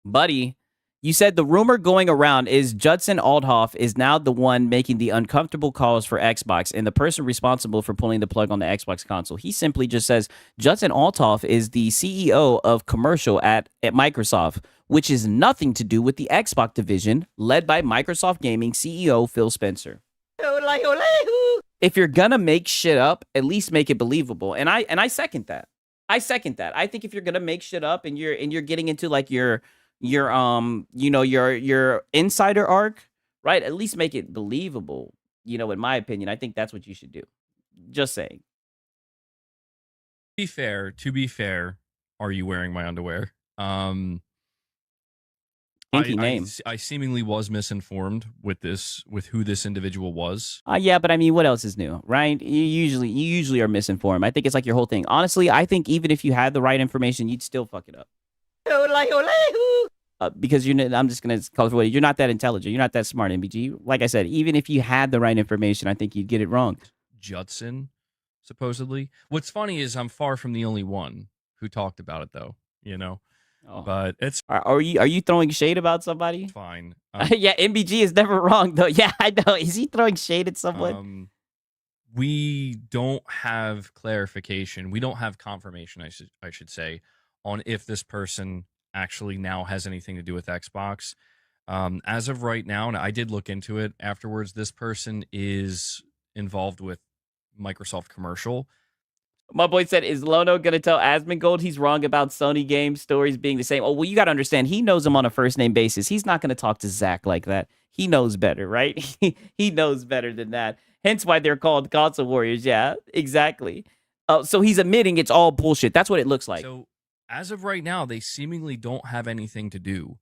Speaker 1: Buddy, you said the rumor going around is Judson Aldhoff is now the one making the uncomfortable calls for Xbox and the person responsible for pulling the plug on the Xbox console. He simply just says Judson Aldhoff is the CEO of commercial at Microsoft, which is nothing to do with the Xbox division led by Microsoft Gaming CEO Phil Spencer. If you're gonna make shit up, at least make it believable. And I second that. I think if you're gonna make shit up and you're getting into like your insider arc, right? At least make it believable. You know, in my opinion, I think that's what you should do. Just saying.
Speaker 10: To be fair, are you wearing my underwear?
Speaker 1: Kinky name.
Speaker 10: I seemingly was misinformed with who this individual was.
Speaker 1: Yeah, but I mean, what else is new, right? You usually are misinformed. I think it's like your whole thing. Honestly, I think even if you had the right information, you'd still fuck it up. Because I'm just gonna call it for what you're not that intelligent. You're not that smart, MBG. Like I said, even if you had the right information, I think you'd get it wrong.
Speaker 10: Judson, supposedly. What's funny is I'm far from the only one who talked about it, though. You know.
Speaker 1: Oh.
Speaker 10: But it's
Speaker 1: are you throwing shade about somebody?
Speaker 10: Fine.
Speaker 1: Yeah, MBG is never wrong though. Yeah, I know. Is he throwing shade at someone?
Speaker 10: We don't have clarification. We don't have confirmation, I should say, on if this person actually now has anything to do with Xbox. As of right now, and I did look into it afterwards, this person is involved with Microsoft Commercial.
Speaker 1: My boy said, is Lono going to tell Asmongold he's wrong about Sony game stories being the same? Oh, well, you got to understand, he knows him on a first-name basis. He's not going to talk to Zach like that. He knows better, right? He knows better than that. Hence why they're called console warriors. Yeah, exactly. So he's admitting it's all bullshit. That's what it looks like.
Speaker 10: So as of right now, they seemingly don't have anything to do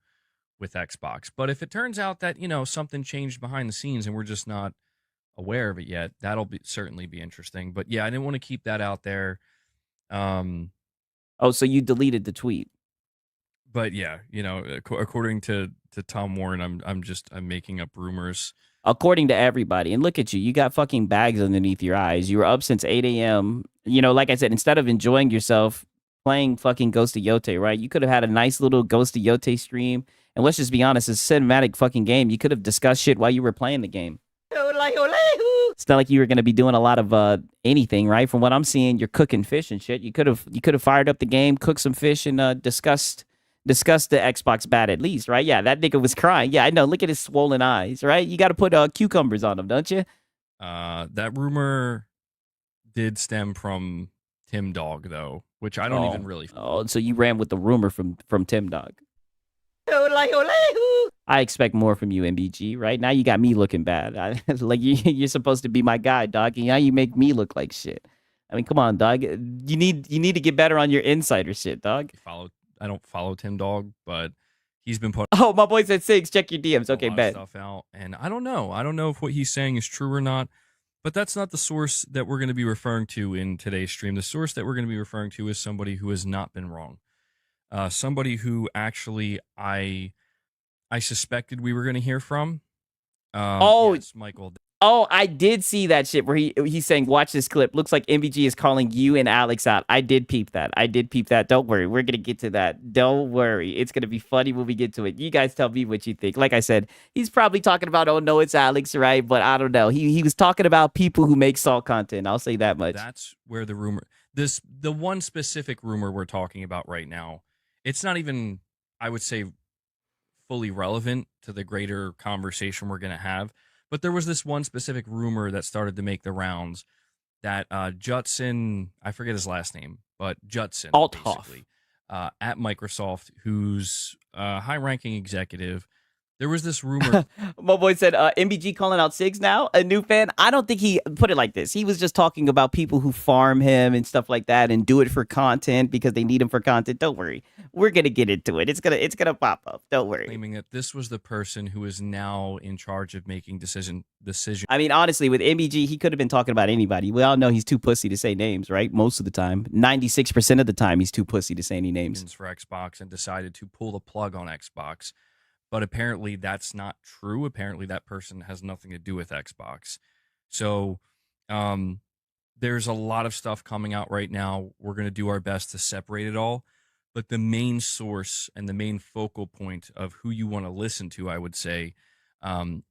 Speaker 10: with Xbox. But if it turns out that, something changed behind the scenes and we're just not aware of it yet, that'll certainly be interesting. But yeah, I didn't want to keep that out there.
Speaker 1: Oh, so you deleted the tweet?
Speaker 10: But yeah, according to Tom Warren, I'm making up rumors.
Speaker 1: According to everybody, and look at you got fucking bags underneath your eyes. You were up since 8 a.m. Like I said, instead of enjoying yourself playing fucking Ghost of Yote, right? You could have had a nice little Ghost of Yote stream. And let's just be honest, it's a cinematic fucking game. You could have discussed shit while you were playing the game. It's not like you were going to be doing a lot of anything, right? From what I'm seeing, you're cooking fish and shit. You could have fired up the game, cooked some fish, and discussed the Xbox bat at least, right? Yeah, that nigga was crying. Yeah, I know. Look at his swollen eyes, right? You got to put cucumbers on them, don't you?
Speaker 10: That rumor did stem from Tim Dog, though, which I don't even really.
Speaker 1: Oh, so you ran with the rumor from Tim Dog. I expect more from you, MBG. Right now, you got me looking bad. Like you're supposed to be my guy, dog. And now you make me look like shit. I mean, come on, dog. You need to get better on your insider shit, dog.
Speaker 10: I don't follow Tim Dog, but he's been putting
Speaker 1: Oh, my boy said six. Check your DMs. Okay,
Speaker 10: a lot of
Speaker 1: bet.
Speaker 10: stuff out, and I don't know. I don't know if what he's saying is true or not. But that's not the source that we're going to be referring to in today's stream. The source that we're going to be referring to is somebody who has not been wrong. Somebody who actually I suspected we were going to hear from. Yes, Michael.
Speaker 1: Oh, I did see that shit where he's saying, watch this clip. Looks like MBG is calling you and Alex out. I did peep that. Don't worry. We're going to get to that. Don't worry. It's going to be funny when we get to it. You guys tell me what you think. Like I said, he's probably talking about, oh, no, it's Alex, right? But I don't know. He was talking about people who make salt content. I'll say that much.
Speaker 10: That's where the rumor, the one specific rumor we're talking about right now, it's not even, I would say, fully relevant to the greater conversation we're going to have. But there was this one specific rumor that started to make the rounds that Judson, I forget his last name, but Judson,
Speaker 1: Althoff,
Speaker 10: basically, at Microsoft, who's a high-ranking executive. There was this rumor.
Speaker 1: My boy said, MBG calling out Sigs now, a new fan. I don't think he put it like this. He was just talking about people who farm him and stuff like that and do it for content because they need him for content. Don't worry. We're going to get into it. It's gonna pop up. Don't worry.
Speaker 10: Claiming that this was the person who is now in charge of making decision.
Speaker 1: I mean, honestly, with MBG, he could have been talking about anybody. We all know he's too pussy to say names, right? Most of the time. 96% of the time, he's too pussy to say any names.
Speaker 10: For Xbox and decided to pull the plug on Xbox. But apparently that's not true. Apparently that person has nothing to do with Xbox. So there's a lot of stuff coming out right now. We're going to do our best to separate it all. But the main source and the main focal point of who you want to listen to, I would say,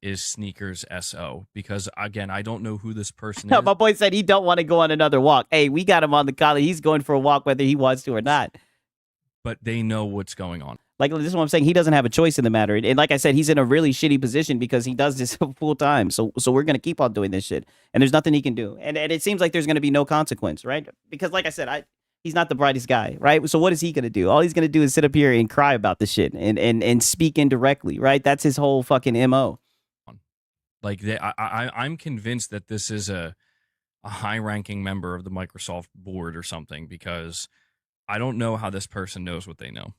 Speaker 10: is Sneakers SO. Because, again, I don't know who this person is.
Speaker 1: My boy said he don't want to go on another walk. Hey, we got him on the collar. He's going for a walk whether he wants to or not.
Speaker 10: But they know what's going on.
Speaker 1: Like, this is what I'm saying. He doesn't have a choice in the matter. And like I said, he's in a really shitty position because he does this full time. So we're going to keep on doing this shit. And there's nothing he can do. And it seems like there's going to be no consequence, right? Because like I said, he's not the brightest guy, right? So what is he going to do? All he's going to do is sit up here and cry about this shit and speak indirectly, right? That's his whole fucking MO.
Speaker 10: Like, I'm convinced that this is a high-ranking member of the Microsoft board or something, because I don't know how this person knows what they know.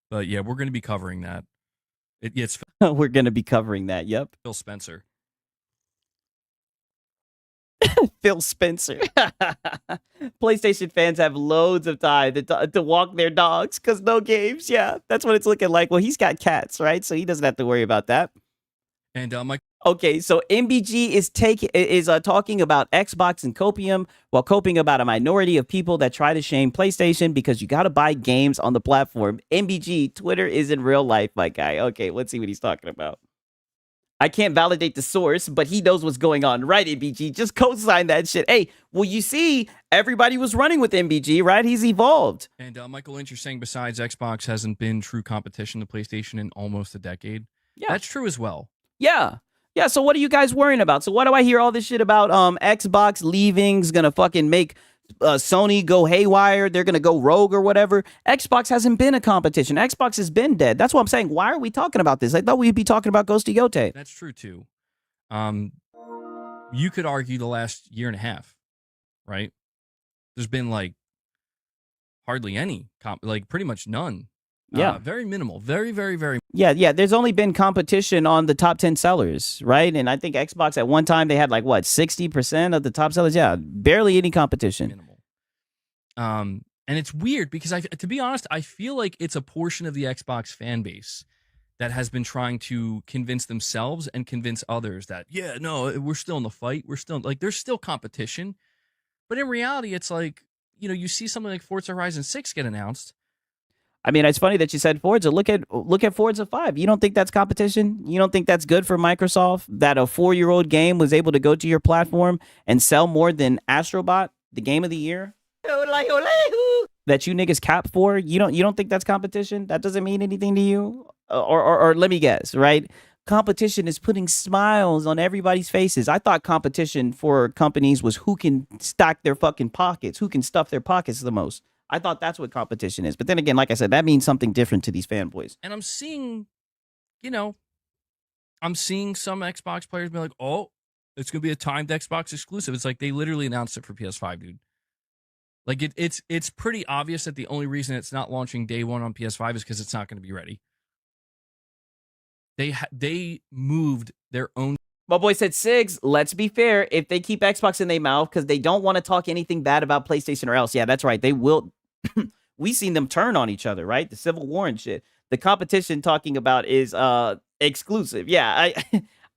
Speaker 10: But yeah, we're going to be covering that. It's
Speaker 1: we're going to be covering that. Yep.
Speaker 10: Phil Spencer.
Speaker 1: Phil Spencer. PlayStation fans have loads of time to walk their dogs because no games. Yeah, that's what it's looking like. Well, he's got cats, right? So he doesn't have to worry about that.
Speaker 10: And
Speaker 1: okay, so MBG is talking about Xbox and Copium while coping about a minority of people that try to shame PlayStation because you got to buy games on the platform. MBG, Twitter is in real life, my guy. Okay, let's see what he's talking about. I can't validate the source, but he knows what's going on, right, MBG? Just co-sign that shit. Hey, well, you see, everybody was running with MBG, right? He's evolved.
Speaker 10: And Michael Lynch, you're saying besides Xbox hasn't been true competition to PlayStation in almost a decade. Yeah, that's true as well.
Speaker 1: Yeah. Yeah, so what are you guys worrying about? So why do I hear all this shit about Xbox leaving's gonna fucking make Sony go haywire? They're gonna go rogue or whatever. Xbox hasn't been a competition. Xbox has been dead. That's what I'm saying. Why are we talking about this? I thought we'd be talking about Ghosty Yote.
Speaker 10: That's true too. You could argue the last year and a half, right? There's been like hardly any, like pretty much none.
Speaker 1: Yeah.
Speaker 10: Very minimal. Very, very, very.
Speaker 1: Yeah. There's only been competition on the top 10 sellers, right? And I think Xbox at one time they had like what, 60% of the top sellers? Yeah, barely any competition.
Speaker 10: Minimal. And it's weird because to be honest, I feel like it's a portion of the Xbox fan base that has been trying to convince themselves and convince others that, yeah, no, we're still in the fight. We're still like, there's still competition. But in reality, it's like, you see something like Forza Horizon 6 get announced.
Speaker 1: I mean, it's funny that you said Forza. Look at Forza 5. You don't think that's competition? You don't think that's good for Microsoft that a 4-year-old game was able to go to your platform and sell more than Astrobot, the game of the year? That you niggas cap for? You don't think that's competition? That doesn't mean anything to you? Or let me guess, right? Competition is putting smiles on everybody's faces. I thought competition for companies was who can stack their fucking pockets, who can stuff their pockets the most. I thought that's what competition is. But then again, like I said, that means something different to these fanboys.
Speaker 10: And I'm seeing, I'm seeing some Xbox players be like, oh, it's going to be a timed Xbox exclusive. It's like they literally announced it for PS5, dude. Like it's pretty obvious that the only reason it's not launching day one on PS5 is because it's not going to be ready. They moved their own.
Speaker 1: My boy said, Sigs, let's be fair. If they keep Xbox in their mouth because they don't want to talk anything bad about PlayStation or else, yeah, that's right. They will. We seen them turn on each other, right? The Civil War and shit. The competition talking about is exclusive. Yeah,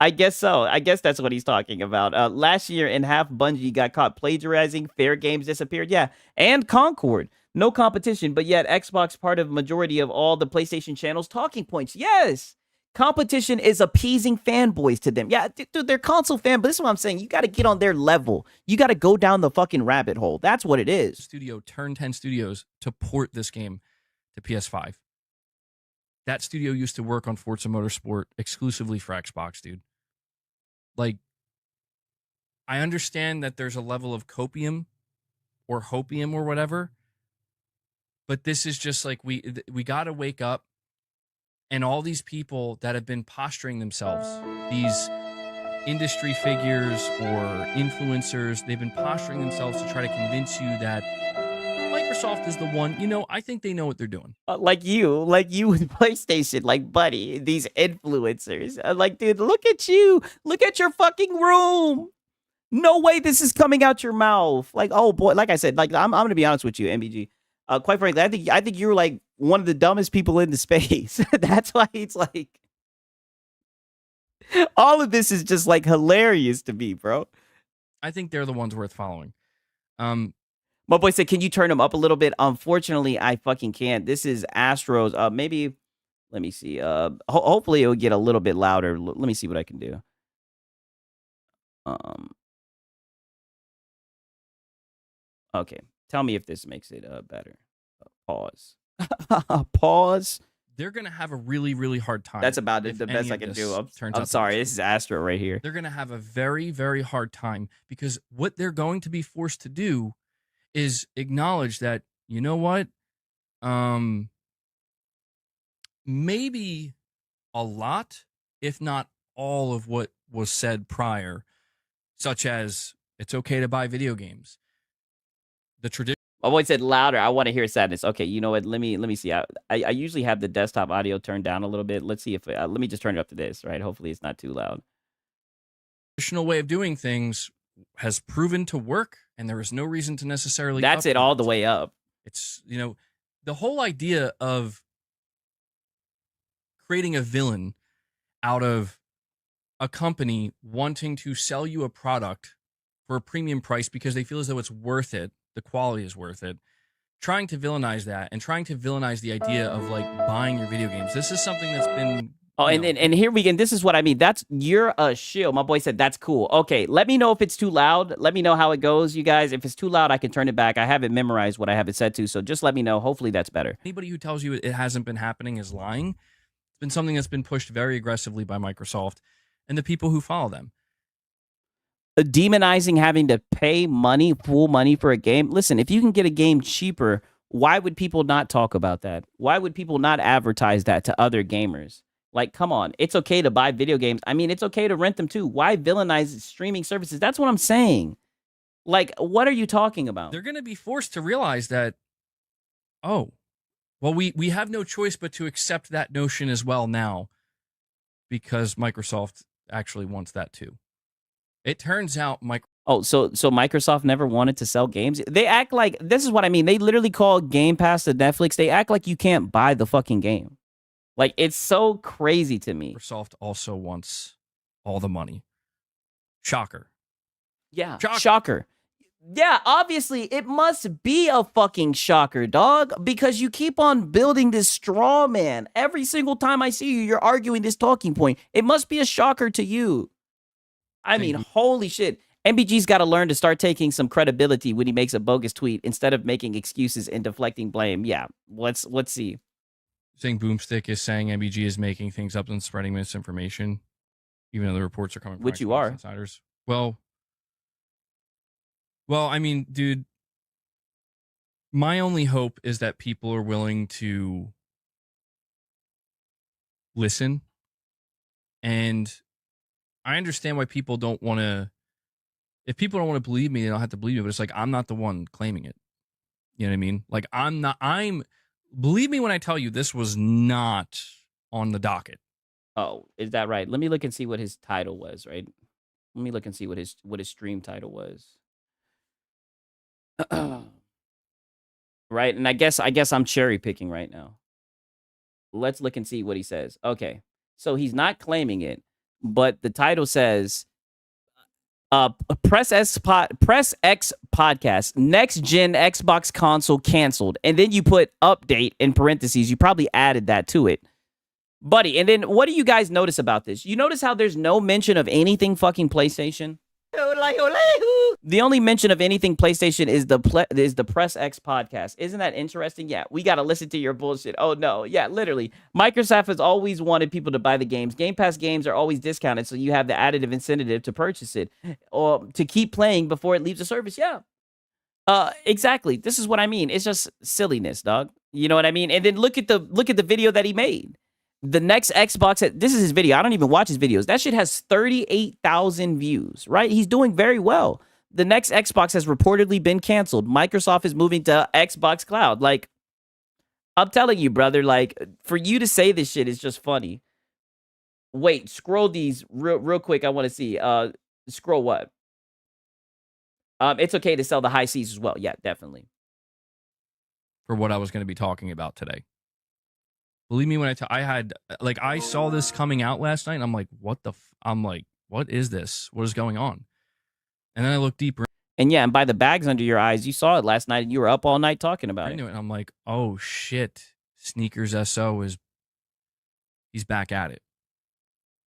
Speaker 1: I guess so. I guess that's what he's talking about. Last year in half, Bungie got caught plagiarizing. Fair Games disappeared. Yeah, and Concord. No competition, but yet Xbox part of majority of all the PlayStation channels talking points. Yes. Competition is appeasing fanboys to them. Yeah, dude, they're console fan, but this is what I'm saying. You got to get on their level. You got to go down the fucking rabbit hole. That's what it is.
Speaker 10: Studio Turn 10 Studios to port this game to PS5. That studio used to work on Forza Motorsport exclusively for Xbox, dude. Like, I understand that there's a level of copium or hopium or whatever, but this is just like we got to wake up. And all these people that have been posturing themselves, these industry figures or influencers, they've been posturing themselves to try to convince you that Microsoft is the one. I think they know what they're doing.
Speaker 1: Like you with PlayStation, like, buddy, these influencers. Like, dude, look at you. Look at your fucking room. No way this is coming out your mouth. Like, oh boy, like I said, like I'm going to be honest with you, MBG. Quite frankly, I think you're like one of the dumbest people in the space. That's why it's like all of this is just like hilarious to me, bro.
Speaker 10: I think they're the ones worth following.
Speaker 1: My boy said, "Can you turn them up a little bit?" Unfortunately, I fucking can't. This is Astros. Maybe let me see. Hopefully it'll get a little bit louder. Let me see what I can do. Okay. Tell me if this makes it better. Pause. Pause.
Speaker 10: They're going to have a really, really hard time.
Speaker 1: That's about it. The best I can do. I'm sorry. This is Astro right here.
Speaker 10: They're going to have a very, very hard time because what they're going to be forced to do is acknowledge that, you know what? Maybe a lot, if not all of what was said prior, such as it's okay to buy video games. The tradition.
Speaker 1: My boy said louder. I want to hear sadness. Okay, you know what? Let me see. I usually have the desktop audio turned down a little bit. Let's see if let me just turn it up to this. Right. Hopefully it's not too loud.
Speaker 10: Traditional way of doing things has proven to work, and there is no reason to necessarily.
Speaker 1: That's it all the way up.
Speaker 10: It's the whole idea of creating a villain out of a company wanting to sell you a product for a premium price because they feel as though it's worth it. The quality is worth it. Trying to villainize that and trying to villainize the idea of like buying your video games. This is something that's been.
Speaker 1: Oh, and here we go. This is what I mean. You're a shill. My boy said that's cool. Okay, let me know if it's too loud. Let me know how it goes, you guys. If it's too loud, I can turn it back. I have it memorized what I have it set to, so just let me know. Hopefully that's better.
Speaker 10: Anybody who tells you it hasn't been happening is lying. It's been something that's been pushed very aggressively by Microsoft and the people who follow them.
Speaker 1: Demonizing having to pay full money for a game. Listen, if you can get a game cheaper, why would people not talk about that? Why would people not advertise that to other gamers? Like, come on. It's okay to buy video games. I mean, it's okay to rent them too. Why villainize streaming services? That's what I'm saying. Like, what are you talking about?
Speaker 10: They're going to be forced to realize that, oh, well, we have no choice but to accept that notion as well now because Microsoft actually wants that too. It turns out
Speaker 1: so Microsoft never wanted to sell games? They act like, this is what I mean. They literally call Game Pass to Netflix. They act like you can't buy the fucking game. Like, it's so crazy to me.
Speaker 10: Microsoft also wants all the money. Shocker.
Speaker 1: Yeah, shocker. Yeah, obviously, it must be a fucking shocker, dog, because you keep on building this straw man. Every single time I see you, you're arguing this talking point. It must be a shocker to you. I mean, holy shit. MBG's got to learn to start taking some credibility when he makes a bogus tweet instead of making excuses and deflecting blame. Yeah, let's see.
Speaker 10: Saying Boomstick is saying MBG is making things up and spreading misinformation, even though the reports are coming from
Speaker 1: which you are
Speaker 10: insiders. Well, I mean, dude, My only hope is that people are willing to listen. And I understand why people don't want to. If people don't want to believe me, they don't have to believe me. But it's like, I'm not the one claiming it. You know what I mean? Like, believe me when I tell you this was not on the docket.
Speaker 1: Oh, is that right? Let me look and see what his title was, right? Let me look and see what his stream title was. Right? And I guess I'm cherry picking right now. Let's look and see what he says. Okay. So he's not claiming it, but the title says Press X podcast, next gen Xbox console canceled. And then you put update in parentheses. You probably added that to it. Buddy, and then what do you guys notice about this? You notice how there's no mention of anything fucking PlayStation? The only mention of anything PlayStation is the Press X podcast. Isn't that interesting? Yeah, we got to listen to your bullshit. Oh, no. Yeah, literally. Microsoft has always wanted people to buy the games. Game Pass games are always discounted, so you have the additive incentive to purchase it or to keep playing before it leaves the service. Yeah. Exactly. This is what I mean. It's just silliness, dog. You know what I mean? And then look at the video that he made. The next Xbox, this is his video. I don't even watch his videos. That shit has 38,000 views, right? He's doing very well. The next Xbox has reportedly been canceled. Microsoft is moving to Xbox Cloud. Like, I'm telling you, brother, like, for you to say this shit is just funny. Wait, scroll these real quick. I want to see. Scroll what? It's okay to sell the high seas as well. Yeah, definitely.
Speaker 10: For what I was going to be talking about today. Believe me when I saw this coming out last night and I'm like, I'm like, what is this? What is going on? And then I looked deeper.
Speaker 1: And yeah, and by the bags under your eyes, you saw it last night and you were up all night talking about it.
Speaker 10: And I'm like, oh shit, Sneakers SO he's back at it.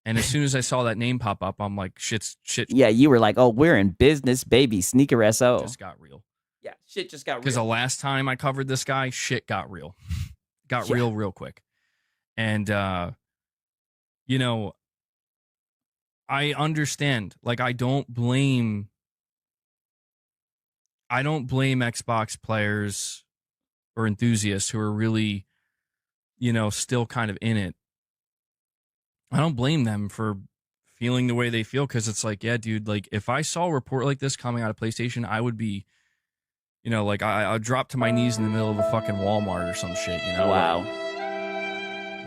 Speaker 10: And as soon as I saw that name pop up, I'm like, shit.
Speaker 1: Yeah, you were like, oh, we're in business, baby. Sneaker SO.
Speaker 10: Just got real.
Speaker 1: Yeah, shit just got real.
Speaker 10: Because the last time I covered this guy, shit got real. Got real quick. And, you know, I understand. Like, I don't blame Xbox players or enthusiasts who are really, you know, still kind of in it. I don't blame them for feeling the way they feel because it's like, yeah, dude, like, if I saw a report like this coming out of PlayStation, I would be, you know, like, I'd drop to my knees in the middle of a fucking Walmart or some shit, you know?
Speaker 1: Wow.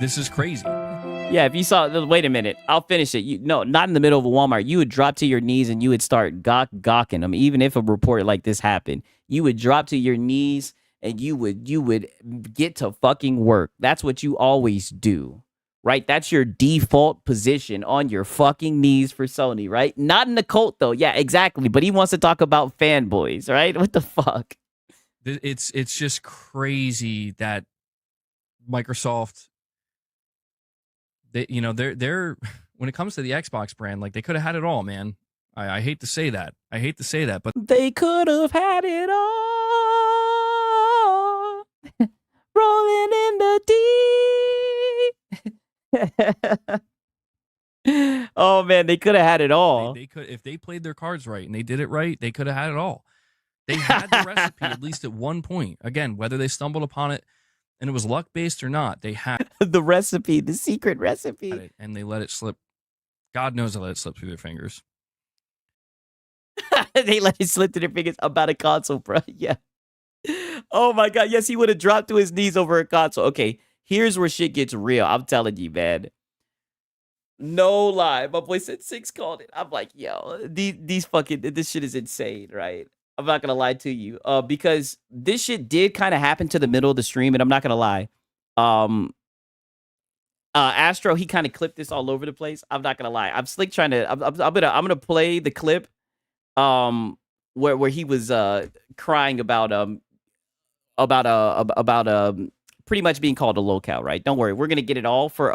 Speaker 10: This is crazy.
Speaker 1: Yeah, if you saw, wait a minute, I'll finish it. No, not in the middle of a Walmart. You would drop to your knees and you would start gawking them. Even if a report like this happened, you would drop to your knees and you would get to fucking work. That's what you always do, right? That's your default position, on your fucking knees for Sony, right? Not in the cult though. Yeah, exactly. But he wants to talk about fanboys, right? What the fuck?
Speaker 10: It's just crazy that Microsoft. They're when it comes to the Xbox brand, like, they could have had it all, man. I hate to say that. But
Speaker 1: they could have had it all. Rolling in the deep. Oh man, they could have had it all.
Speaker 10: They could, if they played their cards right and they did it right, they could have had it all. They had the recipe at least at one point. Again, whether they stumbled upon it and it was luck-based or not, they had
Speaker 1: the recipe, the secret recipe.
Speaker 10: And they let it slip. God knows they let it slip through their fingers.
Speaker 1: They let it slip through their fingers about a console, bro. Yeah. Oh, my God. Yes, he would have dropped to his knees over a console. Okay, here's where shit gets real. I'm telling you, man. No lie. My boy said 6 called it. I'm like, yo, this shit is insane, right? I'm not gonna lie to you, because this shit did kind of happen to the middle of the stream, and I'm not gonna lie. Astro, he kind of clipped this all over the place. I'm not gonna lie. I'm slick trying to. I'm gonna play the clip, where he was crying about pretty much being called a lolcow, right? Don't worry, we're gonna get it all from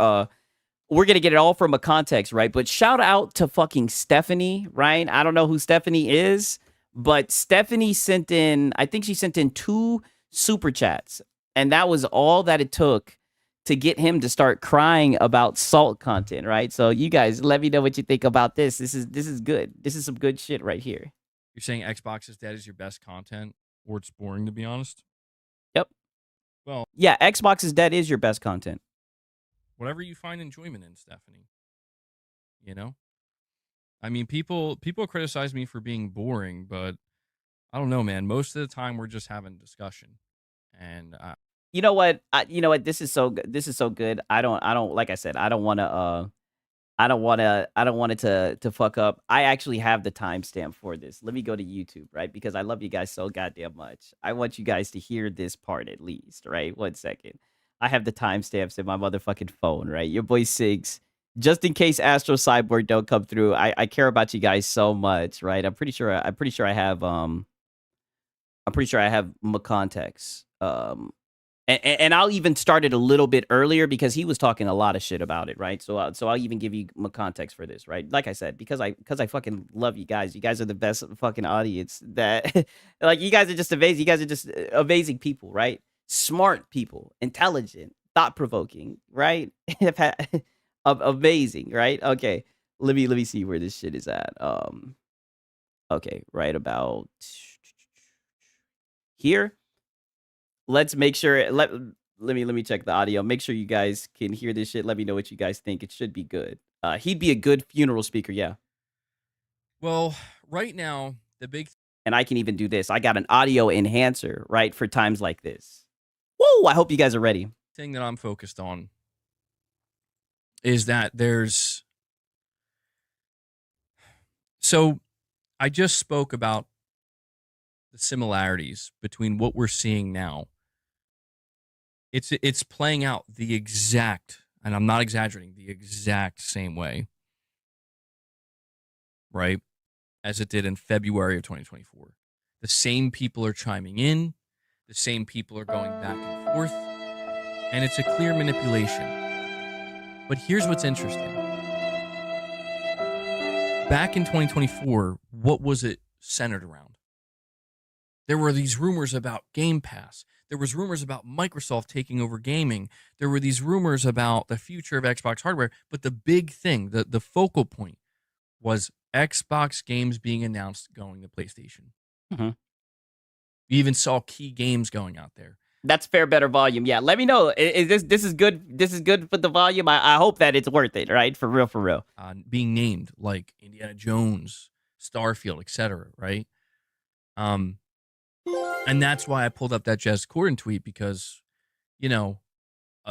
Speaker 1: a context, right? But shout out to fucking Stephanie, right? I don't know who Stephanie is. But Stephanie sent in 2 super chats, and that was all that it took to get him to start crying about salt content, right? So you guys, let me know what you think about this. This is good. This is some good shit right here.
Speaker 10: You're saying Xbox is dead is your best content, or it's boring, to be honest? Well,
Speaker 1: Yeah, Xbox is dead is your best content.
Speaker 10: whatever you find enjoyment in, Stephanie. You know? I mean, people criticize me for being boring, but I don't know, man. Most of the time we're just having discussion. And
Speaker 1: You know what? You know what? This is so good. This is so good. I don't like I said, I don't want to I don't want it to fuck up. I actually have the timestamp for this. Let me go to YouTube, right? Because I love you guys so goddamn much. I want you guys to hear this part at least, right? 1 second. I have the timestamps in my motherfucking phone, right? Your boy Sigs. Just in case Astro Cyborg don't come through, I care about you guys so much, right? I'm pretty sure I have my context. And I'll even start it a little bit earlier because he was talking a lot of shit about it, right? So I'll even give you my context for this, right? Like I said, because I fucking love you guys. You guys are the best fucking audience. That like you guys are just amazing. You guys are just amazing people, right? Smart people, intelligent, thought provoking, right? Amazing, right? Okay, let me see where this shit is at. Okay, right about here. Let's make sure. Let me check the audio. Make sure you guys can hear this shit. Let me know what you guys think. It should be good. He'd be a good funeral speaker, yeah.
Speaker 10: well, right now the big
Speaker 1: And I can even do this. I got an audio enhancer, right, for times like this. Woo! I hope you guys are ready.
Speaker 10: thing that I'm focused on is that there's so I just spoke about the similarities between what we're seeing now. It's playing out the exact, and I'm not exaggerating, the exact same way, right, as it did in February of 2024. The same people are chiming in, the same people are going back and forth, and it's a clear manipulation. But here's what's interesting. Back in 2024, what was it centered around? There were these rumors about Game Pass. There was rumors about Microsoft taking over gaming. There were these rumors about the future of Xbox hardware. But the big thing, the focal point, was Xbox games being announced going to PlayStation.
Speaker 1: Mm-hmm.
Speaker 10: You even saw key games going out there.
Speaker 1: That's fair, better volume. Yeah, let me know. Is this is good? This is good for the volume. I hope that it's worth it, right? For real, for real.
Speaker 10: Being named like Indiana Jones, Starfield, etc. Right? And that's why I pulled up that Jez Corden tweet because, you know,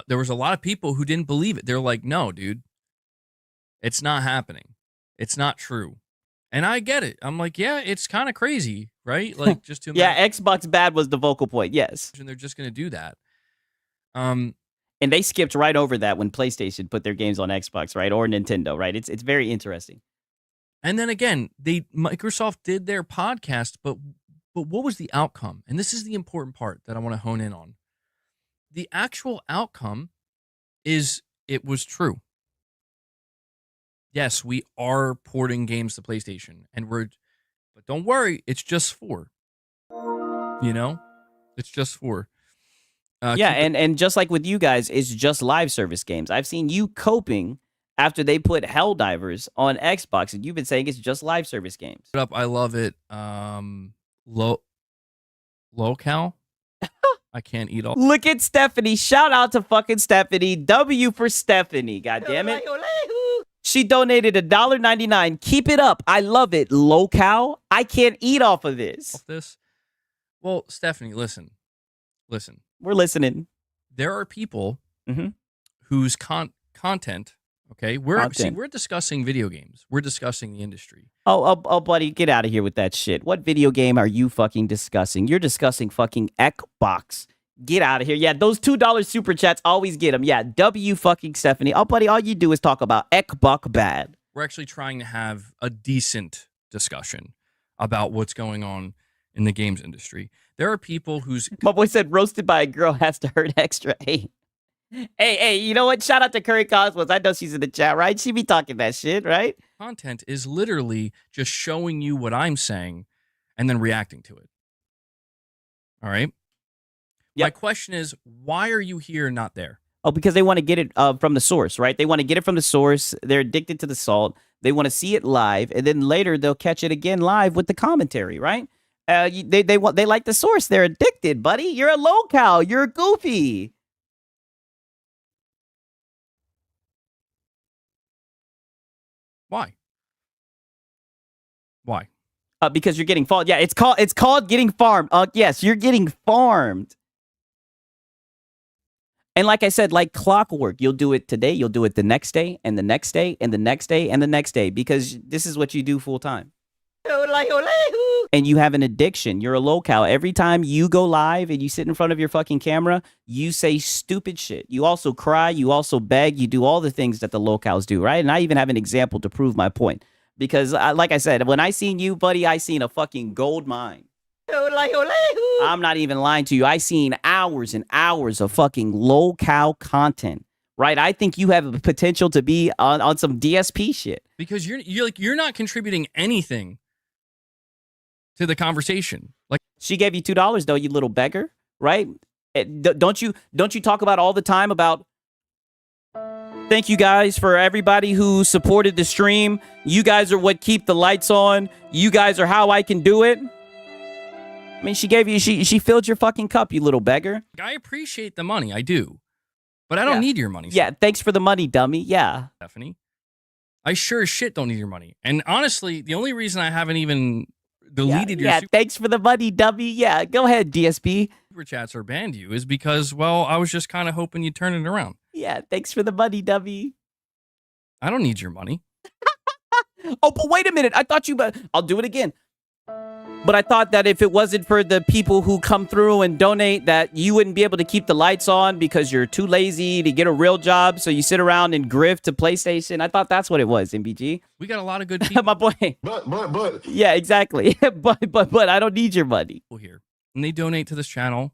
Speaker 10: there was a lot of people who didn't believe it. They're like, "No, dude, it's not happening. It's not true." And I get it. I'm like, yeah, it's kind of crazy, right? Like, just to
Speaker 1: yeah, Xbox bad was the vocal point. Yes,
Speaker 10: and they're just going to do that.
Speaker 1: And they skipped right over that when PlayStation put their games on Xbox, right, or Nintendo, right? It's very interesting.
Speaker 10: And then again, Microsoft did their podcast, but what was the outcome? And this is the important part that I want to hone in on. The actual outcome is it was true. Yes, we are porting games to PlayStation, but don't worry, it's just 4. You know, it's just 4.
Speaker 1: Yeah, and just like with you guys, it's just live service games. I've seen you coping after they put Helldivers on Xbox, and you've been saying it's just live service games.
Speaker 10: I love it. Locale. I can't eat all.
Speaker 1: Look at Stephanie. Shout out to fucking Stephanie. W for Stephanie. God damn it. She donated $1.99. Keep it up. I love it. Locale. I can't eat off of this.
Speaker 10: Well, Stephanie, listen.
Speaker 1: We're listening.
Speaker 10: There are people whose content. Okay, we're discussing video games. We're discussing the industry.
Speaker 1: Oh, buddy, get out of here with that shit. What video game are you fucking discussing? You're discussing fucking Xbox. Get out of here. Yeah, those $2 super chats always get them. Yeah, W fucking Stephanie. Oh, buddy, all you do is talk about Xbox bad.
Speaker 10: We're actually trying to have a decent discussion about what's going on in the games industry. There are people whose...
Speaker 1: My boy said roasted by a girl has to hurt extra. Hey, you know what? Shout out to Curry Cosmos. I know she's in the chat, right? She be talking that shit, right?
Speaker 10: Content is literally just showing you what I'm saying and then reacting to it. All right? Yep. My question is, why are you here and not there?
Speaker 1: Oh, because they want to get it from the source, right? They want to get it from the source. They're addicted to the salt. They want to see it live, and then later they'll catch it again live with the commentary, right? They like the source. They're addicted, buddy. You're a local. You're goofy.
Speaker 10: Why? Why?
Speaker 1: Because you're getting farmed. Yeah, it's called getting farmed. Yes, you're getting farmed. And like I said, like clockwork, you'll do it today, you'll do it the next day, and the next day, and the next day, and the next day, because this is what you do full time. And you have an addiction. You're a local. Every time you go live and you sit in front of your fucking camera, you say stupid shit. You also cry. You also beg. You do all the things that the locals do, right? And I even have an example to prove my point. Because, like I said, when I seen you, buddy, I seen a fucking gold mine. I'm not even lying to you. I seen hours and hours of fucking local content, right? I think you have a potential to be on some DSP shit.
Speaker 10: Because you're not contributing anything to the conversation. Like,
Speaker 1: she gave you $2 though, you little beggar, right? Don't you talk about all the time about thank you guys for everybody who supported the stream. You guys are what keep the lights on. You guys are how I can do it. I mean, she filled your fucking cup, you little beggar.
Speaker 10: I appreciate the money, I do. But I don't need your money.
Speaker 1: Yeah, thanks for the money, dummy. Yeah.
Speaker 10: Stephanie. I sure as shit don't need your money. And honestly, the only reason I haven't even deleted your
Speaker 1: thanks for the money, dummy. Yeah, go ahead, DSP.
Speaker 10: super chats or banned you is because, well, I was just kind of hoping you'd turn it around.
Speaker 1: Yeah, thanks for the money, dummy.
Speaker 10: I don't need your money.
Speaker 1: Oh, but wait a minute. I thought I'll do it again. But I thought that if it wasn't for the people who come through and donate, that you wouldn't be able to keep the lights on because you're too lazy to get a real job. So you sit around and grift to PlayStation. I thought that's what it was, MBG.
Speaker 10: We got a lot of good people.
Speaker 1: My boy.
Speaker 2: But.
Speaker 1: Yeah, exactly. but I don't need your money.
Speaker 10: Here. And they donate to this channel.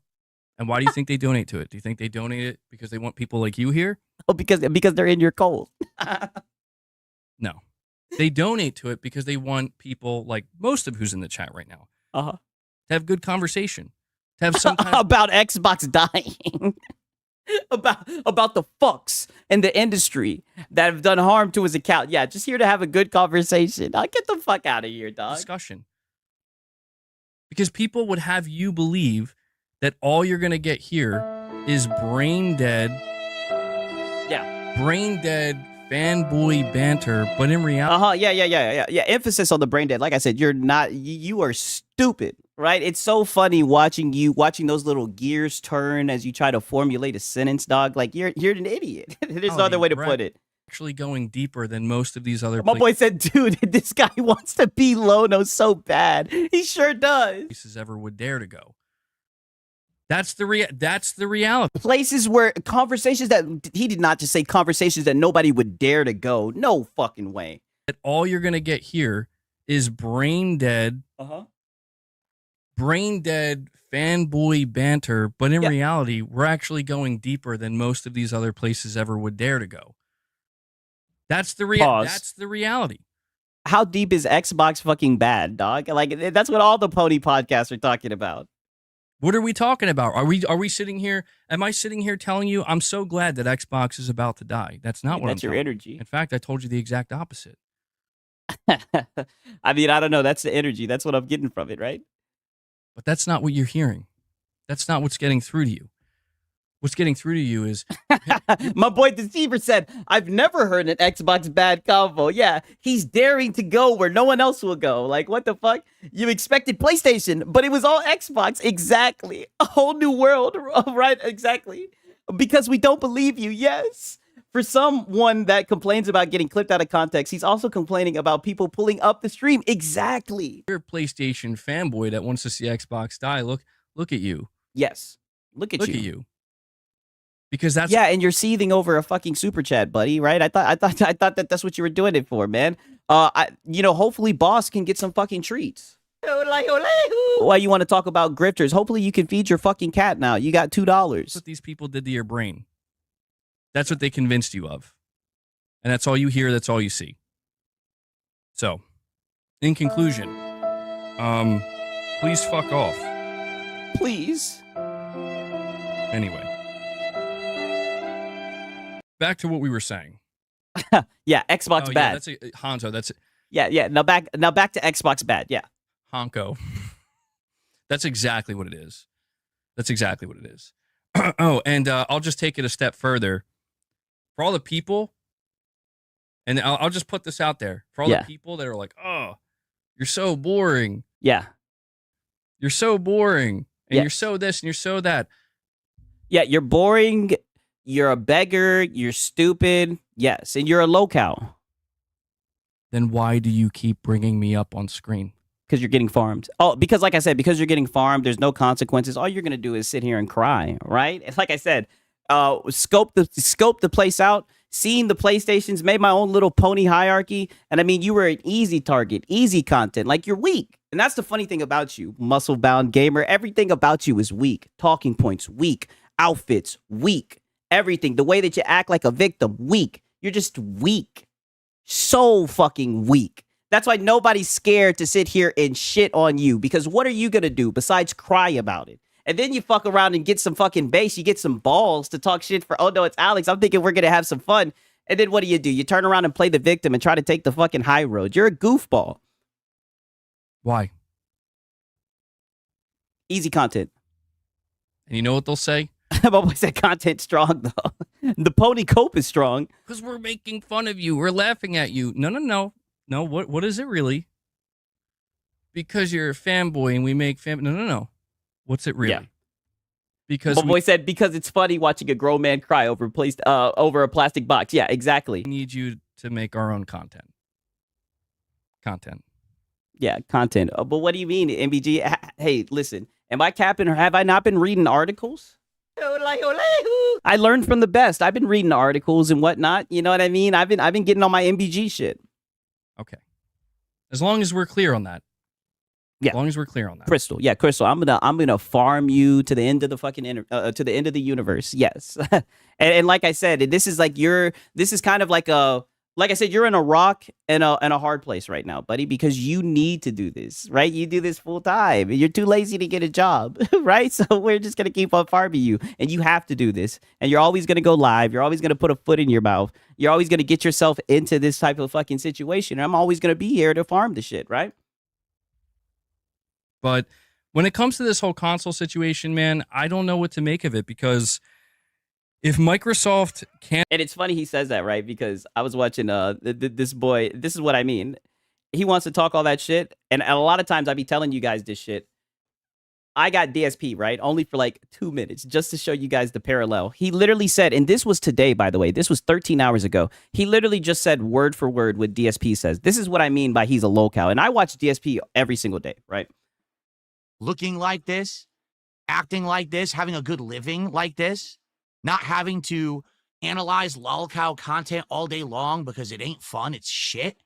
Speaker 10: And why do you think they donate to it? Do you think they donate it because they want people like you here?
Speaker 1: Oh, because they're in your cold.
Speaker 10: No. They donate to it because they want people like most of who's in the chat right now to have good conversation, to have some kind
Speaker 1: about Xbox dying, about the fucks in the industry that have done harm to his account. Yeah, just here to have a good conversation. I'll get the fuck out of here, dog.
Speaker 10: Discussion. Because people would have you believe that all you're going to get here is brain dead.
Speaker 1: Yeah.
Speaker 10: Brain dead fanboy banter, but in reality,
Speaker 1: yeah. Emphasis on the brain dead. Like I said, you are stupid, right? It's so funny watching those little gears turn as you try to formulate a sentence, dog. Like you're an idiot. There's no other way to put it.
Speaker 10: Actually, going deeper than most of these other.
Speaker 1: My boy said, "Dude, this guy wants to be Lono so bad. He sure does."
Speaker 10: Places ever would dare to go. That's the reality.
Speaker 1: Places where conversations that he did not just say conversations that nobody would dare to go. No fucking way.
Speaker 10: That all you're gonna get here is brain dead fanboy banter, but in reality, we're actually going deeper than most of these other places ever would dare to go. That's the reality.
Speaker 1: How deep is Xbox fucking bad, dog? Like that's what all the pony podcasts are talking about.
Speaker 10: What are we talking about? Are we sitting here? Am I sitting here telling you I'm so glad that Xbox is about to die? That's not what
Speaker 1: that's
Speaker 10: I'm
Speaker 1: your energy.
Speaker 10: In fact, I told you the exact opposite.
Speaker 1: I mean, I don't know. That's the energy. That's what I'm getting from it, right?
Speaker 10: But that's not what you're hearing. That's not what's getting through to you. What's getting through to you is...
Speaker 1: My boy Deceiver said, I've never heard an Xbox bad convo. Yeah, he's daring to go where no one else will go. Like, what the fuck? You expected PlayStation, but it was all Xbox. Exactly. A whole new world, right? Exactly. Because we don't believe you, yes. For someone that complains about getting clipped out of context, he's also complaining about people pulling up the stream. Exactly.
Speaker 10: You're a PlayStation fanboy that wants to see Xbox die. Look at you.
Speaker 1: Yes. Look at you.
Speaker 10: Because that's
Speaker 1: and you're seething over a fucking super chat, buddy. Right? I thought that's what you were doing it for, man. Hopefully, Boss can get some fucking treats. Why you want to talk about grifters? Hopefully, you can feed your fucking cat now. You got $2.
Speaker 10: That's what these people did to your brain. That's what they convinced you of, and that's all you hear. That's all you see. So, in conclusion, please fuck off.
Speaker 1: Please.
Speaker 10: Anyway. Back to what we were saying.
Speaker 1: Yeah, Xbox bad.
Speaker 10: That's Hanzo. That's it.
Speaker 1: Yeah. Now back to Xbox bad. Yeah.
Speaker 10: Honko. That's exactly what it is. That's exactly what it is. Oh, and I'll just take it a step further. For all the people, and I'll just put this out there. For all the people that are like, oh, you're so boring.
Speaker 1: Yeah.
Speaker 10: You're so boring. And you're so this and you're so that.
Speaker 1: Yeah, you're boring. You're a beggar. You're stupid. Yes, and you're a local.
Speaker 10: Then why do you keep bringing me up on screen?
Speaker 1: Because you're getting farmed. Oh, because like I said, because you're getting farmed, there's no consequences. All you're gonna do is sit here and cry, right? It's like I said, scope the place out. Seen the PlayStations, made my own little pony hierarchy, and I mean, you were an easy target, easy content. Like you're weak, and that's the funny thing about you, muscle bound gamer. Everything about you is weak. Talking points, weak. Outfits, weak. Everything. The way that you act like a victim, weak. You're just weak. So fucking weak. That's why nobody's scared to sit here and shit on you, because what are you gonna do besides cry about it? And then you fuck around and get some fucking base. You get some balls to talk shit for, oh no, it's Alex. I'm thinking we're gonna have some fun. And then what do? You turn around and play the victim and try to take the fucking high road. You're a goofball.
Speaker 10: Why?
Speaker 1: Easy content.
Speaker 10: And you know what they'll say?
Speaker 1: I've always said content strong though. The pony cope is strong.
Speaker 10: Because we're making fun of you. We're laughing at you. No. No, what is it really? Because you're a fanboy and we make No. What's it really?
Speaker 1: Yeah.
Speaker 10: Because
Speaker 1: my boy said because it's funny watching a grown man cry over a plastic box. Yeah, exactly.
Speaker 10: We need you to make our own content.
Speaker 1: Yeah, content. But what do you mean, MBG? Hey, listen. Am I capping or have I not been reading articles? I learned from the best. I've been reading articles and whatnot. You know what I mean? I've been getting on my MBG shit.
Speaker 10: Okay. As long as we're clear on that.
Speaker 1: Yeah.
Speaker 10: As long as we're clear on that.
Speaker 1: Crystal. Yeah, Crystal. I'm gonna farm you to the end of the fucking to the end of the universe. Yes. and like I said, this is kind of like I said, you're in a rock and a hard place right now, buddy, because you need to do this, right? You do this full time. You're too lazy to get a job, right? So we're just gonna keep on farming you, and you have to do this. And you're always gonna go live. You're always gonna put a foot in your mouth. You're always gonna get yourself into this type of fucking situation. And I'm always gonna be here to farm the shit, right?
Speaker 10: But when it comes to this whole console situation, man, I don't know what to make of it, because if Microsoft can't...
Speaker 1: And it's funny he says that, right? Because I was watching this boy. This is what I mean. He wants to talk all that shit. And a lot of times I be telling you guys this shit. I got DSP, right? Only for like 2 minutes, just to show you guys the parallel. He literally said, and this was today, by the way. This was 13 hours ago. He literally just said word for word what DSP says. This is what I mean by he's a lolcow. And I watch DSP every single day, right?
Speaker 11: Looking like this, acting like this, having a good living like this, not having to analyze lolcow content all day long because it ain't fun, it's shit.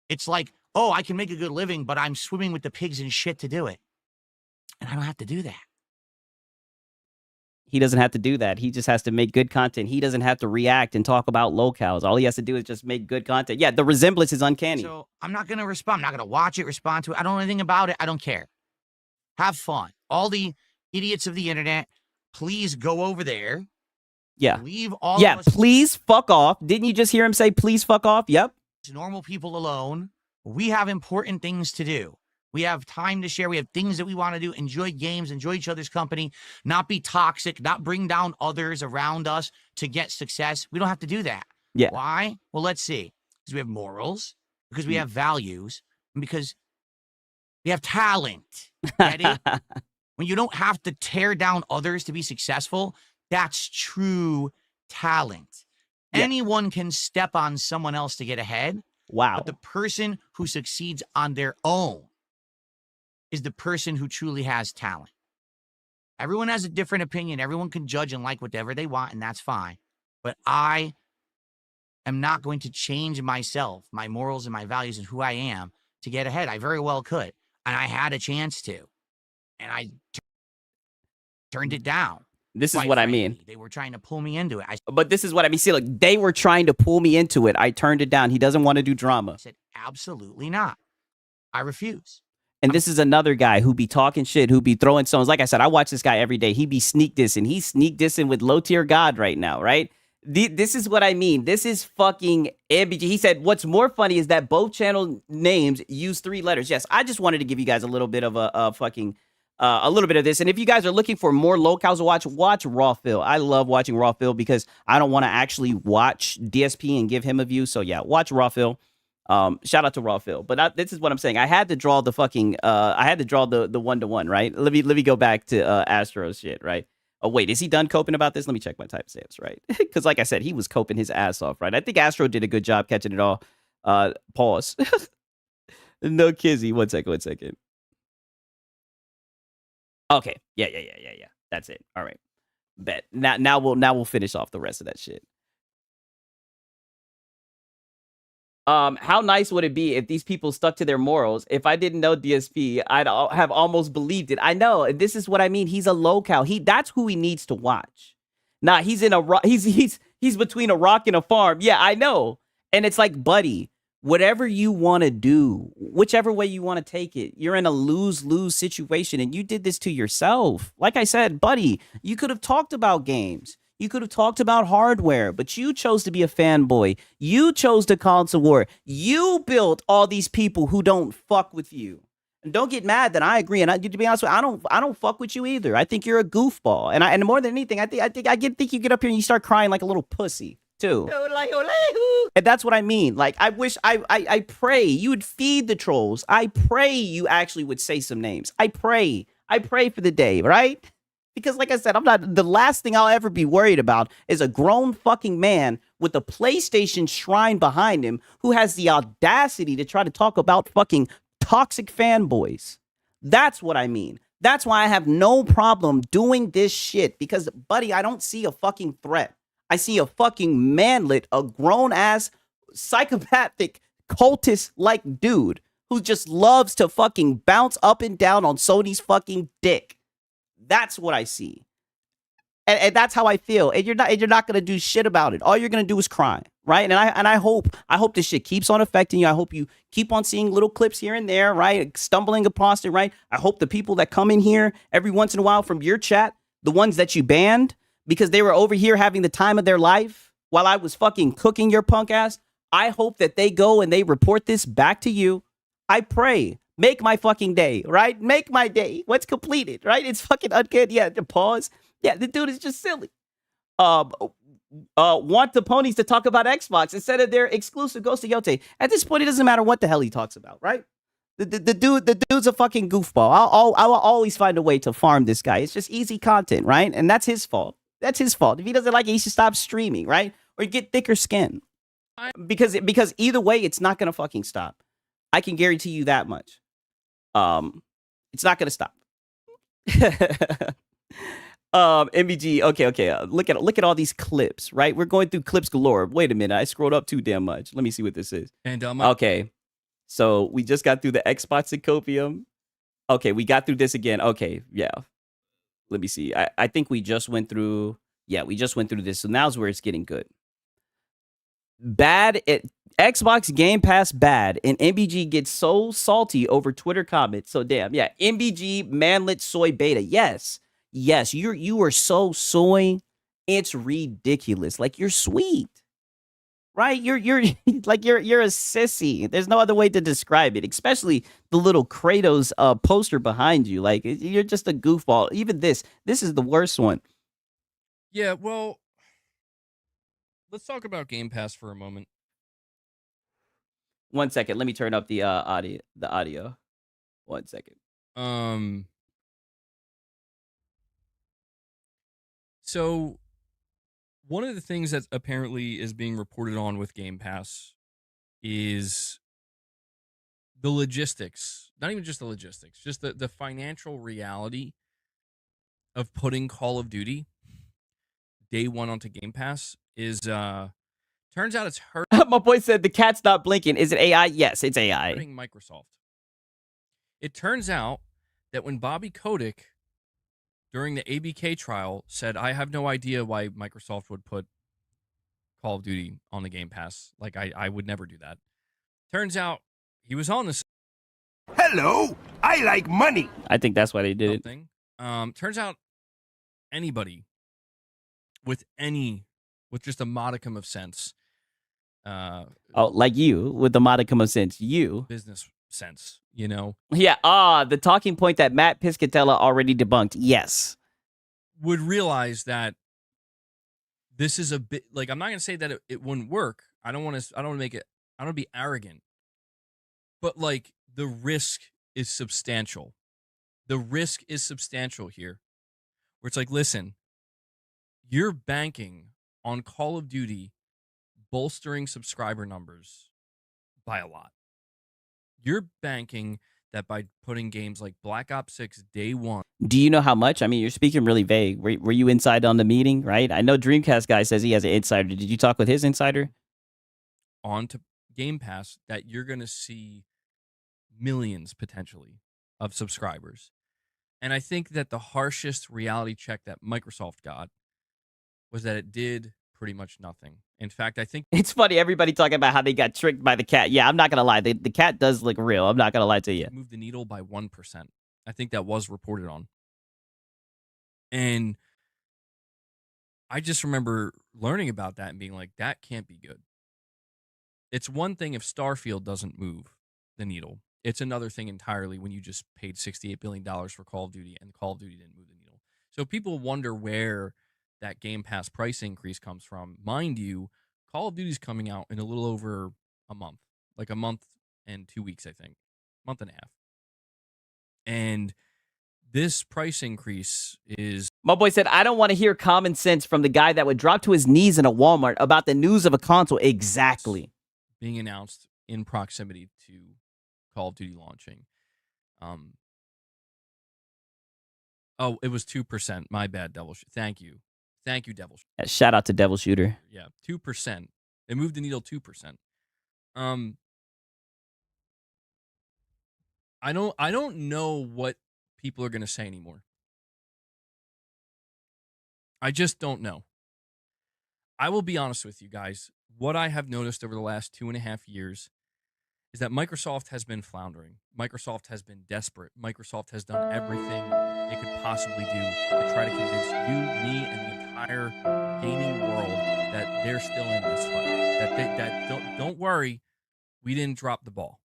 Speaker 11: It's like, oh, I can make a good living, but I'm swimming with the pigs and shit to do it. And I don't have to do that.
Speaker 1: He doesn't have to do that. He just has to make good content. He doesn't have to react and talk about lolcows. All he has to do is just make good content. Yeah, the resemblance is uncanny.
Speaker 11: So I'm not going to respond. I'm not going to watch it, respond to it. I don't know anything about it. I don't care. Have fun. All the idiots of the internet, please go over there.
Speaker 1: Yeah.
Speaker 11: Leave all
Speaker 1: of
Speaker 11: us.
Speaker 1: Please fuck off. Didn't you just hear him say, please fuck off? Yep.
Speaker 11: Normal people alone. We have important things to do. We have time to share. We have things that we want to do. Enjoy games, enjoy each other's company, not be toxic, not bring down others around us to get success. We don't have to do that.
Speaker 1: Yeah.
Speaker 11: Why? Well, let's see. Because we have morals, because we have values, and because we have talent. Get it? When you don't have to tear down others to be successful, that's true talent. Yeah. Anyone can step on someone else to get ahead.
Speaker 1: Wow.
Speaker 11: But the person who succeeds on their own is the person who truly has talent. Everyone has a different opinion. Everyone can judge and like whatever they want, and that's fine. But I am not going to change myself, my morals and my values and who I am to get ahead. I very well could. And I had a chance to. And I turned it down.
Speaker 1: This is what I mean.
Speaker 11: They were trying to pull me into it.
Speaker 1: But this is what I mean. See, look, they were trying to pull me into it. I turned it down. He doesn't want to do drama.
Speaker 11: I said, absolutely not. I refuse.
Speaker 1: And this is another guy who be talking shit, who be throwing stones. Like I said, I watch this guy every day. He be sneak dissing. He's sneak dissing with low tier God right now, right? This is what I mean. This is fucking MBG. He said, what's more funny is that both channel names use 3 letters. Yes, I just wanted to give you guys a little bit of a fucking a little bit of this. And if you guys are looking for more locales to watch Raw Phil. I love watching Raw Phil because I don't want to actually watch DSP and give him a view. So yeah, watch Raw Phil. Shout out to Raw Phil. But this is what I'm saying. I had to draw the fucking I had to draw the 1-to-1, right? Let me go back to Astro's shit, right? Oh wait, is he done coping about this? Let me check my timestamps, right? Because like I said, he was coping his ass off, right? I think Astro did a good job catching it all. Pause. No kizzy. One second. Okay. Yeah. That's it. All right. Bet. Now we'll finish off the rest of that shit. How nice would it be if these people stuck to their morals? If I didn't know DSP, I'd have almost believed it. I know. This is what I mean. He's a local. That's who he needs to watch. Nah, he's in a he's between a rock and a farm. Yeah, I know. And it's like, buddy, whatever you want to do, whichever way you want to take it, you're in a lose-lose situation, and you did this to yourself. Like I said, buddy, you could have talked about games. You could have talked about hardware, but you chose to be a fanboy. You chose the console war. You built all these people who don't fuck with you. And don't get mad that I agree. And to be honest with you, I don't fuck with you either. I think you're a goofball. And more than anything, I think you get up here and you start crying like a little pussy too. And that's what I mean. Like, I wish I pray you would feed the trolls. I pray you actually would say some names. I pray for the day, right? Because like I said, the last thing I'll ever be worried about is a grown fucking man with a PlayStation shrine behind him who has the audacity to try to talk about fucking toxic fanboys. That's what I mean. That's why I have no problem doing this shit, because, buddy, I don't see a fucking threat. I see a fucking manlet, a grown-ass, psychopathic, cultist-like dude who just loves to fucking bounce up and down on Sony's fucking dick. That's what I see. And that's how I feel. And you're not gonna do shit about it. All you're gonna do is cry, right? And I hope this shit keeps on affecting you. I hope you keep on seeing little clips here and there, right? Stumbling across it, right? I hope the people that come in here every once in a while from your chat, the ones that you banned because they were over here having the time of their life while I was fucking cooking your punk ass, I hope that they go and they report this back to you. I pray. Make my fucking day, right? Make my day. What's completed, right? It's fucking uncanny. Yeah, the pause. Yeah, the dude is just silly. Want the ponies to talk about Xbox instead of their exclusive Ghost of Yote. At this point, it doesn't matter what the hell he talks about, right? The dude's a fucking goofball. I'll always find a way to farm this guy. It's just easy content, right? And that's his fault. That's his fault. If he doesn't like it, he should stop streaming, right? Or get thicker skin. Because either way, it's not gonna fucking stop. I can guarantee you that much. It's not gonna stop. MBG. Okay. Look at all these clips, right? We're going through clips galore. Wait a minute, I scrolled up too damn much. Let me see what this is.
Speaker 10: And
Speaker 1: okay, so we just got through the Xbox and Copium. Okay, we got through this again. Okay, yeah. Let me see. I think we just went through. Yeah, we just went through this. So now's where it's getting good. Xbox Game Pass bad, and MBG gets so salty over Twitter comments. So damn, yeah. MBG manlet soy beta. Yes, you are so soy. It's ridiculous. Like, you're sweet, right? You're like you're a sissy. There's no other way to describe it. Especially the little Kratos poster behind you. Like, you're just a goofball. Even this is the worst one.
Speaker 10: Yeah, well, let's talk about Game Pass for a moment.
Speaker 1: 1 second. Let me turn up the audio. 1 second.
Speaker 10: So one of the things that apparently is being reported on with Game Pass is the logistics. Not even just the logistics, just the financial reality of putting Call of Duty day one onto Game Pass is turns out it's hurt.
Speaker 1: My boy said the cat's not blinking. Is it AI? Yes, it's AI.
Speaker 10: Hurting Microsoft. It turns out that when Bobby Kotick, during the ABK trial, said, I have no idea why Microsoft would put Call of Duty on the Game Pass. Like, I would never do that. Turns out he was on this.
Speaker 9: Hello, I like money.
Speaker 1: I think that's why they did
Speaker 10: it. Turns out anybody with just a modicum of sense,
Speaker 1: like you with the modicum of sense, you
Speaker 10: business sense, you know?
Speaker 1: Yeah. The talking point that Matt Piscatella already debunked. Yes.
Speaker 10: Would realize that this is a bit like, I'm not going to say that it wouldn't work. I don't want to make it, I don't want to be arrogant, but like the risk is substantial. The risk is substantial here, where it's like, listen, you're banking on Call of Duty bolstering subscriber numbers by a lot. You're banking that by putting games like Black Ops 6 Day 1.
Speaker 1: Do you know how much? I mean, you're speaking really vague. Were you inside on the meeting, right? I know Dreamcast guy says he has an insider. Did you talk with his insider?
Speaker 10: Onto Game Pass, that you're going to see millions potentially of subscribers. And I think that the harshest reality check that Microsoft got was that it did pretty much nothing. In fact, I think
Speaker 1: It's funny, everybody talking about how they got tricked by the cat. Yeah, I'm not going to lie. The cat does look real. I'm not going to lie to you.
Speaker 10: moved the needle by 1%. I think that was reported on. And I just remember learning about that and being like, that can't be good. It's one thing if Starfield doesn't move the needle. It's another thing entirely when you just paid $68 billion for Call of Duty and Call of Duty didn't move the needle. So people wonder where that Game Pass price increase comes from. Mind you, Call of Duty's coming out in a little over a month, like a month and 2 weeks, I think, month and a half. And this price increase is...
Speaker 1: My boy said, I don't want to hear common sense from the guy that would drop to his knees in a Walmart about the news of a console. Exactly.
Speaker 10: being announced in proximity to Call of Duty launching. Oh, it was 2%. My bad, Devil. Thank you. Thank you, Devil.
Speaker 1: Shout out to Devil Shooter.
Speaker 10: Yeah, 2%. They moved the needle 2%. I don't know what people are going to say anymore. I just don't know. I will be honest with you guys. What I have noticed over the last 2.5 years is that Microsoft has been floundering. Microsoft has been desperate. Microsoft has done everything it could possibly do to try to convince you, me, and the entire gaming world that they're still in this fight. That don't worry, we didn't drop the ball.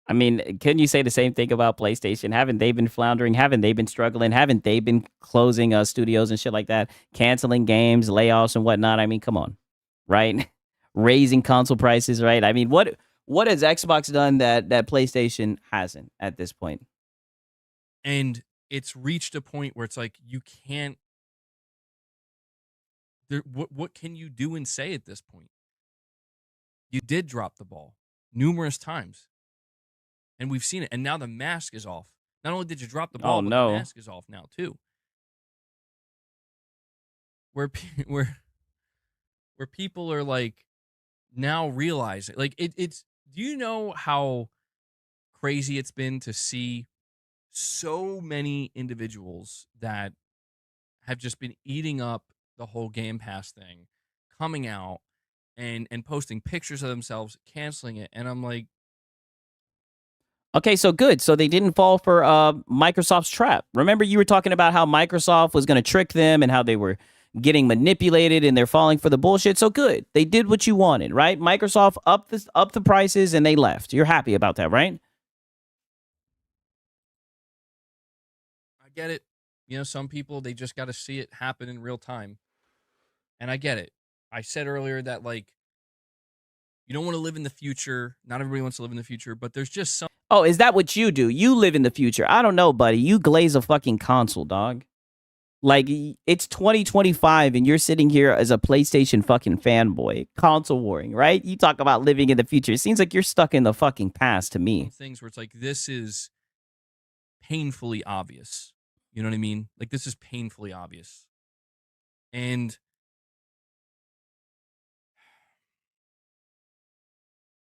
Speaker 1: I mean, can you say the same thing about PlayStation? Haven't they been floundering? Haven't they been struggling? Haven't they been closing studios and shit like that? Canceling games, layoffs and whatnot? I mean, come on, right? Raising console prices, right? I mean, what has Xbox done that PlayStation hasn't at this point?
Speaker 10: And it's reached a point where it's like you can't... What can you do and say at this point? You did drop the ball numerous times. And we've seen it. And now the mask is off. Not only did you drop the ball, but the mask is off now too. Where people are like now realizing, like it's. Do you know how crazy it's been to see so many individuals that have just been eating up the whole Game Pass thing, coming out and posting pictures of themselves, canceling it, and I'm like.
Speaker 1: Okay, so good. So they didn't fall for Microsoft's trap. Remember, you were talking about how Microsoft was going to trick them and how they were getting manipulated and they're falling for the bullshit. So good. They did what you wanted, right? Microsoft upped the prices and they left. You're happy about that, right?
Speaker 10: I get it. You know, some people, they just got to see it happen in real time. And I get it. I said earlier that, like, you don't want to live in the future. Not everybody wants to live in the future, but there's just some...
Speaker 1: Oh, is that what you do? You live in the future. I don't know, buddy. You glaze a fucking console, dog. Like, it's 2025 and you're sitting here as a PlayStation fucking fanboy, console warring, right? You talk about living in the future. It seems like you're stuck in the fucking past to me.
Speaker 10: Things where it's like, this is painfully obvious. You know what I mean? Like, this is painfully obvious. And...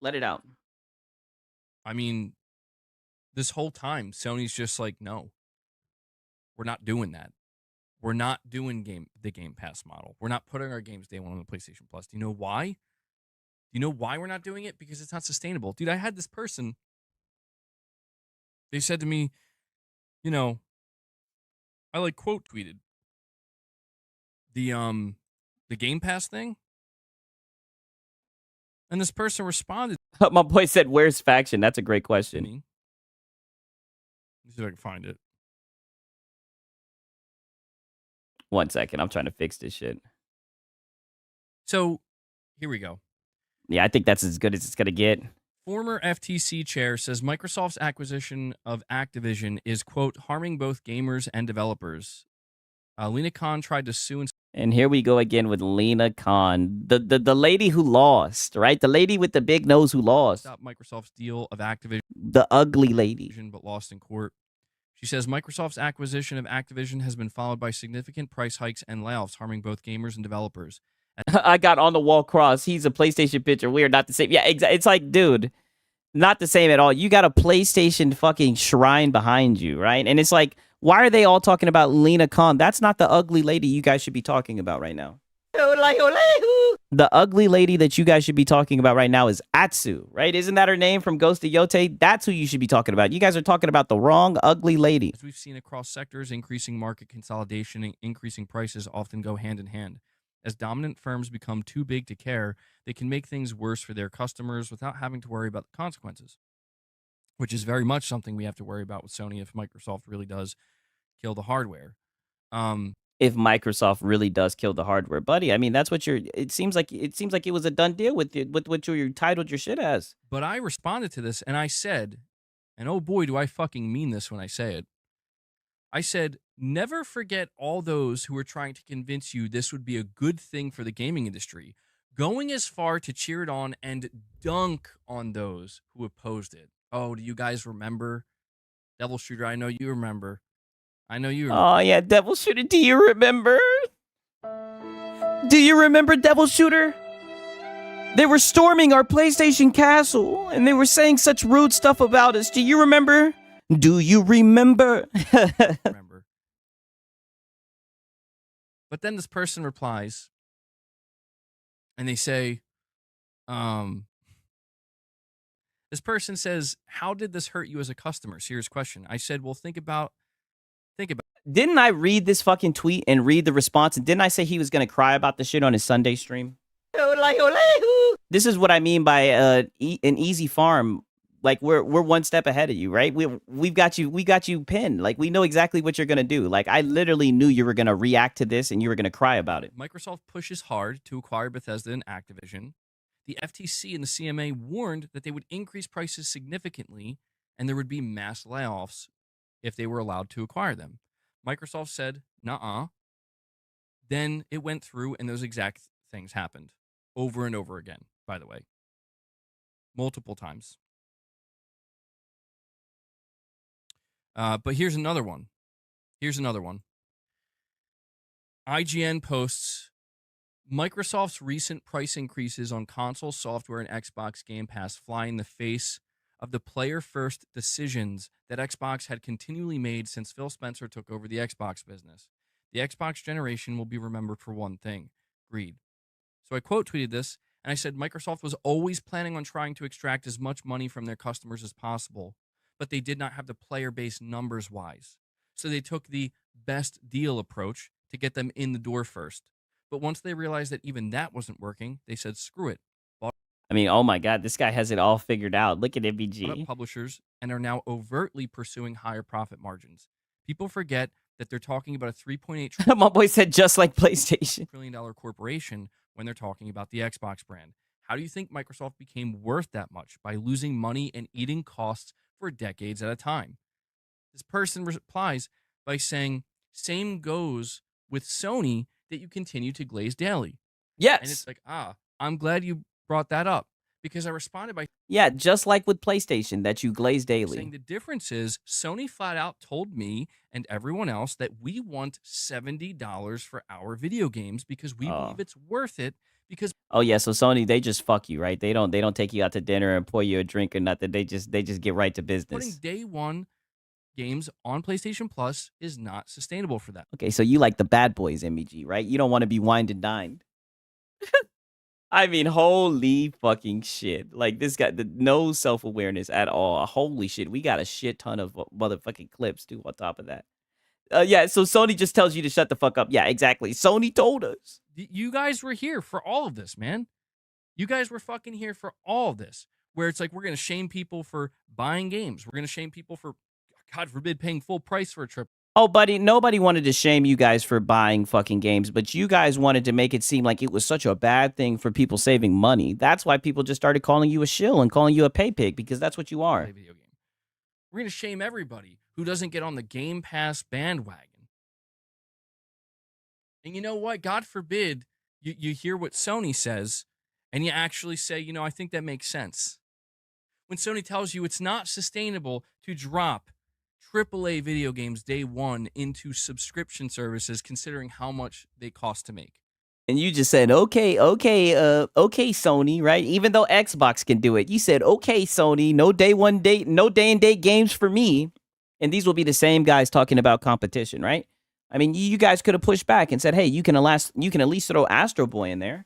Speaker 1: let it out.
Speaker 10: I mean... this whole time, Sony's just like, no, we're not doing that. We're not doing the Game Pass model. We're not putting our games day one on the PlayStation Plus. Do you know why? Do you know why we're not doing it? Because it's not sustainable. Dude, I had this person. They said to me, you know, I like quote tweeted the Game Pass thing. And this person responded
Speaker 1: My boy said, "Where's faction?" That's a great
Speaker 10: to
Speaker 1: question.
Speaker 10: me. Let me see if I can find it.
Speaker 1: 1 second, I'm trying to fix this shit.
Speaker 10: So here we go.
Speaker 1: Yeah, I think that's as good as it's gonna get.
Speaker 10: Former FTC chair says Microsoft's acquisition of Activision is, quote, harming both gamers and developers. Lena Khan tried to sue and
Speaker 1: And here we go again with Lena Khan, the lady who lost, right? The lady with the big nose who lost.
Speaker 10: stop Microsoft's deal of Activision,
Speaker 1: The ugly lady.
Speaker 10: but lost in court. She says Microsoft's acquisition of Activision has been followed by significant price hikes and layoffs, harming both gamers and developers.
Speaker 1: I got on the wall cross. He's a PlayStation picture. We are not the same. Yeah, it's like, dude, not the same at all. You got a PlayStation fucking shrine behind you, right? And it's like, why are they all talking about Lena Khan? That's not the ugly lady you guys should be talking about right now. The ugly lady that you guys should be talking about right now is Atsu, right? Isn't that her name from Ghost of Yote? That's who you should be talking about. You guys are talking about the wrong ugly lady.
Speaker 10: As we've seen across sectors, increasing market consolidation and increasing prices often go hand in hand. As dominant firms become too big to care, they can make things worse for their customers without having to worry about the consequences, which is very much something we have to worry about with Sony if Microsoft really does kill the hardware.
Speaker 1: If Microsoft really does kill the hardware, buddy, I mean, that's what you're. It seems like it was a done deal with what you titled your shit as.
Speaker 10: But I responded to this and I said, and oh boy, do I fucking mean this when I say it. I said, never forget all those who were trying to convince you this would be a good thing for the gaming industry, going as far to cheer it on and dunk on those who opposed it. Oh, do you guys remember Devil Shooter? I know you remember. I know you remember.
Speaker 1: Oh yeah, Devil Shooter. Do you remember? Do you remember Devil Shooter? They were storming our PlayStation castle and they were saying such rude stuff about us. Do you remember? Do you remember?
Speaker 10: Remember. But then this person replies and they say, this person says, how did this hurt you as a customer? Serious question. I said, well, think about.
Speaker 1: Didn't I read this fucking tweet and read the response? And didn't I say he was going to cry about the shit on his Sunday stream? This is what I mean by an easy farm. Like we're one step ahead of you, right? We got you pinned. Like we know exactly what you're gonna do. Like I literally knew you were gonna react to this and you were gonna cry about it.
Speaker 10: Microsoft pushes hard to acquire Bethesda and Activision. The FTC and the CMA warned that they would increase prices significantly and there would be mass layoffs if they were allowed to acquire them. Microsoft said, nuh-uh. Then it went through and those exact things happened over and over again, by the way. Multiple times. But here's another one. IGN posts, Microsoft's recent price increases on console software and Xbox Game Pass fly in the face of the player-first decisions that Xbox had continually made since Phil Spencer took over the Xbox business. The Xbox generation will be remembered for one thing, greed. So I quote tweeted this, and I said Microsoft was always planning on trying to extract as much money from their customers as possible, but they did not have the player base numbers-wise. So they took the best deal approach to get them in the door first. But once they realized that even that wasn't working, they said, screw it.
Speaker 1: I mean, oh my God, this guy has it all figured out. Look at MBG.
Speaker 10: Publishers and are now overtly pursuing higher profit margins. People forget that they're talking about a $3.8
Speaker 1: My boy said just like PlayStation.
Speaker 10: trillion corporation when they're talking about the Xbox brand. How do you think Microsoft became worth that much by losing money and eating costs for decades at a time? This person replies by saying, same goes with Sony that you continue to glaze daily.
Speaker 1: Yes.
Speaker 10: And it's like, I'm glad you brought that up because I responded by
Speaker 1: yeah, just like with PlayStation that you glaze daily.
Speaker 10: Saying the difference is Sony flat out told me and everyone else that we want $70 for our video games because we believe it's worth it. Because
Speaker 1: oh yeah, so Sony, they just fuck you, right? They don't take you out to dinner and pour you a drink or nothing. They just get right to business.
Speaker 10: Putting day one games on PlayStation Plus is not sustainable for them.
Speaker 1: Okay, so you like the bad boys, MBG, right? You don't want to be wined and dined. I mean, holy fucking shit. Like, this guy, no self-awareness at all. Holy shit. We got a shit ton of motherfucking clips, too, on top of that. Yeah, so Sony just tells you to shut the fuck up. Yeah, exactly. Sony told us.
Speaker 10: You guys were here for all of this, man. You guys were fucking here for all of this, where it's like we're going to shame people for buying games. We're going to shame people for, God forbid, paying full price for a trip.
Speaker 1: Oh, buddy, nobody wanted to shame you guys for buying fucking games, but you guys wanted to make it seem like it was such a bad thing for people saving money. That's why people just started calling you a shill and calling you a pay pig, because that's what you are.
Speaker 10: Video game. We're going to shame everybody who doesn't get on the Game Pass bandwagon. And you know what? God forbid you hear what Sony says and you actually say, you know, I think that makes sense. When Sony tells you it's not sustainable to drop AAA video games day one into subscription services, considering how much they cost to make.
Speaker 1: And you just said, okay, Sony, right? Even though Xbox can do it, you said, okay, Sony, no day and date games for me. And these will be the same guys talking about competition, right? I mean, you guys could have pushed back and said, hey, you can at least throw Astro Boy in there.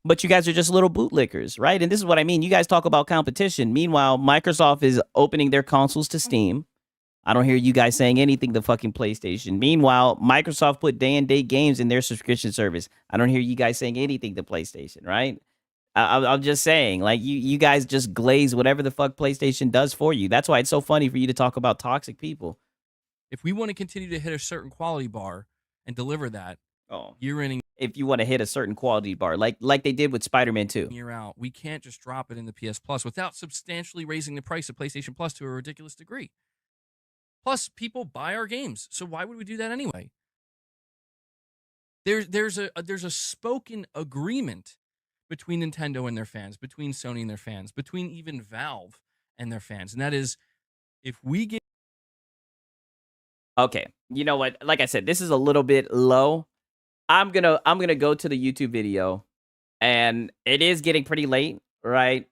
Speaker 1: But you guys are just little bootlickers, right? And this is what I mean. You guys talk about competition. Meanwhile, Microsoft is opening their consoles to Steam. I don't hear you guys saying anything to fucking PlayStation. Meanwhile, Microsoft put day and date games in their subscription service. I don't hear you guys saying anything to PlayStation, right? I'm just saying, like, you guys just glaze whatever the fuck PlayStation does for you. That's why it's so funny for you to talk about toxic people.
Speaker 10: If we want to continue to hit a certain quality bar and deliver that year in and
Speaker 1: if you want to hit a certain quality bar, like they did with Spider-Man 2.
Speaker 10: year out, we can't just drop it in the PS Plus without substantially raising the price of PlayStation Plus to a ridiculous degree. Plus, people buy our games, so why would we do that anyway? There's a spoken agreement between Nintendo and their fans, between Sony and their fans, between even Valve and their fans, and that is, if we get...
Speaker 1: Okay, you know what? Like I said, this is a little bit low. I'm gonna go to the YouTube video, and it is getting pretty late, right?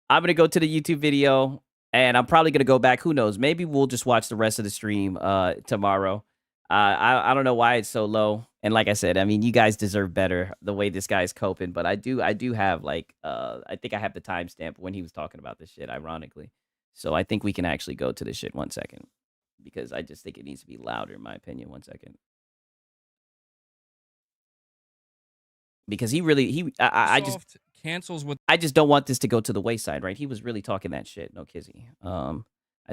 Speaker 1: I'm gonna go to the YouTube video, and I'm probably gonna go back. Who knows? Maybe we'll just watch the rest of the stream tomorrow. I don't know why it's so low. And like I said, I mean, you guys deserve better the way this guy's coping. But I do have like I think I have the timestamp when he was talking about this shit, ironically. So I think we can actually go to this shit 1 second, because I just think it needs to be louder, in my opinion. 1 second. Because I just
Speaker 10: cancels with...
Speaker 1: I just don't want this to go to the wayside, right? He was really talking that shit, no kizzy. I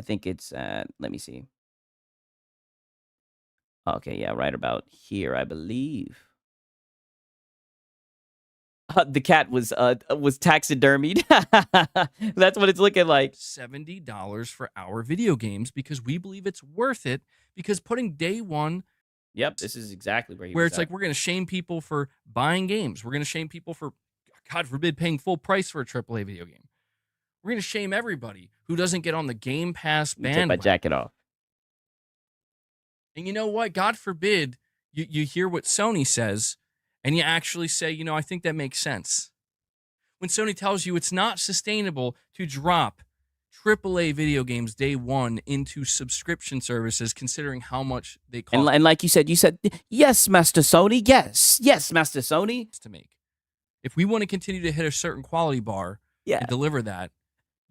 Speaker 1: think it's at, let me see. Okay, yeah, right about here, I believe. The cat was taxidermied. That's what it's looking like.
Speaker 10: $70 for our video games because we believe it's worth it, because putting day one...
Speaker 1: Yep, this is exactly where
Speaker 10: it's like we're going to shame people for buying games. We're going to shame people for, God forbid, paying full price for a AAA video game. We're going to shame everybody who doesn't get on the Game Pass bandwagon.
Speaker 1: Take my jacket off.
Speaker 10: And you know what? God forbid you hear what Sony says and you actually say, you know, I think that makes sense. When Sony tells you it's not sustainable to drop AAA video games day one into subscription services, considering how much they cost.
Speaker 1: And like you said, yes, Master Sony, yes, Master Sony.
Speaker 10: To make. If we want to continue to hit a certain quality bar and deliver that.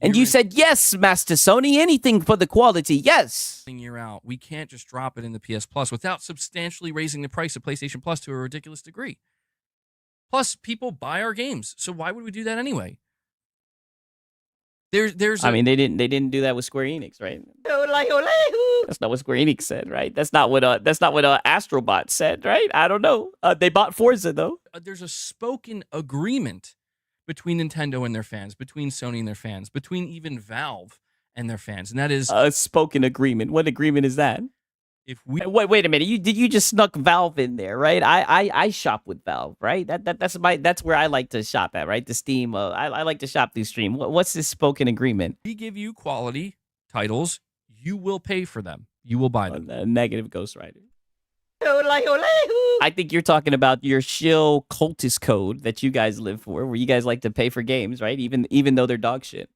Speaker 1: And you said, yes, Master Sony, anything for the quality, yes.
Speaker 10: Year out, we can't just drop it in the PS Plus without substantially raising the price of PlayStation Plus to a ridiculous degree. Plus, people buy our games, so why would we do that anyway? I
Speaker 1: mean, they didn't do that with Square Enix, right? That's not what Square Enix said, right? That's not what Astrobot said, right? I don't know. They bought Forza though.
Speaker 10: There's a spoken agreement between Nintendo and their fans, between Sony and their fans, between even Valve and their fans, and that is
Speaker 1: a spoken agreement. What agreement is that?
Speaker 10: If we
Speaker 1: wait a minute, you just snuck Valve in there, right? I shop with Valve, right? That's where I like to shop at, right? The Steam. I like to shop through Stream. What's this spoken agreement?
Speaker 10: We give you quality titles, you will pay for them. You will buy them.
Speaker 1: Negative Ghost Rider. I think you're talking about your shill cultist code that you guys live for, where you guys like to pay for games, right? Even though they're dog shit.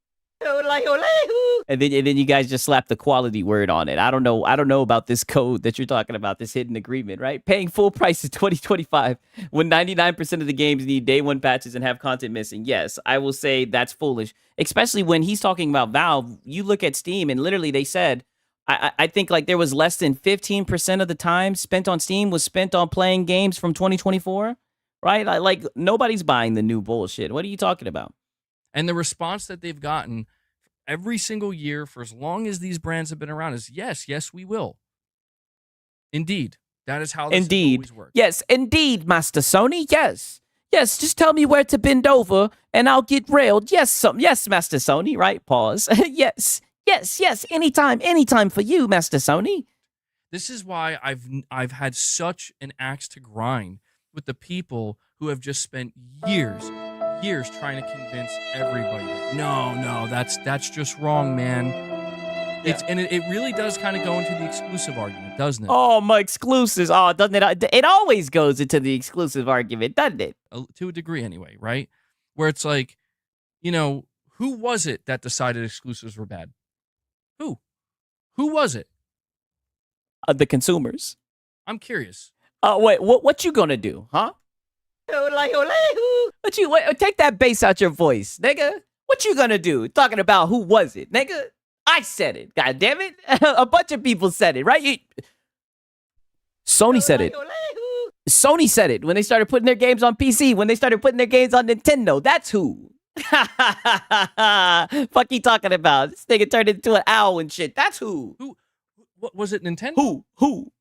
Speaker 1: And then you guys just slap the quality word on it. I don't know about this code that you're talking about, this hidden agreement, right? Paying full price in 2025 when 99% of the games need day one patches and have content missing. Yes, I will say that's foolish, especially when he's talking about Valve. You look at Steam and literally they said, I think like there was less than 15% of the time spent on Steam was spent on playing games from 2024. right? Like nobody's buying the new bullshit. What are you talking about?
Speaker 10: And the response that they've gotten every single year for as long as these brands have been around is yes, yes, we will. Indeed. That is how this has always worked.
Speaker 1: Yes, indeed, Master Sony. Yes. Yes, just tell me where to bend over and I'll get railed. Yes, yes, Master Sony, right? Pause. Yes. Yes. Anytime for you, Master Sony.
Speaker 10: This is why I've had such an axe to grind with the people who have just spent years trying to convince everybody that, no, that's just wrong, man. It really does kind of go into the exclusive argument, doesn't it?
Speaker 1: Oh, my exclusives. Oh, doesn't it? It always goes into the exclusive argument, doesn't it?
Speaker 10: To a degree anyway, right? Where it's like, who was it that decided exclusives were bad? Who was it?
Speaker 1: The consumers.
Speaker 10: I'm curious.
Speaker 1: Wait, what you gonna do, huh? Take that bass out your voice, nigga. What you gonna do? Talking about who was it, nigga? I said it. God damn it! A bunch of people said it, right? Sony said it. Sony said it when they started putting their games on PC. When they started putting their games on Nintendo. That's who. Fuck you talking about? This nigga turned into an owl and shit. That's who.
Speaker 10: What was it? Nintendo?
Speaker 1: Who?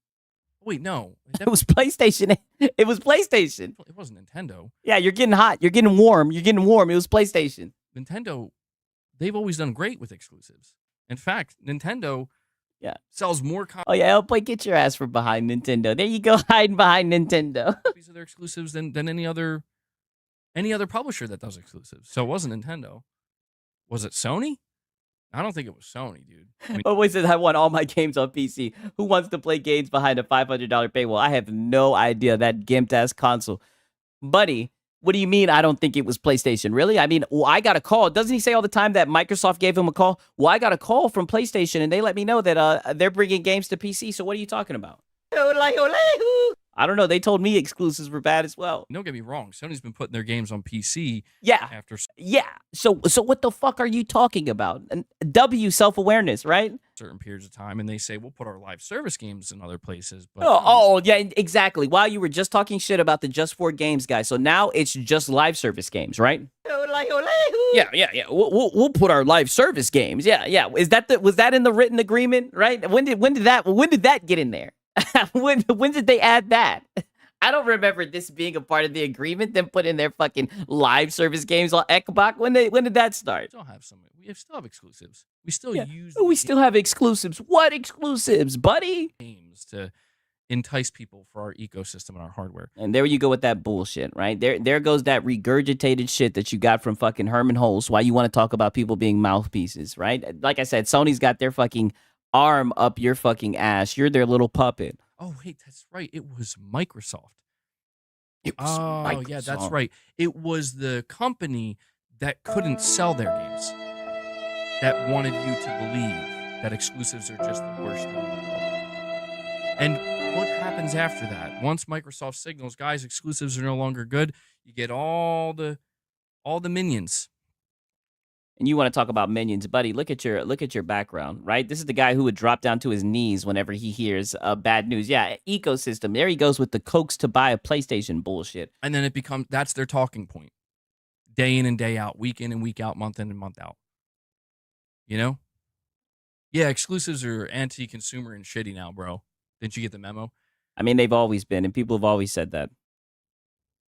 Speaker 10: Wait, no.
Speaker 1: It was PlayStation. It was PlayStation.
Speaker 10: It wasn't Nintendo.
Speaker 1: Yeah, you're getting hot. You're getting warm. It was PlayStation.
Speaker 10: Nintendo, they've always done great with exclusives. In fact, Nintendo sells more
Speaker 1: Oh, yeah, Hellboy, get your ass from behind Nintendo. There you go, hiding behind Nintendo.
Speaker 10: copies of their exclusives than any other publisher that does exclusives. So it wasn't Nintendo. Was it Sony? I don't think it was Sony, dude.
Speaker 1: Hellboy says, I want all my games on PC. Who wants to play games behind a $500 paywall? I have no idea. That gimped-ass console. Buddy, what do you mean I don't think it was PlayStation? Really? I mean, I got a call. Doesn't he say all the time that Microsoft gave him a call? Well, I got a call from PlayStation, and they let me know that they're bringing games to PC. So what are you talking about? I don't know. They told me exclusives were bad as well.
Speaker 10: Don't get me wrong. Sony's been putting their games on PC.
Speaker 1: Yeah. So what the fuck are you talking about? W, self-awareness, right?
Speaker 10: Certain periods of time, and they say we'll put our live service games in other places. But
Speaker 1: yeah, exactly. While you were just talking shit about the Just for Games guy, so now it's just live service games, right? Yeah. We'll put our live service games. Yeah. Was that in the written agreement, right? When did that get in there? when did they add that? I don't remember this being a part of the agreement. Them putting their fucking live service games on Xbox. When did that start?
Speaker 10: We still have exclusives. We still
Speaker 1: still have exclusives. What exclusives, buddy?
Speaker 10: Games to entice people for our ecosystem and our hardware.
Speaker 1: And there you go with that bullshit, right? There goes that regurgitated shit that you got from fucking Herman Holtz. Why you want to talk about people being mouthpieces, right? Like I said, Sony's got their fucking arm up your fucking ass. You're their little puppet.
Speaker 10: Oh, wait, that's right. It was Microsoft.
Speaker 1: Microsoft.
Speaker 10: Yeah, that's right. It was the company that couldn't sell their games that wanted you to believe that exclusives are just the worst thing in the world. And what happens after that? Once Microsoft signals, guys, exclusives are no longer good, you get all the minions.
Speaker 1: And you want to talk about minions, buddy? Look at your background, right? This is the guy who would drop down to his knees whenever he hears bad news. Yeah, ecosystem. There he goes with the coax to buy a PlayStation bullshit.
Speaker 10: And then that's their talking point, day in and day out, week in and week out, month in and month out. Yeah, exclusives are anti-consumer and shitty now, bro. Didn't you get the memo?
Speaker 1: I mean, they've always been, and people have always said that.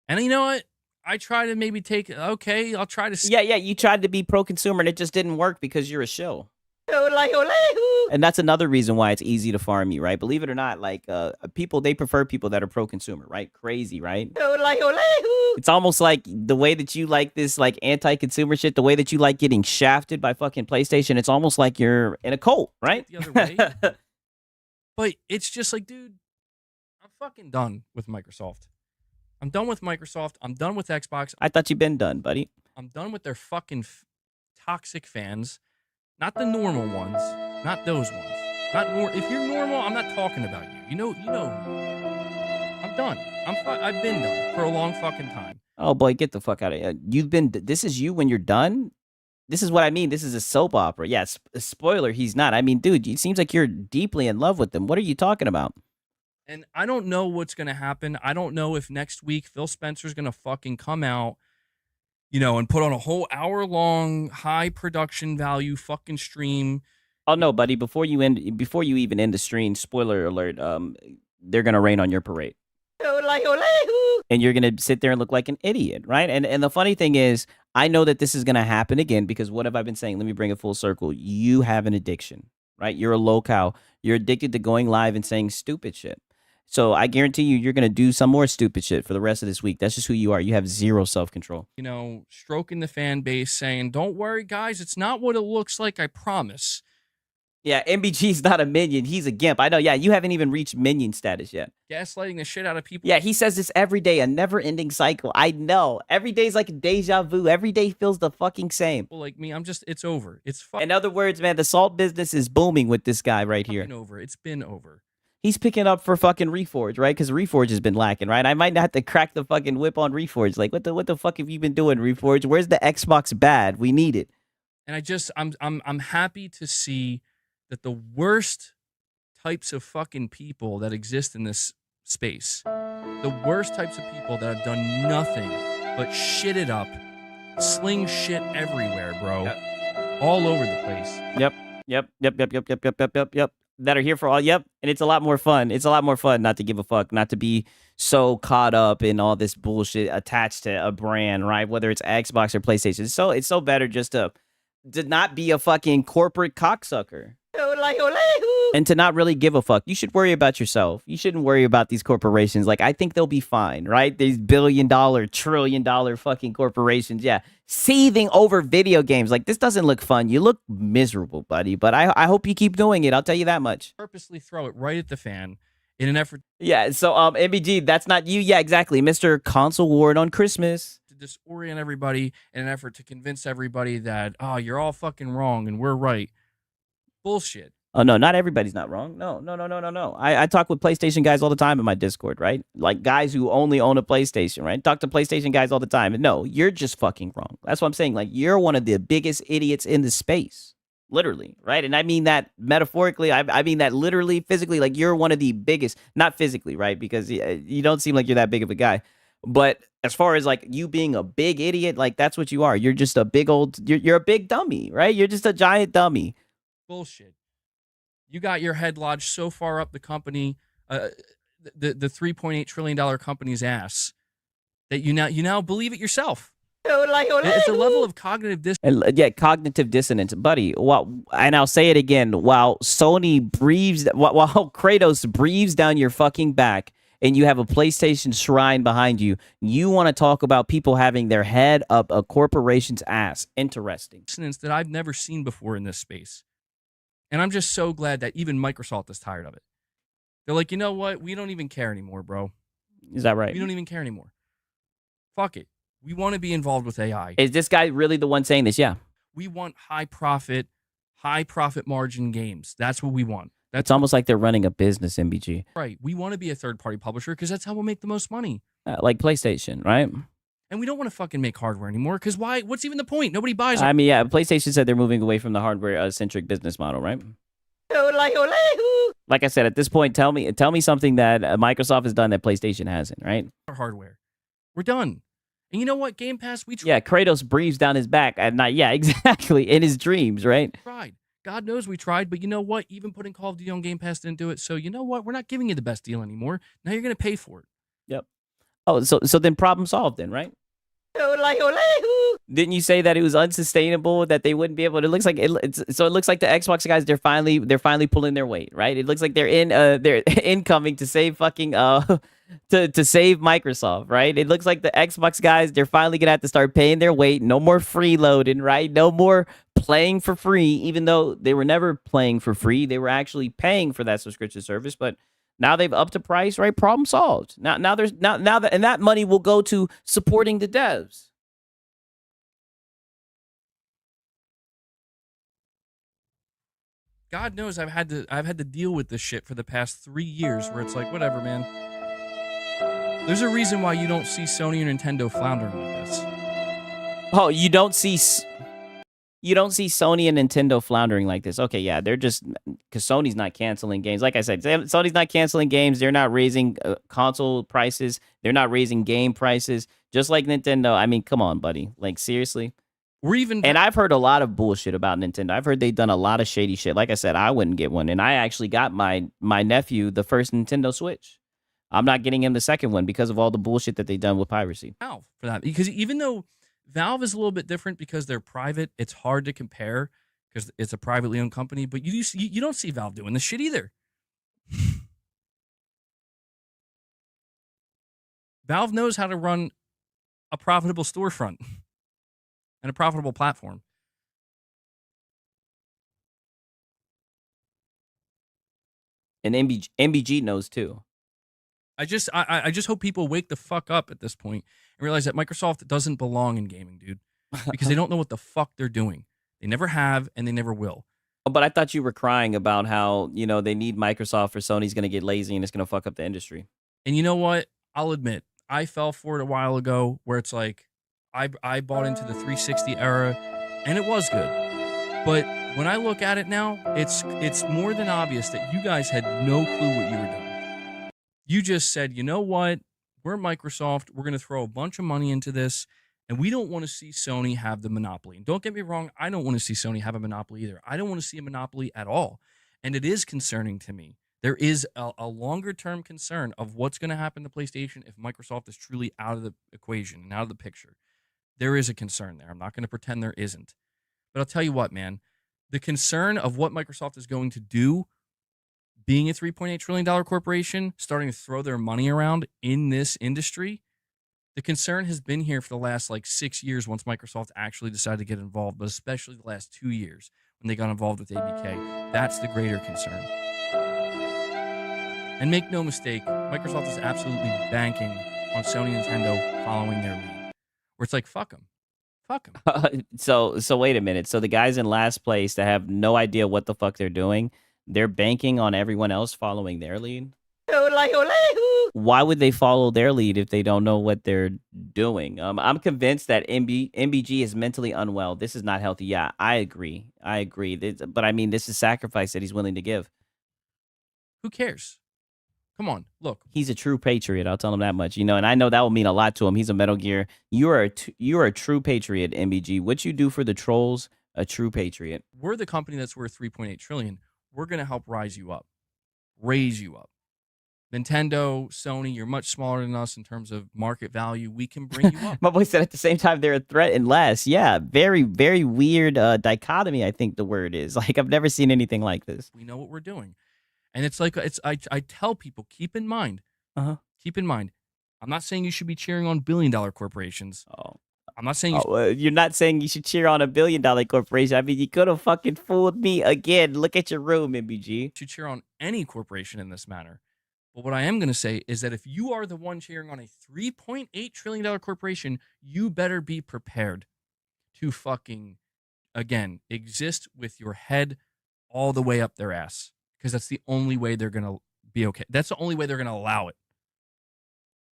Speaker 10: And you know what? I try to maybe I'll try to...
Speaker 1: Yeah, you tried to be pro-consumer, and it just didn't work because you're a shill. And that's another reason why it's easy to farm you, right? Believe it or not, like, they prefer people that are pro-consumer, right? Crazy, right? It's almost like the way that you like this, like, anti-consumer shit, the way that you like getting shafted by fucking PlayStation, it's almost like you're in a cult, right?
Speaker 10: The other way. But it's just like, dude, I'm fucking done with Microsoft. I'm done with Microsoft. I'm done with Xbox.
Speaker 1: I thought you'd been done, buddy.
Speaker 10: I'm done with their fucking toxic fans. Not the normal ones. Not those ones. If you're normal, I'm not talking about you. You know me. I'm done. I've been done for a long fucking time.
Speaker 1: Oh boy, get the fuck out of here. This is you when you're done? This is what I mean. This is a soap opera. Yeah, spoiler, he's not. I mean, dude, it seems like you're deeply in love with them. What are you talking about?
Speaker 10: And I don't know what's going to happen. I don't know if next week Phil Spencer's going to fucking come out, and put on a whole hour-long, high production value fucking stream.
Speaker 1: Oh no, buddy! Before you even end the stream, spoiler alert, they're gonna rain on your parade, and you're gonna sit there and look like an idiot, right? And the funny thing is, I know that this is gonna happen again because what have I been saying? Let me bring it full circle. You have an addiction, right? You're a low-cow. You're addicted to going live and saying stupid shit. So I guarantee you're gonna do some more stupid shit for the rest of this week. That's just who you are. You have zero self-control.
Speaker 10: Stroking the fan base, saying, "Don't worry, guys, it's not what it looks like. I promise."
Speaker 1: Yeah, MBG's not a minion. He's a gimp. I know. Yeah, you haven't even reached minion status yet.
Speaker 10: Gaslighting the shit out of people.
Speaker 1: Yeah, he says this every day, a never-ending cycle. I know. Every day is like a deja vu. Every day feels the fucking same.
Speaker 10: People like me, it's over. It's
Speaker 1: In other words, man, the salt business is booming with this guy right here.
Speaker 10: over. It's been over.
Speaker 1: He's picking up for fucking Reforge, right? Because Reforge has been lacking, right? I might not have to crack the fucking whip on Reforge. Like, what the fuck have you been doing, Reforge? Where's the Xbox bad? We need it.
Speaker 10: And I'm happy to see that the worst types of fucking people that exist in this space, the worst types of people that have done nothing but shit it up, sling shit everywhere, bro, all over the place.
Speaker 1: Yep. That are here for all. Yep. And it's a lot more fun. It's a lot more fun not to give a fuck, not to be so caught up in all this bullshit attached to a brand, right? Whether it's Xbox or PlayStation. So it's so better just to not be a fucking corporate cocksucker. And to not really give a fuck. You should worry about yourself. You shouldn't worry about these corporations. Like, I think they'll be fine, right? These billion-dollar, trillion-dollar fucking corporations, yeah, seething over video games. Like, this doesn't look fun. You look miserable, buddy. But I hope you keep doing it. I'll tell you that much.
Speaker 10: Purposely throw it right at the fan in an effort.
Speaker 1: Yeah, so, MBG, that's not you. Yeah, exactly. Mr. Console Ward on Christmas.
Speaker 10: To disorient everybody in an effort to convince everybody that, you're all fucking wrong and we're right. Bullshit.
Speaker 1: Oh, no, not everybody's not wrong. No. I talk with PlayStation guys all the time in my Discord, right? Like guys who only own a PlayStation, right? Talk to PlayStation guys all the time. And no, you're just fucking wrong. That's what I'm saying. Like, you're one of the biggest idiots in the space. Literally, right? And I mean that metaphorically. I mean that literally, physically. Like, you're one of the biggest, not physically, right? Because you don't seem like you're that big of a guy. But as far as like you being a big idiot, like that's what you are. You're just a big you're a big dummy, right? You're just a giant dummy.
Speaker 10: Bullshit. You got your head lodged so far up the company, the $3.8 trillion company's ass, that you now believe it yourself. It's a level of cognitive dissonance.
Speaker 1: Yeah, cognitive dissonance, buddy. And I'll say it again. While while Kratos breathes down your fucking back, and you have a PlayStation shrine behind you, you want to talk about people having their head up a corporation's ass. Interesting.
Speaker 10: Dissonance that I've never seen before in this space. And I'm just so glad that even Microsoft is tired of it. They're like, you know what? We don't even care anymore, bro.
Speaker 1: Is that right?
Speaker 10: We don't even care anymore. Fuck it. We want to be involved with AI.
Speaker 1: Is this guy really the one saying this? Yeah.
Speaker 10: We want high profit margin games. That's what we want.
Speaker 1: It's almost like they're running a business, MBG.
Speaker 10: Right. We want to be a third-party publisher because that's how we'll make the most money.
Speaker 1: Like PlayStation, right?
Speaker 10: And we don't want to fucking make hardware anymore because why? What's even the point? Nobody buys it.
Speaker 1: I mean, yeah, PlayStation said they're moving away from the hardware-centric business model, right? Like I said, at this point, tell me something that Microsoft has done that PlayStation hasn't, right?
Speaker 10: Our hardware. We're done. And you know what? Game Pass, we tried.
Speaker 1: Yeah, Kratos breathes down his back at night. Yeah, exactly. In his dreams, right?
Speaker 10: Tried. God knows we tried, but you know what? Even putting Call of Duty on Game Pass didn't do it. So you know what? We're not giving you the best deal anymore. Now you're going to pay for it.
Speaker 1: Yep. Oh, so then problem solved then, right? Didn't you say that it was unsustainable, that they wouldn't be able to? It looks like it looks like the Xbox guys, they're finally pulling their weight, right? It looks like they're incoming to save fucking to save Microsoft, right? It looks like the Xbox guys, they're finally gonna have to start paying their weight. No more freeloading, right? No more playing for free, even though they were never playing for free. They were actually paying for that subscription service, but now they've upped the price, right? Problem solved. Now that money will go to supporting the devs.
Speaker 10: God knows I've had to deal with this shit for the past 3 years where it's like, whatever, man. There's a reason why you don't see Sony or Nintendo floundering like this.
Speaker 1: Oh, you don't see You don't see Sony and Nintendo floundering like this. Okay, yeah, they're just because Sony's not canceling games. Like I said, Sony's not canceling games. They're not raising console prices. They're not raising game prices. Just like Nintendo. I mean, come on, buddy. Like seriously. And I've heard a lot of bullshit about Nintendo. I've heard they've done a lot of shady shit. Like I said, I wouldn't get one, and I actually got my nephew the first Nintendo Switch. I'm not getting him the second one because of all the bullshit that they've done with piracy.
Speaker 10: Valve for that, because even though Valve is a little bit different because they're private, it's hard to compare because it's a privately owned company. But you don't see Valve doing this shit either. Valve knows how to run a profitable storefront and a profitable platform.
Speaker 1: And MBG knows too.
Speaker 10: I just hope people wake the fuck up at this point and realize that Microsoft doesn't belong in gaming, dude, because they don't know what the fuck they're doing. They never have, and they never will.
Speaker 1: But I thought you were crying about how, they need Microsoft or Sony's going to get lazy and it's going to fuck up the industry.
Speaker 10: And you know what? I'll admit, I fell for it a while ago where it's like I bought into the 360 era, and it was good. But when I look at it now, it's more than obvious that you guys had no clue what you were doing. You just said, you know what? We're Microsoft. We're going to throw a bunch of money into this, and we don't want to see Sony have the monopoly. And don't get me wrong, I don't want to see Sony have a monopoly either. I don't want to see a monopoly at all. And it is concerning to me. There is a longer-term concern of what's going to happen to PlayStation if Microsoft is truly out of the equation and out of the picture. There is a concern there. I'm not going to pretend there isn't. But I'll tell you what, man. The concern of what Microsoft is going to do, being a $3.8 trillion corporation, starting to throw their money around in this industry, the concern has been here for the last 6 years once Microsoft actually decided to get involved, but especially the last 2 years when they got involved with ABK. That's the greater concern. And make no mistake, Microsoft is absolutely banking on Sony and Nintendo following their lead. Where it's like, fuck them. Fuck them.
Speaker 1: So wait a minute. So the guys in last place that have no idea what the fuck they're doing, they're banking on everyone else following their lead? Why would they follow their lead if they don't know what they're doing? I'm convinced that MBG is mentally unwell. This is not healthy. Yeah, I agree. But I mean, this is sacrifice that he's willing to give.
Speaker 10: Who cares? Come on, look.
Speaker 1: He's a true patriot. I'll tell him that much. And I know that will mean a lot to him. He's a Metal Gear. You are a true patriot, MBG. What you do for the trolls, a true patriot.
Speaker 10: We're the company that's worth $3.8 trillion. We're going to help raise you up. Nintendo, Sony, you're much smaller than us in terms of market value. We can bring you up.
Speaker 1: My boy said at the same time they're a threat and less. Yeah, very, very weird dichotomy, I think the word is. I've never seen anything like this.
Speaker 10: We know what we're doing. And it's I tell people, keep in mind, I'm not saying you should be cheering on billion-dollar corporations.
Speaker 1: Oh.
Speaker 10: I'm not saying
Speaker 1: you're not saying you should cheer on a billion-dollar corporation. I mean, you could have fucking fooled me again. Look at your room, MBG.
Speaker 10: You should cheer on any corporation in this manner. But what I am going to say is that if you are the one cheering on a $3.8 trillion corporation, you better be prepared to fucking, again, exist with your head all the way up their ass. Because that's the only way they're going to be okay. That's the only way they're going to allow it.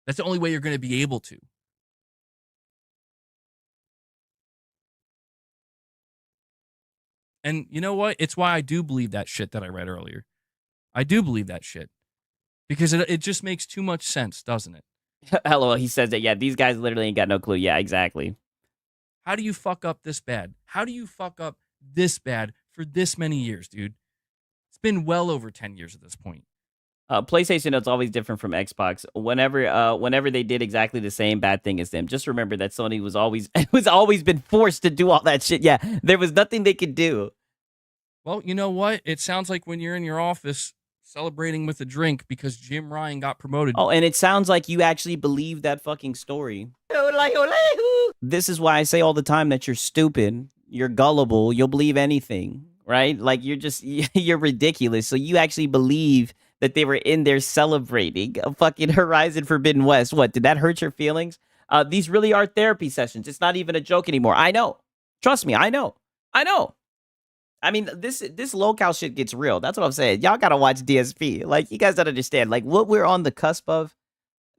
Speaker 10: That's the only way you're going to be able to. And you know what? It's why I do believe that shit that I read earlier. I do believe that shit. Because it just makes too much sense, doesn't it?
Speaker 1: LOL, he says that, yeah, these guys literally ain't got no clue. Yeah, exactly.
Speaker 10: How do you fuck up this bad? How do you fuck up this bad for this many years, dude? It's been well over 10 years at this point.
Speaker 1: PlayStation is always different from Xbox. Whenever they did exactly the same bad thing as them, just remember that Sony was always been forced to do all that shit. Yeah, there was nothing they could do.
Speaker 10: Well, you know what? It sounds like when you're in your office celebrating with a drink because Jim Ryan got promoted.
Speaker 1: Oh, and it sounds like you actually believe that fucking story. This is why I say all the time that you're stupid, you're gullible, you'll believe anything, right? You're ridiculous. So you actually believe that they were in there celebrating a fucking Horizon Forbidden West. What, did that hurt your feelings? These really are therapy sessions. It's not even a joke anymore. I know. Trust me, I know. I mean, this locale shit gets real. That's what I'm saying. Y'all gotta watch DSP. You guys don't understand. What we're on the cusp of,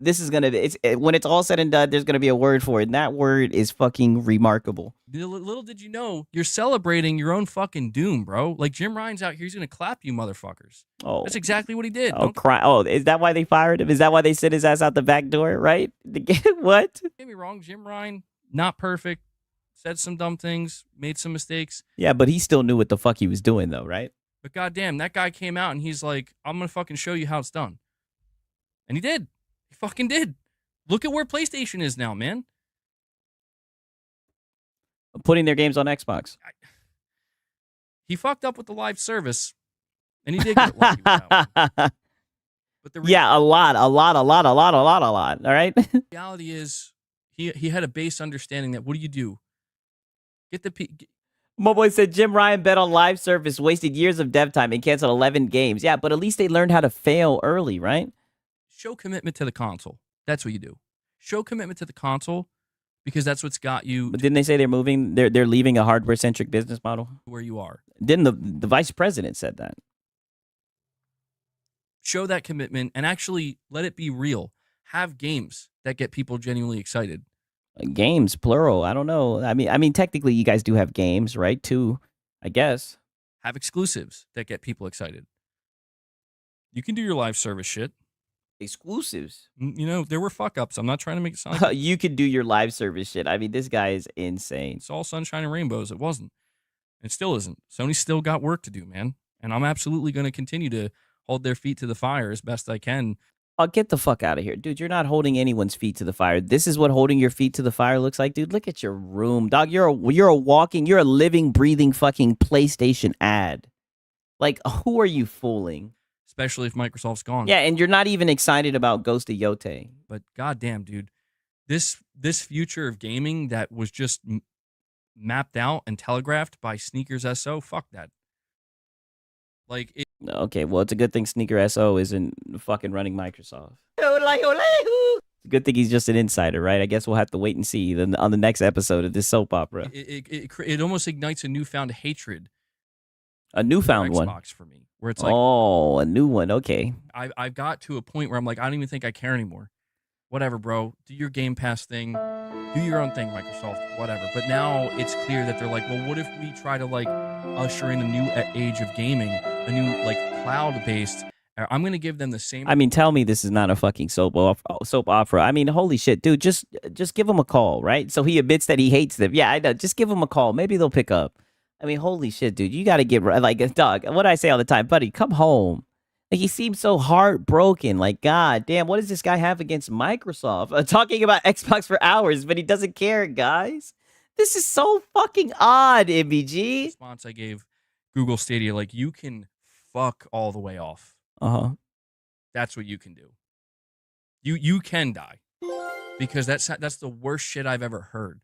Speaker 1: this is gonna. When it's all said and done, there's gonna be a word for it, and that word is fucking remarkable.
Speaker 10: Little did you know, you're celebrating your own fucking doom, bro. Like Jim Ryan's out here, he's gonna clap you, motherfuckers.
Speaker 1: Oh,
Speaker 10: that's exactly what he did.
Speaker 1: Oh, cry! Oh, is that why they fired him? Is that why they sent his ass out the back door? Right? What?
Speaker 10: Don't get me wrong, Jim Ryan, not perfect. Said some dumb things, made some mistakes.
Speaker 1: Yeah, but he still knew what the fuck he was doing, though, right?
Speaker 10: But goddamn, that guy came out and he's like, "I'm gonna fucking show you how it's done," and he did. He fucking did. Look at where PlayStation is now, man.
Speaker 1: Putting their games on Xbox.
Speaker 10: He fucked up with the live service, and he did get lucky with that one. But
Speaker 1: yeah, a lot. All right.
Speaker 10: The reality is, he had a base understanding that what do? Get the
Speaker 1: My boy said Jim Ryan bet on live service, wasted years of dev time, and canceled 11 games. Yeah, but at least they learned how to fail early, right?
Speaker 10: Show commitment to the console. That's what you do. Show commitment to the console because that's what's got you.
Speaker 1: But didn't they say they're moving? They're leaving a hardware centric business model
Speaker 10: where you are.
Speaker 1: Didn't the vice president said that?
Speaker 10: Show that commitment and actually let it be real. Have games that get people genuinely excited.
Speaker 1: Games, plural. I don't know. I mean, technically, you guys do have games, right? Too, I guess.
Speaker 10: Have exclusives that get people excited. You can do your live service shit.
Speaker 1: Exclusives.
Speaker 10: You know, there were fuck ups. I'm not trying to make it sound like
Speaker 1: you could do your live service shit. I mean, this guy is insane.
Speaker 10: It's all sunshine and rainbows. It wasn't. It still isn't. Sony's still got work to do, man. And I'm absolutely going to continue to hold their feet to the fire as best I can.
Speaker 1: Oh, get the fuck out of here. Dude, you're not holding anyone's feet to the fire. This is what holding your feet to the fire looks like, dude. Look at your room, dog. You're a living, breathing fucking PlayStation ad. Like, who are you fooling?
Speaker 10: Especially if Microsoft's gone.
Speaker 1: Yeah, and you're not even excited about Ghost of Yote.
Speaker 10: But goddamn, dude, this future of gaming that was just mapped out and telegraphed by Sneakers SO, fuck that. Like,
Speaker 1: okay, well, it's a good thing Sneaker SO isn't fucking running Microsoft. It's a good thing he's just an insider, right? I guess we'll have to wait and see on the next episode of this soap opera.
Speaker 10: It almost ignites a newfound hatred.
Speaker 1: A newfound one.
Speaker 10: Xbox for me, where it's like,
Speaker 1: oh, a new one. Okay.
Speaker 10: I've got to a point where I'm like, I don't even think I care anymore. Whatever, bro. Do your Game Pass thing. Do your own thing, Microsoft. Whatever. But now it's clear that they're like, well, what if we try to like usher in a new age of gaming, a new like cloud-based? I'm going to give them the same.
Speaker 1: I mean, tell me this is not a fucking soap opera. I mean, holy shit, dude. Just give him a call, right? So he admits that he hates them. Yeah, I know. Just give him a call. Maybe they'll pick up. I mean, holy shit, dude. You got to get like, dog. What I say all the time, buddy. Come home. Like, he seems so heartbroken. Like, god damn, what does this guy have against Microsoft? Talking about Xbox for hours, but he doesn't care, guys. This is so fucking odd, MBG.
Speaker 10: Response I gave Google Stadia, like, you can fuck all the way off. That's what you can do. You can die because that's the worst shit I've ever heard.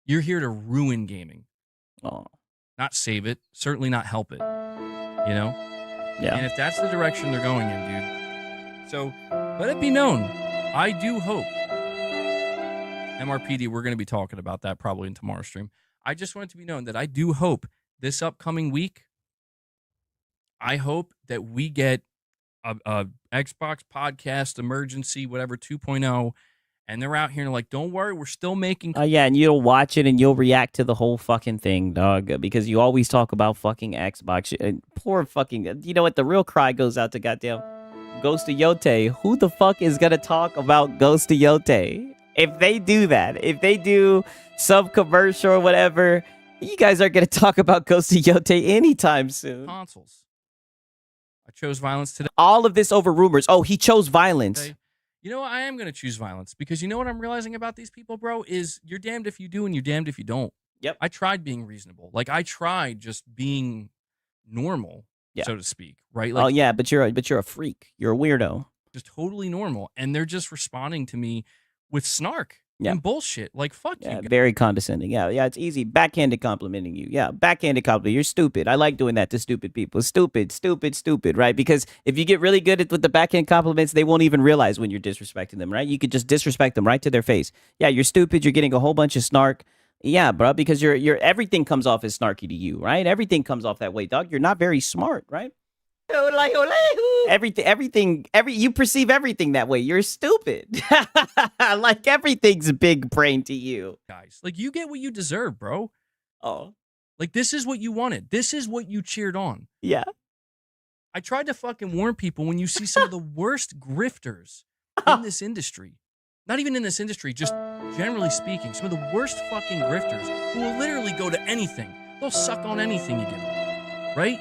Speaker 10: You're here to ruin gaming. Not save it. Certainly not help it. You know.
Speaker 1: Yeah.
Speaker 10: And if that's the direction they're going in, dude. So let it be known. I do hope. MRPD, we're going to be talking about that probably in tomorrow's stream. I just want it to be known that I do hope this upcoming week, I hope that we get a Xbox podcast emergency, whatever, 2.0, and they're out here and like, don't worry, we're still making.
Speaker 1: Yeah, and you'll watch it and you'll react to the whole fucking thing, dog, because you always talk about fucking Xbox. And poor fucking, you know what? The real cry goes out to goddamn Ghost of Yote. Who the fuck is gonna talk about Ghost of Yote? If they do that, if they do some commercial or whatever, you guys aren't gonna talk about Ghost of Yote anytime soon.
Speaker 10: Consoles. I chose violence today.
Speaker 1: All of this over rumors. Oh, he chose violence.
Speaker 10: Okay. You know what? I am going to choose violence because you know what I'm realizing about these people, bro, is you're damned if you do and you're damned if you don't.
Speaker 1: Yep.
Speaker 10: I tried being reasonable. Like, I tried just being normal, so to speak, right? Like,
Speaker 1: oh, yeah, but you're a freak. You're a weirdo.
Speaker 10: Just totally normal. And they're just responding to me with snark and bullshit. Like, fuck you.
Speaker 1: Yeah, very condescending. Yeah, it's easy. Backhanded complimenting you. Yeah, backhanded compliment. You're stupid. I like doing that to stupid people. Stupid, right? Because if you get really good with the backhand compliments, they won't even realize when you're disrespecting them, right? You could just disrespect them right to their face. Yeah, you're stupid. You're getting a whole bunch of snark. Yeah, bro, because you're everything comes off as snarky to you, right? Everything comes off that way, dog. You're not very smart, right? You perceive everything that way. You're stupid. Like everything's big brain to you.
Speaker 10: Guys, like you get what you deserve, bro.
Speaker 1: Oh,
Speaker 10: Like this is what you wanted. This is what you cheered on.
Speaker 1: yeah.
Speaker 10: I tried to fucking warn people when you see some of the worst grifters in this industry. Not even in this industry, just generally speaking, some of the worst fucking grifters who will literally go to anything. They'll suck on anything you give them. Right?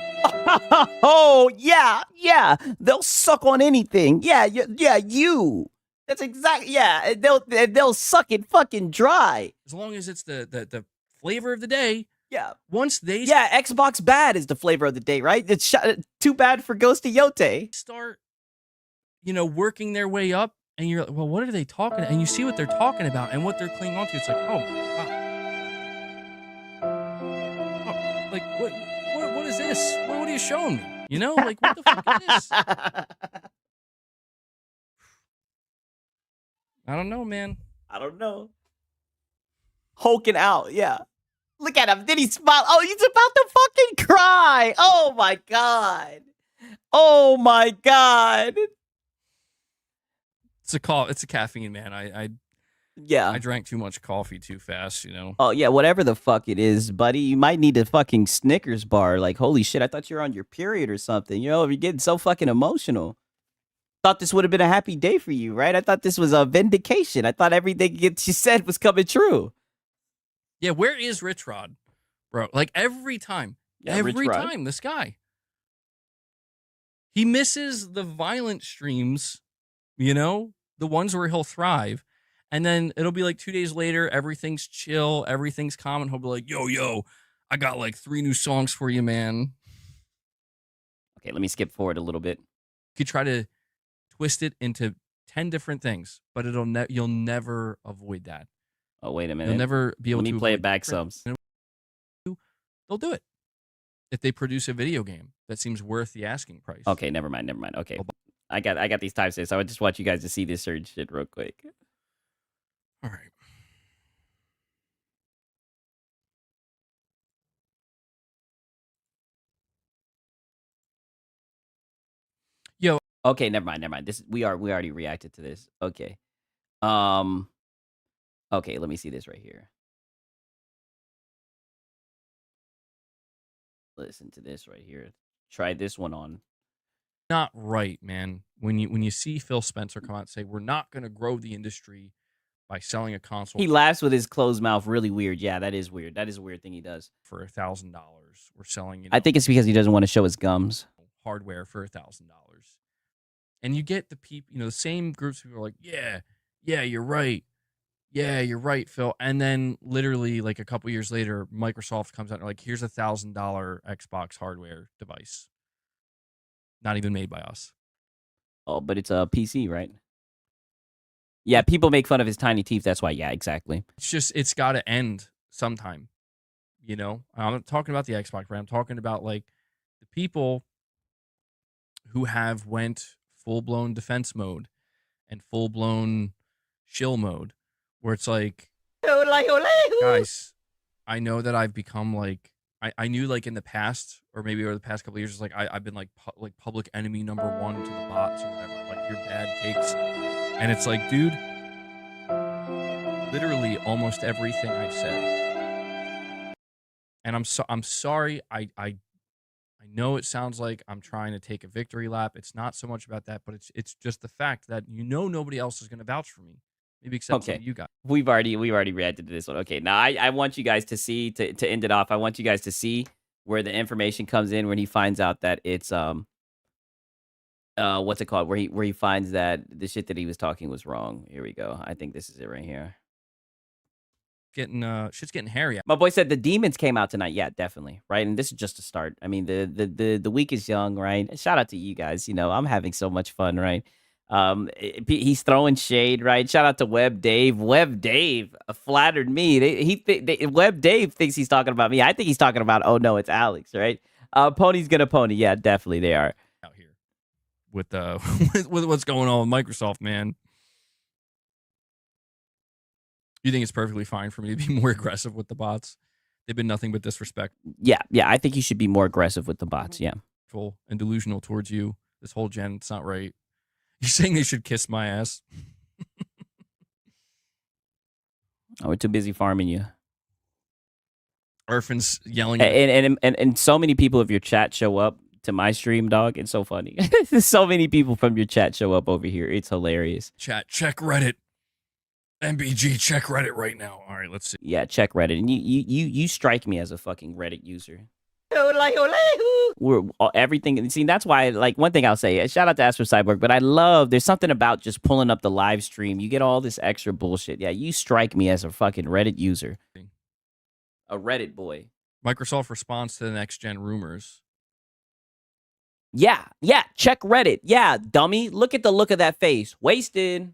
Speaker 1: Oh, yeah. They'll suck on anything. Yeah, you. That's exactly, yeah. They'll suck it fucking dry.
Speaker 10: As long as it's the flavor of the day.
Speaker 1: Yeah.
Speaker 10: Once they
Speaker 1: Xbox bad is the flavor of the day, right? It's too bad for Ghost of Yote.
Speaker 10: start, working their way up, and you're like, well, what are they talking? And you see what they're talking about and what they're clinging on to. It's like, oh my god, like what is this? What are you showing me? Like what the fuck is this? I don't know, man.
Speaker 1: I don't know. Hulking out, yeah. Look at him. Did he smile? Oh, he's about to fucking cry. Oh my god. Oh my god.
Speaker 10: It's a caffeine, man. I drank too much coffee too fast,
Speaker 1: Oh yeah, whatever the fuck it is, buddy. You might need a fucking Snickers bar. Like, holy shit, I thought you were on your period or something. You're getting so fucking emotional. Thought this would have been a happy day for you, right? I thought this was a vindication. I thought everything you said was coming true.
Speaker 10: Yeah, where is Rich Rod, bro? Like every time, this guy, he misses the violent streams, the ones where he'll thrive, and then it'll be like 2 days later, everything's chill, everything's calm, and he'll be like, yo, I got like 3 new songs for you, man.
Speaker 1: Okay, let me skip forward a little bit.
Speaker 10: You could try to twist it into 10 different things, but you'll never avoid that.
Speaker 1: Oh, wait a minute.
Speaker 10: You'll never be able to.
Speaker 1: Let me play it back some.
Speaker 10: They'll do it if they produce a video game that seems worth the asking price.
Speaker 1: Okay, never mind. Okay, I got these timestamps. So I just want you guys to see this certain shit real quick.
Speaker 10: All right. Yo.
Speaker 1: Okay, never mind. We already reacted to this. Okay. Okay, let me see this right here. Listen to this right here. Try this one on.
Speaker 10: Not right, man. When you see Phil Spencer come out and say we're not going to grow the industry by selling a console,
Speaker 1: He laughs with his closed mouth, really weird. Yeah, that is weird. That is a weird thing he does.
Speaker 10: for $1,000. We're selling,
Speaker 1: I think it's because he doesn't want to show his gums.
Speaker 10: hardware for $1,000, and you get the people, the same groups who are like, yeah, you're right. Yeah, you're right, Phil. And then literally like a couple years later, Microsoft comes out and like, here's $1,000 Xbox hardware device. Not even made by us.
Speaker 1: Oh, but it's a PC, right? Yeah, people make fun of his tiny teeth. That's why. Yeah, exactly.
Speaker 10: It's got to end sometime. I'm not talking about the Xbox brand. I'm talking about like the people who have went full-blown defense mode and full-blown shill mode, where it's like, guys, I know that I've become like, I knew like in the past, or maybe over the past couple of years, it's like I've been like public enemy #1 to the bots or whatever, like your bad takes. And it's like, dude, literally almost everything I've said. And I'm sorry. I know it sounds like I'm trying to take a victory lap. It's not so much about that, but it's just the fact that nobody else is going to vouch for me. Maybe except some of you guys.
Speaker 1: We've already reacted to this one. Okay, now I want you guys to see, to end it off, I want you guys to see where the information comes in when he finds out that it's what's it called? Where he finds that the shit that he was talking was wrong. Here we go. I think this is it right here.
Speaker 10: Shit's getting hairy.
Speaker 1: My boy said the demons came out tonight. Yeah, definitely. Right. And this is just a start. I mean, the week is young, right? Shout out to you guys. I'm having so much fun, right? He's throwing shade, right? Shout out to Web Dave. Web Dave flattered me. Web Dave thinks he's talking about me. I think he's talking about, oh no, it's Alex, right? Pony's gonna pony. Yeah, definitely they are.
Speaker 10: Out here with with what's going on with Microsoft, man. You think it's perfectly fine for me to be more aggressive with the bots? They've been nothing but disrespect.
Speaker 1: Yeah. I think you should be more aggressive with the bots. Yeah.
Speaker 10: and delusional towards you this whole gen. It's not right. You're saying they should kiss my ass.
Speaker 1: Oh, we're too busy farming you.
Speaker 10: Orphans yelling at
Speaker 1: And so many people of your chat show up to my stream, dog. It's so funny. So many people from your chat show up over here. It's hilarious.
Speaker 10: chat. Check Reddit. MBG, check Reddit right now. All right, let's see.
Speaker 1: Yeah, check Reddit. And you strike me as a fucking Reddit user. We're everything. See, that's why, like, one thing I'll say, shout out to Astro Cyborg, but I love, there's something about just pulling up the live stream. You get all this extra bullshit. Yeah, you strike me as a fucking Reddit user. A Reddit boy.
Speaker 10: Microsoft responds to the next gen rumors.
Speaker 1: Yeah, check Reddit. Yeah, dummy. Look at the look of that face. Wasted.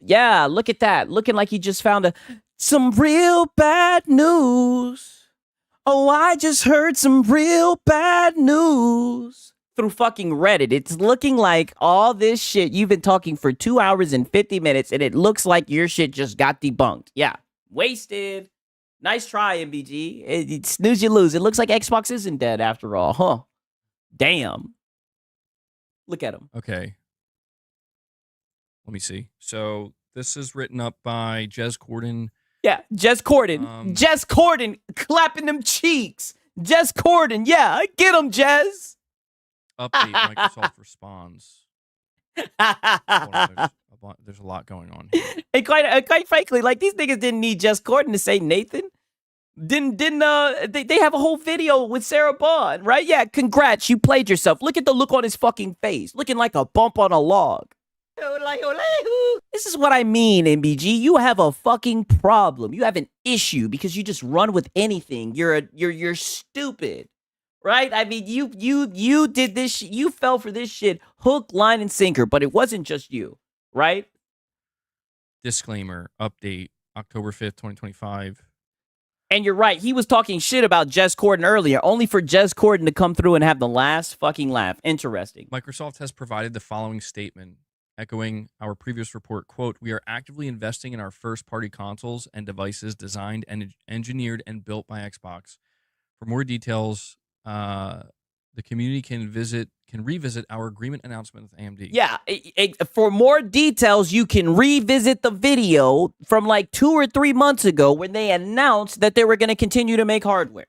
Speaker 1: Yeah, look at that. Looking like you just found some real bad news. Oh, I just heard some real bad news through fucking Reddit. It's looking like all this shit you've been talking for 2 hours and 50 minutes, and it looks like your shit just got debunked. Yeah, wasted. Nice try, MBG. It's snooze, you lose. It looks like Xbox isn't dead after all, huh? Damn. Look at him.
Speaker 10: Okay. Let me see. So this is written up by Jez Corden.
Speaker 1: Yeah, Jez Corden. Jez Corden clapping them cheeks. Jez Corden. Yeah, get him, Jez.
Speaker 10: Update, Microsoft responds. Hold on, there's a lot going on here.
Speaker 1: And quite frankly, like, these niggas didn't need Jez Corden to say Nathan. They have a whole video with Sarah Bond, right? Yeah, congrats, you played yourself. Look at the look on his fucking face, looking like a bump on a log. This is what I mean, MBG. You have a fucking problem. You have an issue because you just run with anything. You're stupid, right? I mean, you did this. You fell for this shit, hook, line, and sinker. But it wasn't just you, right?
Speaker 10: Disclaimer, update, October 5th, 2025.
Speaker 1: And you're right. He was talking shit about Jez Corden earlier, only for Jez Corden to come through and have the last fucking laugh. Interesting.
Speaker 10: Microsoft has provided the following statement, echoing our previous report, quote, "We are actively investing in our first-party consoles and devices designed and engineered and built by Xbox. For more details, the community can revisit our agreement announcement with AMD."
Speaker 1: Yeah, for more details, you can revisit the video from like 2 or 3 months ago when they announced that they were going to continue to make hardware.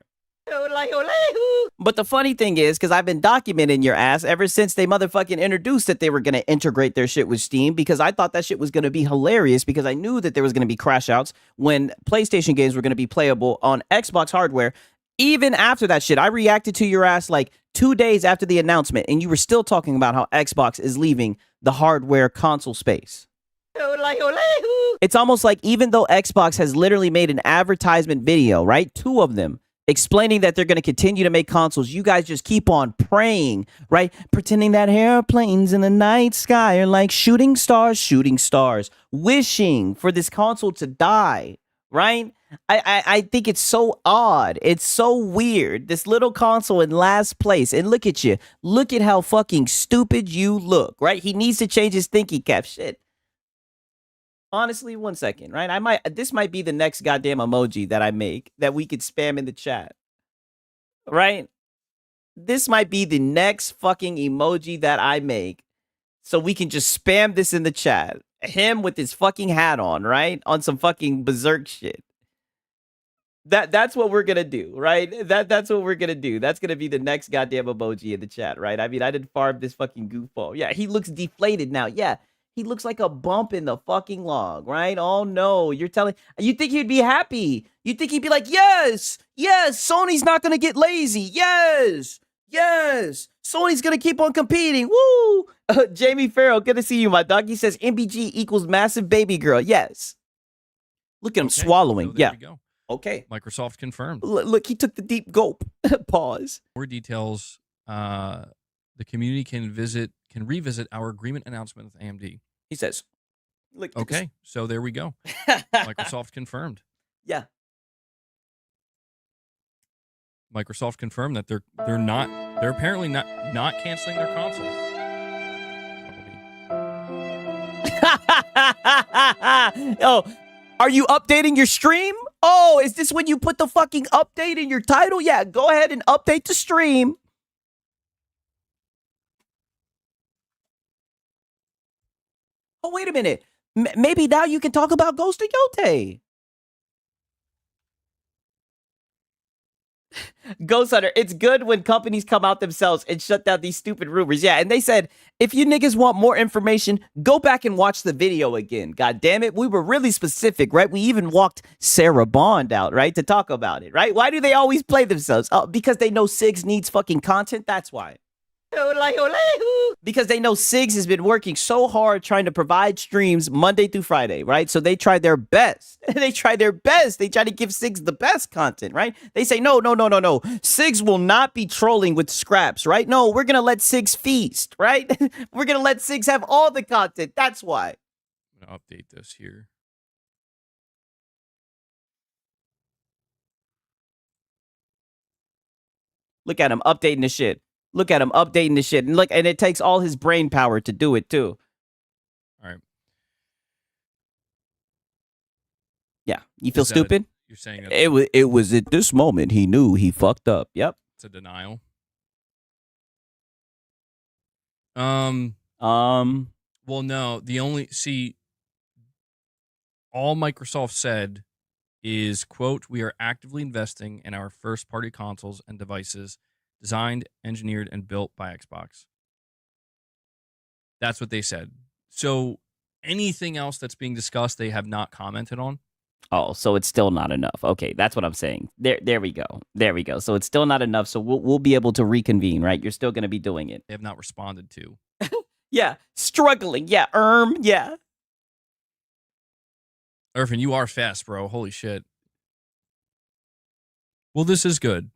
Speaker 1: But the funny thing is, because I've been documenting your ass ever since they motherfucking introduced that they were going to integrate their shit with Steam, because I thought that shit was going to be hilarious, because I knew that there was going to be crash outs when PlayStation games were going to be playable on Xbox hardware. Even after that shit, I reacted to your ass like 2 days after the announcement, and you were still talking about how Xbox is leaving the hardware console space. It's almost like, even though Xbox has literally made an advertisement video, right? 2 of them, explaining that they're going to continue to make consoles, you guys just keep on praying, right? Pretending that airplanes in the night sky are like shooting stars, wishing for this console to die, right? I think it's so odd. It's so weird. This little console in last place. And look at you. Look at how fucking stupid you look, right? He needs to change his thinking cap. Shit. Honestly, 1 second, right? This might be the next goddamn emoji that I make that we could spam in the chat. Right? This might be the next fucking emoji that I make so we can just spam this in the chat. Him with his fucking hat on, right? On some fucking berserk shit. That's what we're gonna do, right? That's what we're gonna do. That's gonna be the next goddamn emoji in the chat, right? I mean, I didn't farm this fucking goofball. Yeah, he looks deflated now. Yeah, he looks like a bump in the fucking log, right? Oh no, you think he'd be happy? You think he'd be like, yes, Sony's not gonna get lazy. Yes, Sony's gonna keep on competing. Woo! Jamie Farrell, good to see you, my dog. He says MBG equals massive baby girl. Yes. Look at him swallowing.
Speaker 10: So there we go.
Speaker 1: Okay.
Speaker 10: Microsoft confirmed.
Speaker 1: Look, he took the deep gulp. Pause.
Speaker 10: More details. The community can revisit our agreement announcement with AMD.
Speaker 1: He says. Look.
Speaker 10: Okay, so there we go. Microsoft confirmed.
Speaker 1: Yeah.
Speaker 10: Microsoft confirmed that they're apparently not canceling their console.
Speaker 1: Oh, are you updating your stream? Oh, is this when you put the fucking update in your title? Yeah, go ahead and update the stream. Oh, wait a minute. Maybe now you can talk about Ghost of Yote. Ghost Hunter, it's good when companies come out themselves and shut down these stupid rumors. Yeah, and they said, if you niggas want more information, go back and watch the video again. God damn it, we were really specific, right? We even walked Sarah Bond out, right, to talk about it, right? Why do they always play themselves? Oh, because they know Sigs needs fucking content, that's why. Because they know Sigs has been working so hard trying to provide streams Monday through Friday, right? So they try their best. They try their best. They try to give Sigs the best content, right? They say, no. Sigs will not be trolling with scraps, right? No, we're going to let Sigs feast, right? We're going to let Sigs have all the content. That's why.
Speaker 10: I'm going to update this here.
Speaker 1: Look at him updating the shit. Look at him updating the shit. And look, and it takes all his brain power to do it too.
Speaker 10: All right.
Speaker 1: Yeah. You feel stupid?
Speaker 10: You're saying that
Speaker 1: it was at this moment he knew he fucked up. Yep.
Speaker 10: it's a denial. Well, no, all Microsoft said is, quote, we are actively investing in our first-party consoles and devices designed, engineered, and built by Xbox. That's what they said. So anything else that's being discussed, they have not commented on.
Speaker 1: Oh, so it's still not enough. Okay, that's what I'm saying. There we go. There we go. So it's still not enough. So we'll be able to reconvene, right? You're still going to be doing it.
Speaker 10: They have not responded to.
Speaker 1: Yeah, struggling. Yeah, yeah.
Speaker 10: Irvin, you are fast, bro. Holy shit. Well, this is good.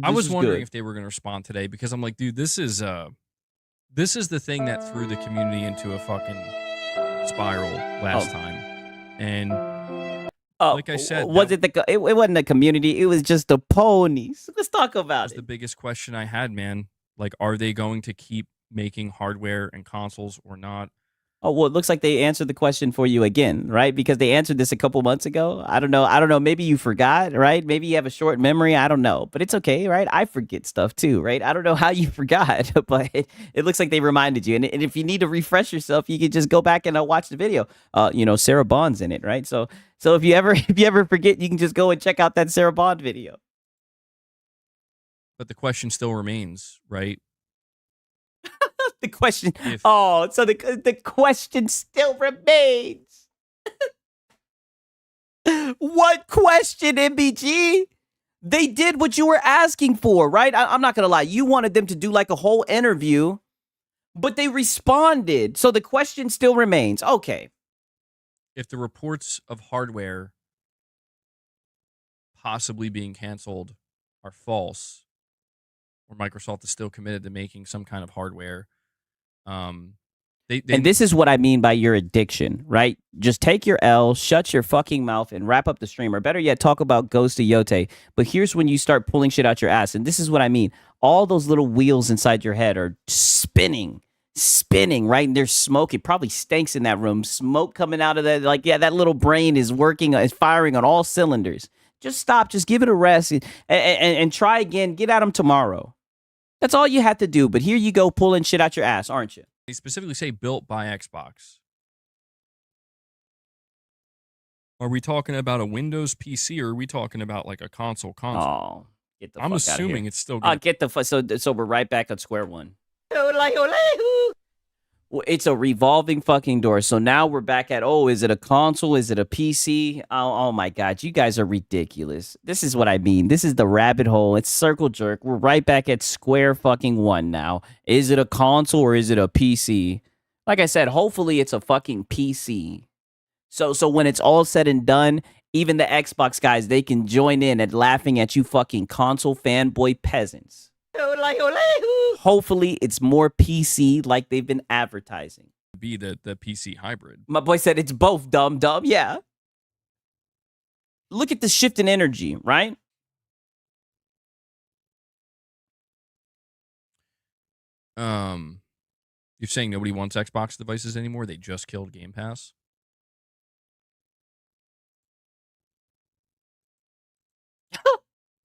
Speaker 10: I was wondering if they were going to respond today because I'm like, dude, this is the thing that threw the community into a fucking spiral last time. And like I said,
Speaker 1: it wasn't the community, it was just the ponies. Let's talk about it.
Speaker 10: The biggest question I had, man. Like, are they going to keep making hardware and consoles or not?
Speaker 1: Oh, well, it looks like they answered the question for you again, right? Because they answered this a couple months ago. I don't know. Maybe you forgot, right? Maybe you have a short memory. I don't know. But it's okay, right? I forget stuff too, right? I don't know how you forgot, but it looks like they reminded you. And if you need to refresh yourself, you can just go back and watch the video. Sarah Bond's in it, right? So if you ever forget, you can just go and check out that Sarah Bond video.
Speaker 10: But the question still remains, right?
Speaker 1: The question. The question still remains. What question, MBG? They did what you were asking for, right? I'm not gonna lie. You wanted them to do like a whole interview, but they responded. So the question still remains. Okay.
Speaker 10: If the reports of hardware possibly being canceled are false, or Microsoft is still committed to making some kind of hardware,
Speaker 1: and this is what I mean by your addiction, right? Just take your L, shut your fucking mouth, and wrap up the stream. Or better yet, talk about Ghost of Yote. But here's when you start pulling shit out your ass. And this is what I mean. All those little wheels inside your head are spinning, right? And there's smoke. It probably stinks in that room. Smoke coming out of that. Like, yeah, that little brain is working, is firing on all cylinders. Just stop. Just give it a rest and try again. Get at them tomorrow. That's all you had to do. But here you go pulling shit out your ass, aren't you?
Speaker 10: They specifically say built by Xbox. Are we talking about a Windows PC or are we talking about like a console?
Speaker 1: Oh, get the fuck
Speaker 10: I'm
Speaker 1: out
Speaker 10: assuming
Speaker 1: of here.
Speaker 10: it's still good.
Speaker 1: Get the fuck. So we're right back at square one. Well, it's a revolving fucking door. So now we're back at, is it a console? Is it a PC? Oh my God. You guys are ridiculous. This is what I mean. This is the rabbit hole. It's circle jerk. We're right back at square fucking one now. Is it a console or is it a PC? Like I said, hopefully it's a fucking PC. So when it's all said and done, even the Xbox guys, they can join in at laughing at you fucking console fanboy peasants. Hopefully it's more PC like they've been advertising.
Speaker 10: Be the PC hybrid.
Speaker 1: My boy said it's both, dumb. Yeah. Look at the shift in energy, right?
Speaker 10: You're saying nobody wants Xbox devices anymore? They just killed Game Pass?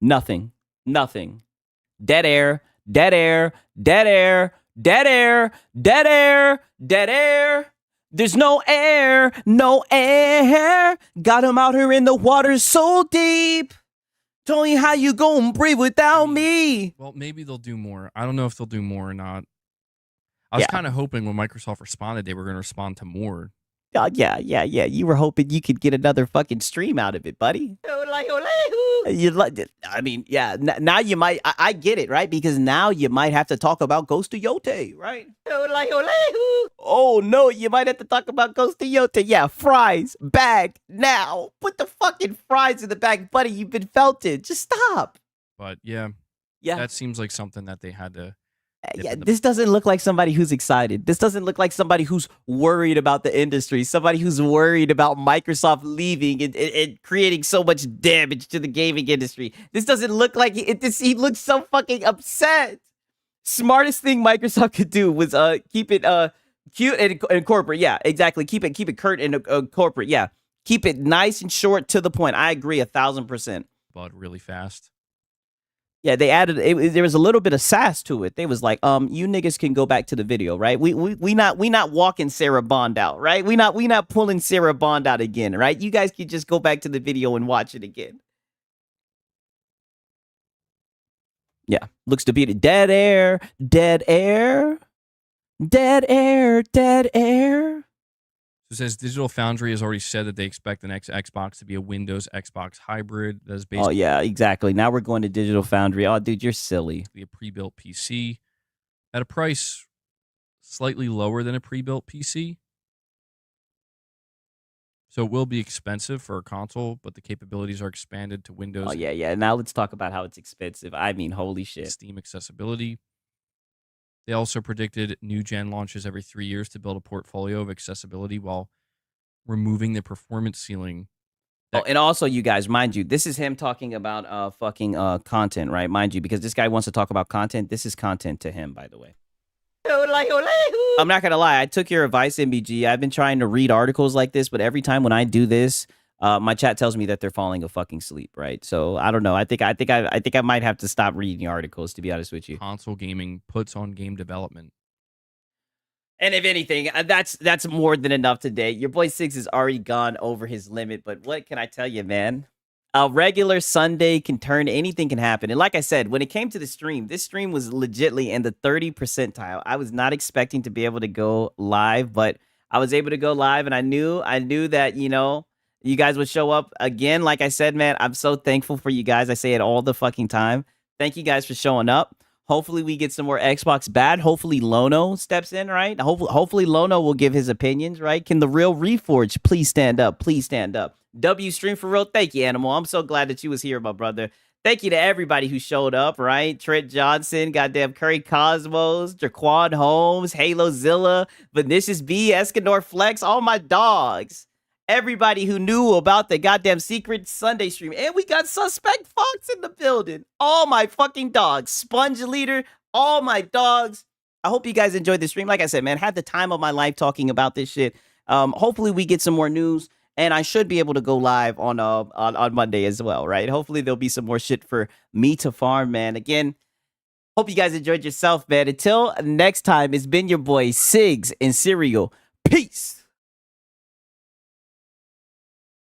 Speaker 1: Nothing. Dead air, dead air, dead air, dead air, dead air, dead air. There's no air, no air. Got him out here in the water so deep. Tell me how you gonna breathe without me.
Speaker 10: Well, maybe they'll do more. I don't know if they'll do more or not. I was kind of hoping when Microsoft responded, they were going to respond to more.
Speaker 1: Yeah. You were hoping you could get another fucking stream out of it, buddy. You like? I mean, yeah. Now you might. I get it, right? Because now you might have to talk about Ghost of Yote, right? Oh no, you might have to talk about Ghost of Yote. Yeah, fries bag now. Put the fucking fries in the bag, buddy. You've been felted. Just stop.
Speaker 10: But yeah, that seems like something that they had to.
Speaker 1: Yeah, this doesn't look like somebody who's excited. This doesn't look like somebody who's worried about the industry, somebody who's worried about Microsoft leaving and creating so much damage to the gaming industry. This doesn't look like he looks so fucking upset. Smartest thing Microsoft could do was keep it cute and corporate. Yeah, exactly. Keep it curt and corporate. Yeah, keep it nice and short to the point. I agree 1,000%.
Speaker 10: But really fast.
Speaker 1: Yeah, they added there was a little bit of sass to it. They was like, you niggas can go back to the video, right? We not walking Sarah Bond out, right? We not pulling Sarah Bond out again, right? You guys can just go back to the video and watch it again. Yeah, looks to be the dead air.
Speaker 10: It says Digital Foundry has already said that they expect the next Xbox to be a Windows Xbox hybrid that is based.
Speaker 1: Oh yeah, exactly. Now we're going to Digital Foundry. Oh, dude, you're silly.
Speaker 10: Be a pre-built PC at a price slightly lower than a pre-built PC. So it will be expensive for a console, but the capabilities are expanded to Windows.
Speaker 1: Oh yeah. Now let's talk about how it's expensive. I mean, holy shit.
Speaker 10: Steam accessibility. They also predicted new gen launches every 3 years to build a portfolio of accessibility while removing the performance ceiling.
Speaker 1: Oh, and also, you guys, mind you, this is him talking about fucking content, right? Mind you, because this guy wants to talk about content. This is content to him, by the way. I'm not gonna lie. I took your advice, MBG. I've been trying to read articles like this, but every time when I do this, my chat tells me that they're falling a fucking sleep, right? So I don't know. I think I might have to stop reading articles, to be honest with you.
Speaker 10: Console gaming puts on game development.
Speaker 1: And if anything, that's more than enough today. Your boy Six has already gone over his limit, but what can I tell you, man? A regular Sunday anything can happen. And like I said, when it came to the stream, this stream was legitly in the 30 percentile. I was not expecting to be able to go live, but I was able to go live, and I knew that, you guys would show up again. Like I said, man, I'm so thankful for you guys. I say it all the fucking time. Thank you guys for showing up. Hopefully we get some more Xbox bad. Hopefully Lono steps in, right? Hopefully Lono will give his opinions, right? Can the real Reforge please stand up? Please stand up. W Stream for real. Thank you, Animal. I'm so glad that you was here, my brother. Thank you to everybody who showed up, right? Trent Johnson, goddamn Curry Cosmos, Jaquan Holmes, Halo Zilla, Vinicius B, Escanor Flex, all my dogs. Everybody who knew about the goddamn secret Sunday stream. And we got Suspect Fox in the building. All my fucking dogs. Sponge Leader, all my dogs. I hope you guys enjoyed the stream. Like I said, man, had the time of my life talking about this shit. Hopefully we get some more news. And I should be able to go live on Monday as well, right? Hopefully there'll be some more shit for me to farm, man. Again, hope you guys enjoyed yourself, man. Until next time, it's been your boy Sigs and Cereal. Peace.